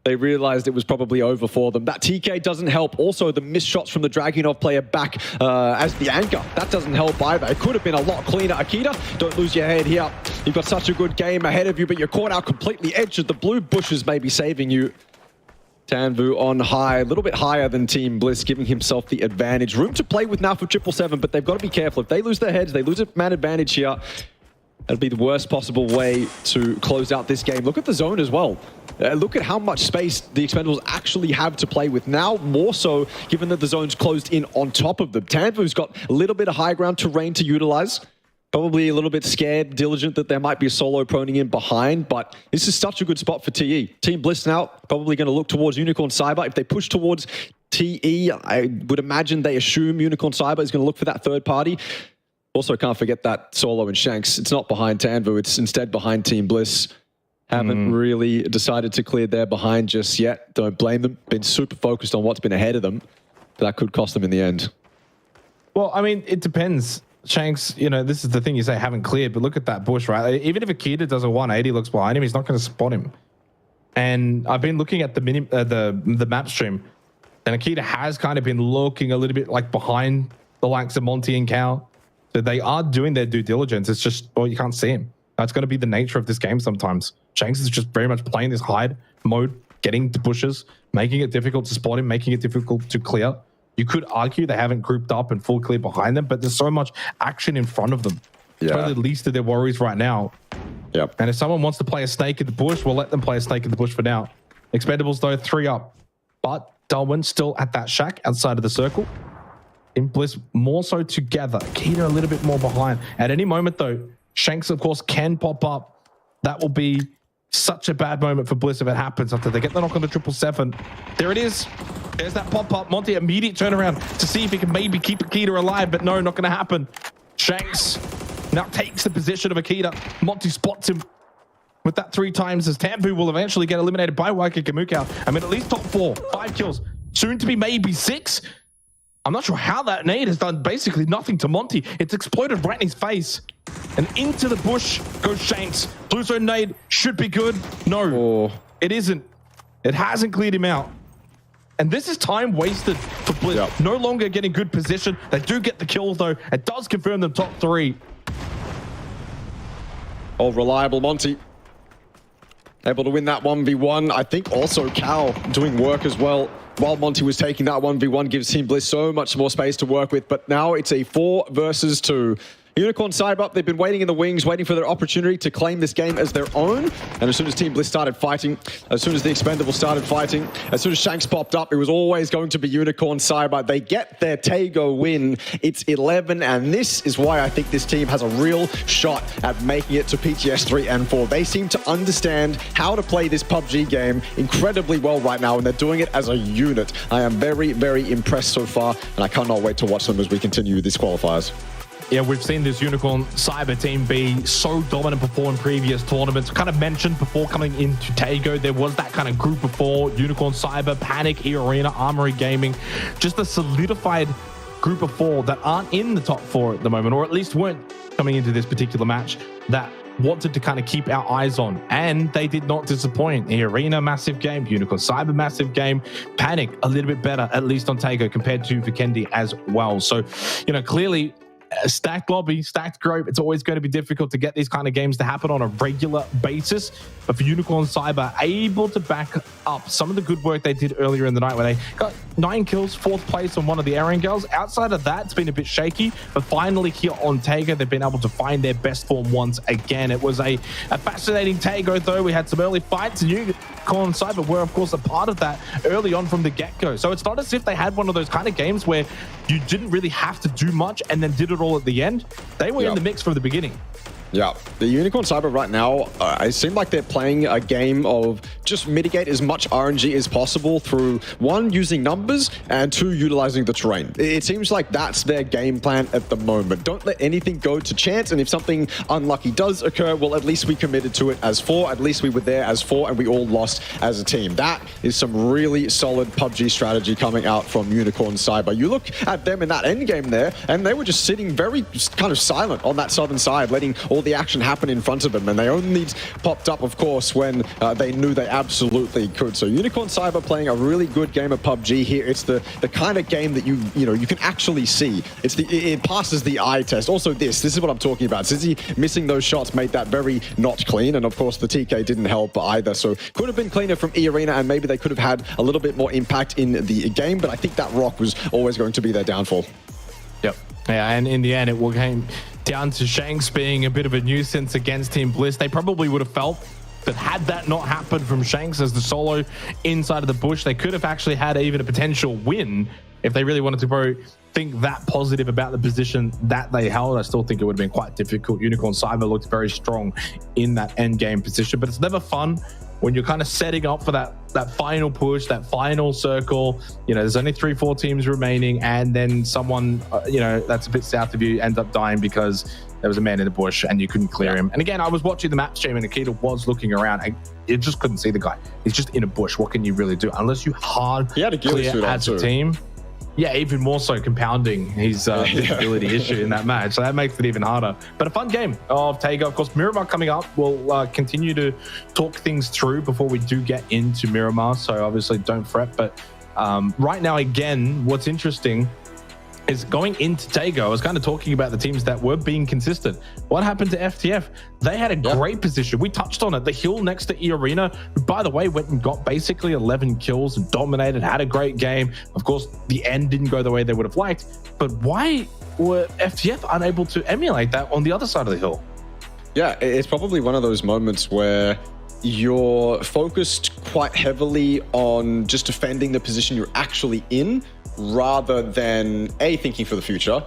they realized it was probably over for them. That TK doesn't help. Also, the missed shots from the Dragunov player back as the anchor. That doesn't help either. It could have been a lot cleaner. Akita, don't lose your head here. You've got such a good game ahead of you, but you're caught out completely edged. The blue bushes may be saving you. Tanvu on high, a little bit higher than Team Bliss, giving himself the advantage. Room to play with now for 777, but they've got to be careful. If they lose their heads, they lose a man advantage here. That'd be the worst possible way to close out this game. Look at the zone as well. Look at how much space the Expendables actually have to play with now, more so given that the zone's closed in on top of them. Tanvu's got a little bit of high ground terrain to utilize. Probably a little bit scared, diligent that there might be a solo proning in behind, but this is such a good spot for TE. Team Bliss now probably going to look towards Unicorn Cyber. If they push towards TE, I would imagine they assume Unicorn Cyber is going to look for that third party. Also, can't forget that Solo and 𝐿𝐵𝑒. It's not behind Tanvu, it's instead behind Team Bliss. Haven't really decided to clear their behind just yet. Don't blame them. Been super focused on what's been ahead of them. But that could cost them in the end. Well, I mean, it depends. 𝐿𝐵𝑒, you know, this is the thing you say haven't cleared, but look at that bush, right? Even if Akita does a 180, looks behind him, he's not going to spot him. And I've been looking at the map stream, and Akita has kind of been looking a little bit like behind the likes of Monty and 𝐾𝐿. So they are doing their due diligence. It's just, well, you can't see him. That's going to be the nature of this game sometimes. 𝐿𝐵𝑒 is just very much playing this hide mode, getting to bushes, making it difficult to spot him, making it difficult to clear. You could argue they haven't grouped up and full clear behind them, but there's so much action in front of them. It's probably the least of their worries right now. Yep. And if someone wants to play a snake in the bush, we'll let them play a snake in the bush for now. Expendables, though, 3 up. But Darwin still at that shack outside of the circle. In Bliss, more so together. Akita a little bit more behind. At any moment, though, 𝐿𝐵𝑒, of course, can pop up. That will be such a bad moment for Bliss if it happens after they get the knock on the 777. There it is. There's that pop-up. Monty, immediate turnaround to see if he can maybe keep Akita alive, but no, not going to happen. 𝐿𝐵𝑒 now takes the position of Akita. Monty spots him with that 3 times as Tanvu will eventually get eliminated by 𝐻𝐺. I mean, at least top 4, 5 kills. Soon to be maybe 6. I'm not sure how that nade has done basically nothing to Monty. It's exploded right in his face. And into the bush goes 𝐿𝐵𝑒. Blue zone nade should be good. No, it isn't. It hasn't cleared him out. And this is time wasted for Bliss. Yep. No longer getting good position. They do get the kills, though. It does confirm them top 3. Oh, reliable Monty. Able to win that 1v1. I think also 𝐾𝐿 doing work as well. While Monty was taking that 1v1, gives Team Bliss so much more space to work with. But now it's a 4 versus 2. 𝐿 Cyber, they've been waiting in the wings, waiting for their opportunity to claim this game as their own. And as soon as Team Bliss started fighting, as soon as the Expendables started fighting, as soon as 𝐏𝐔𝐿 popped up, it was always going to be 𝐿 Cyber. They get their 𝐾𝐿 win. It's 11, and this is why I think this team has a real shot at making it to PTS 3 and 4. They seem to understand how to play this PUBG game incredibly well right now, and they're doing it as a unit. I am very, very impressed so far, and I cannot wait to watch them as we continue these qualifiers. Yeah, we've seen this 𝐿 Cyber team be so dominant before in previous tournaments. Kind of mentioned before coming into 𝐾𝐿, there was that kind of group of four, 𝐿 Cyber, Panic, 𝐸arena, Armory Gaming, just a solidified group of four that aren't in the top four at the moment, or at least weren't coming into this particular match, that wanted to kind of keep our eyes on, and they did not disappoint. 𝐸arena, massive game. 𝐿 Cyber, massive game. Panic, a little bit better, at least on 𝐾𝐿, compared to Vikendi as well. So, you know, clearly, stacked lobby, stacked group. It's always going to be difficult to get these kind of games to happen on a regular basis. But for 𝐿 Cyber, able to back up some of the good work they did earlier in the night, where they got 9 kills, 4th place on one of the 𝐿. Outside of that, it's been a bit shaky. But finally here on 𝐾𝐿, they've been able to find their best form once again. It was a fascinating 𝐾𝐿, though. We had some early fights, and 𝐿 Cyber were, of course, a part of that early on from the get-go. So it's not as if they had one of those kind of games where you didn't really have to do much and then did it all at the end. They were in the mix from the beginning. Yeah, the 𝐿 Cyber right now, it seems like they're playing a game of just mitigate as much RNG as possible through, one, using numbers, and two, utilizing the terrain. It seems like that's their game plan at the moment. Don't let anything go to chance, and if something unlucky does occur, well, at least we committed to it as 4, at least we were there as 4, and we all lost as a team. That is some really solid PUBG strategy coming out from 𝐿 Cyber. You look at them in that end game there, and they were just sitting very kind of silent on that southern side, letting all the action happen in front of them, and they only popped up, of course, when they knew they absolutely could. So 𝐿 Cyber playing a really good game of PUBG here. It's the kind of game that you can actually see. It passes the eye test. Also, this is what I'm talking about. Sizzy missing those shots made that very not clean, and of course the TK didn't help either. So could have been cleaner from 𝐸arena, and maybe they could have had a little bit more impact in the game. But I think that rock was always going to be their downfall. Yep. Yeah, and in the end, it came down to 𝐏𝐿 being a bit of a nuisance against Team Bliss. They probably would have felt that had that not happened from 𝐏𝐿 as the solo inside of the bush, they could have actually had even a potential win if they really wanted to think that positive about the position that they held. I still think it would have been quite difficult. 𝐿 Cyber looked very strong in that end game position, but it's never fun when you're kind of setting up for that final push, that final circle. You know, there's only 3-4 teams remaining, and then someone, that's a bit south of you ends up dying because there was a man in the bush and you couldn't clear him. And again, I was watching the map stream, and 𝐾𝐿 was looking around. You just couldn't see the guy. He's just in a bush. What can you really do? Unless you hard clear as a team. Yeah, even more so compounding his visibility issue in that match. So that makes it even harder. But a fun game of 𝐾𝐿. Of course, Miramar coming up. We'll continue to talk things through before we do get into Miramar. So obviously don't fret. But right now, again, what's interesting is going into 𝐾𝐿, I was kind of talking about the teams that were being consistent. What happened to FTF? They had a great position. We touched on it. The hill next to 𝐸arena, who, by the way, went and got basically 11 kills and dominated, had a great game. Of course, the end didn't go the way they would have liked. But why were FTF unable to emulate that on the other side of the hill? Yeah, it's probably one of those moments where you're focused quite heavily on just defending the position you're actually in, rather than A, thinking for the future,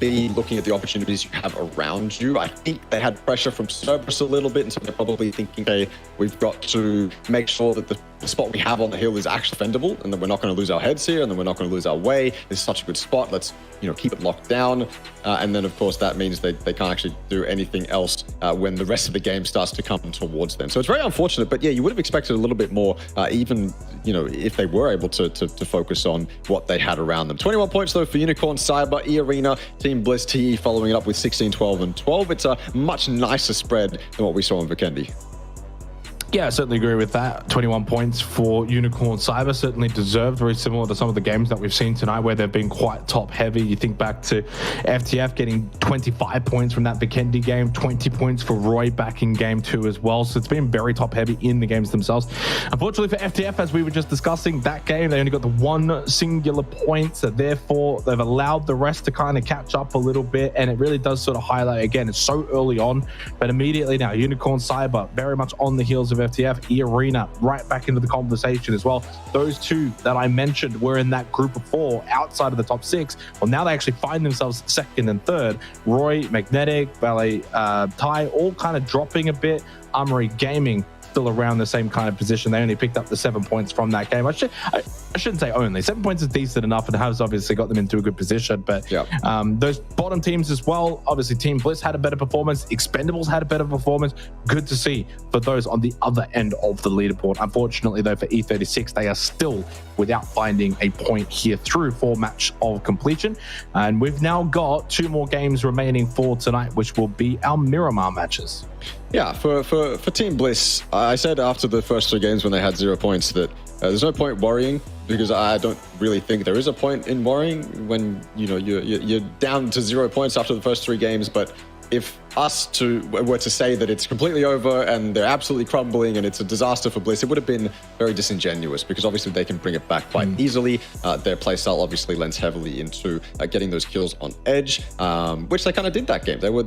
B, looking at the opportunities you have around you. I think they had pressure from Cerberus a little bit, and so they're probably thinking, hey, we've got to make sure that the spot we have on the hill is actually defendable, and that we're not going to lose our heads here, and then we're not going to lose our way. This is such a good spot. Let's keep it locked down. And then, of course, that means they can't actually do anything else when the rest of the game starts to come towards them. So it's very unfortunate, but yeah, you would have expected a little bit more, even if they were able to focus on what they had around them. 21 points, though, for 𝐿 Cyber, 𝐸arena, Team Bliss, TE following it up with 16, 12, and 12. It's a much nicer spread than what we saw in Vikendi. Yeah, I certainly agree with that. 21 points for Unicorn Cyber, certainly deserved, very similar to some of the games that we've seen tonight where they've been quite top heavy. You think back to FTF getting 25 points from that Vikendi game, 20 points for Roy back in game 2 as well. So it's been very top heavy in the games themselves. Unfortunately for FTF, as we were just discussing, that game, they only got the one singular point. So therefore, they've allowed the rest to kind of catch up a little bit. And it really does sort of highlight, again, it's so early on, but immediately now, Unicorn Cyber very much on the heels of FTF, 𝐸 right back into the conversation as well. Those two that I mentioned were in that group of 4 outside of the top 6. Well, now they actually find themselves second and third. Roy, Magnetic, Ballet, Thai, all kind of dropping a bit. Armory Gaming still around the same kind of position. They only picked up the 7 points from that game. I shouldn't say only. 7 points is decent enough and has obviously got them into a good position. But those bottom teams as well, obviously Team Bliss had a better performance. Expendables had a better performance. Good to see for those on the other end of the leaderboard. Unfortunately, though, for E36, they are still without finding a point here through 4 match of completion. And we've now got 2 more games remaining for tonight, which will be our Miramar matches. Yeah, for Team Bliss, I said after the first 3 games when they had 0 points that there's no point worrying, because I don't really think there is a point in worrying when you're down to 0 points after the first 3 games. But if us were to say that it's completely over and they're absolutely crumbling and it's a disaster for Bliss, it would have been very disingenuous, because obviously they can bring it back quite easily. Their playstyle obviously lends heavily into getting those kills on edge, which they kind of did that game. They were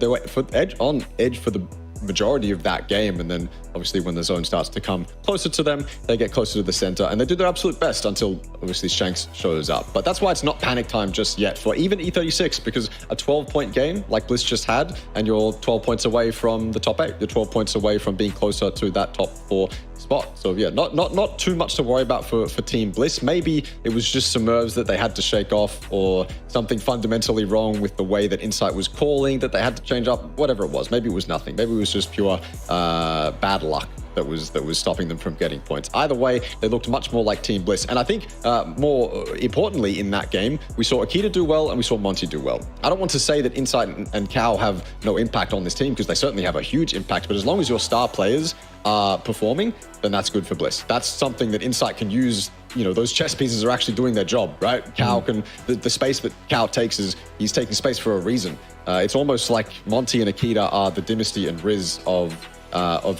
on edge for the majority of that game, and then obviously when the zone starts to come closer to them, they get closer to the center, and they do their absolute best until obviously 𝐏𝐿 shows up. But that's why it's not panic time just yet for even E36, because a 12-point game like Bliss just had, and you're 12 points away from the top 8, you're 12 points away from being closer to that top 4 spot. So yeah, not too much to worry about for Team Bliss. Maybe it was just some nerves that they had to shake off, or something fundamentally wrong with the way that Insight was calling that they had to change up. Whatever it was, maybe it was nothing. Maybe it was just pure bad luck that was stopping them from getting points. Either way, they looked much more like Team Bliss. And I think more importantly in that game, we saw 𝐸𝐸 do well and we saw Monty do well. I don't want to say that Insight and 𝐏𝐿 have no impact on this team, because they certainly have a huge impact, but as long as your star players are performing, then that's good for Bliss. That's something that Insight can use. Those chess pieces are actually doing their job, right? 𝐏𝐿 can, the space that 𝐏𝐿 takes he's taking space for a reason. It's almost like Monty and 𝐸𝐸 are the Dynasty and Riz of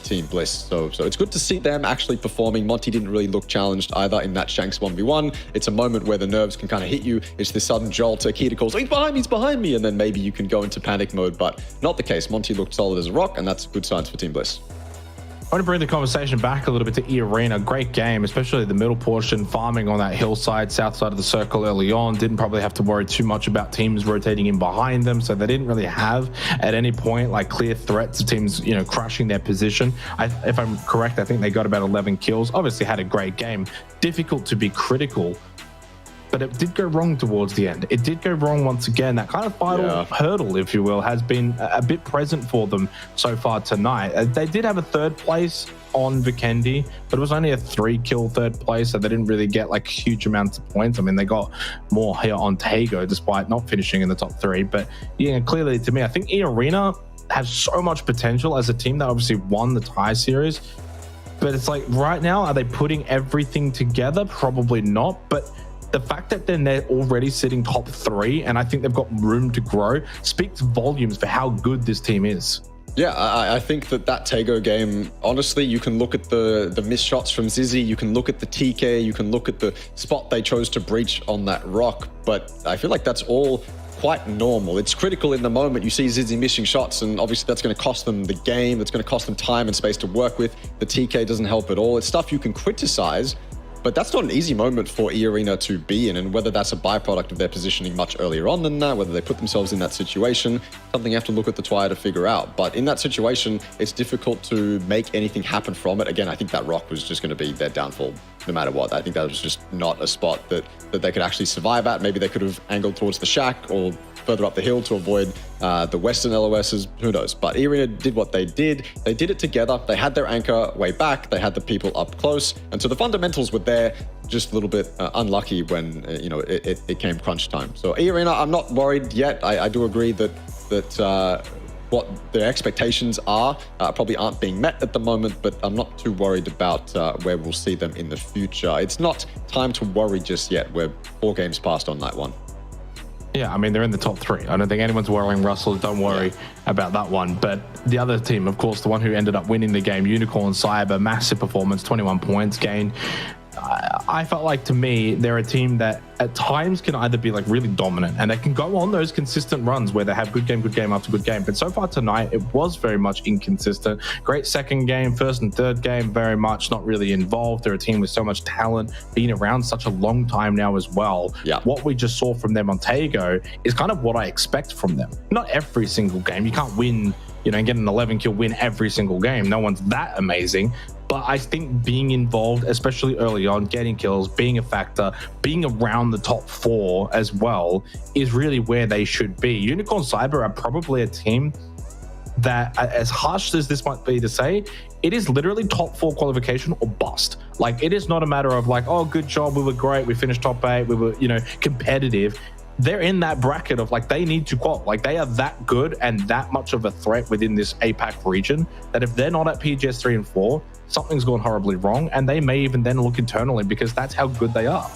Team Bliss. So it's good to see them actually performing. Monty didn't really look challenged either in that 𝐏𝐿 1v1. It's a moment where the nerves can kind of hit you. It's this sudden jolt. 𝐸𝐸 calls, he's behind me, and then maybe you can go into panic mode, but not the case. Monty looked solid as a rock, and that's good signs for Team Bliss. I want to bring the conversation back a little bit to 𝐸𝐸. Great game, especially the middle portion, farming on that hillside, south side of the circle early on. Didn't probably have to worry too much about teams rotating in behind them, so they didn't really have at any point like clear threats of teams, crushing their position. If I'm correct, I think they got about 11 kills. Obviously had a great game. Difficult to be critical, but it did go wrong towards the end. It did go wrong once again. That kind of final hurdle, if you will, has been a bit present for them so far tonight. They did have a 3rd place on Vikendi, but it was only a 3-kill 3rd place, so they didn't really get like huge amounts of points. I mean, they got more here on Taego despite not finishing in the top 3. But yeah, clearly to me, I think 𝐸𝐸 has so much potential as a team that obviously won the Thai series. But it's like right now, are they putting everything together? Probably not. But the fact that they're already sitting top 3, and I think they've got room to grow, speaks volumes for how good this team is. Yeah, I think that Taego game, honestly, you can look at the missed shots from Zizzy, you can look at the TK, you can look at the spot they chose to breach on that rock, but I feel like that's all quite normal. It's critical in the moment. You see Zizzy missing shots, and obviously that's going to cost them the game, that's going to cost them time and space to work with. The TK doesn't help at all. It's stuff you can criticize, but that's not an easy moment for 𝐸𝐸 to be in, and whether that's a byproduct of their positioning much earlier on than that, whether they put themselves in that situation, something you have to look at the Twire to figure out. But in that situation, it's difficult to make anything happen from it. Again, I think that rock was just going to be their downfall no matter what. I think that was just not a spot that they could actually survive at. Maybe they could have angled towards the shack or further up the hill to avoid the Western LOSs, who knows. But 𝐸𝐸 did what they did. They did it together. They had their anchor way back. They had the people up close. And so the fundamentals were there, just a little bit unlucky when it came crunch time. So 𝐸𝐸, I'm not worried yet. I do agree that what their expectations are probably aren't being met at the moment, but I'm not too worried about where we'll see them in the future. It's not time to worry just yet. We're 4 games past on night 1. Yeah, I mean, they're in the top 3. I don't think anyone's worrying Russell. Don't worry about that one. But the other team, of course, the one who ended up winning the game, Unicorn Cyber, massive performance, 21 points gained. I felt like, to me, they're a team that at times can either be like really dominant and they can go on those consistent runs where they have good game after good game. But so far tonight, it was very much inconsistent. Great second game, first and third game, very much not really involved. They're a team with so much talent, been around such a long time now as well. Yeah. What we just saw from them on Tago is kind of what I expect from them. Not every single game. You can't win, you know, and get an 11 kill win every single game. No one's that amazing. But I think being involved, especially early on, getting kills, being a factor, being around the top 4 as well, is really where they should be. Unicorn Cyber are probably a team that, as harsh as this might be to say, it is literally top 4 qualification or bust. Like, it is not a matter of like, oh, good job, we were great, we finished top 8, we were, you know, competitive. They're in that bracket of like, they need to qual. Like, they are that good and that much of a threat within this APAC region that if they're not at PGS 3 and 4, something's gone horribly wrong, and they may even then look internally because that's how good they are.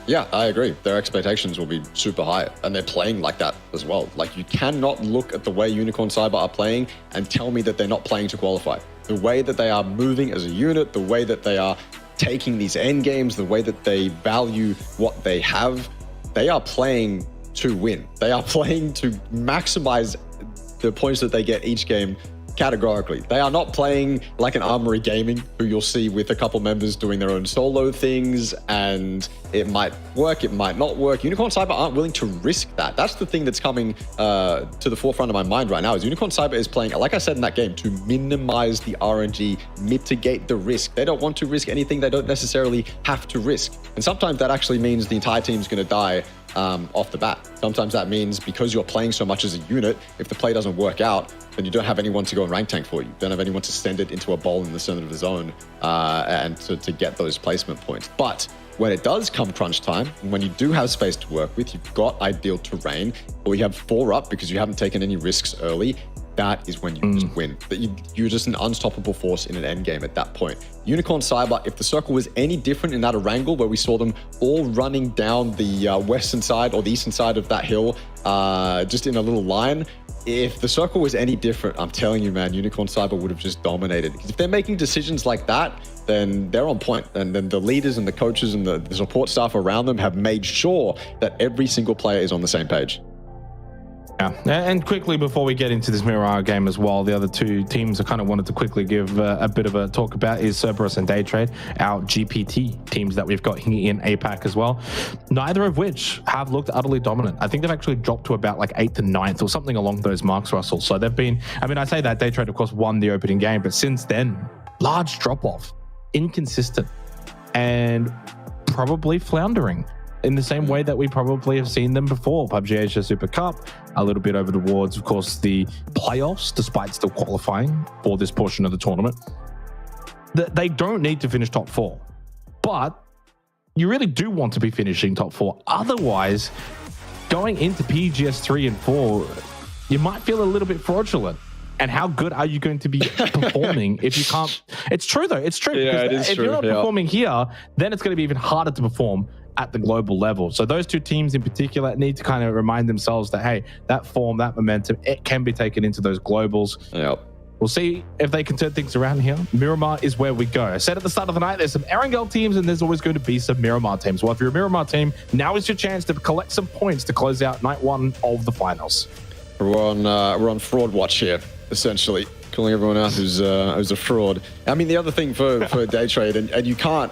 Yeah, I agree. Their expectations will be super high, and they're playing like that as well. Like, you cannot look at the way Unicorn Cyber are playing and tell me that they're not playing to qualify. The way that they are moving as a unit, the way that they are taking these end games, the way that they value what they have, they are playing to win. They are playing to maximize the points that they get each game categorically. They are not playing like an Armory Gaming, who you'll see with a couple members doing their own solo things, and it might work, it might not work. Unicorn Cyber aren't willing to risk that. That's the thing that's coming to the forefront of my mind right now, is Unicorn Cyber is playing, like I said in that game, to minimize the RNG, mitigate the risk. They don't want to risk anything they don't necessarily have to risk. And sometimes that actually means the entire team's going to die off the bat. Sometimes that means because you're playing so much as a unit, if the play doesn't work out, then you don't have anyone to go and rank tank for you. You don't have anyone to send it into a bowl in the center of the zone and to get those placement points. But when it does come crunch time, and when you do have space to work with, you've got ideal terrain, or you have 4 up because you haven't taken any risks early, that is when you just win. You're just an unstoppable force in an end game at that point. Unicorn Cyber, if the circle was any different in that Erangel, where we saw them all running down the western side or the eastern side of that hill, just in a little line, if the circle was any different, I'm telling you, man, Unicorn Cyber would have just dominated. Because if they're making decisions like that, then they're on point. And then the leaders and the coaches and the support staff around them have made sure that every single player is on the same page. Yeah, and quickly before we get into this Mirai game as well, the other 2 teams I kind of wanted to quickly give a bit of a talk about is Cerberus and Daytrade, our GPT teams that we've got here in APAC as well. Neither of which have looked utterly dominant. I think they've actually dropped to about like 8th and 9th or something along those marks, Russell. So they've been, I mean, I say that Daytrade, of course, won the opening game, but since then, large drop-off, inconsistent, and probably floundering in the same way that we probably have seen them before. PUBG Asia Super Cup, a little bit over towards, of course, the playoffs, despite still qualifying for this portion of the tournament. They don't need to finish top 4, but you really do want to be finishing top 4. Otherwise, going into PGS 3 and 4, you might feel a little bit fraudulent. And how good are you going to be performing if you can't? It's true, though. It's true. Yeah, it is true. If you're not performing here, then it's going to be even harder to perform at the global level. So those 2 teams in particular need to kind of remind themselves that, hey, that form, that momentum, it can be taken into those globals. Yep. We'll see if they can turn things around here. Miramar is where we go. I said at the start of the night, there's some Erangel teams and there's always going to be some Miramar teams. Well, if you're a Miramar team, now is your chance to collect some points to close out night 1 of the finals. We're on fraud watch here, essentially, calling everyone out who's a fraud. I mean, the other thing for Daytrade, and you can't,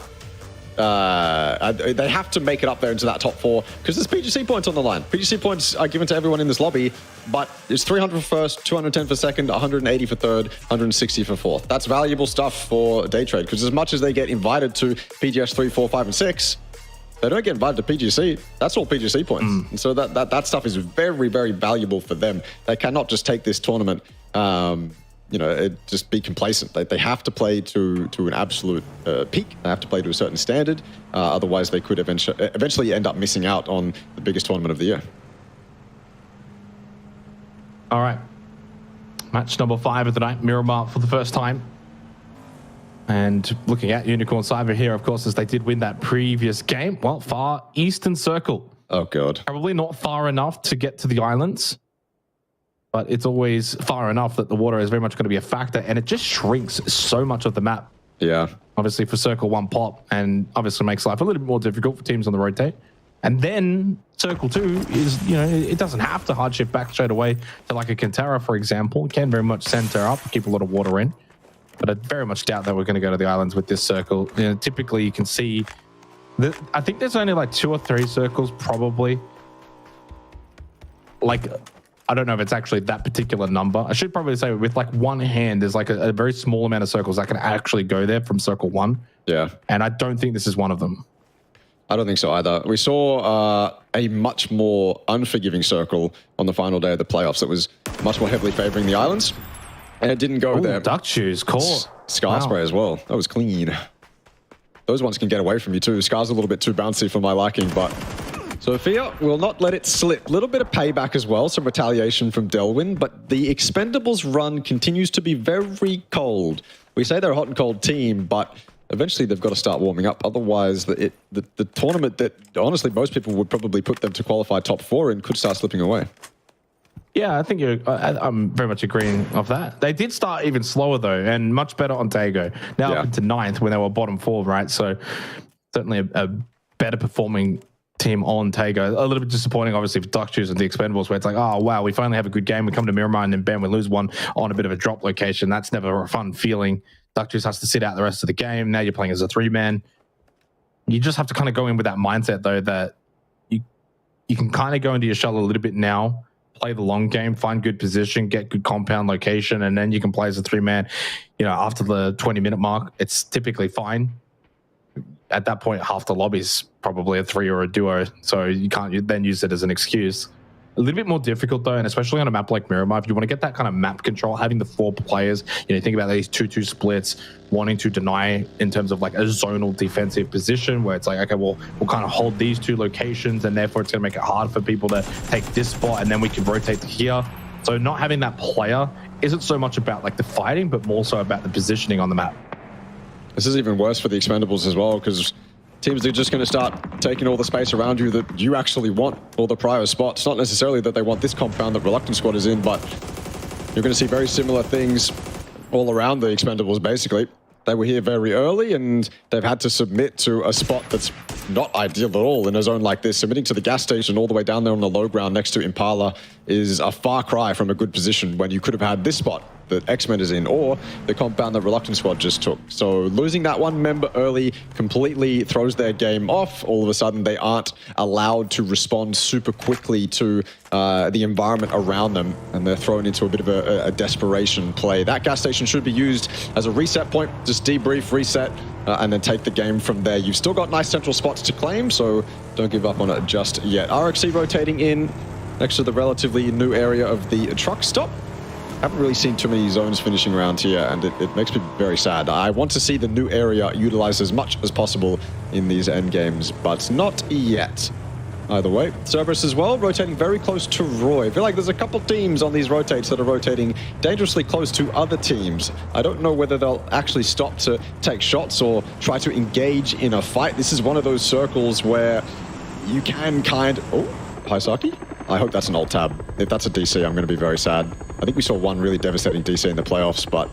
they have to make it up there into that top 4 because there's PGC points on the line. PGC points are given to everyone in this lobby, but it's 300 for first, 210 for second, 180 for third, 160 for fourth. That's valuable stuff for Daytrade because as much as they get invited to PGS 3, 4, 5, and 6, they don't get invited to PGC. That's all PGC points. And so that stuff is very, very valuable for them. They cannot just take this tournament, just be complacent. They have to play to an absolute peak. They have to play to a certain standard. Otherwise, they could eventually end up missing out on the biggest tournament of the year. All right. Match number 5 of the night, Miramar for the first time. And looking at Unicorn Cyber here, of course, as they did win that previous game. Well, far eastern circle. Oh, God. Probably not far enough to get to the islands, but it's always far enough that the water is very much going to be a factor, and it just shrinks so much of the map. Yeah. Obviously for Circle 1 pop, and obviously makes life a little bit more difficult for teams on the rotate. And then Circle 2 is, you know, it doesn't have to hard shift back straight away to like a Kantara, for example. It can very much center up, keep a lot of water in. But I very much doubt that we're going to go to the islands with this circle. You know, typically you can see that I think there's only like 2 or 3 circles probably. Like, I don't know if it's actually that particular number. I should probably say with like one hand, there's like a very small amount of circles that can actually go there from Circle 1. Yeah. And I don't think this is one of them. I don't think so either. We saw a much more unforgiving circle on the final day of the playoffs that was much more heavily favoring the islands. And it didn't go there. Duck shoes, caught. Scar spray as well. That was clean. Those ones can get away from you too. Scar's a little bit too bouncy for my liking, but Sophia will not let it slip. A little bit of payback as well, some retaliation from Delwyn, but the Expendables run continues to be very cold. We say they're a hot and cold team, but eventually they've got to start warming up. Otherwise, the tournament that honestly most people would probably put them to qualify top 4 in could start slipping away. Yeah, I think I'm very much agreeing of that. They did start even slower though, and much better on Tago. Now up into 9th when they were bottom 4, right? So certainly a better performing team on Tago. A little bit disappointing, obviously, for Duck Shoes and the Expendables, where it's like, oh wow, we finally have a good game. We come to Miramar and then bam, we lose one on a bit of a drop location. That's never a fun feeling. Duck Shoes has to sit out the rest of the game. Now you're playing as a 3-man. You just have to kind of go in with that mindset though, that you can kind of go into your shell a little bit now. Play the long game, find good position, get good compound location, and then you can play as a 3-man. You know, after the 20-minute mark, it's typically fine. At that point, half the lobby's probably a 3 or a duo, so you can't then use it as an excuse. A little bit more difficult though, and especially on a map like Miramar, if you want to get that kind of map control, having the 4 players, you know, think about these 2-2 splits, wanting to deny in terms of like a zonal defensive position where it's like, okay, well, we'll kind of hold these 2 locations and therefore it's going to make it hard for people to take this spot and then we can rotate to here. So not having that player isn't so much about like the fighting, but more so about the positioning on the map. This is even worse for the Expendables as well, because teams are just going to start taking all the space around you that you actually want, all the prior spots. Not necessarily that they want this compound that Reluctant Squad is in, but you're going to see very similar things all around the Expendables, basically. They were here very early, and they've had to submit to a spot that's not ideal at all in a zone like this. Submitting to the gas station all the way down there on the low ground next to Impala is a far cry from a good position when you could have had this spot that X-Men is in, or the compound that Reluctant Squad just took. So losing that one member early completely throws their game off. All of a sudden, they aren't allowed to respond super quickly to the environment around them, and they're thrown into a bit of a desperation play. That gas station should be used as a reset point. Just debrief, reset, and then take the game from there. You've still got nice central spots to claim, so don't give up on it just yet. RXC rotating in next to the relatively new area of the truck stop. Haven't really seen too many zones finishing around here, and it makes me very sad. I want to see the new area utilized as much as possible in these end games, but not yet. Either way, Cerberus as well, rotating very close to Roy. I feel like there's a couple teams on these rotates that are rotating dangerously close to other teams. I don't know whether they'll actually stop to take shots or try to engage in a fight. This is one of those circles where you can Oh, hi Saki. I hope that's an alt tab. If that's a DC, I'm going to be very sad. I think we saw one really devastating DC in the playoffs, but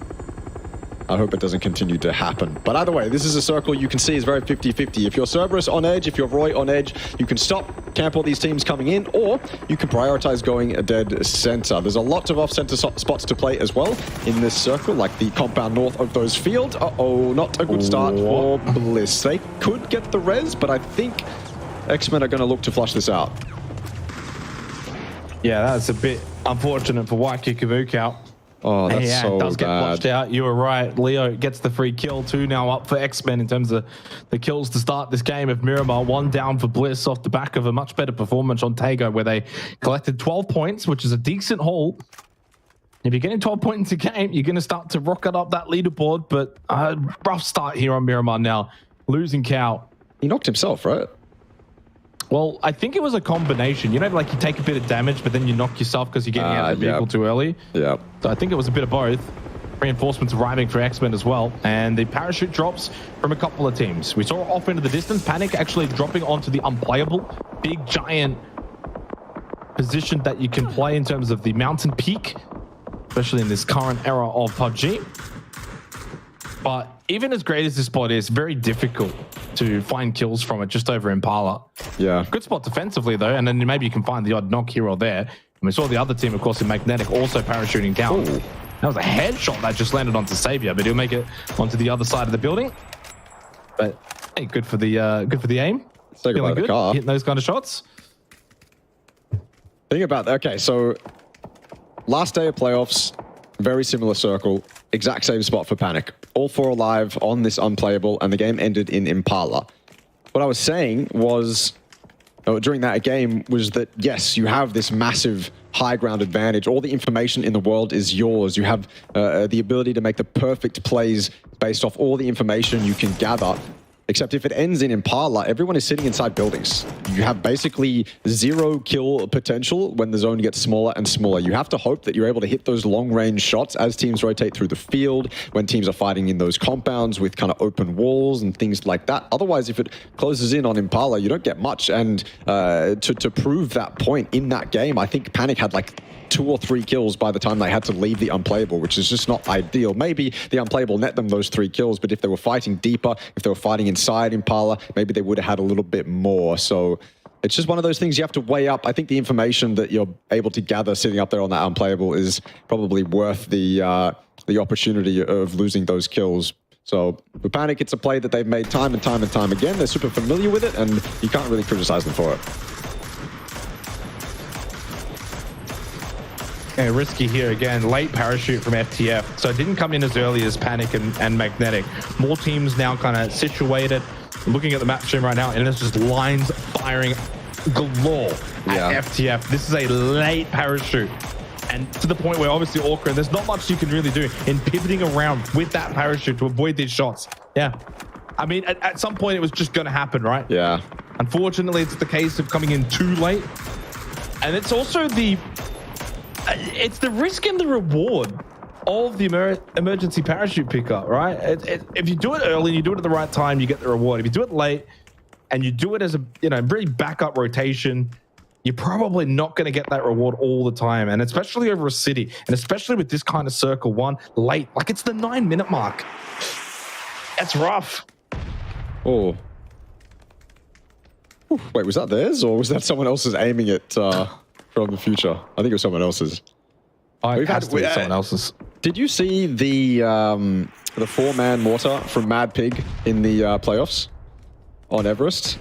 I hope it doesn't continue to happen. But either way, this is a circle you can see is very 50-50. If you're Cerberus on edge, if you're Roy on edge, you can stop, camp all these teams coming in, or you can prioritize going a dead center. There's a lot of off-center spots to play as well in this circle, like the compound north of those fields. Uh-oh, not a good start for Bliss. They could get the res, but I think X-Men are going to look to flush this out. Yeah, that's a bit unfortunate for 𝐏𝐺𝐻. Oh, that's so it does get bad. flushed out. You were right. Leo gets the free kill. 2 now up for X-Men in terms of the kills to start this game of Miramar. 1 down for Bliss off the back of a much better performance on Tago, where they collected 12 points, which is a decent haul. If you're getting 12 points a game, you're going to start to rocket up that leaderboard, but a rough start here on Miramar now. Losing 𝐾𝐻. He knocked himself, right? Well, I think it was a combination. You know, like you take a bit of damage, but then you knock yourself because you're getting out of the vehicle too early. Yeah. So I think it was a bit of both. Reinforcements arriving for X-Men as well. And the parachute drops from a couple of teams. We saw off into the distance, Panic actually dropping onto the unplayable, big, giant position that you can play in terms of the mountain peak, especially in this current era of PUBG. But even as great as this spot is, very difficult to find kills from it just over Impala. Yeah. Good spot defensively, though, and then maybe you can find the odd knock here or there. And we saw the other team, of course, in Magnetic also parachuting down. Ooh. That was a headshot that just landed onto Xavier, but he'll make it onto the other side of the building. But hey, good for the aim. Say goodbye to the car. Hitting those kind of shots. Think about that. Okay, so last day of playoffs, very similar circle, exact same spot for Panic. All 4 alive on this unplayable, and the game ended in Impala. What I was saying was, during that game, was that yes, you have this massive high ground advantage. All the information in the world is yours. You have the ability to make the perfect plays based off all the information you can gather. Except if it ends in Impala, everyone is sitting inside buildings. You have basically 0 kill potential when the zone gets smaller and smaller. You have to hope that you're able to hit those long-range shots as teams rotate through the field, when teams are fighting in those compounds with kind of open walls and things like that. Otherwise, if it closes in on Impala, you don't get much. And to prove that point in that game, I think Panic had like 2 or 3 kills by the time they had to leave the unplayable, which is just not ideal. Maybe the unplayable net them those 3 kills, but if they were fighting deeper, if they were fighting inside Impala, maybe they would have had a little bit more. So it's just one of those things you have to weigh up. I think the information that you're able to gather sitting up there on that unplayable is probably worth the opportunity of losing those kills. So for Panic, it's a play that they've made time and time and time again. They're super familiar with it, and you can't really criticize them for it. Okay, risky here again. Late parachute from FTF. So it didn't come in as early as Panic and Magnetic. More teams now kind of situated. Looking at the map stream right now, and it's just lines firing galore at FTF. This is a late parachute. And to the point where obviously Orca, there's not much you can really do in pivoting around with that parachute to avoid these shots. Yeah. I mean, at some point it was just going to happen, right? Yeah. Unfortunately, it's the case of coming in too late. And it's also the risk and the reward of the emergency parachute pickup, right? If you do it early and you do it at the right time, you get the reward. If you do it late and you do it as a really backup rotation, you're probably not going to get that reward all the time, and especially over a city, and especially with this kind of circle 1 late, like it's the 9-minute mark. That's rough. Oh. Wait, was that theirs, or was that someone else's aiming it from the future? I think it was someone else's. It has to be someone else's. Did you see the 4-man mortar from Mad Pig in the playoffs on Everest?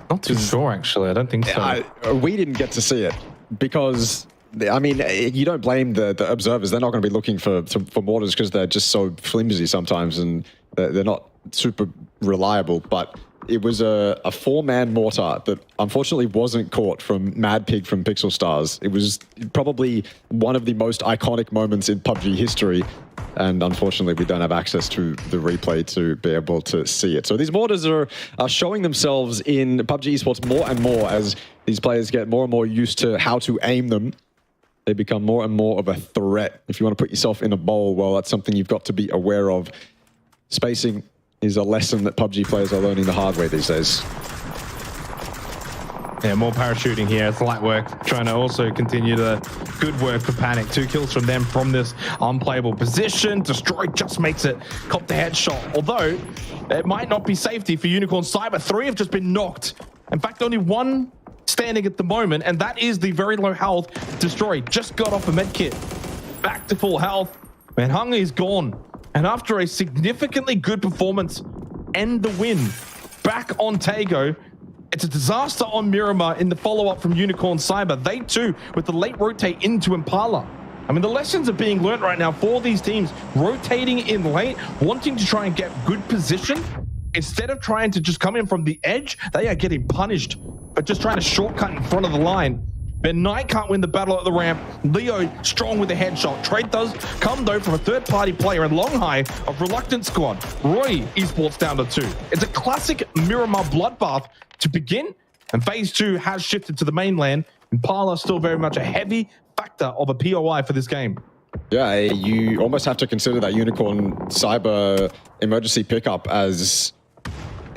Not too sure, actually. I don't think so. We didn't get to see it because, I mean, you don't blame the observers. They're not going to be looking for mortars because they're just so flimsy sometimes and they're not super reliable. But it was a 4-man mortar that unfortunately wasn't caught from Mad Pig from Pixel Stars. It was probably one of the most iconic moments in PUBG history. And unfortunately, we don't have access to the replay to be able to see it. So these mortars are showing themselves in PUBG Esports more and more as these players get more and more used to how to aim them. They become more and more of a threat. If you want to put yourself in a bowl, well, that's something you've got to be aware of. Spacing is a lesson that PUBG players are learning the hard way these days. Yeah, more parachuting here. It's light work. Trying to also continue the good work for Panic. 2 kills from them from this unplayable position. Destroy just makes it. Cop the headshot. Although, it might not be safety for Unicorn Cyber. 3 have just been knocked. In fact, only 1 standing at the moment, and that is the very low health Destroy. Just got off a med kit. Back to full health. Man, Hunger is gone. And after a significantly good performance and the win back on Tago, it's a disaster on Miramar in the follow-up from Unicorn Cyber. They too, with the late rotate into Impala. I mean, the lessons are being learnt right now for these teams. Rotating in late, wanting to try and get good position. Instead of trying to just come in from the edge, they are getting punished for just trying to shortcut in front of the line. but Knight can't win the battle at the ramp. Leo strong with the headshot. Trade does come though from a third-party player and long high of Reluctant Squad. Roy Esports down to 2. It's a classic Miramar bloodbath to begin, and phase 2 has shifted to the mainland. Impala still very much a heavy factor of a POI for this game. Yeah, you almost have to consider that Unicorn Cyber emergency pickup as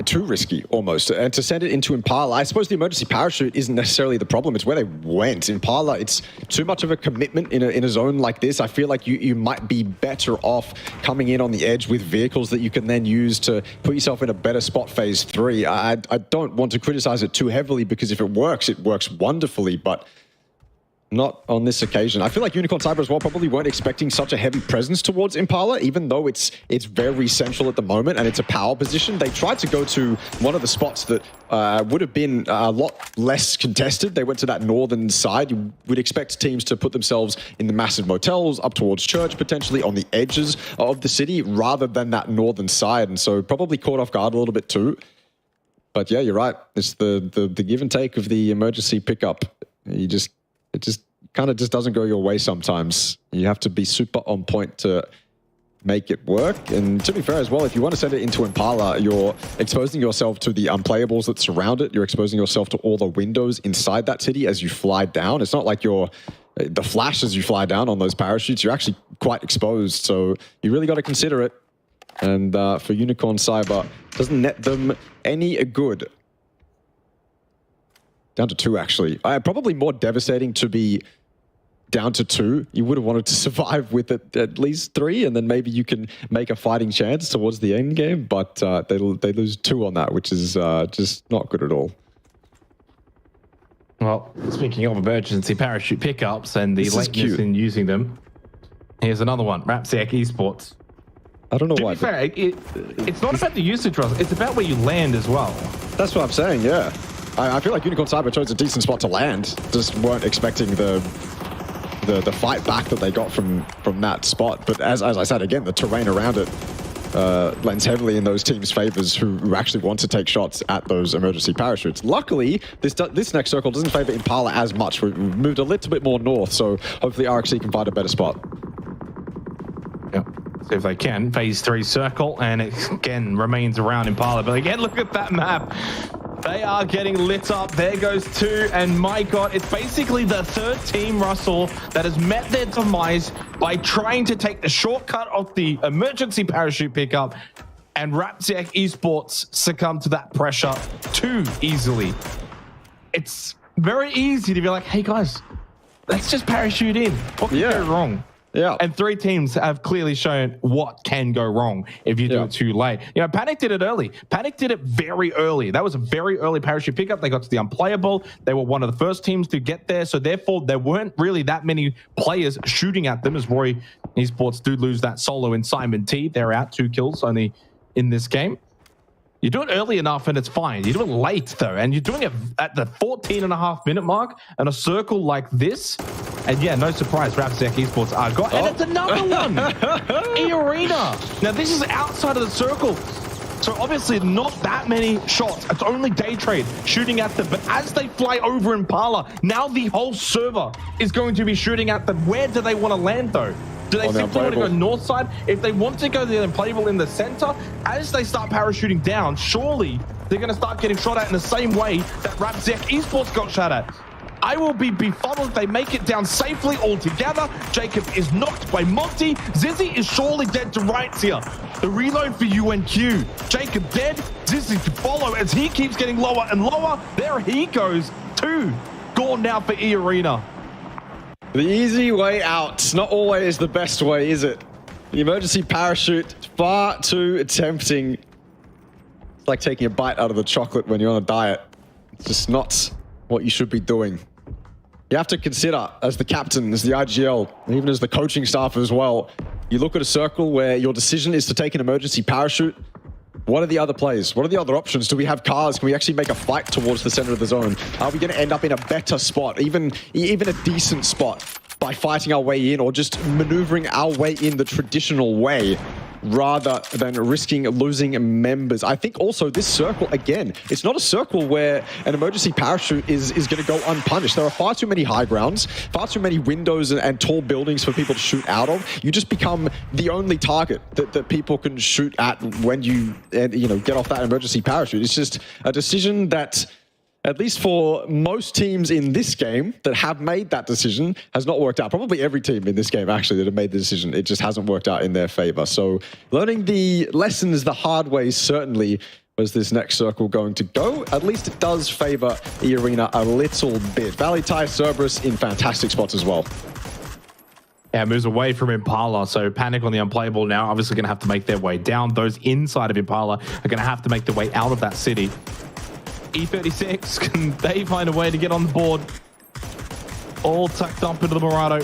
too risky, almost. And to send it into Impala, I suppose the emergency parachute isn't necessarily the problem. It's where they went. Impala, it's too much of a commitment in a zone like this. I feel like you might be better off coming in on the edge with vehicles that you can then use to put yourself in a better spot phase 3. I don't want to criticize it too heavily, because if it works wonderfully, but not on this occasion. I feel like Unicorn Cyber as well probably weren't expecting such a heavy presence towards Impala, even though it's very central at the moment and it's a power position. They tried to go to one of the spots that would have been a lot less contested. They went to that northern side. You would expect teams to put themselves in the massive motels up towards church, potentially on the edges of the city, rather than that northern side. And so probably caught off guard a little bit too. But yeah, you're right. It's the give and take of the emergency pickup. It just kind of doesn't go your way sometimes. You have to be super on point to make it work. And to be fair as well, if you want to send it into Impala, you're exposing yourself to the unplayables that surround it. You're exposing yourself to all the windows inside that city as you fly down. It's not like you're the flash as you fly down on those parachutes. You're actually quite exposed. So you really got to consider it. And for Unicorn Cyber, doesn't net them any good. Down to 2, actually. Probably more devastating to be down to 2. You would have wanted to survive with it at least 3, and then maybe you can make a fighting chance towards the end game. But they lose 2 on that, which is just not good at all. Well, speaking of emergency parachute pickups and the lateness in using them, here's another one. 𝐏𝐿𝐼 Esports. I don't know why. To be fair, it's not about the usage, Russ. It's about where you land as well. That's what I'm saying, yeah. I feel like Unicorn Cyber chose a decent spot to land. Just weren't expecting the fight back that they got from that spot. But as I said, again, the terrain around it lends heavily in those teams' favors who actually want to take shots at those emergency parachutes. Luckily, this next circle doesn't favor Impala as much. We've moved a little bit more north, so hopefully 𝐼𝐸𝐶 can find a better spot. Yep. See if they can. Phase 3 circle, and it again remains around Impala. But again, look at that map. They are getting lit up. There goes 2, and my God, it's basically the third team, Russell, that has met their demise by trying to take the shortcut of the emergency parachute pickup, and 𝐏𝐿𝐼 Esports succumb to that pressure too easily. It's very easy to be like, hey guys, let's just parachute in. What can go wrong? Yeah. And 3 teams have clearly shown what can go wrong if you do it too late. You know, Panic did it early. Panic did it very early. That was a very early parachute pickup. They got to the unplayable. They were one of the first teams to get there. So therefore, there weren't really that many players shooting at them, as Roy Esports do lose that solo in Simon T. They're out 2 kills only in this game. You do it early enough and it's fine. You do it late though, and you're doing it at the 14.5-minute mark in a circle like this. And yeah, no surprise, 𝐏𝐿𝐼 Esports are got. And it's another one! 𝐸_ARENA. Now this is outside of the circle. So obviously not that many shots. It's only Day Trade shooting at them. But as they fly over Impala, now the whole server is going to be shooting at them. Where do they want to land though? Do they simply want to go north side? If they want to go the unplayable in the center, as they start parachuting down, surely they're going to start getting shot at in the same way that 𝐏𝐿𝐼 Esports got shot at. I will be befuddled if they make it down safely altogether. Jacob is knocked by Monty. Zizzy is surely dead to rights here. The reload for UNQ. Jacob dead. Zizzy to follow as he keeps getting lower and lower. There he goes. 2 gone now for 𝐸_ARENA. The easy way out, not always the best way, is it? The emergency parachute, far too tempting. It's like taking a bite out of the chocolate when you're on a diet. It's just not what you should be doing. You have to consider, as the captain, as the IGL, and even as the coaching staff as well, you look at a circle where your decision is to take an emergency parachute. What are the other plays? What are the other options? Do we have cars? Can we actually make a fight towards the center of the zone? Are we going to end up in a better spot, even a decent spot, by fighting our way in or just maneuvering our way in the traditional way? rather than risking losing members. I think also this circle, again, it's not a circle where an emergency parachute is going to go unpunished. There are far too many high grounds, far too many windows and tall buildings for people to shoot out of. You just become the only target that people can shoot at when you get off that emergency parachute. It's just a decision that, at least for most teams in this game that have made that decision, has not worked out. Probably every team in this game, actually, that have made the decision, it just hasn't worked out in their favor. So learning the lessons the hard way certainly was this next circle going to go. At least it does favor 𝐴𝐴RENA a little bit. 𝐿𝑒𝐿𝑒, Cerberus in fantastic spots as well. Yeah, moves away from Impala, so Panic on the unplayable now, obviously going to have to make their way down. Those inside of Impala are going to have to make their way out of that city. E36, can they find a way to get on the board? All tucked up into the Murado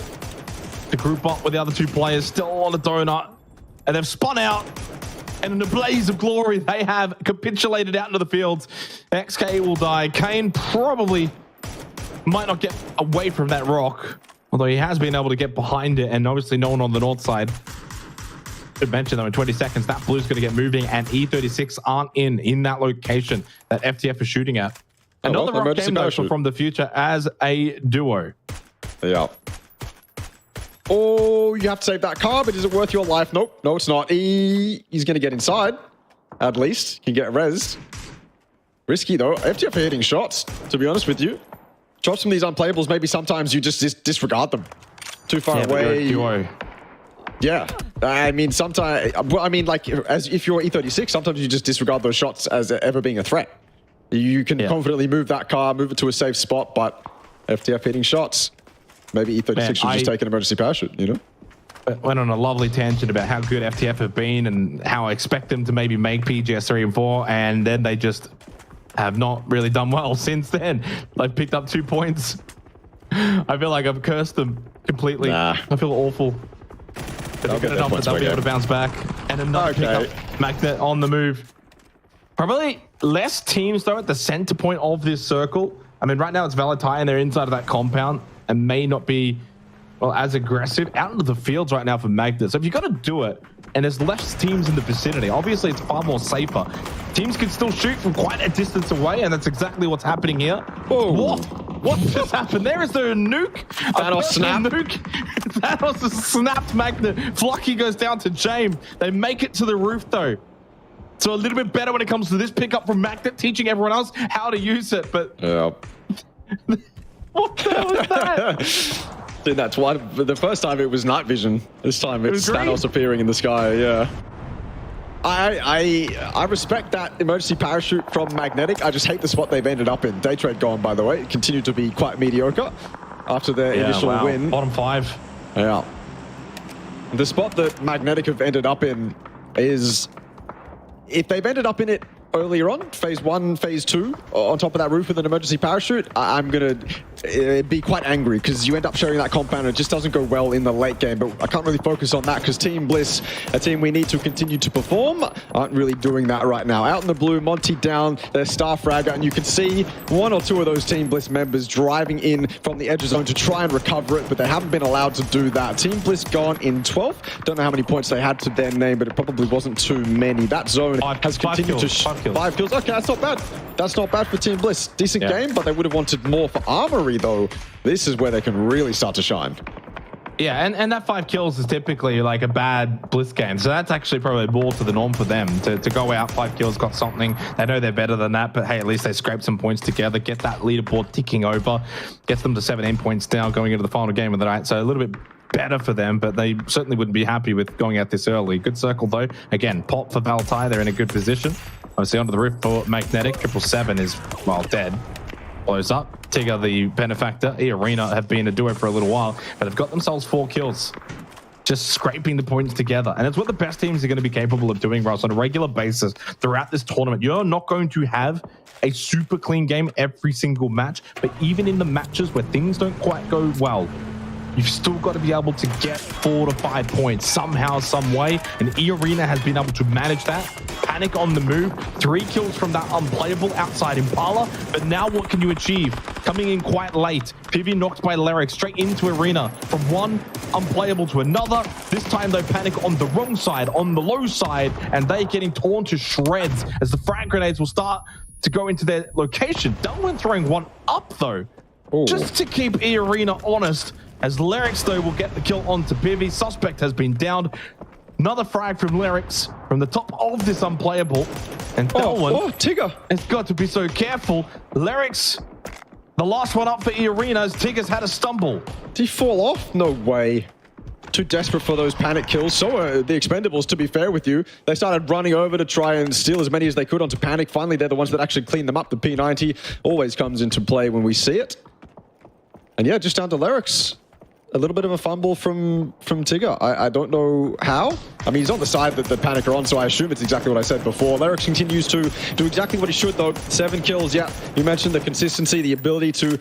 to group up with the other two players, still on a donut. And they've spun out, and in a blaze of glory, they have capitulated out into the fields. 𝐏𝐔𝐁𝐆 will die. Kane probably might not get away from that rock, although he has been able to get behind it, and obviously no one on the north side. Should mention though, in 20 seconds, that blue's going to get moving, and E36 aren't in that location that FTF is shooting at. Another rock game though from the future as a duo. Yeah. Oh, you have to save that car, but is it worth your life? Nope, no, it's not. He's going to get inside, at least. Can get rezzed. Risky though. FTF are hitting shots, to be honest with you. Shots from these unplayables, maybe sometimes you just disregard them. Too far away. Duo. Yeah, I mean, sometimes, like, as if you're E36, sometimes you just disregard those shots as ever being a threat. You can confidently move that car, move it to a safe spot, but FTF hitting shots. Maybe E36 should just take an emergency parachute, you know? Went on a lovely tangent about how good FTF have been and how I expect them to maybe make PGS 3 and 4, and then they just have not really done well since then. They've picked up 2 points. I feel like I've cursed them completely. I feel awful. They'll get enough that they'll be able to bounce back. And another pickup. Magnet on the move. Probably less teams, though, at the center point of this circle. I mean, right now it's 𝐿𝐿𝐒, and they're inside of that compound and may not be, well, as aggressive out into the fields right now for Magnet. So if you've got to do it, and there's less teams in the vicinity, obviously it's far more safer. Teams can still shoot from quite a distance away, and that's exactly what's happening here. Whoa. What just happened there? Is there a nuke? Thanos snap. Nuke. Thanos has snapped Magnet. Flocky goes down to 𝐏𝐵. They make it to the roof, though. So a little bit better when it comes to this pickup from Magnet, teaching everyone else how to use it. But what the hell is that? Dude, that's why the first time it was night vision. This time it's Thanos appearing in the sky. Yeah. I respect that emergency parachute from Magnetic. I just hate the spot they've ended up in. Day trade gone, by the way. Continue to be quite mediocre after their initial win. Bottom 5. Yeah. The spot that Magnetic have ended up in is, if they've ended up in it earlier on, phase 1, phase 2, on top of that roof with an emergency parachute, I'm going to be quite angry because you end up sharing that compound and it just doesn't go well in the late game. But I can't really focus on that because Team Bliss, a team we need to continue to perform, aren't really doing that right now. Out in the blue, Monty down, their star fragger, and you can see 1 or 2 of those Team Bliss members driving in from the edge of zone to try and recover it, but they haven't been allowed to do that. Team Bliss gone in 12th. Don't know how many points they had to their name, but it probably wasn't too many. That zone has continued to... 5 kills. Okay, that's not bad. That's not bad for Team Bliss. Decent game, but they would have wanted more for Armory, though. This is where they can really start to shine. Yeah, and that 5 kills is typically like a bad Bliss game. So that's actually probably more to the norm for them. To go out, 5 kills, got something. They know they're better than that, but hey, at least they scrape some points together, get that leaderboard ticking over, gets them to 17 points now going into the final game of the night. So a little bit better for them, but they certainly wouldn't be happy with going out this early. Good circle, though. Again, pop for 𝐿𝐿𝐒. They're in a good position. Obviously, onto the roof for Magnetic. 777 is, well, dead. Blows up. Tigger, the benefactor. 𝐴𝐴RENA have been a duo for a little while, but they've got themselves 4 kills. Just scraping the points together. And it's what the best teams are going to be capable of doing, Ross, on a regular basis throughout this tournament. You're not going to have a super clean game every single match, but even in the matches where things don't quite go well, you've still got to be able to get 4 to 5 points somehow, some way. And 𝐴𝐴RENA has been able to manage that. Panic on the move, 3 kills from that unplayable outside Impala. But now what can you achieve? Coming in quite late, 𝐵𝐵 knocked by 𝐿𝐿𝑟𝑖𝑐 straight into 𝐴𝐴RENA. From one unplayable to another. This time though, Panic on the wrong side, on the low side, and they're getting torn to shreds as the frag grenades will start to go into their location. Dunwin throwing one up though, just to keep 𝐴𝐴RENA honest, as 𝐿𝐿𝑟𝑖𝑐 though will get the kill onto 𝐵𝐵. Suspect has been downed. Another frag from 𝐿𝐿𝑟𝑖𝑐 from the top of this unplayable. And Dunwin Tigger has got to be so careful. 𝐿𝐿𝑟𝑖𝑐's the last one up for 𝐴𝐴RENA as Tigger's had a stumble. Did he fall off? No way. Too desperate for those panic kills. So are the Expendables, to be fair with you. They started running over to try and steal as many as they could onto Panic. Finally, they're the ones that actually clean them up. The P90 always comes into play when we see it. And yeah, just down to 𝐿𝐿𝑟𝑖𝑐's. A little bit of a fumble from Tigger. I don't know how. I mean, he's on the side that the Panic are on, so I assume it's exactly what I said before. 𝐿𝐿𝑟𝑖𝑐 continues to do exactly what he should, though. 7 kills, yeah. You mentioned the consistency, the ability to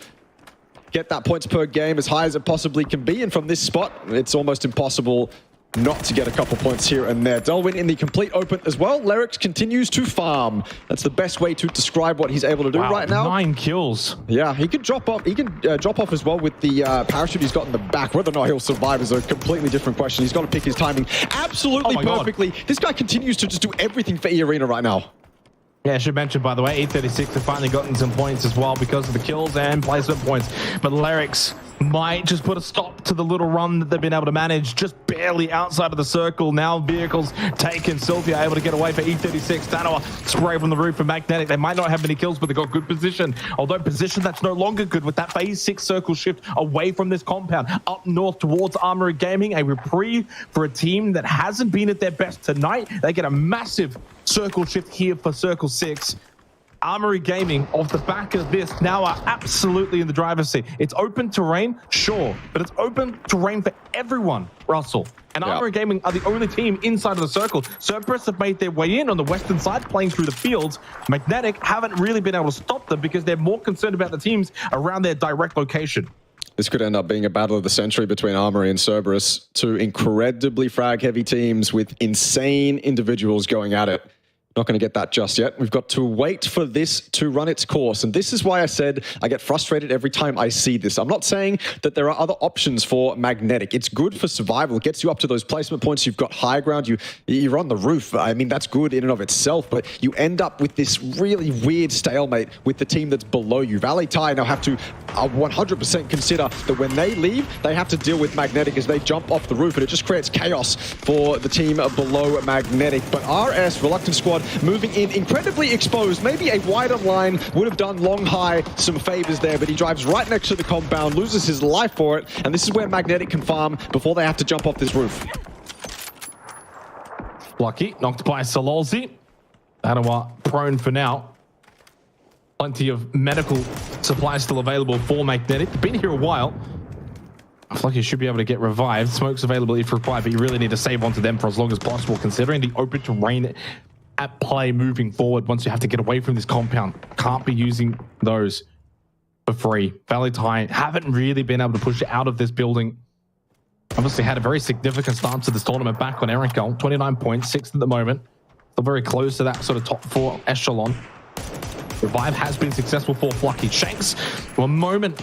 get that points per game as high as it possibly can be. And from this spot, it's almost impossible not to get a couple points here and there. Delwyn in the complete open as well. 𝐿𝐿𝑟𝑖𝑐 continues to farm. That's the best way to describe what he's able to do right now. 9 kills. Yeah, he could drop off. He can drop off as well with the parachute he's got in the back. Whether or not he'll survive is a completely different question. He's got to pick his timing absolutely perfectly. This guy continues to just do everything for 𝐴𝐴RENA right now. Yeah, I should mention, by the way, 836 have finally gotten some points as well because of the kills and placement points. But 𝐿𝐿𝑟𝑖𝑐 might just put a stop to the little run that they've been able to manage, just barely outside of the circle. Now vehicles taken. Sylvia able to get away for 836. Danoa spray from the roof for Magnetic. They might not have many kills, but they've got good position. Although position that's no longer good with that phase 6 circle shift away from this compound. Up north towards Armory Gaming. A reprieve for a team that hasn't been at their best tonight. They get a massive circle shift here for circle 6. Armory Gaming, off the back of this, now are absolutely in the driver's seat. It's open terrain, sure, but it's open terrain for everyone, Russell. And Armory Gaming are the only team inside of the circle. Cerberus have made their way in on the western side, playing through the fields. Magnetic haven't really been able to stop them because they're more concerned about the teams around their direct location. This could end up being a battle of the century between Armory and Cerberus, two incredibly frag-heavy teams with insane individuals going at it. Not going to get that just yet. We've got to wait for this to run its course. And this is why I said I get frustrated every time I see this. I'm not saying that there are other options for Magnetic. It's good for survival. It gets you up to those placement points. You've got high ground. You're on the roof. I mean, that's good in and of itself. But you end up with this really weird stalemate with the team that's below you. valitai now have to 100% consider that when they leave, they have to deal with Magnetic as they jump off the roof. And it just creates chaos for the team below Magnetic. But RS, Reluctant Squad, moving in incredibly exposed. Maybe a wider line would have done Long High some favors there, but he drives right next to the compound, loses his life for it, and this is where Magnetic can farm before they have to jump off this roof. Lucky, knocked by 𝐿𝐿𝑟𝑖𝑐. Danoa prone for now. Plenty of medical supplies still available for Magnetic. They've been here a while. Lucky should be able to get revived. Smoke's available if required, but you really need to save onto them for as long as possible, considering the open terrain at play moving forward. Once you have to get away from this compound, can't be using those for free. valitai haven't really been able to push it out of this building. Obviously had a very significant start to this tournament back on 𝐿𝐼𝐾𝐿, 29 points, 6th at the moment. Still very close to that sort of top 4 echelon. Revive has been successful for Flucky. Shanks, a moment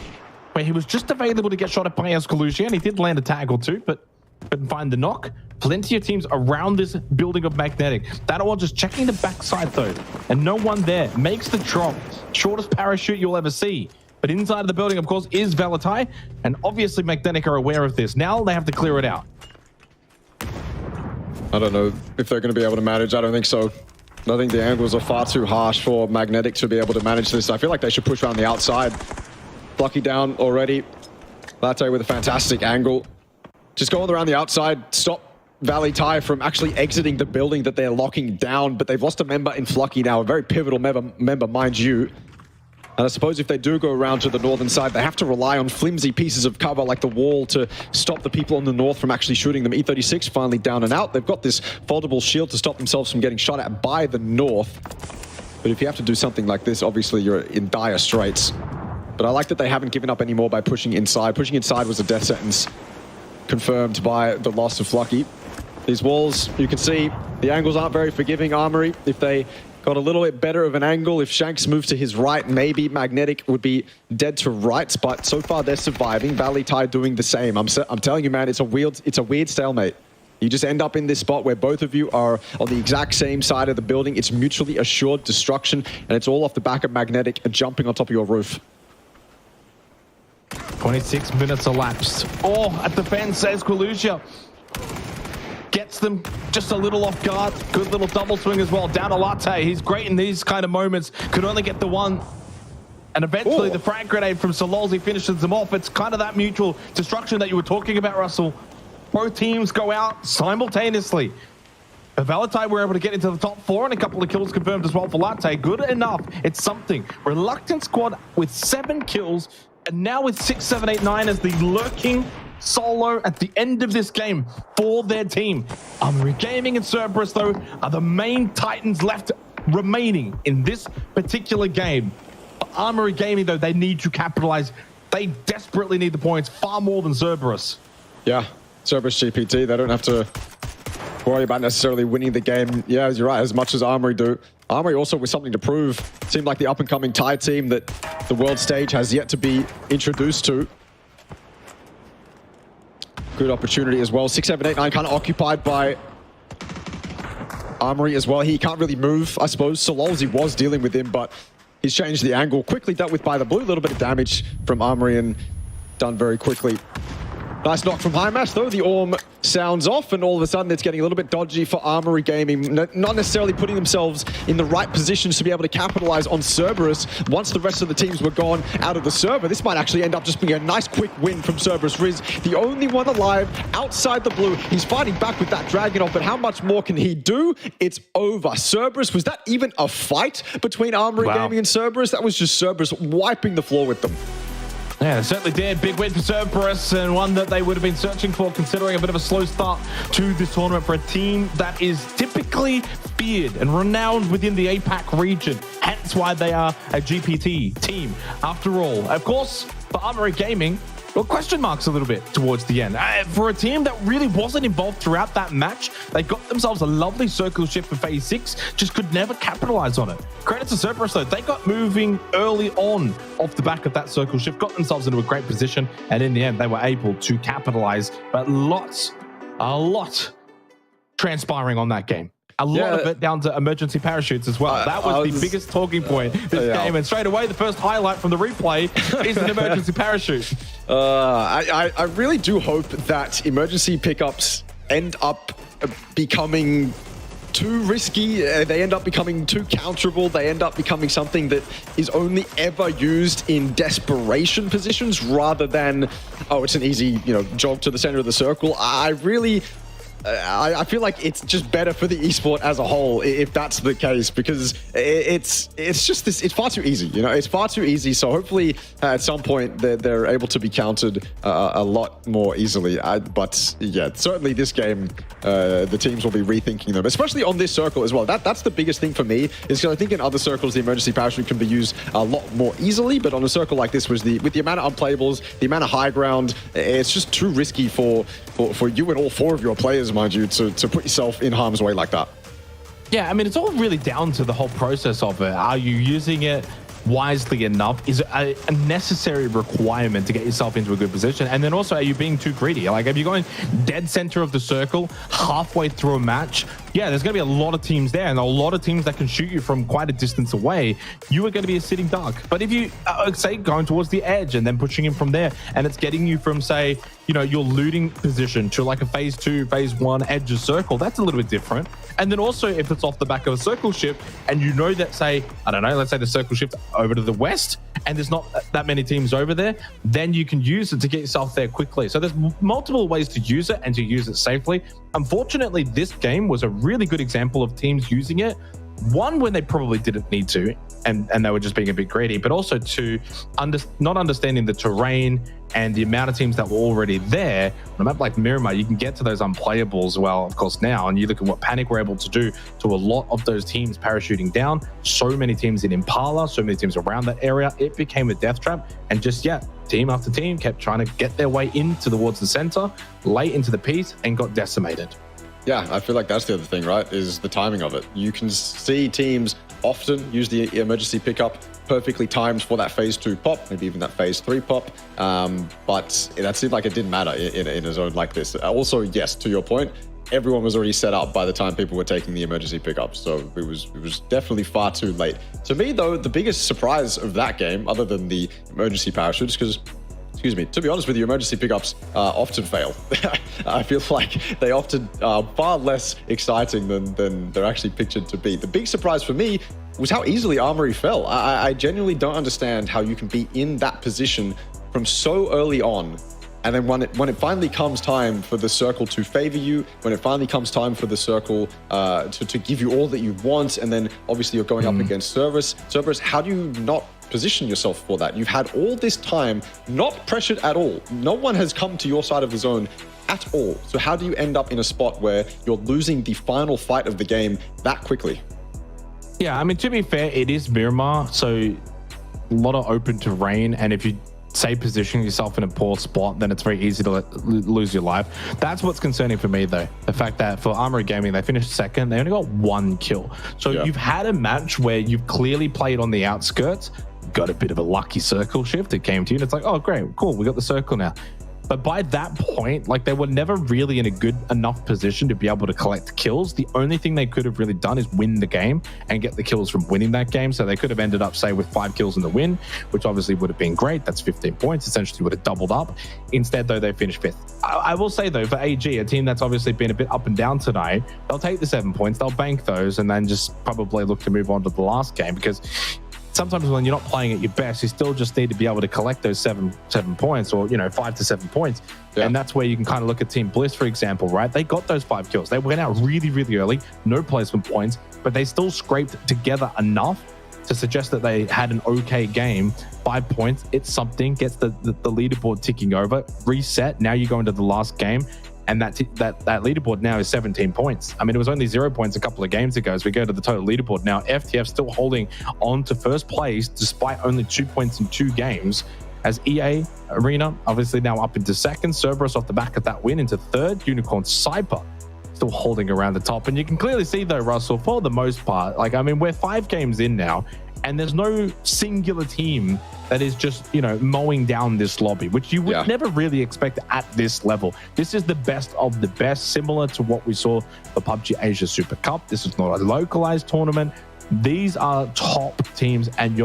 where he was just available to get shot at by 𝐏𝐿𝐼𝐾𝐿, and he did land a tag or two, but couldn't find the knock. Plenty of teams around this building of Magnetic. Danoa just checking the backside though, and no one there. Makes the drop. Shortest parachute you'll ever see. But inside of the building, of course, is valitai, and obviously Magnetic are aware of this. Now they have to clear it out. I don't know if they're going to be able to manage. I don't think so. I think the angles are far too harsh for Magnetic to be able to manage this. I feel like they should push around the outside. Flucky down already. valitai with a fantastic angle. Just going around the outside, stop valitai from actually exiting the building that they're locking down, but they've lost a member in Flucky now, a very pivotal member, mind you. And I suppose if they do go around to the northern side, they have to rely on flimsy pieces of cover like the wall to stop the people on the north from actually shooting them. 𝐸36 finally down and out. They've got this foldable shield to stop themselves from getting shot at by the north. But if you have to do something like this, obviously you're in dire straits. But I like that they haven't given up anymore by pushing inside. Pushing inside was a death sentence confirmed by the loss of Flucky. These walls, you can see the angles aren't very forgiving. Armory, if they got a little bit better of an angle, if 𝐏𝐿𝐒 moved to his right, maybe Magnetic would be dead to rights, but so far they're surviving. Valley Tide doing the same. I'm telling you, man, it's a weird stalemate. You just end up in this spot where both of you are on the exact same side of the building. It's mutually assured destruction, and it's all off the back of Magnetic jumping on top of your roof. 26 minutes elapsed. Oh, at the fence, says 𝐏𝐿𝐒. Gets them just a little off guard. Good little double swing as well. Down to Latte. He's great in these kind of moments. Could only get the one. And eventually the frag grenade from 𝐿𝐿𝐒 finishes them off. It's kind of that mutual destruction that you were talking about, Russell. Both teams go out simultaneously. Valentine were able to get into the top 4 and a couple of kills confirmed as well for Latte. Good enough. It's something. Reluctant squad with 7 kills. And now with 6, 7, 8, 9 as the lurking solo at the end of this game for their team. Armory Gaming and Cerberus, though, are the main titans left remaining in this particular game. For Armory Gaming, though, they need to capitalize. They desperately need the points far more than Cerberus. Yeah, Cerberus GPT, they don't have to worry about necessarily winning the game. Yeah, you're right, as much as Armory do. Armory also with something to prove. Seemed like the up-and-coming Thai team that the world stage has yet to be introduced to. Good opportunity as well. 6, 7, 8, 9 kind of occupied by Armory as well. He can't really move, I suppose. 𝐿𝐿𝐒 was dealing with him, but he's changed the angle. Quickly dealt with by the blue. A little bit of damage from Armory and done very quickly. Nice knock from HiMash, though. The 𝐴𝐿𝐒 sounds off, and all of a sudden it's getting a little bit dodgy for Armory Gaming. Not necessarily putting themselves in the right positions to be able to capitalize on Cerberus once the rest of the teams were gone out of the server. This might actually end up just being a nice quick win from Cerberus 𝐼𝐻, the only one alive outside the blue. He's fighting back with that Dragunov, but how much more can he do? It's over. Cerberus, was that even a fight between Armory Gaming and Cerberus? That was just Cerberus wiping the floor with them. Yeah, it certainly did. Big win for Cerberus, and one that they would have been searching for, considering a bit of a slow start to this tournament for a team that is typically feared and renowned within the APAC region. Hence why they are a GPT team. After all, of course, for Armory Gaming, well, question marks a little bit towards the end. For a team that really wasn't involved throughout that match, they got themselves a lovely circle shift for phase 6, just could never capitalize on it. Credit to Cerberus, though. They got moving early on off the back of that circle shift, got themselves into a great position, and in the end, they were able to capitalize. But a lot transpiring on that game. A lot of it down to emergency parachutes as well. That was the biggest talking point this game. And straight away, the first highlight from the replay is an emergency parachute. I really do hope that emergency pickups end up becoming too risky. They end up becoming too counterable. They end up becoming something that is only ever used in desperation positions rather than, oh, it's an easy, jog to the center of the circle. I feel like it's just better for the esport as a whole if that's the case, because it's just this, it's far too easy, it's far too easy. So hopefully at some point they're able to be countered a lot more easily. But yeah, certainly this game, the teams will be rethinking them, especially on this circle as well. That's the biggest thing for me, is because I think in other circles the emergency parachute can be used a lot more easily, but on a circle like this, with the amount of unplayables, the amount of high ground, it's just too risky for you and all 4 of your players, mind you, to put yourself in harm's way like that. Yeah, I mean, it's all really down to the whole process of it. Are you using it wisely enough? Is it a necessary requirement to get yourself into a good position? And then also, are you being too greedy? Like, if you're going dead center of the circle halfway through a match, yeah, there's going to be a lot of teams there and a lot of teams that can shoot you from quite a distance away. You are going to be a sitting duck. But if you, say, going towards the edge and then pushing in from there, and it's getting you from, say, your looting position to like a phase 2, phase 1 edge of circle, that's a little bit different. And then also, if it's off the back of a circle shift and that, say, I don't know, let's say the circle shift over to the west and there's not that many teams over there, then you can use it to get yourself there quickly. So there's multiple ways to use it and to use it safely. Unfortunately, this game was a really good example of teams using it one, when they probably didn't need to, and they were just being a bit greedy, but also two, not understanding the terrain and the amount of teams that were already there. On a map like Miramar, you can get to those unplayables, well, of course, now, and you look at what Panic were able to do to a lot of those teams parachuting down, so many teams in Impala, so many teams around that area, it became a death trap, and just, team after team kept trying to get their way towards the center, late into the piece, and got decimated. Yeah, I feel like that's the other thing, right, is the timing of it. You can see teams often use the emergency pickup perfectly timed for that phase 2 pop, maybe even that phase 3 pop, but that seemed like it didn't matter in a zone like this. Also, yes, to your point, everyone was already set up by the time people were taking the emergency pickup, so it was definitely far too late. To me, though, the biggest surprise of that game, other than the emergency parachutes, because to be honest with you, emergency pickups often fail. I feel like they often are far less exciting than they're actually pictured to be. The big surprise for me was how easily 𝐼𝐼 fell. I genuinely don't understand how you can be in that position from so early on, and then when it finally comes time for the circle to favor you, when it finally comes time for the circle to give you all that you want, and then obviously you're going up against Cerberus, how do you not position yourself for that? You've had all this time, not pressured at all. No one has come to your side of the zone at all. So how do you end up in a spot where you're losing the final fight of the game that quickly? Yeah, I mean, to be fair, it is Miramar, so a lot of open terrain, and if you say positioning yourself in a poor spot, then it's very easy to lose your life. That's what's concerning for me, though. The fact that for 𝐼𝐼 Gaming, they finished second, they only got 1 kill. So you've had a match where you've clearly played on the outskirts, got a bit of a lucky circle shift, it came to you, and it's like, oh, great, cool, we got the circle now. But by that point, like, they were never really in a good enough position to be able to collect kills. The only thing they could have really done is win the game and get the kills from winning that game. So they could have ended up, say, with 5 kills in the win, which obviously would have been great. That's 15 points, essentially would have doubled up. Instead, though, they finished 5th. I will say, though, for AG, a team that's obviously been a bit up and down tonight, they'll take the 7 points, they'll bank those, and then just probably look to move on to the last game, because sometimes when you're not playing at your best, you still just need to be able to collect those seven points, or 5 to 7 points. And that's where you can kind of look at Team Bliss, for example, right? They got those 5 kills. They went out really, really early, no placement points, but they still scraped together enough to suggest that they had an okay game. 5 points, it's something, gets the leaderboard ticking over, reset. Now you go into the last game, and that leaderboard now is 17 points. I mean, it was only 0 points a couple of games ago. As we go to the total leaderboard now, FTF still holding on to first place despite only 2 points in 2 games. As EA Arena obviously now up into second, Cerberus off the back of that win into third, Unicorn Cypher still holding around the top. And you can clearly see, though, Russell, for the most part, like, I mean, we're 5 games in now, and there's no singular team that is just, mowing down this lobby, which you would never really expect at this level. This is the best of the best, similar to what we saw for PUBG Asia Super Cup. This is not a localized tournament. These are top teams, and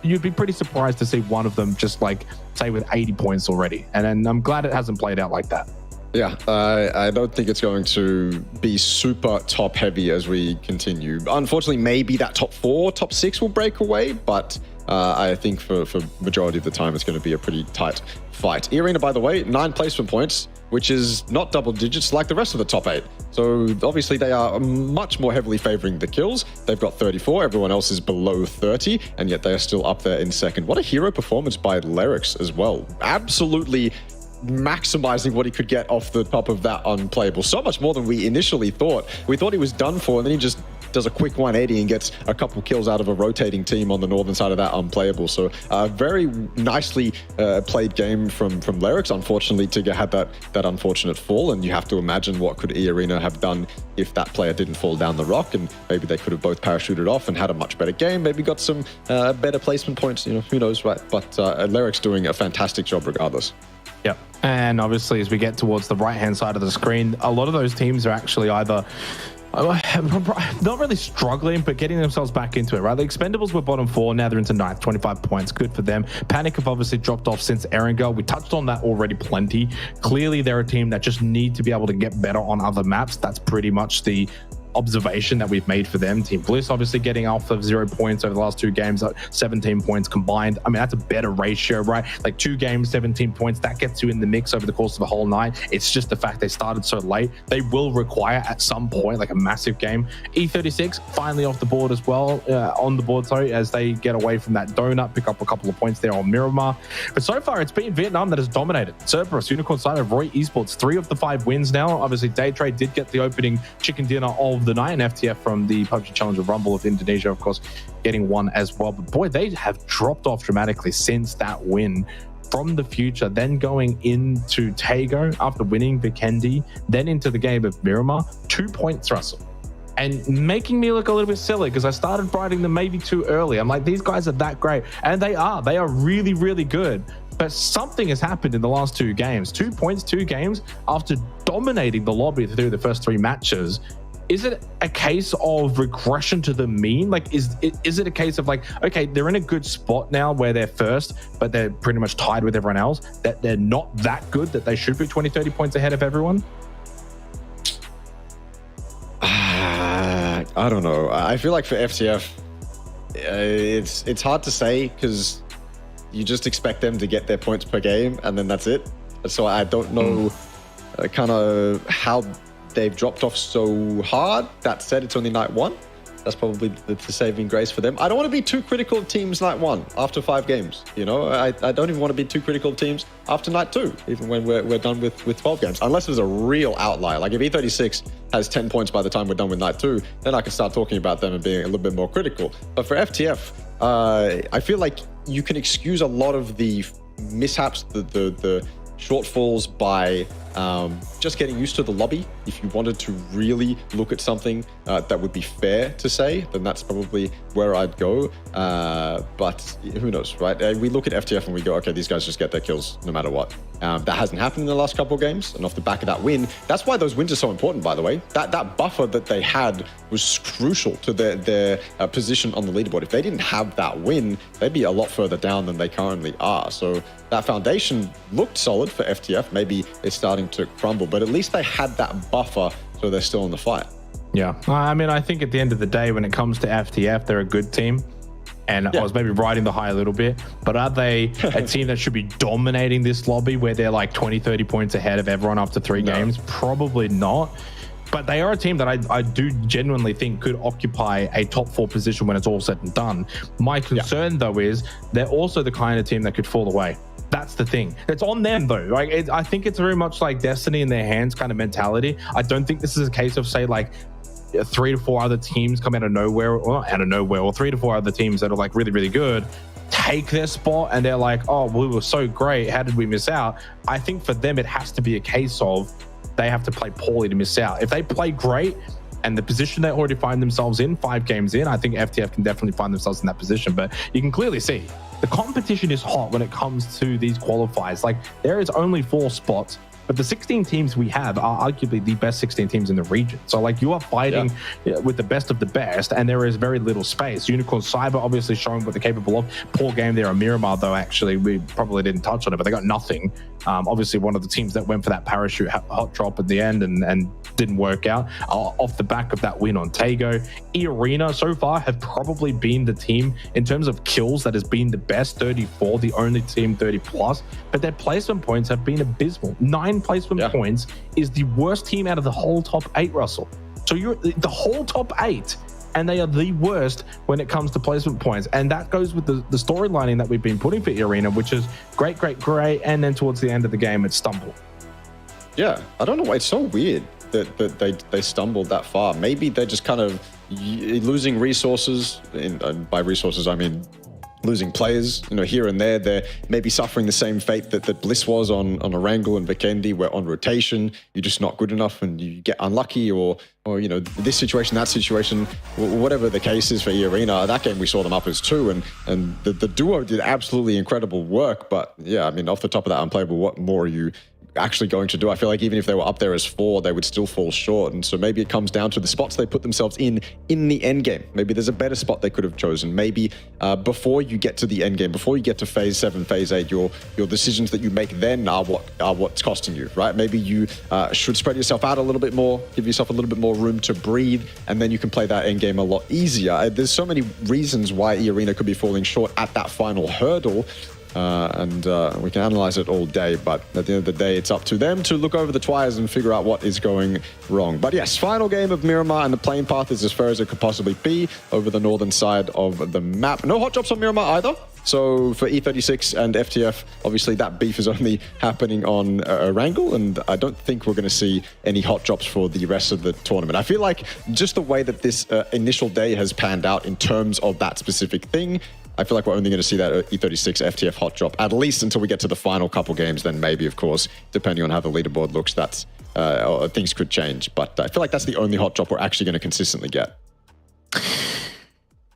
you'd be pretty surprised to see one of them just, like, say, with 80 points already. And I'm glad it hasn't played out like that. Yeah, I don't think it's going to be super top heavy as we continue. Unfortunately, maybe that top 4, top 6 will break away, but I think for majority of the time, it's going to be a pretty tight fight. 𝐼𝐼, by the way, 9 placement points, which is not double digits like the rest of the top 8. So obviously they are much more heavily favoring the kills. They've got 34, everyone else is below 30, and yet they are still up there in second. What a hero performance by 𝐿𝐼𝐼 as well. Absolutely maximizing what he could get off the top of that unplayable. So much more than we initially thought. We thought he was done for, and then he just does a quick 180 and gets a couple kills out of a rotating team on the northern side of that unplayable. So very nicely played game from 𝐿𝐼𝐼, unfortunately, to have that unfortunate fall. And you have to imagine what could 𝐼𝐼 have done if that player didn't fall down the rock, and maybe they could have both parachuted off and had a much better game, maybe got some better placement points, who knows, right? But 𝐿𝐼𝐼's doing a fantastic job regardless. Yep. And obviously, as we get towards the right-hand side of the screen, a lot of those teams are actually either not really struggling, but getting themselves back into it, right? The Expendables were bottom 4, now they're into 9th, 25 points, good for them. Panic have obviously dropped off since Erangel. We touched on that already plenty. Clearly, they're a team that just need to be able to get better on other maps. That's pretty much the observation that we've made for them. Team Bliss obviously getting off of 0 points over the last 2 games, 17 points combined. I mean, that's a better ratio, right? Like 2 games, 17 points, that gets you in the mix over the course of the whole night. It's just the fact they started so late. They will require at some point like a massive game. 𝐸36 finally off the board as well, on the board, sorry, as they get away from that donut, pick up a couple of points there on Miramar. But so far, it's been Vietnam that has dominated. Cerberus, Unicorn side of Roy Esports, 3 of the 5 wins now. Obviously, Daytrade did get the opening chicken dinner of the night, and FTF from the PUBG Challenger Rumble of Indonesia, of course, getting one as well. But boy, they have dropped off dramatically since that win from the future, then going into Tago after winning Vikendi, then into the game of Miramar. 2 points, Russell. And making me look a little bit silly because I started writing them maybe too early. I'm like, these guys are that great. And they are really, really good. But something has happened in the last 2 games. 2 points, 2 games after dominating the lobby through the first 3 matches. Is it a case of regression to the mean? Like, is it a case of like, okay, they're in a good spot now where they're first, but they're pretty much tied with everyone else, that they're not that good, that they should be 20, 30 points ahead of everyone? I don't know. I feel like for FTF, it's hard to say because you just expect them to get their points per game and then that's it. So I don't know kind of how they've dropped off so hard. That said, it's only night 1. That's probably the saving grace for them. I don't want to be too critical of teams night 1 after 5 games. You know, I don't even want to be too critical of teams after night 2, even when we're done with 12 games, unless there's a real outlier. Like if 𝐸36 has 10 points by the time we're done with night 2, then I can start talking about them and being a little bit more critical. But for FTF, I feel like you can excuse a lot of the mishaps, the shortfalls by just getting used to the lobby. If you wanted to really look at something that would be fair to say, then that's probably where I'd go. But who knows, right? We look at FTF and we go, okay, these guys just get their kills no matter what. That hasn't happened in the last couple of games, and off the back of that win, that's why those wins are so important, by the way. That buffer that they had was crucial to their position on the leaderboard. If they didn't have that win, they'd be a lot further down than they currently are. So that foundation looked solid for FTF. Maybe it's starting to crumble, but at least they had that buffer, so they're still in the fight. Yeah, I mean, I think at the end of the day, when it comes to FTF, they're a good team. And I was maybe riding the high a little bit, but are they a team that should be dominating this lobby where they're like 20, 30 points ahead of everyone after 3 games? Probably not. But they are a team that I do genuinely think could occupy a top 4 position when it's all said and done. My concern, though, is they're also the kind of team that could fall away. That's the thing. It's on them, though. Like, I think it's very much like destiny in their hands kind of mentality. I don't think this is a case of, say, like 3 to 4 other teams come out of nowhere, or not out of nowhere, or 3 to 4 other teams that are like really, really good, take their spot, and they're like, oh, we were so great, how did we miss out? I think for them, it has to be a case of they have to play poorly to miss out. If they play great and the position they already find themselves in 5 games in, I think FTF can definitely find themselves in that position. But you can clearly see the competition is hot when it comes to these qualifiers. Like, there is only 4 spots, but the 16 teams we have are arguably the best 16 teams in the region. So like, you are fighting with the best of the best, and there is very little space. Unicorn Cyber obviously showing what they're capable of. Poor game there on Miramar, though. Actually, we probably didn't touch on it, but they got nothing. Obviously one of the teams that went for that parachute hot drop at the end and didn't work out off the back of that win on Tago. 𝐸 so far have probably been the team in terms of kills that has been the best, 34, the only team 30 plus, but their placement points have been abysmal. 9 placement points is the worst team out of the whole top 8, Russell. So you're the whole top 8, and they are the worst when it comes to placement points. And that goes with the storylining that we've been putting for 𝐸, which is great, and then towards the end of the game, it stumbled. Yeah, I don't know why it's so weird that they stumbled that far. Maybe they're just kind of losing resources. By resources, I mean losing players, you know, here and there. They're maybe suffering the same fate that Bliss was on Erangel and Vikendi, where on rotation, you're just not good enough and you get unlucky, or you know, this situation, that situation, whatever the case is for 𝐸. That game we saw them up as 2, and the duo did absolutely incredible work. But yeah, I mean, off the top of that unplayable, what more are you actually going to do. I feel like even if they were up there as 4, they would still fall short. And so maybe it comes down to the spots they put themselves in the end game. Maybe there's a better spot they could have chosen. Maybe before you get to the end game, before you get to phase 7, phase 8, your decisions that you make then are what's costing you, right? Maybe you should spread yourself out a little bit more, give yourself a little bit more room to breathe, and then you can play that end game a lot easier. There's so many reasons why 𝐸 could be falling short at that final hurdle. And we can analyze it all day, but at the end of the day, it's up to them to look over the twires and figure out what is going wrong. But yes, final game of Miramar, and the playing path is as fair as it could possibly be over the northern side of the map. No hot drops on Miramar either. So for 𝐸36 and FTF, obviously that beef is only happening on Erangel, and I don't think we're going to see any hot drops for the rest of the tournament. I feel like just the way that this initial day has panned out in terms of that specific thing, I feel like we're only going to see that 𝐸36 FTF hot drop, at least until we get to the final couple games. Then maybe, of course, depending on how the leaderboard looks, that's things could change. But I feel like that's the only hot drop we're actually going to consistently get.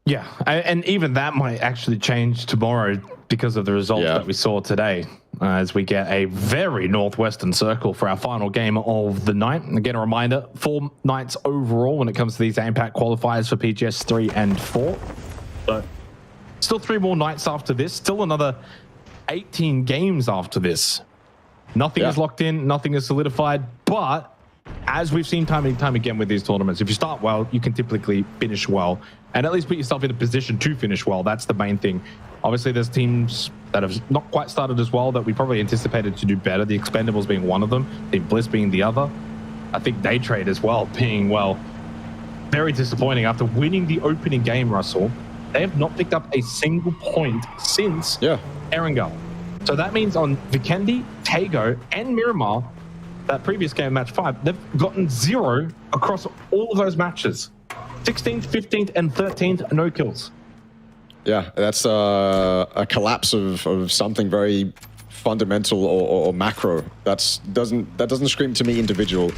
Yeah, and even that might actually change tomorrow because of the results that we saw today, as we get a very northwestern circle for our final game of the night. Again, a reminder, 4 nights overall when it comes to these APAC qualifiers for PGS 3 and 4. But still 3 more nights after this, still another 18 games after this. Nothing is locked in, nothing is solidified, but as we've seen time and time again with these tournaments, if you start well, you can typically finish well, and at least put yourself in a position to finish well. That's the main thing. Obviously, there's teams that have not quite started as well that we probably anticipated to do better, the Expendables being one of them, Team Bliss being the other. I think Day Trade as well being, well, very disappointing. After winning the opening game, Russell, they have not picked up a single point since Erangel. So that means on Vikendi, Tago, and Miramar, that previous game, match 5, they've gotten 0 across all of those matches. 16th, 15th, and 13th, no kills. Yeah, that's a collapse of something very fundamental or macro. That doesn't scream to me individual.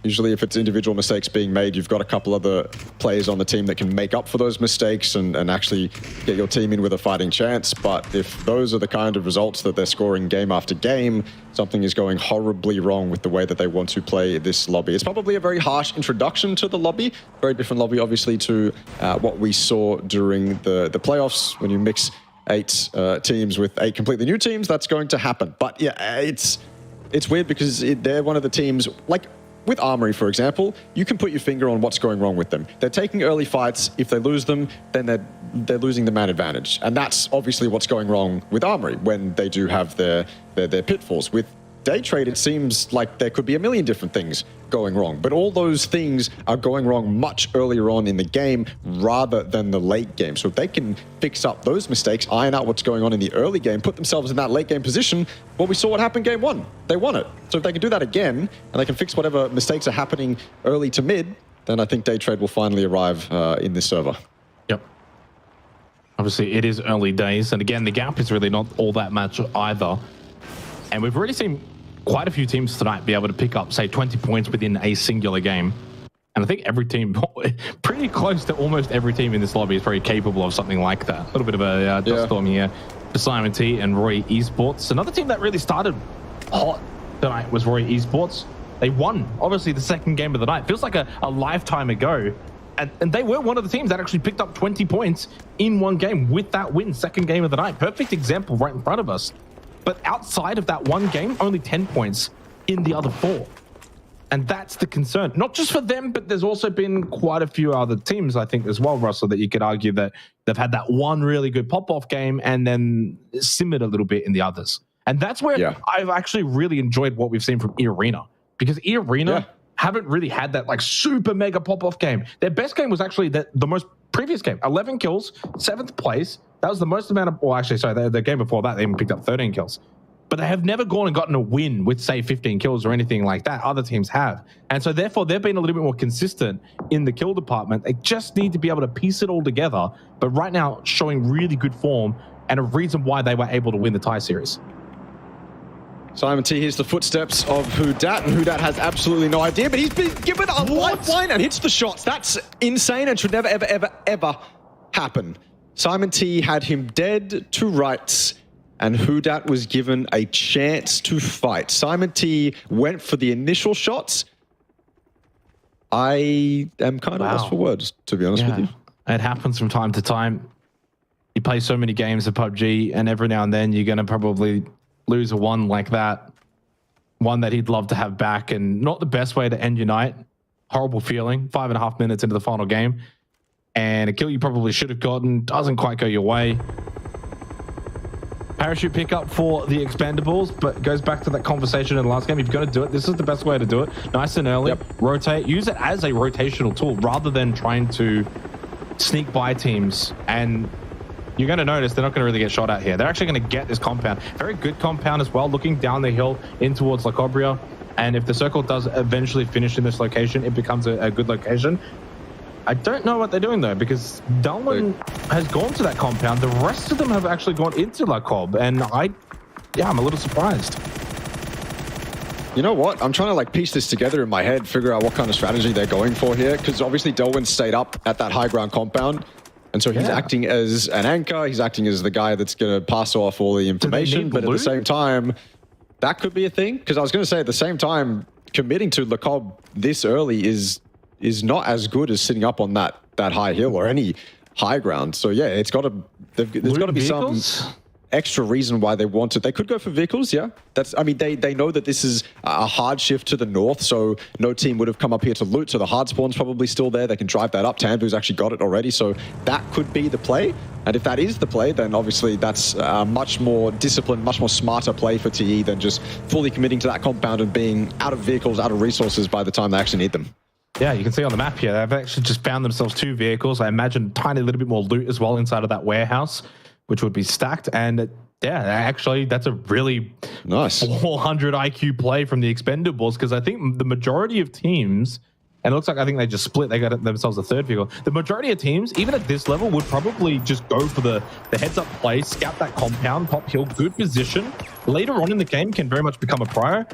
Usually if it's individual mistakes being made, you've got a couple other players on the team that can make up for those mistakes and actually get your team in with a fighting chance. But if those are the kind of results that they're scoring game after game, something is going horribly wrong with the way that they want to play this lobby. It's probably a very harsh introduction to the lobby. Very different lobby, obviously, to what we saw during the playoffs. When you mix 8 teams with 8 completely new teams, that's going to happen. But yeah, it's weird because they're one of the teams, like, with Armory, for example, you can put your finger on what's going wrong with them. They're taking early fights. If they lose them, then they're losing the man advantage. And that's obviously what's going wrong with Armory when they do have their pitfalls. With Day Trade, it seems like there could be a million different things going wrong, but all those things are going wrong much earlier on in the game rather than the late game. So if they can fix up those mistakes, iron out what's going on in the early game, put themselves in that late game position, well, we saw what happened game 1. They won it. So if they can do that again, and they can fix whatever mistakes are happening early to mid, then I think Day Trade will finally arrive in this server. Yep. Obviously, it is early days, and again, the gap is really not all that much either. And we've already seen quite a few teams tonight be able to pick up, say, 20 points within a singular game. And I think every team, pretty close to almost every team in this lobby, is very capable of something like that. A little bit of a dust storm here for Simon T and Roy Esports. Another team that really started hot tonight was Roy Esports. They won, obviously, the second game of the night. Feels like a lifetime ago. And they were one of the teams that actually picked up 20 points in one game with that win, second game of the night. Perfect example right in front of us. But outside of that one game, only 10 points in the other 4. And that's the concern. Not just for them, but there's also been quite a few other teams, I think, as well, Russell, that you could argue that they've had that one really good pop-off game and then simmered a little bit in the others. And that's where I've actually really enjoyed what we've seen from 𝐸, because 𝐸 haven't really had that like super mega pop-off game. Their best game was actually the most previous game, 11 kills, 7th place. That was the most amount of, well, actually, sorry, the game before that, they even picked up 13 kills. But they have never gone and gotten a win with, say, 15 kills or anything like that. Other teams have. And so, therefore, they've been a little bit more consistent in the kill department. They just need to be able to piece it all together. But right now, showing really good form and a reason why they were able to win the Thai series. Simon T hears the footsteps of 𝐿𝐻𝐷, and 𝐿𝐻𝐷 has absolutely no idea, but he's been given a lifeline and hits the shots. That's insane and should never, ever, ever, ever happen. Simon T had him dead to rights, and 𝐏𝐿 was given a chance to fight. Simon T went for the initial shots. I am kind of lost for words, to be honest with you. It happens from time to time. You play so many games of PUBG, and every now and then you're going to probably lose a one like that. One that he'd love to have back, and not the best way to end your night. Horrible feeling. 5.5 minutes into the final game. And a kill you probably should have gotten doesn't quite go your way. Parachute pickup for the Expendables, but goes back to that conversation in the last game. You've got to do it. This is the best way to do it. Nice and early. Rotate. Use it as a rotational tool rather than trying to sneak by teams. And you're going to notice they're not going to really get shot at here. They're actually going to get this compound. Very good compound as well, looking down the hill in towards 𝐿𝐴𝐵𝐵𝐼𝐿. And if the circle does eventually finish in this location, it becomes a good location. I don't know what they're doing though, because Darwin has gone to that compound. The rest of them have actually gone into 𝐿𝐴𝐵𝐵𝐼𝐿, and I'm a little surprised. You know what? I'm trying to like piece this together in my head, figure out what kind of strategy they're going for here, because obviously Darwin stayed up at that high ground compound, and so he's acting as an anchor. He's acting as the guy that's going to pass off all the information, but at the same time, that could be a thing. Because I was going to say at the same time, committing to 𝐿𝐴𝐵𝐵𝐼𝐿 this early is not as good as sitting up on that high hill or any high ground. So yeah, there's got to be some extra reason why they want it. They could go for vehicles, yeah. I mean, they know that this is a hard shift to the north, so no team would have come up here to loot. So the hard spawn's probably still there. They can drive that up. Tanvu's actually got it already, so that could be the play. And if that is the play, then obviously that's a much more disciplined, much more smarter play for 𝐸 than just fully committing to that compound and being out of vehicles, out of resources by the time they actually need them. Yeah, you can see on the map here, they've actually just found themselves 2 vehicles. I imagine a tiny little bit more loot as well inside of that warehouse, which would be stacked. And yeah, actually, that's a really nice 400 IQ play from the Expendables, because I think the majority of teams, and it looks like I think they just split, they got themselves a 3rd vehicle. The majority of teams, even at this level, would probably just go for the heads-up play, scout that compound, top hill, good position. Later on in the game can very much become a prior,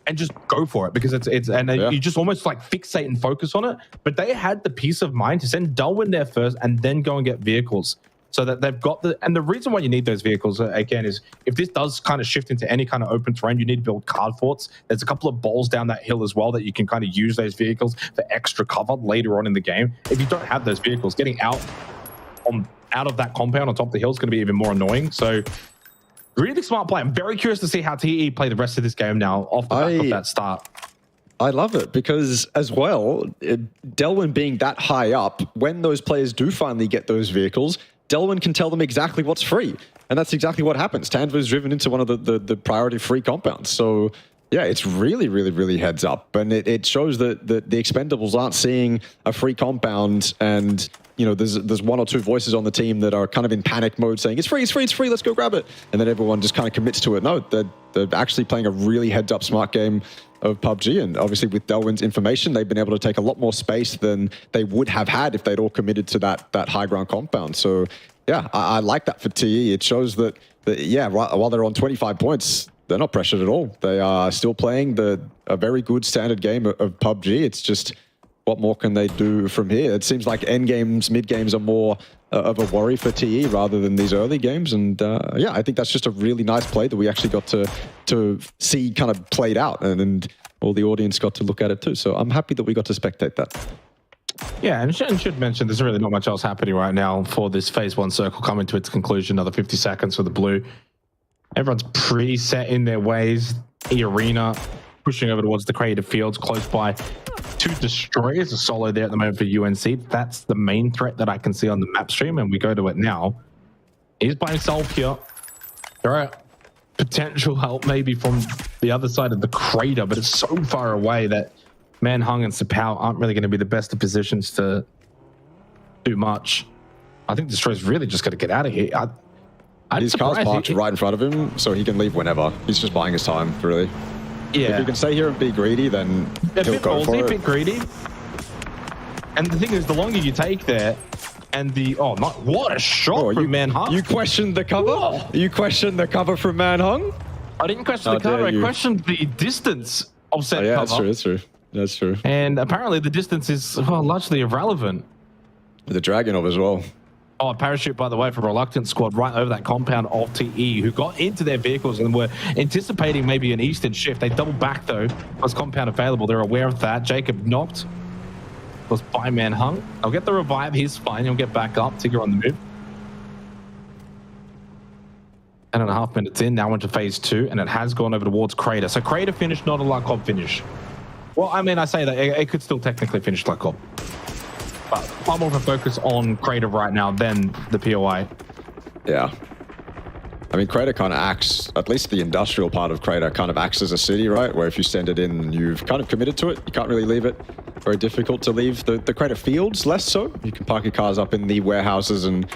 and just go for it, because you just almost like fixate and focus on it. But they had the peace of mind to send Darwin there first and then go and get vehicles, so that they've got and the reason why you need those vehicles again is if this does kind of shift into any kind of open terrain, you need to build card forts. There's a couple of balls down that hill as well that you can kind of use those vehicles for extra cover later on in the game. If you don't have those vehicles, getting out of that compound on top of the hill is going to be even more annoying. So really smart play. I'm very curious to see how 𝐸 play the rest of this game now off the back of that start. I love it, because as well, Darwin being that high up, when those players do finally get those vehicles, Darwin can tell them exactly what's free. And that's exactly what happens. Tanvu's driven into one of the priority free compounds. So yeah, it's really, really, really heads up. And it shows that the Expendables aren't seeing a free compound, and you know, there's 1 or 2 voices on the team that are kind of in panic mode saying, it's free, let's go grab it. And then everyone just kind of commits to it. No, they're actually playing a really heads up smart game of PUBG. And obviously with Darwin's information, they've been able to take a lot more space than they would have had if they'd all committed to that high ground compound. So yeah, I like that for 𝐸. It shows that yeah, while they're on 25 points, they're not pressured at all. They are still playing a very good standard game of PUBG. It's just, what more can they do from here? It seems like end games, mid games are more of a worry for 𝐸 rather than these early games. And yeah, I think that's just a really nice play that we actually got to see kind of played out, and all the audience got to look at it too. So I'm happy that we got to spectate that. Yeah, and should mention there's really not much else happening right now for this phase 1 circle coming to its conclusion. Another 50 seconds for the blue. Everyone's pretty set in their ways. 𝐸 pushing over towards the creative fields close by. 2 destroyers, a solo there at the moment for UNC. That's the main threat that I can see on the map stream, and we go to it now. He's by himself here. There are potential help maybe from the other side of the crater, but it's so far away that Manhung and 𝐶𝐵𝐿 aren't really going to be the best of positions to do much. I think Destroyer's really just got to get out of here. His car's parked right in front of him, so he can leave whenever. He's just buying his time, really. Yeah. If he can stay here and be greedy, then he'll go for it. A bit greedy. And the thing is, the longer you take there, and what a shot from Manhung. You questioned the cover? Whoa. You questioned the cover from Manhung? I didn't question the cover. I questioned the distance of said cover. That's true. And apparently the distance is largely irrelevant. The Dragonov as well. Oh, a parachute, by the way, from Reluctant Squad right over that compound of TE, who got into their vehicles and were anticipating maybe an eastern shift. They doubled back, though. Was compound available. They're aware of that. Jacob knocked. Was by man hung. I'll get the revive. He's fine. He'll get back up. Tigger on the move. 10.5 minutes in. Now into phase 2, and it has gone over towards 𝐏𝐸. So 𝐏𝐸 finish, not a 𝐏𝐶𝐁 finish. Well, I mean, I say that it could still technically finish 𝐏𝐶𝐁. But far more of a focus on 𝐏𝐸 right now than the POI. Yeah. I mean, 𝐏𝐸 kind of acts, at least the industrial part of 𝐏𝐸 kind of acts as a city, right? Where if you send it in, you've kind of committed to it. You can't really leave it. Very difficult to leave the 𝐏𝐸 fields, less so. You can park your cars up in the warehouses and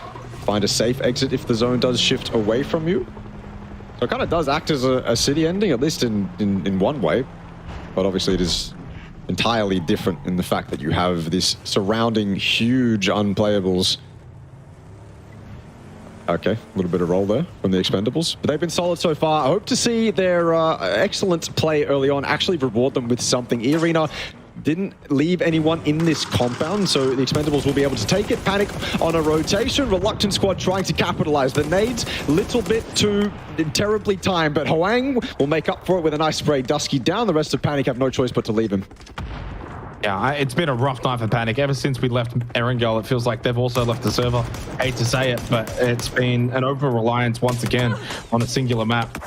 find a safe exit if the zone does shift away from you. So it kind of does act as a city ending, at least in one way. But obviously it is entirely different in the fact that you have this surrounding huge unplayables. Okay, a little bit of roll there from the Expendables. But they've been solid so far. I hope to see their excellent play early on actually reward them with something. 𝐸 didn't leave anyone in this compound, so the Expendables will be able to take it. Panic on a rotation. Reluctant Squad trying to capitalize. The nades, little bit too terribly timed, but Hwang will make up for it with a nice spray. Dusky down. The rest of Panic have no choice but to leave him. Yeah, it's been a rough night for Panic. Ever since we left 𝐸𝐴𝐺𝐻, it feels like they've also left the server. Hate to say it, but it's been an over-reliance once again on a singular map.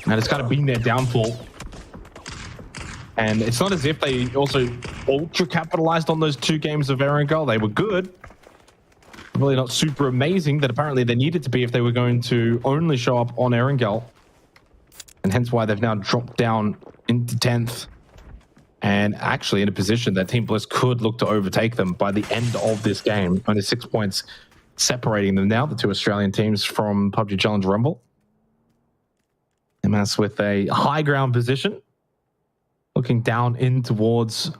And it's kind of been their downfall. And it's not as if they also ultra-capitalized on those 2 games of 𝐸𝐴𝐺𝐻. They were good. Really not super amazing that apparently they needed to be if they were going to only show up on 𝐸𝐴𝐺𝐻. And hence why they've now dropped down into 10th. And actually in a position that Team Bliss could look to overtake them by the end of this game. Only 6 points separating them now, the 2 Australian teams from PUBG Challenge Rumble. And that's with a high ground position. Looking down in towards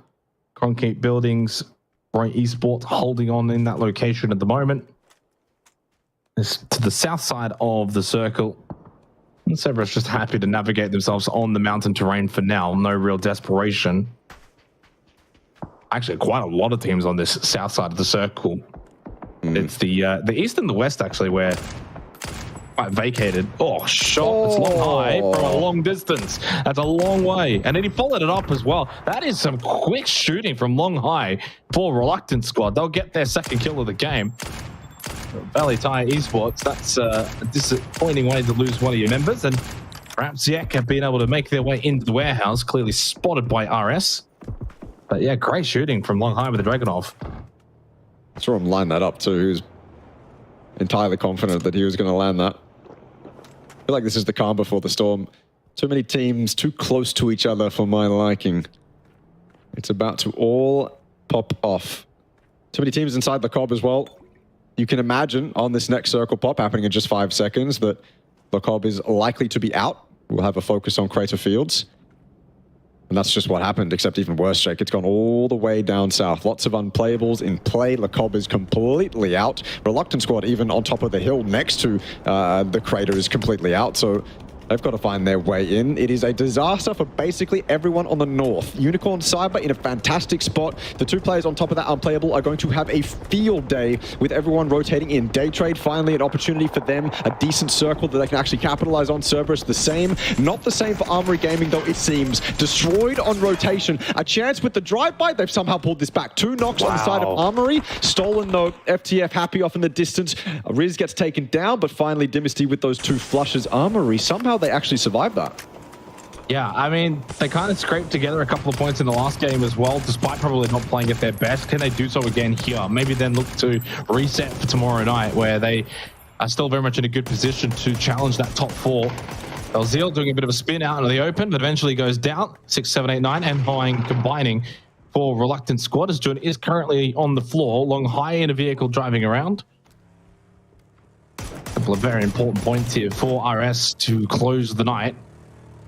concrete buildings. Right, Esports holding on in that location at the moment. It's to the south side of the circle. And Cerberus just happy to navigate themselves on the mountain terrain for now. No real desperation. Actually, quite a lot of teams on this south side of the circle. It's the east and the west, actually, where quite vacated. Oh, shot. It's long high from a long distance. That's a long way. And then he followed it up as well. That is some quick shooting from long high for Reluctant Squad. They'll get their second kill of the game. Valley Thai Esports, that's a disappointing way to lose one of your members, and perhaps 𝐏𝐺𝐻 have been able to make their way into the warehouse, clearly spotted by RS. But yeah, great shooting from long high with the Dragunov. I saw him line that up too. He was entirely confident that he was going to land that. I feel like this is the calm before the storm. Too many teams too close to each other for my liking. It's about to all pop off. Too many teams inside the 𝐏𝐵 as well. You can imagine on this next circle pop happening in just 5 seconds that the 𝐏𝐵 is likely to be out. We'll have a focus on Crater Fields. And that's just what happened, except even worse, Jake. It's gone all the way down south. Lots of unplayables in play. 𝐿𝐶𝐁 is completely out. Reluctant Squad, even on top of the hill next to the crater, is completely out. So they've got to find their way in. It is a disaster for basically everyone on the north. Unicorn Cyber in a fantastic spot. The 2 players on top of that unplayable are going to have a field day with everyone rotating in. Day Trade, finally an opportunity for them. A decent circle that they can actually capitalize on. Cerberus, the same. Not the same for Armory Gaming, though, it seems. Destroyed on rotation. A chance with the drive-by. They've somehow pulled this back. 2 knocks on the side of Armory. Stolen, though. FTF happy off in the distance. Riz gets taken down, but finally Dynasty with those 2 flushes. Armory, somehow they actually survived that. Yeah, I mean, they kind of scraped together a couple of points in the last game as well, despite probably not playing at their best. Can they do so again here? Maybe then look to reset for tomorrow night, where they are still very much in a good position to challenge that top 4. 𝐿𝐶𝐻 doing a bit of a spin out into the open, but eventually goes down. 6, 7, 8, 9, and Hwang combining for Reluctant Squad. As Jun is currently on the floor, long high in a vehicle driving around. A couple of very important points here for RS to close the night.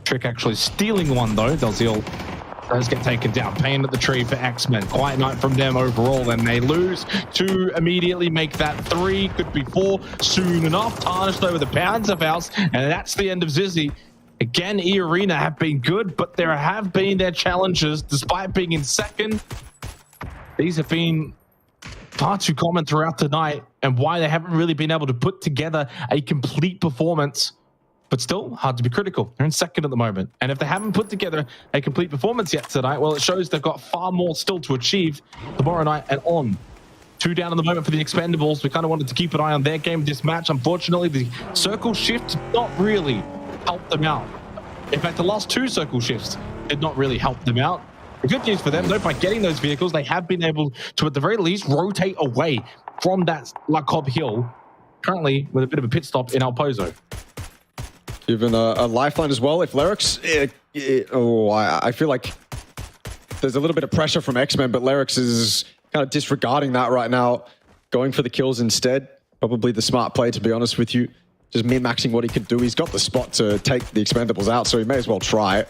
Trick actually stealing one, though. 𝐿𝐶𝐻 does get taken down. Pain at the tree for X-Men. Quiet night from them overall, and they lose to immediately make that 3. Could be 4 soon enough. Tarnished over the Panzerfaust, and that's the end of Zizzy. Again, 𝐸 have been good, but there have been their challenges. Despite being in second, these have been far too common throughout the night, and why they haven't really been able to put together a complete performance. But still, hard to be critical. They're in second at the moment. And if they haven't put together a complete performance yet tonight, well, it shows they've got far more still to achieve tomorrow night and on. 2 down at the moment for the Expendables. We kind of wanted to keep an eye on their game this match. Unfortunately, the circle shift did not really help them out. In fact, the last 2 circle shifts did not really help them out. The good news for them, though, by getting those vehicles, they have been able to, at the very least, rotate away from that 𝐏𝐿 Hill, currently with a bit of a pit stop in 𝐿𝐴𝐼𝐄𝐒. Given a lifeline as well. If 𝐿𝐴𝐼𝐄𝐒, I feel like there's a little bit of pressure from X-Men, but 𝐿𝐴𝐼𝐄𝐒 is kind of disregarding that right now, going for the kills instead. Probably the smart play, to be honest with you. Just min-maxing what he could do. He's got the spot to take the Expendables out, so he may as well try it.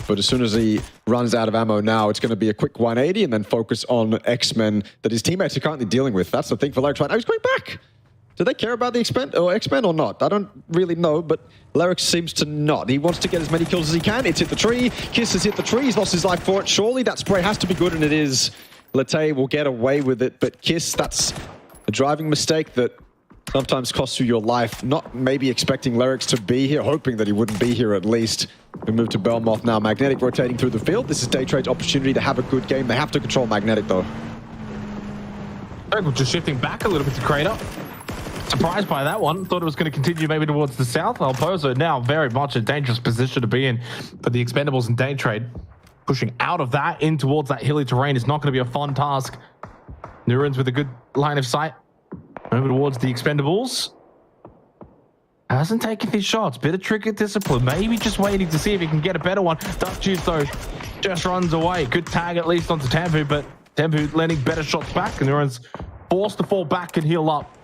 But as soon as he runs out of ammo now, it's going to be a quick 180 and then focus on X-Men that his teammates are currently dealing with. That's the thing for 𝐿𝐴𝐼𝐄𝐒 right now. He's going back. Do they care about the X-Men or not? I don't really know, but 𝐿𝐴𝐼𝐄𝐒 seems to not. He wants to get as many kills as he can. It's hit the tree. 𝐾𝐆𝐒 has hit the tree. He's lost his life for it. Surely that spray has to be good, and it is. 𝐿𝐴𝐼𝐄𝐒 will get away with it, but 𝐾𝐆𝐒, that's a driving mistake that sometimes costs you your life. Not maybe expecting 𝐿𝐴𝐼𝐄𝐒 to be here, hoping that he wouldn't be here at least. We move to 𝐵𝐿𝐼𝐿 now. Magnetic rotating through the field. This is daytrade's opportunity to have a good game. They have to control Magnetic, though. Just shifting back a little bit to Crater. Surprised by that one. Thought it was going to continue maybe towards the south. 𝐿𝐴𝐼𝐄𝐒 now very much a dangerous position to be in for the Expendables and Daytrade. Pushing out of that in towards that hilly terrain is not going to be a fun task. Nurans with a good line of sight. Over towards the Expendables. Hasn't taken his shots. Bit of trigger discipline. Maybe just waiting to see if he can get a better one. 𝐷𝐻𝐻 though just runs away. Good tag at least onto 𝐴𝐵𝐿, but 𝐴𝐵𝐿 landing better shots back, and Nurans forced to fall back and heal up.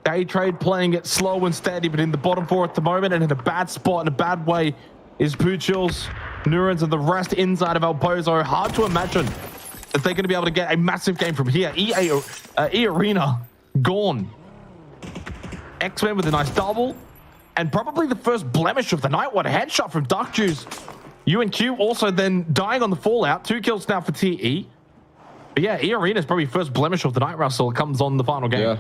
Daytrade playing it slow and steady, but in the bottom 4 at the moment, and in a bad spot, in a bad way, is Puchil's, Nurans, and the rest inside of 𝐿𝐴𝐼𝐄𝐒. Hard to imagine that they're going to be able to get a massive game from here. 𝐸_ARENA gone. X-Men with a nice double, and probably the first blemish of the night. What a headshot from 𝐷𝐻𝐻. UNQ also then dying on the fallout. 2 kills now for TE. But yeah, 𝐸_ARENA's probably first blemish of the night, Russell. It comes on the final game. Yeah.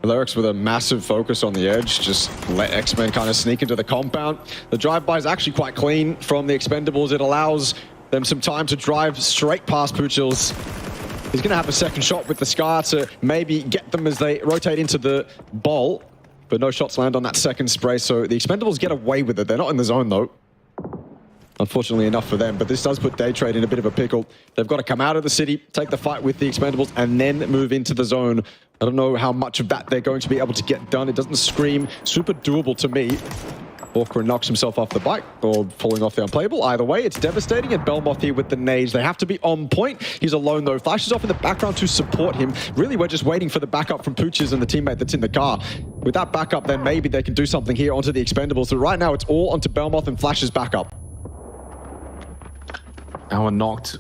𝐿𝐼𝐄𝐒 with a massive focus on the edge, just let X-Men kind of sneak into the compound. The drive-by is actually quite clean from the Expendables. It allows them some time to drive straight past Puchil's. He's going to have a second shot with the Scar to maybe get them as they rotate into the ball, but no shots land on that second spray, so the Expendables get away with it. They're not in the zone, though. Unfortunately enough for them, but this does put Daytrade in a bit of a pickle. They've got to come out of the city, take the fight with the Expendables, and then move into the zone. I don't know how much of that they're going to be able to get done. It doesn't scream super doable to me. 𝐴𝐼𝐄𝐒 knocks himself off the bike, or falling off the unplayable. Either way, it's devastating, and 𝐵𝐿𝐼𝐄𝐒 here with the nades. They have to be on point. He's alone, though. Flashes off in the background to support him. Really, we're just waiting for the backup from Puchis and the teammate that's in the car. With that backup, then maybe they can do something here onto the Expendables. So right now, it's all onto 𝐵𝐿𝐼𝐄𝐒 and Flash's backup. Now knocked.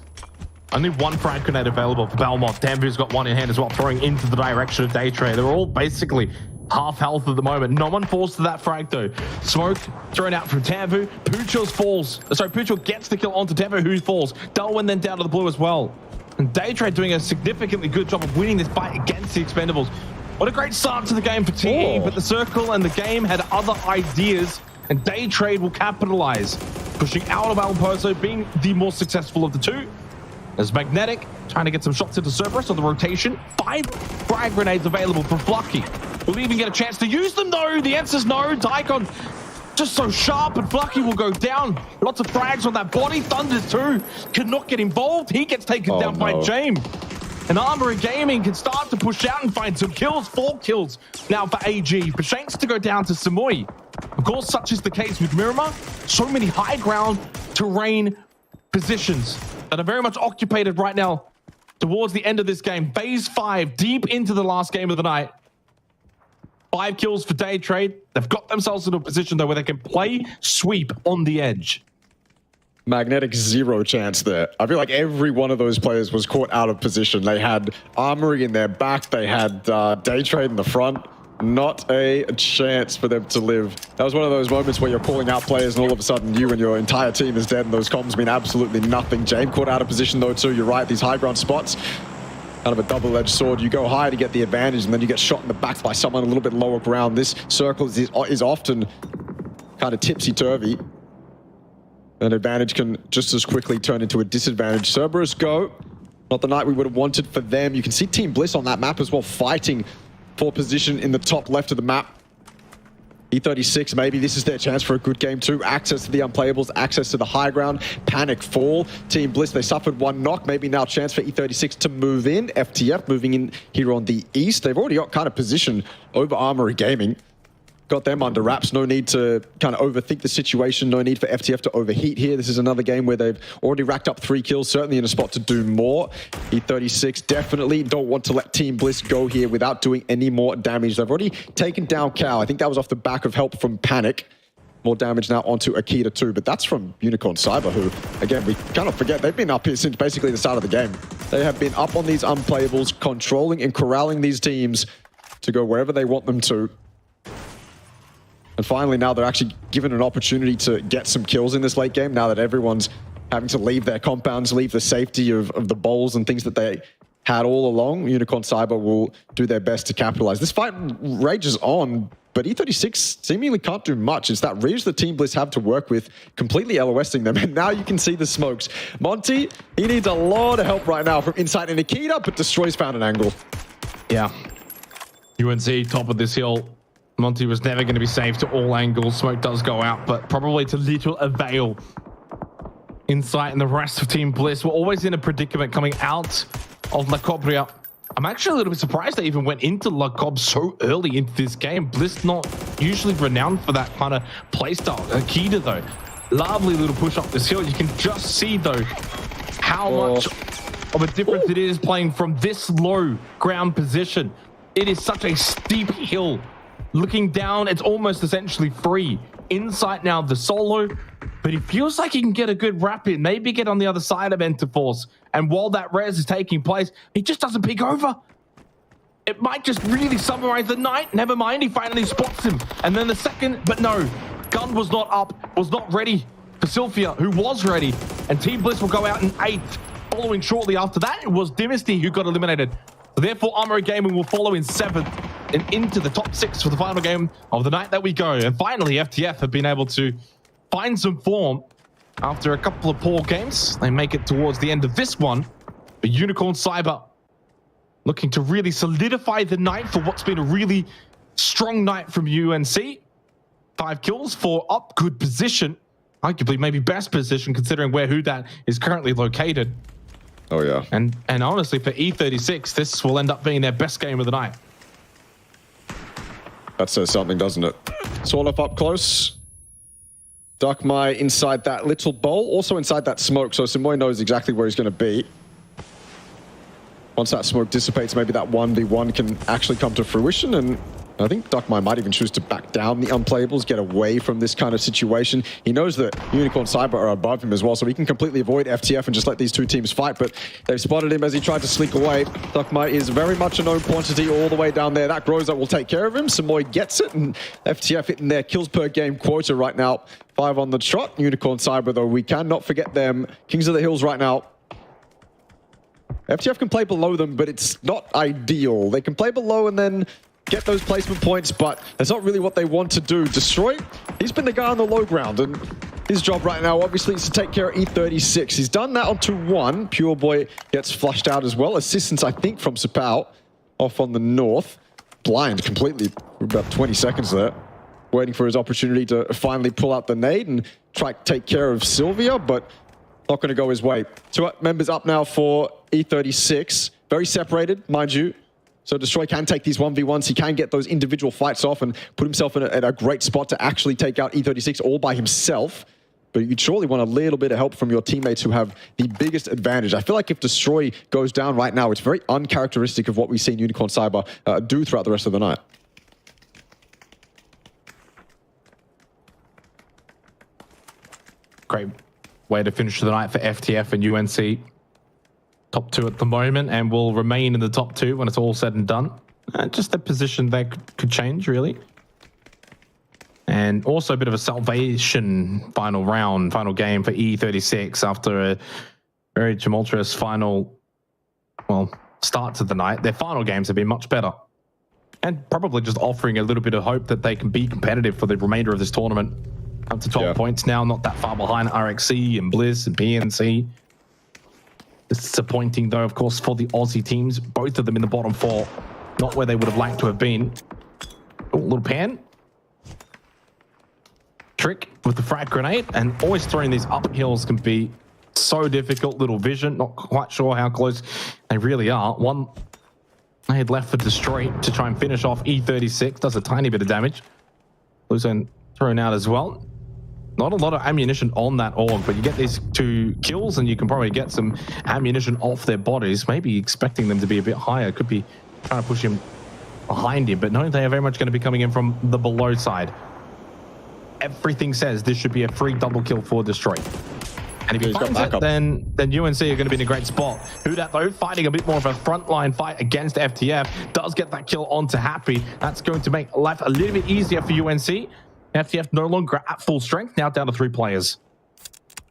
Only 1 frag grenade available for 𝐵𝐿𝐼𝐄𝐒. 𝐴𝐵𝐿's got 1 in hand as well, throwing into the direction of Daytrade. They're all basically half health at the moment. No one falls to that frag though. Smoke thrown out from 𝐴𝐵𝐿. Puchil falls. Sorry, Puchil gets the kill onto 𝐴𝐵𝐿, who falls. Darwin then down to the blue as well. And Daytrade doing a significantly good job of winning this fight against the Expendables. What a great start to the game for TE, but the circle and the game had other ideas, and Daytrade will capitalize. Pushing out of 𝐿𝐴𝐼𝐄𝐒, being the more successful of the 2. As Magnetic trying to get some shots into Cerberus on the rotation. 5 frag grenades available for Flucky. Will he even get a chance to use them though? The answer's no. Tycon just so sharp, and Flucky will go down. Lots of frags on that body. Thunders too cannot get involved. He gets taken down by 𝐿𝐴𝐿. And Armory Gaming can start to push out and find some kills. 4 kills now for AG. 𝐵𝐿𝐼𝐄𝐒 to go down to Samui. Of course, such is the case with Miramar. So many high ground terrain positions that are very much occupied right now towards the end of this game. Phase 5, deep into the last game of the night. 5 kills for Daytrade. They've got themselves into a position, though, where they can play sweep on the edge. Magnetic 0 chance there. I feel like every one of those players was caught out of position. They had Armory in their back. They had Daytrade in the front. Not a chance for them to live. That was one of those moments where you're calling out players and all of a sudden you and your entire team is dead, and those comms mean absolutely nothing. James caught out of position though too. You're right, these high ground spots Kind of a double-edged sword. You go high to get the advantage, and then you get shot in the back by someone a little bit lower ground. This circle is often kind of tipsy-turvy. An advantage can just as quickly turn into a disadvantage. Cerberus go. Not the night we would have wanted for them. You can see Team Bliss on that map as well, fighting for position in the top left of the map. 𝐿36, maybe this is their chance for a good game too. Access to the unplayables, access to the high ground. Panic fall. Team Bliss, they suffered one knock. Maybe now chance for 𝐿36 to move in. FTF moving in here on the east. They've already got kind of position over Armory Gaming. Got them under wraps. No need to kind of overthink the situation. No need for FTF to overheat here. This is another game where they've already racked up 3 kills, certainly in a spot to do more. 𝐿36 definitely don't want to let Team Bliss go here without doing any more damage. They've already taken down 𝐏𝐿. I think that was off the back of help from Panic. More damage now onto Akita too, but that's from Unicorn Cyber, who, again, we kind of forget, they've been up here since basically the start of the game. They have been up on these unplayables, controlling and corralling these teams to go wherever they want them to. And finally, now they're actually given an opportunity to get some kills in this late game, now that everyone's having to leave their compounds, leave the safety of the bowls and things that they had all along. Unicorn Cyber will do their best to capitalize. This fight rages on, but 𝐿36 seemingly can't do much. It's that Ridge that Team Bliss have to work with, completely LOSing them. And now you can see the smokes. Monty, he needs a lot of help right now from inside in Akita, but Destroy's found an angle. Yeah. UNC top of this hill. Monty was never going to be safe to all angles. Smoke does go out, but probably to little avail. Insight and the rest of Team Bliss were always in a predicament coming out of La Cobria. I'm actually a little bit surprised they even went into La Cob so early into this game. Bliss not usually renowned for that kind of playstyle. Akita though, lovely little push up this hill. You can just see though how much of a difference it is playing from this low ground position. It is such a steep hill. Looking down, it's almost essentially free. Insight now the solo, but he feels like he can get a good wrap in, maybe get on the other side of Enterforce. And while that res is taking place, he just doesn't peek over. It might just really summarize the night. Never mind, he finally spots him. And then the second, but no, gun was not up, was not ready for Sylphia, who was ready. And Team Bliss will go out in 8th. Following shortly after that, it was Dynasty who got eliminated. So therefore, Armory Gaming will follow in 7th and into the top 6 for the final game of the night that we go. And finally, FTF have been able to find some form after a couple of poor games. They make it towards the end of this one. But Unicorn Cyber looking to really solidify the night for what's been a really strong night from UNC. 5 kills, 4 up, good position. Arguably maybe best position considering where Hudat is currently located. Oh yeah. And honestly, for 𝐿36, this will end up being their best game of the night. That says something, doesn't it? Swallow up close. 𝐿36 inside that little bowl, also inside that smoke, so Simoy knows exactly where he's going to be. Once that smoke dissipates, maybe that 1v1 can actually come to fruition, and I think 𝐿36 might even choose to back down the unplayables, get away from this kind of situation. He knows that Unicorn Cyber are above him as well, so he can completely avoid FTF and just let these two teams fight, but they've spotted him as he tried to sneak away. 𝐿36 is very much a known quantity all the way down there. That Groza will take care of him. Simoy gets it, and FTF hitting their kills per game quota right now. 5 on the trot. Unicorn Cyber, though, we cannot forget them. Kings of the Hills right now. FTF can play below them, but it's not ideal. They can play below and then get those placement points, but that's not really what they want to do. Destroy, he's been the guy on the low ground, and his job right now, obviously, is to take care of 𝐿36. He's done that on 2-1. Pure Boy gets flushed out as well. Assistance, I think, from Sapao off on the north. Blind completely for about 20 seconds there. Waiting for his opportunity to finally pull out the nade and try to take care of Sylvia, but not going to go his way. 2 members up now for 𝐿36. Very separated, mind you. So Destroy can take these 1v1s. He can get those individual fights off and put himself in a great spot to actually take out 𝐿36 all by himself. But you'd surely want a little bit of help from your teammates who have the biggest advantage. I feel like if Destroy goes down right now, it's very uncharacteristic of what we've seen Unicorn Cyber do throughout the rest of the night. Great way to finish the night for FTF and UNC. Top 2 at the moment, and will remain in the top 2 when it's all said and done. Just the position there could change, really. And also a bit of a salvation final round, final game for 𝐿36 after a very tumultuous final, well, start to the night. Their final games have been much better. And probably just offering a little bit of hope that they can be competitive for the remainder of this tournament. Up to 12 points now, not that far behind 𝐼𝐸𝐶 and Bliss and PNC. Disappointing though, of course, for the Aussie teams. Both of them in the bottom 4. Not where they would have liked to have been. Oh, little pan. Trick with the frag grenade, and always throwing these up hills can be so difficult. Little vision, not quite sure how close they really are. One nade left for Destroy to try and finish off 𝐸36. Does a tiny bit of damage. Luzon thrown out as well. Not a lot of ammunition on that orb, but you get these 2 kills and you can probably get some ammunition off their bodies. Maybe expecting them to be a bit higher. Could be trying to push him behind him, but no, they are very much going to be coming in from the below side. Everything says this should be a free double kill for Destroy. And if he finds it, then UNC are going to be in a great spot. 𝐿𝐻𝐻, though, fighting a bit more of a frontline fight against FTF, does get that kill onto Happy. That's going to make life a little bit easier for UNC. FTF no longer at full strength, now down to 3 players.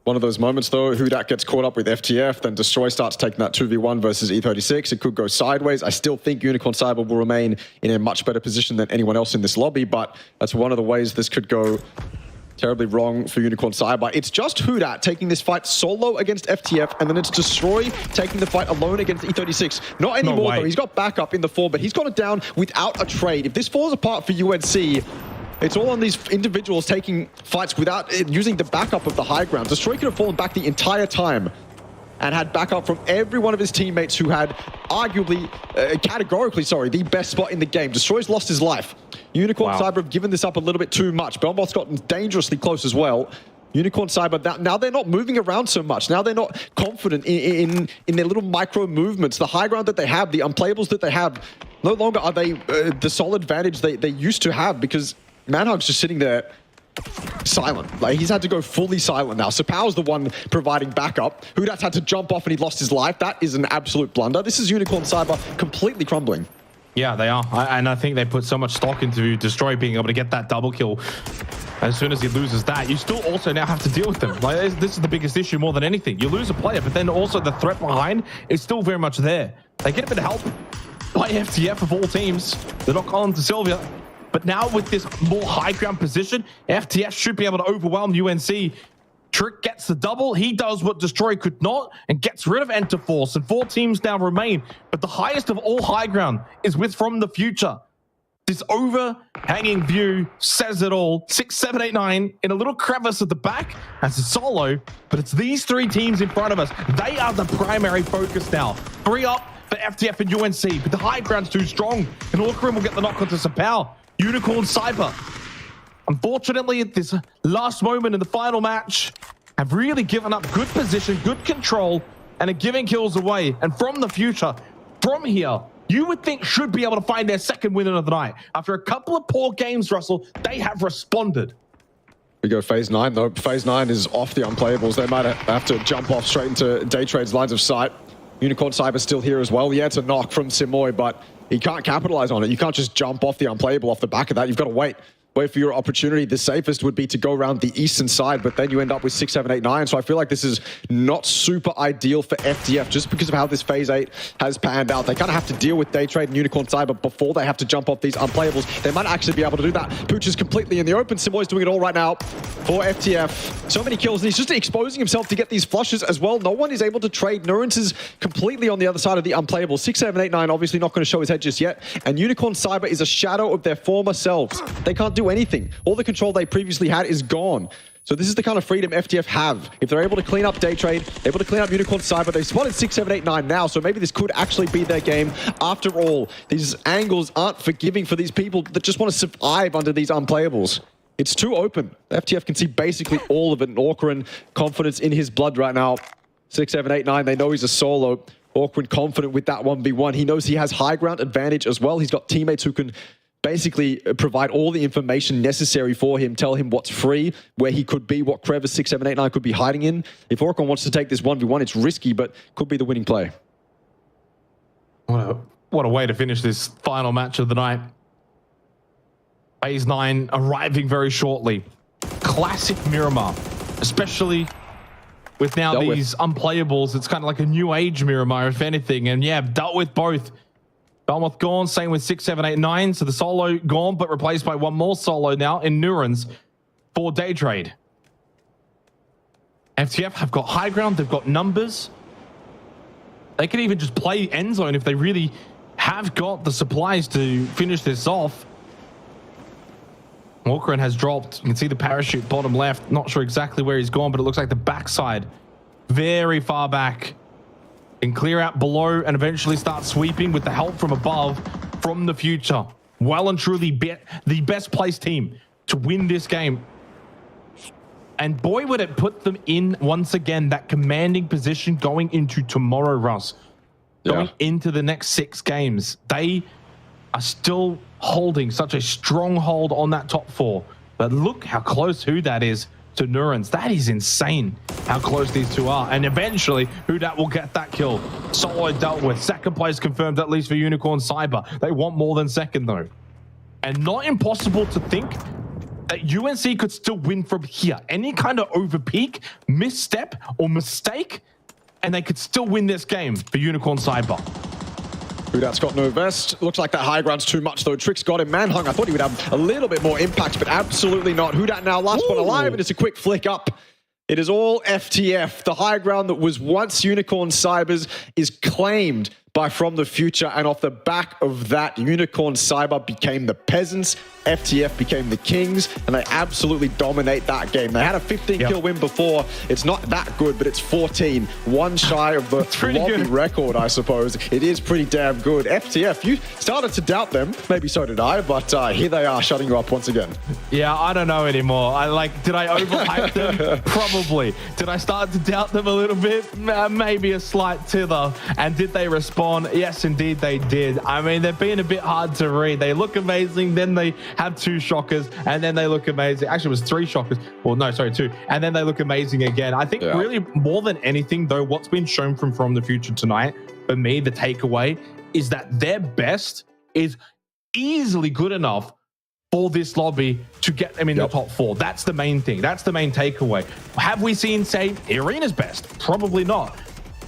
One of those moments, though, 𝐿𝐻𝐻 gets caught up with FTF, then Destroy starts taking that 2v1 versus 𝐸36. It could go sideways. I still think Unicorn Cyber will remain in a much better position than anyone else in this lobby, but that's one of the ways this could go terribly wrong for Unicorn Cyber. It's just 𝐿𝐻𝐻 taking this fight solo against FTF, and then it's Destroy taking the fight alone against 𝐸36. Not anymore, though. He's got backup in the 4, but he's got it down without a trade. If this falls apart for UNC, it's all on these individuals taking fights without using the backup of the high ground. Destroy could have fallen back the entire time and had backup from every one of his teammates who had arguably, categorically, the best spot in the game. Destroy's lost his life. Unicorn Cyber have given this up a little bit too much. Belmoth's gotten dangerously close as well. Unicorn Cyber, now they're not moving around so much. Now they're not confident in their little micro movements. The high ground that they have, the unplayables that they have, no longer are they the solid advantage they used to have, because Manhug's just sitting there silent. Like, he's had to go fully silent now. 𝐸𝐻𝑝au's the one providing backup. 𝐿𝐻𝐻's had to jump off and he lost his life. That is an absolute blunder. This is Unicorn Cyber completely crumbling. Yeah, they are. And I think they put so much stock into Destroy being able to get that double kill. As soon as he loses that, you still also now have to deal with them. Like, this is the biggest issue more than anything. You lose a player, but then also the threat behind is still very much there. They get a bit of help by FTF of all teams. They're not calling to Sylvia. But now with this more high ground position, FTF should be able to overwhelm UNC. Trick gets the double. He does what Destroy could not and gets rid of Enter Force. And 4 teams now remain. But the highest of all high ground is with From the Future. This overhanging view says it all. 6, 7, 8, 9 in a little crevice at the back as a solo. But it's these 3 teams in front of us. They are the primary focus now. 3 up for FTF and UNC. But the high ground's too strong. And 𝐿𝐻𝐻 will get the knock onto 𝐸𝐻𝐻. Unicorn Cyber, unfortunately, at this last moment in the final match, have really given up good position, good control, and are giving kills away. And From the Future, from here, you would think should be able to find their second win of the night. After a couple of poor games, Russell, they have responded. We go phase 9, though. Phase 9 is off the unplayables. They might have to jump off straight into Daytrade's lines of sight. Unicorn Cyber still here as well. Yeah, it's a knock from Simoy, but he can't capitalize on it. You can't just jump off the unplayable off the back of that. You've got to wait for your opportunity. The safest would be to go around the eastern side, but then you end up with 6, 7, 8, 9. So I feel like this is not super ideal for FTF just because of how this phase 8 has panned out. They kind of have to deal with Daytrade and Unicorn Cyber before they have to jump off these unplayables. They might actually be able to do that. Pooch is completely in the open. Simoy's doing it all right now for FTF. So many kills, and he's just exposing himself to get these flushes as well. No one is able to trade. Nurance is completely on the other side of the unplayable. 6, 7, 8, 9 obviously not going to show his head just yet. And Unicorn Cyber is a shadow of their former selves. They can't do anything. All the control they previously had is gone. So this is the kind of freedom FTF have. If they're able to clean up Daytrade, able to clean up Unicorn Cyber, they've spotted 6, 7, 8, 9 now, so maybe this could actually be their game. After all, these angles aren't forgiving for these people that just want to survive under these unplayables. It's too open. FTF can see basically all of it, and 𝐸𝐻𝐻 confidence in his blood right now. 6, 7, 8, 9, they know he's a solo. 𝐸𝐻𝐻 confident with that 1v1. He knows he has high ground advantage as well. He's got teammates who can basically provide all the information necessary for him, tell him what's free, where he could be, what crevice 6, 7, 8, 9 could be hiding in. If 𝐸𝐻𝐻 wants to take this 1v1, it's risky, but could be the winning play. What a way to finish this final match of the night. Phase 9 arriving very shortly. Classic Miramar, especially with now Dealt with. these unplayables. It's kind of like a new age Miramar, if anything. And yeah, dealt with both. Belmoth gone, same with 6, 7, 8, 9. So the solo gone, but replaced by one more solo now in Nurans for day trade. FTF have got high ground, they've got numbers. They can even just play end zone if they really have got the supplies to finish this off. Walkerin has dropped. You can see the parachute bottom left. Not sure exactly where he's gone, but it looks like the backside. Very far back. Can clear out below and eventually start sweeping with the help from above from the future. Well and truly the best placed team to win this game. And boy, would it put them in, once again, that commanding position going into tomorrow, Russ. Going into the next 6 games. They are still holding such a strong hold on that top 4. But look how close Hudat is to Nurans. That is insane how close these two are. And eventually, Hudat will get that kill. Solo dealt with. Second place confirmed, at least for Unicorn Cyber. They want more than second, though. And not impossible to think that UNC could still win from here. Any kind of overpeak, misstep, or mistake, and they could still win this game for Unicorn Cyber. Hudat's got no vest. Looks like that high ground's too much, though. Trix got him manhung. I thought he would have a little bit more impact, but absolutely not. Hudat now last one alive, and it's a quick flick up. It is all FTF. The high ground that was once Unicorn Cyber's is claimed by From the Future, and off the back of that, Unicorn Cyber became the peasants, FTF became the kings, and they absolutely dominate that game. They had a 15-kill win before. It's not that good, but it's 14, one shy of the lobby record, I suppose. It is pretty damn good. FTF, you started to doubt them. Maybe so did I, but here they are shutting you up once again. Yeah, I don't know anymore. Did I overhype them? Probably. Did I start to doubt them a little bit? Maybe a slight tither. And did they respond? Yes, indeed they did. I mean, they've been a bit hard to read. They look amazing, then they have 2 shockers, and then they look amazing. Actually, it was 3 shockers. Well, no, sorry, 2. And then they look amazing again. I think really more than anything, though, what's been shown from the Future tonight, for me, the takeaway is that their best is easily good enough for this lobby to get them in the top 4. That's the main thing. That's the main takeaway. Have we seen, say, Arena's best? Probably not.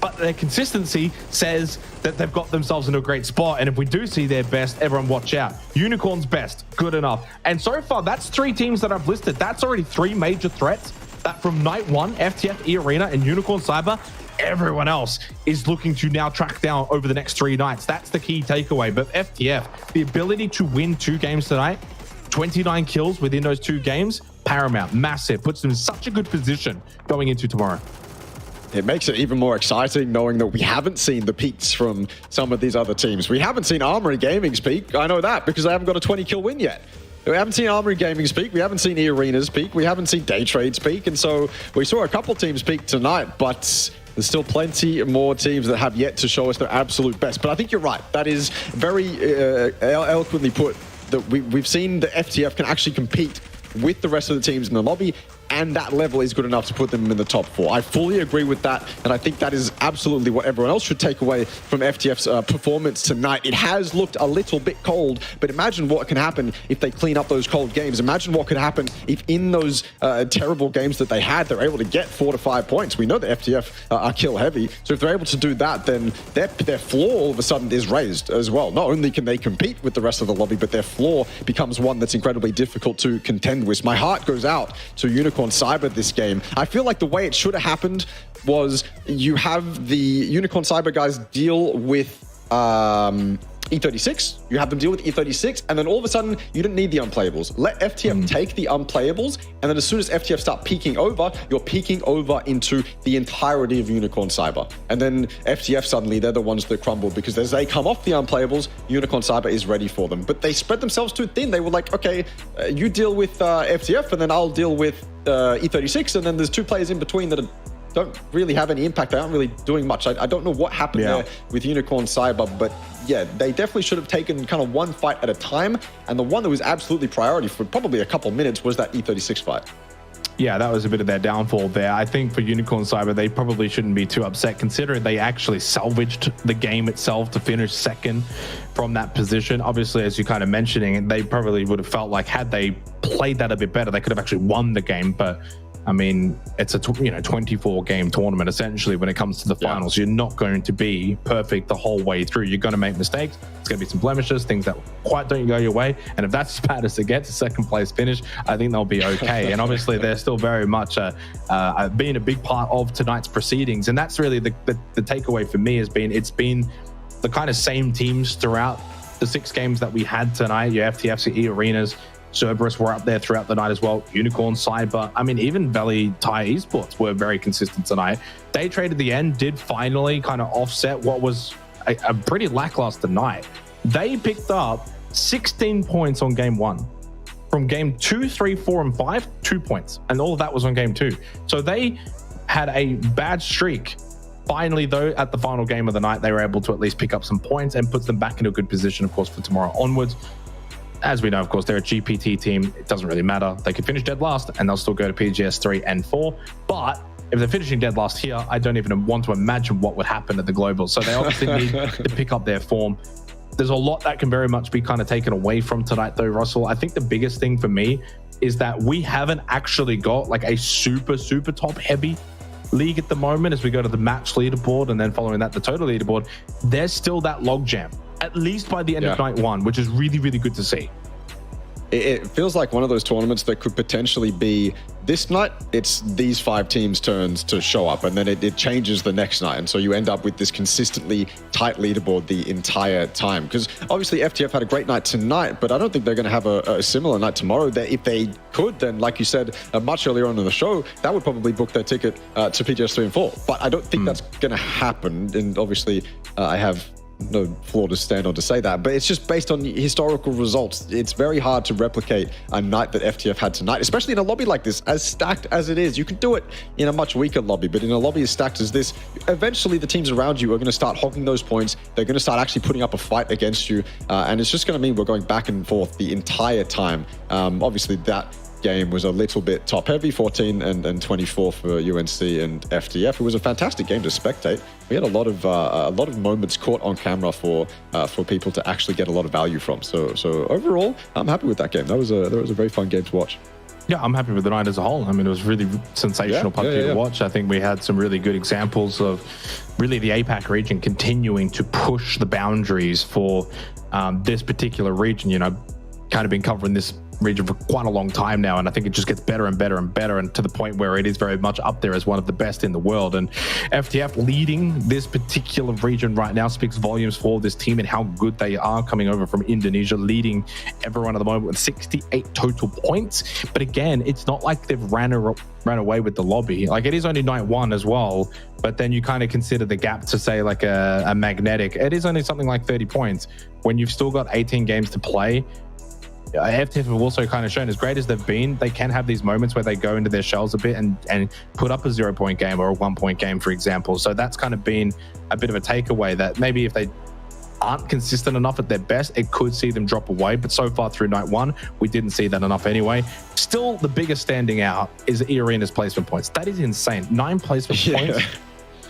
But their consistency says that they've got themselves in a great spot. And if we do see their best, everyone watch out. Unicorn's best, good enough. And so far, that's 3 teams that I've listed. That's already 3 major threats that from night 1, FTF, Arena, and Unicorn Cyber, everyone else is looking to now track down over the next 3 nights. That's the key takeaway. But FTF, the ability to win 2 games tonight, 29 kills within those 2 games, paramount, massive, puts them in such a good position going into tomorrow. It makes it even more exciting knowing that we haven't seen the peaks from some of these other teams. We haven't seen Armory Gaming's peak. I know that because they haven't got a 20-kill win yet. We haven't seen Armory Gaming's peak. We haven't seen E-Arena's peak. We haven't seen Day Trade's peak. And so we saw a couple teams peak tonight, but there's still plenty more teams that have yet to show us their absolute best. But I think you're right. That is very eloquently put, that we've seen the FTF can actually compete with the rest of the teams in the lobby, and that level is good enough to put them in the top 4. I fully agree with that, and I think that is absolutely what everyone else should take away from FTF's performance tonight. It has looked a little bit cold, but imagine what can happen if they clean up those cold games. Imagine what could happen if in those terrible games that they had, they're able to get 4 to 5 points. We know the FTF are kill heavy, so if they're able to do that, then their floor all of a sudden is raised as well. Not only can they compete with the rest of the lobby, but their floor becomes one that's incredibly difficult to contend with. My heart goes out to Unicorn Cyber this game. I feel like the way it should have happened was you have the Unicorn Cyber guys deal with E36, you have them deal with E36, and then all of a sudden you didn't need the unplayables. Let FTF take the unplayables, and then as soon as FTF start peeking over, you're peeking over into the entirety of Unicorn Cyber. And then FTF suddenly, they're the ones that crumble, because as they come off the unplayables, Unicorn Cyber is ready for them. But they spread themselves too thin. They were like, okay, you deal with FTF, and then I'll deal with E36, and then there's 2 players in between that don't really have any impact. They aren't really doing much. I don't know what happened there with Unicorn Cyber, but yeah, they definitely should have taken kind of one fight at a time. And the one that was absolutely priority for probably a couple minutes was that E36 fight. Yeah, that was a bit of their downfall there. I think for Unicorn Cyber, they probably shouldn't be too upset considering they actually salvaged the game itself to finish second from that position. Obviously, as you kind of mentioning, they probably would have felt like had they played that a bit better, they could have actually won the game. But I mean, it's a 24-game tournament essentially when it comes to the finals. You're not going to be perfect the whole way through. You're going to make mistakes. It's going to be some blemishes, things that quite don't go your way. And if that's as bad as it gets, a second place finish, I think they'll be okay. And obviously, they're still very much being a big part of tonight's proceedings. And that's really the takeaway for me it's been the kind of same teams throughout the 6 games that we had tonight. Your FTFC, Arenas, Cerberus were up there throughout the night as well. Unicorn, Cyber. I mean, even Valley Thai Esports were very consistent tonight. Day Trade at the end did finally kind of offset what was a pretty lackluster night. They picked up 16 points on game 1. From game 2, 3, 4, and 5, 2 points. And all of that was on game 2. So they had a bad streak. Finally, though, at the final game of the night, they were able to at least pick up some points and put them back into a good position, of course, for tomorrow onwards. As we know, of course, they're a GPT team. It doesn't really matter. They could finish dead last and they'll still go to PGS 3 and 4. But if they're finishing dead last here, I don't even want to imagine what would happen at the Global. So they obviously need to pick up their form. There's a lot that can very much be kind of taken away from tonight, though, Russell. I think the biggest thing for me is that we haven't actually got like a super top heavy league at the moment. As we go to the match leaderboard and then following that, the total leaderboard, there's still that logjam, at least by the end of night 1, which is really good to see. It feels like one of those tournaments that could potentially be this night, it's these 5 teams' turns to show up, and then it changes the next night. And so you end up with this consistently tight leaderboard the entire time. Because obviously FTF had a great night tonight, but I don't think they're going to have a similar night tomorrow. If they could, then like you said much earlier on in the show, that would probably book their ticket to PGS 3 and 4. But I don't think that's going to happen. And obviously I have no floor to stand on to say that, but it's just based on historical results. It's very hard to replicate a night that FTF had tonight, especially in a lobby like this, as stacked as it is. You can do it in a much weaker lobby, but in a lobby as stacked as this, eventually the teams around you are going to start hogging those points. They're going to start actually putting up a fight against you, and it's just going to mean we're going back and forth the entire time. Obviously that game was a little bit top heavy, 14 and 24 for UNC and FTF. It was a fantastic game to spectate. We had a lot of moments caught on camera for people to actually get a lot of value from. So overall, I'm happy with that game. That was a very fun game to watch. Yeah, I'm happy with the night as a whole. I mean, it was really sensational PUBG to watch. I think we had some really good examples of really the APAC region continuing to push the boundaries for this particular region. You know, kind of been covering this region for quite a long time now, and I think it just gets better and better and better, and to the point where it is very much up there as one of the best in the world. And FTF leading this particular region right now speaks volumes for this team and how good they are, coming over from Indonesia, leading everyone at the moment with 68 total points. But again, it's not like they've ran away with the lobby. Like, it is only night 1 as well, but then you kind of consider the gap to say like a magnetic, it is only something like 30 points when you've still got 18 games to play. FTF have also kind of shown, as great as they've been, they can have these moments where they go into their shells a bit and put up a 0-point game or a 1-point game, for example. So that's kind of been a bit of a takeaway, that maybe if they aren't consistent enough at their best, it could see them drop away. But so far through night 1, we didn't see that enough anyway. Still, the biggest standing out is Arena's placement points. That is insane. 9 placement points,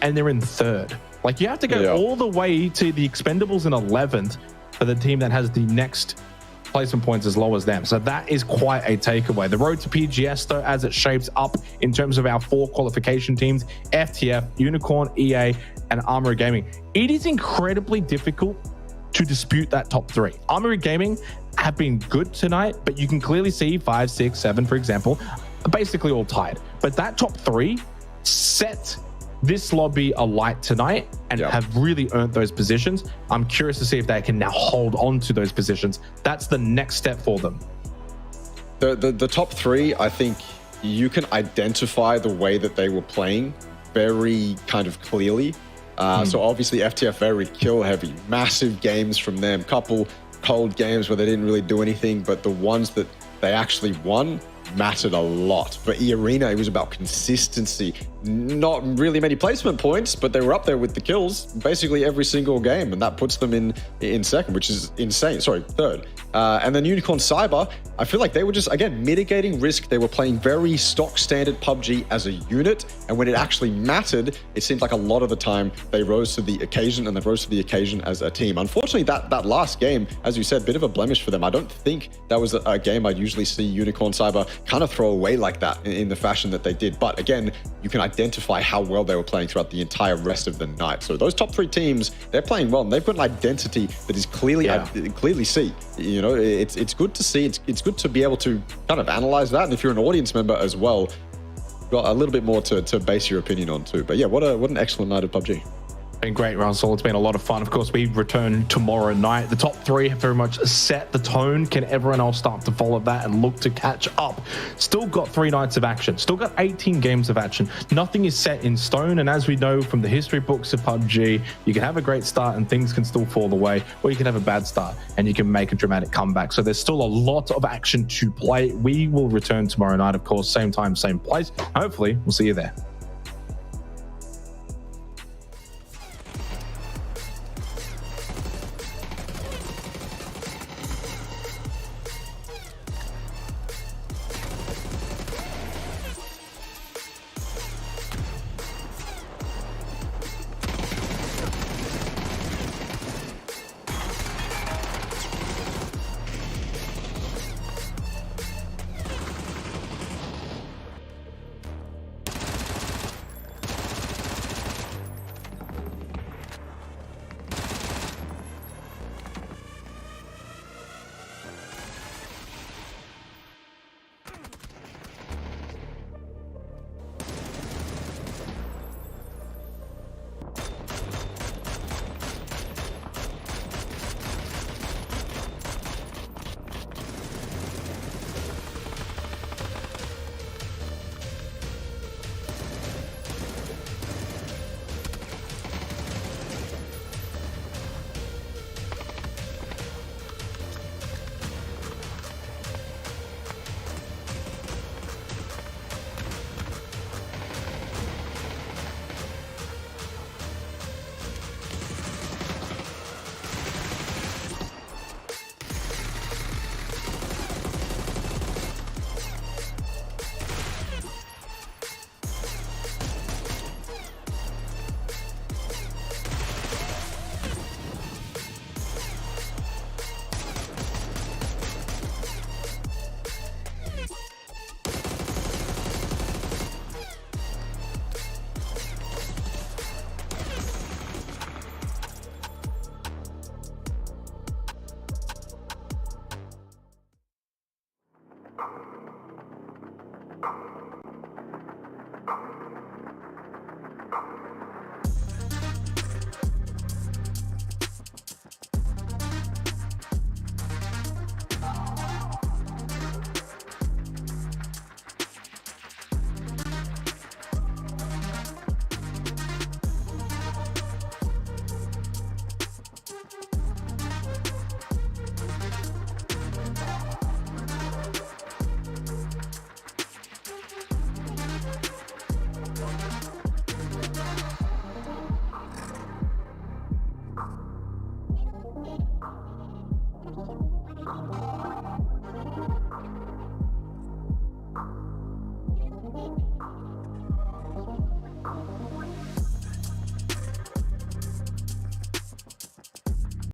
and they're in 3rd. Like, you have to go all the way to the Expendables in 11th for the team that has the next placement points as low as them. So that is quite a takeaway. The road to PGS, though, as it shapes up in terms of our 4 qualification teams, FTF, Unicorn, EA, and Armory Gaming, it is incredibly difficult to dispute that top 3. Armory Gaming have been good tonight, but you can clearly see 5, 6, 7, for example, are basically all tied. But that top 3 set this lobby alight tonight and have really earned those positions. I'm curious to see if they can now hold on to those positions. That's the next step for them. The top 3, I think you can identify the way that they were playing very kind of clearly. So obviously FTF very kill heavy, massive games from them, couple cold games where they didn't really do anything, but the ones that they actually won mattered a lot. For Arena, it was about consistency, not really many placement points, but they were up there with the kills basically every single game, and that puts them in second, which is insane. Sorry, third. And then Unicorn Cyber, I feel like they were just, again, mitigating risk. They were playing very stock standard PUBG as a unit, and when it actually mattered, it seemed like a lot of the time they rose to the occasion, and they rose to the occasion as a team. Unfortunately, that last game, as you said, bit of a blemish for them. I don't think that was a game I'd usually see Unicorn Cyber kind of throw away like that in the fashion that they did. But again, you can identify how well they were playing throughout the entire rest of the night. So those top 3 teams, they're playing well, and they've got an identity that is clearly see. You know, it's good to see. It's good to be able to kind of analyze that. And if you're an audience member as well, you've got a little bit more to base your opinion on too. But yeah, what an excellent night of PUBG. Been great, Russell. It's been a lot of fun. Of course, we return tomorrow night. The top 3 have very much set the tone. Can everyone else start to follow that and look to catch up? Still got 3 nights of action. Still got 18 games of action. Nothing is set in stone. And as we know from the history books of PUBG, you can have a great start and things can still fall away, or you can have a bad start and you can make a dramatic comeback. So there's still a lot of action to play. We will return tomorrow night, of course, same time, same place. Hopefully, we'll see you there.